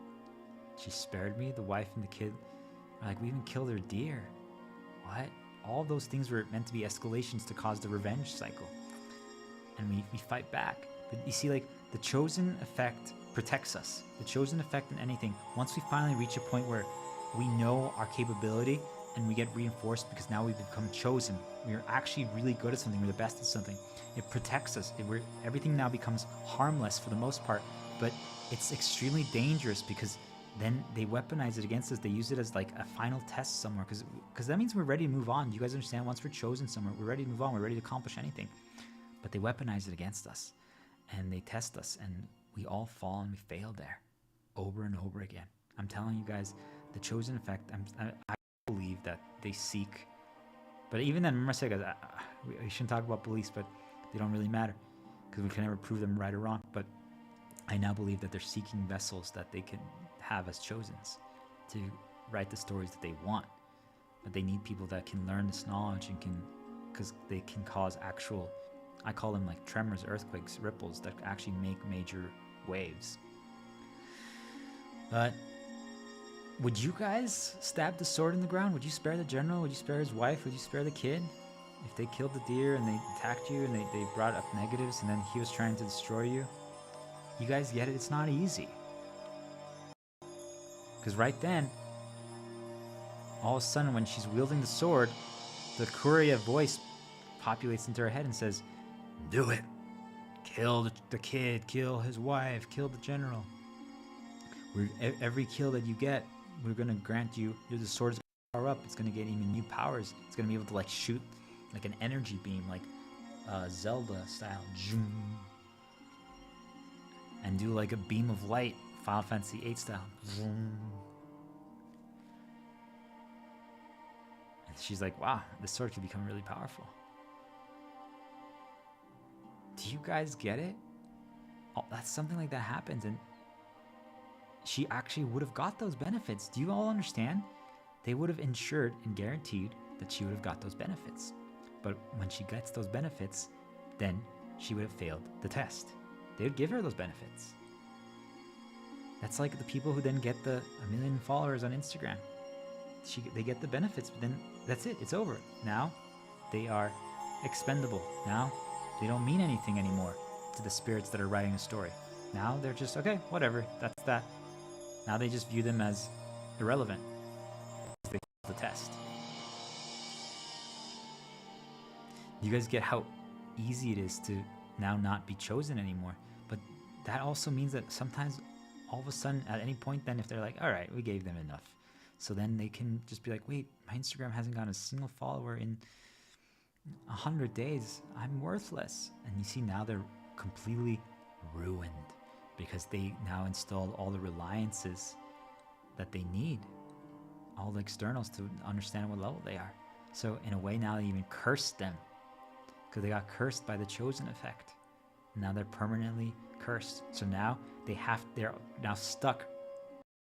She spared me, the wife and the kid. Like, we even killed her deer. What? All those things were meant to be escalations to cause the revenge cycle. And we fight back. But you see, like, the chosen effect protects us. The chosen effect in anything, once we finally reach a point where we know our capability and we get reinforced because now we've become chosen. We're actually really good at something. We're the best at something. It protects us. Everything now becomes harmless for the most part, but it's extremely dangerous because then they weaponize it against us. They use it as like a final test somewhere because that means we're ready to move on. Do you guys understand? Once we're chosen somewhere, we're ready to move on. We're ready to accomplish anything. But they weaponize it against us and they test us, and we all fall and we fail there over and over again. I'm telling you guys, the chosen effect, I believe that they seek. But even then, remember I said, guys, we shouldn't talk about beliefs, but they don't really matter because we can never prove them right or wrong. But I now believe that they're seeking vessels that they can have as chosens to write the stories that they want. But they need people that can learn this knowledge and because they can cause actual, I call them like tremors, earthquakes, ripples that actually make major waves. But would you guys stab the sword in the ground? Would you spare the general? Would you spare his wife? Would you spare the kid? If they killed the deer and they attacked you and they brought up negatives and then he was trying to destroy you, you guys get it? It's not easy. Because right then, all of a sudden when she's wielding the sword, the Kuria voice populates into her head and says, do it. Kill the kid, kill his wife, kill the general. Every kill that you get, we're going to grant you, the sword's going to power up. It's going to get even new powers. It's going to be able to like shoot like an energy beam, like Zelda style. And do like a beam of light, Final Fantasy VIII style. And she's like, wow, this sword could become really powerful. Do you guys get it? Oh, that's something like that happens, and she actually would have got those benefits. Do you all understand? They would have ensured and guaranteed that she would have got those benefits. But when she gets those benefits, then she would have failed the test. They would give her those benefits. That's like the people who then get the 1 million followers on Instagram. They get the benefits, but then that's it. It's over. Now they are expendable. Now they don't mean anything anymore to the spirits that are writing a story. Now they're just, okay, whatever, that's that. Now they just view them as irrelevant. They failed the test. You guys get how easy it is to now not be chosen anymore. But that also means that sometimes all of a sudden at any point then if they're like, all right, we gave them enough. So then they can just be like, wait, my Instagram hasn't gotten a single follower in 100 days. I'm worthless. And you see now they're completely ruined because they now installed all the reliances that they need, all the externals to understand what level they are. So in a way now they even cursed them because they got cursed by the chosen effect. Now they're permanently cursed. So now they're now stuck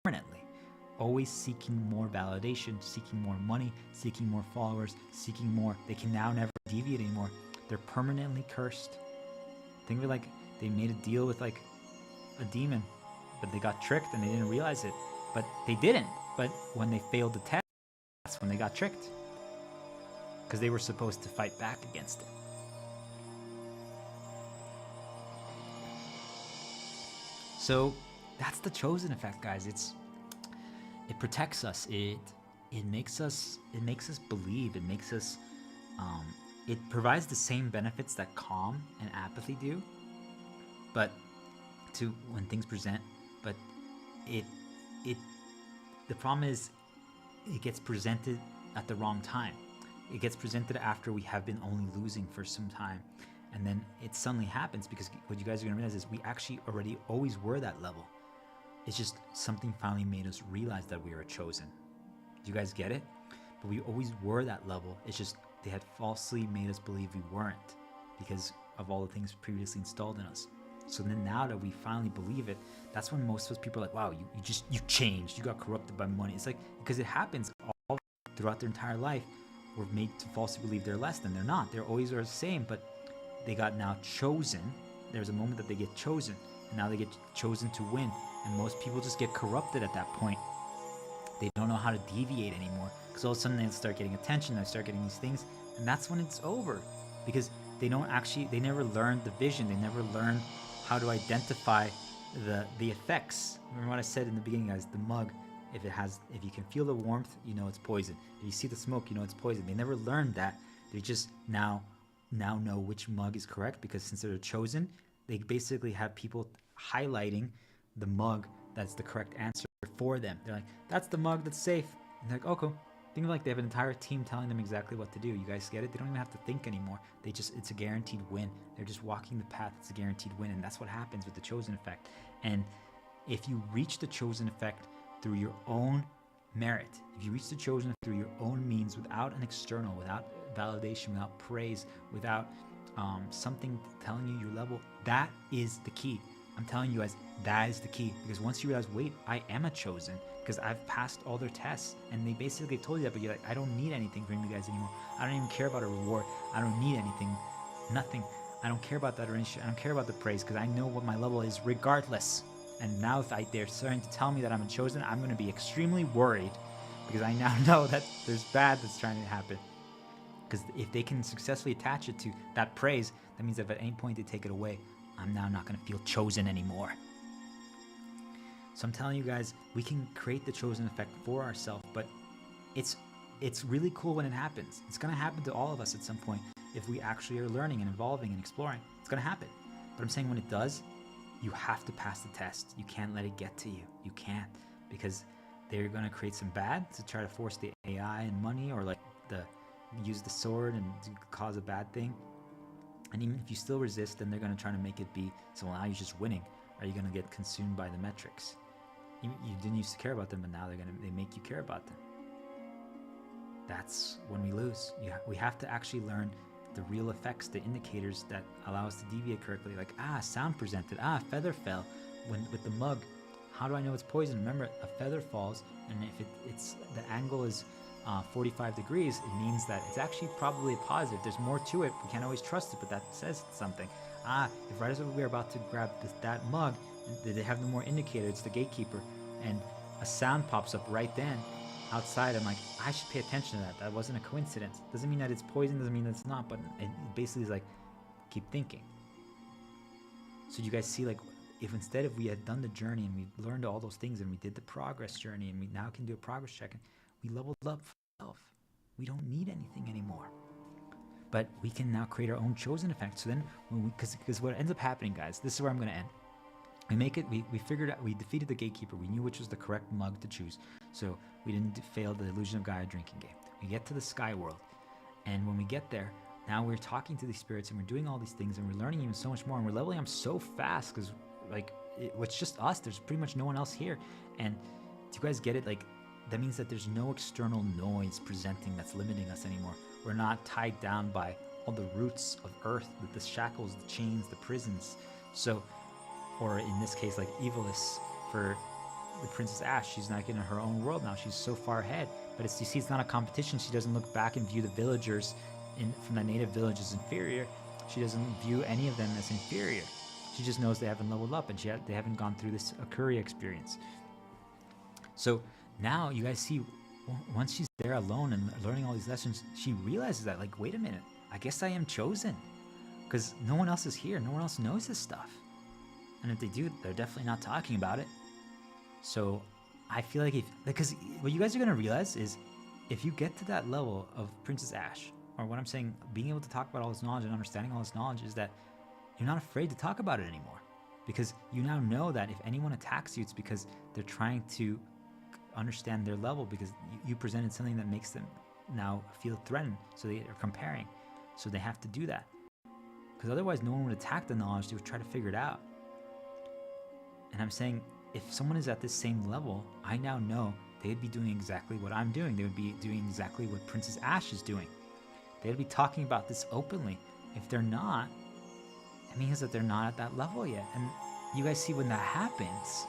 permanently, always seeking more validation, seeking more money, seeking more followers, seeking more. They can now never deviate anymore. They're permanently cursed. Think of it like they made a deal with like a demon, but they got tricked and they didn't realize it. But they didn't. But when they failed the test, that's when they got tricked. Because they were supposed to fight back against it. So that's the chosen effect, guys. It protects us. It makes us believe. It makes us. It provides the same benefits that calm and apathy do, but to when things present. But the problem is, it gets presented at the wrong time. It gets presented after we have been only losing for some time. And then it suddenly happens because what you guys are going to realize is we actually already always were that level. It's just something finally made us realize that we were chosen. Do you guys get it? But we always were that level. It's just they had falsely made us believe we weren't because of all the things previously installed in us. So then now that we finally believe it, that's when most of us people are like, wow, you changed. You got corrupted by money. It's like, because it happens all throughout their entire life. We're made to falsely believe they're less than. They're not. They're always are the same, but they got now chosen. There's a moment that they get chosen, and now they get chosen to win. And most people just get corrupted at that point. They don't know how to deviate anymore because all of a sudden they start getting attention, they start getting these things, and that's when it's over because they never learned the vision. They never learned how to identify the effects. Remember what I said in the beginning, guys, the mug, if you can feel the warmth, you know it's poison. If you see the smoke, you know it's poison. They never learned that. They just now know which mug is correct because since they're chosen, they basically have people highlighting the mug that's the correct answer for them. They're like, that's the mug that's safe. And they're like, oh, cool. Think of like they have an entire team telling them exactly what to do. You guys get it? They don't even have to think anymore. It's a guaranteed win. They're just walking the path. It's a guaranteed win. And that's what happens with the chosen effect. And if you reach the chosen effect through your own merit, if you reach the chosen through your own means without an external, without validation, without praise, without something telling you your level, that is the key. I'm telling you guys, that is the key. Because once you realize, wait, I am a chosen because I've passed all their tests, and they basically told you that, but you're like, I don't need anything from you guys anymore. I don't even care about a reward. I don't need anything, nothing. I don't care about that or anything. I don't care about the praise because I know what my level is regardless. And now if they're starting to tell me that I'm a chosen, I'm going to be extremely worried because I now know that there's bad that's trying to happen. Because if they can successfully attach it to that praise, that means that if at any point they take it away, I'm now not going to feel chosen anymore. So I'm telling you guys, we can create the chosen effect for ourselves, but it's really cool when it happens. It's going to happen to all of us at some point if we actually are learning and evolving and exploring. It's going to happen. But I'm saying when it does, you have to pass the test. You can't let it get to you. You can't, because they're going to create some bad to try to force the AI and money, or like use the sword and cause a bad thing. And even if you still resist, then they're going to try to make it be, so well, now you're just winning. Are you going to get consumed by the metrics? You didn't used to care about them, but now they make you care about them. That's when we lose. We have to actually learn the real effects, the indicators that allow us to deviate correctly. Like, sound presented, feather fell. With the mug, how do I know it's poison? Remember, a feather falls, and if it's the angle is 45 degrees, it means that it's actually probably a positive. There's more to it. We can't always trust it, but that says something. If right as we're about to grab that mug, they have no more indicator, it's the gatekeeper, and a sound pops up right then outside. I'm like, I should pay attention to that. That wasn't a coincidence. Doesn't mean that it's poison, doesn't mean that it's not, but it basically is like, keep thinking. So you guys see, like, if instead of we had done the journey and we learned all those things and we did the progress journey and we now can do a progress check and we leveled up for ourselves, we don't need anything anymore. But we can now create our own chosen effect. So then, because what ends up happening, guys, this is where I'm going to end. We figured out, we defeated the gatekeeper. We knew which was the correct mug to choose. So we didn't fail the illusion of Gaia drinking game. We get to the sky world. And when we get there, now we're talking to these spirits and we're doing all these things and we're learning even so much more. And we're leveling up so fast because, like, it's just us. There's pretty much no one else here. And do you guys get it? Like, that means that there's no external noise presenting that's limiting us anymore. We're not tied down by all the roots of earth, the shackles, the chains, the prisons. So, or in this case, like Evilis for the Princess Ash, she's not getting her own world now. She's so far ahead. But you see, it's not a competition. She doesn't look back and view the villagers from the native village as inferior. She doesn't view any of them as inferior. She just knows they haven't leveled up and they haven't gone through this Akuri experience. So now you guys see, once she's there alone and learning all these lessons, she realizes that, like, wait a minute, I guess I am chosen. Because no one else is here. No one else knows this stuff. And if they do, they're definitely not talking about it. So I feel like because what you guys are going to realize is if you get to that level of Princess Ash, or what I'm saying, being able to talk about all this knowledge and understanding all this knowledge, is that you're not afraid to talk about it anymore. Because you now know that if anyone attacks you, it's because they're trying to understand their level, because you presented something that makes them now feel threatened. So they are comparing. So they have to do that. Because otherwise no one would attack the knowledge. They would try to figure it out. And I'm saying, if someone is at this same level, I now know they'd be doing exactly what I'm doing. They would be doing exactly what Princess Ash is doing. They'd be talking about this openly. If they're not, it means that they're not at that level yet. And you guys see, when that happens,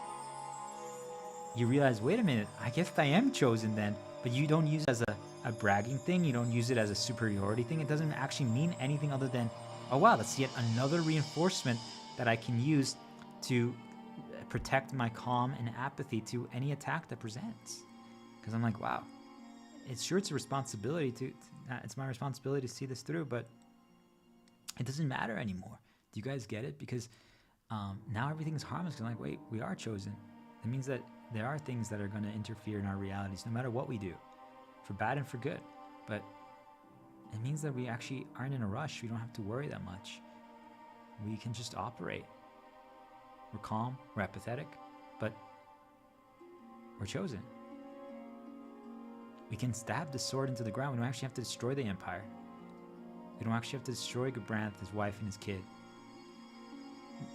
you realize, wait a minute, I guess I am chosen then. But you don't use it as a bragging thing. You don't use it as a superiority thing. It doesn't actually mean anything other than, oh wow, that's yet another reinforcement that I can use to protect my calm and apathy to any attack that presents. Because I'm like, wow, it's a responsibility it's my responsibility to see this through, but it doesn't matter anymore. Do you guys get it? Because now everything is harmless. Because I'm like, wait, we are chosen. It means that there are things that are going to interfere in our realities, no matter what we do, for bad and for good. But it means that we actually aren't in a rush. We don't have to worry that much. We can just operate. We're calm, we're apathetic, but we're chosen. We can stab the sword into the ground. We don't actually have to destroy the empire. We don't actually have to destroy Gabranth, his wife, and his kid.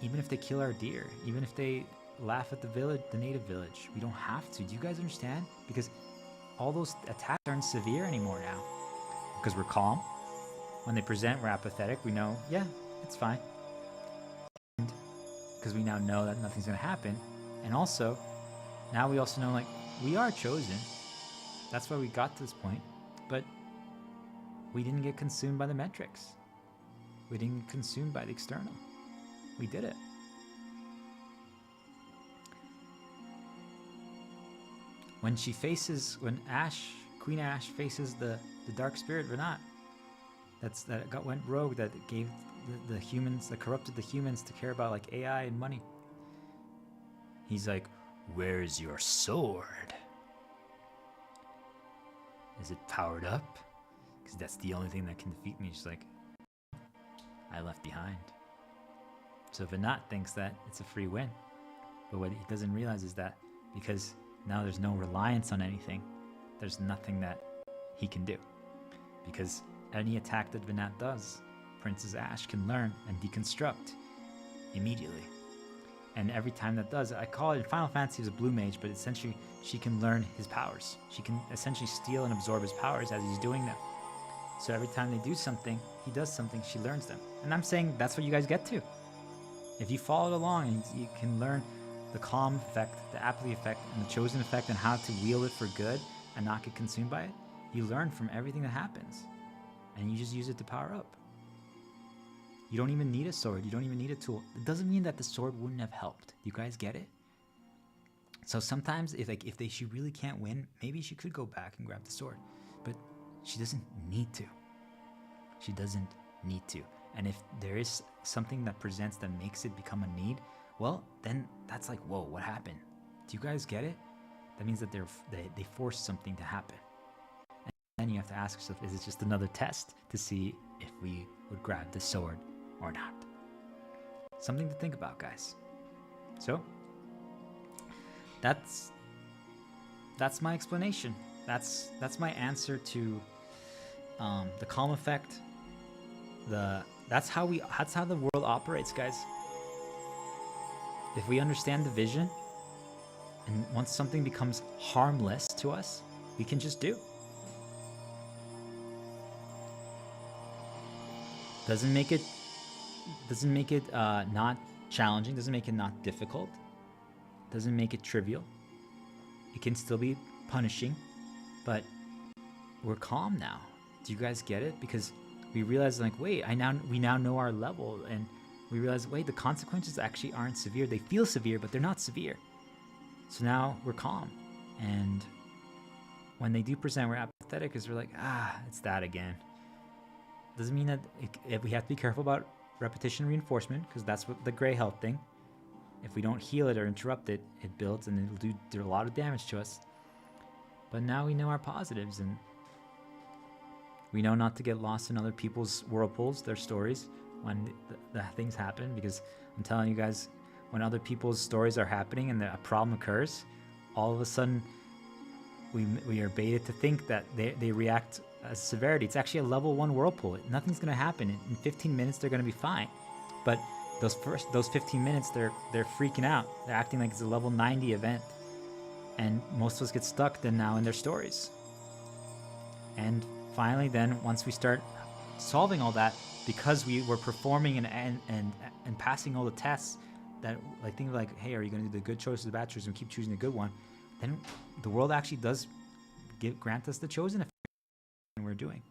Even if they kill our deer, even if they laugh at the native village, we don't have to. Do you guys understand? Because all those attacks aren't severe anymore now. Because we're calm. When they present, we're apathetic. We know, yeah, it's fine. Because we now know that nothing's going to happen. And also, now we also know, like, we are chosen. That's why we got to this point. But we didn't get consumed by the metrics. We didn't get consumed by the external. We did it. when Queen Ash faces the dark spirit Renat, went rogue, that gave the humans, that corrupted the humans to care about like AI and money. He's like, "Where's your sword? Is it powered up? Because that's the only thing that can defeat me." She's like, "I left behind." So Venat thinks that it's a free win. But what he doesn't realize is that because now there's no reliance on anything, there's nothing that he can do. Because any attack that Venat does, Princess Ash can learn and deconstruct immediately. And every time that does, I call it in Final Fantasy as a blue mage, but essentially she can learn his powers. She can essentially steal and absorb his powers as he's doing them. So every time they do something, he does something, she learns them. And I'm saying that's what you guys get to. If you follow along and you can learn the calm effect, the apathy effect, and the chosen effect, and how to wield it for good and not get consumed by it, you learn from everything that happens. And you just use it to power up. You don't even need a sword. You don't even need a tool. It doesn't mean that the sword wouldn't have helped. Do you guys get it? So sometimes if she really can't win, maybe she could go back and grab the sword. But she doesn't need to. She doesn't need to. And if there is something that presents that makes it become a need, well, then that's like, whoa, what happened? Do you guys get it? That means that they forced something to happen. And then you have to ask yourself, is it just another test to see if we would grab the sword or not? Something to think about, guys. So that's my explanation. That's my answer to the calm effect. That's how the world operates, guys. If we understand the vision, and once something becomes harmless to us, we can just do. Doesn't make it not challenging, doesn't make it not difficult, doesn't make it trivial. It can still be punishing, but we're calm now. Do you guys get it? Because we realize, like, wait, we now know our level, and we realize, wait, the consequences actually aren't severe. They feel severe, but they're not severe. So now we're calm. And when they do present, we're apathetic because we're like, it's that again. Doesn't mean that we have to be careful about repetition reinforcement, because that's what the gray health thing. If we don't heal it or interrupt it, it builds and it'll do a lot of damage to us. But now we know our positives, and we know not to get lost in other people's whirlpools, their stories, when the things happen. Because I'm telling you guys, when other people's stories are happening and a problem occurs, all of a sudden we are baited to think that they react as severity. It's actually a level 1 whirlpool. Nothing's going to happen. In 15 minutes, they're going to be fine. But those 15 minutes, they're freaking out. They're acting like it's a level 90 event. And most of us get stuck then now in their stories. And finally, then, once we start solving all that, because we were performing and passing all the tests, that, like, think of like, hey, are you going to do the good choice or the bad choice, and keep choosing the good one, then the world actually does grant us the chosen effect we're doing.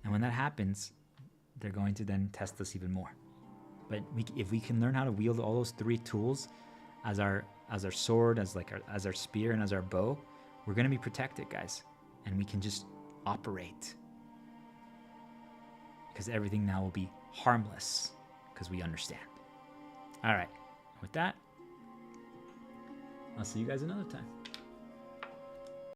And when that happens, they're going to then test us even more. But if we can learn how to wield all those 3 tools as our sword, as our spear, and as our bow, we're going to be protected, guys. And we can just operate, because everything now will be harmless, because we understand. All right, with that, I'll see you guys another time.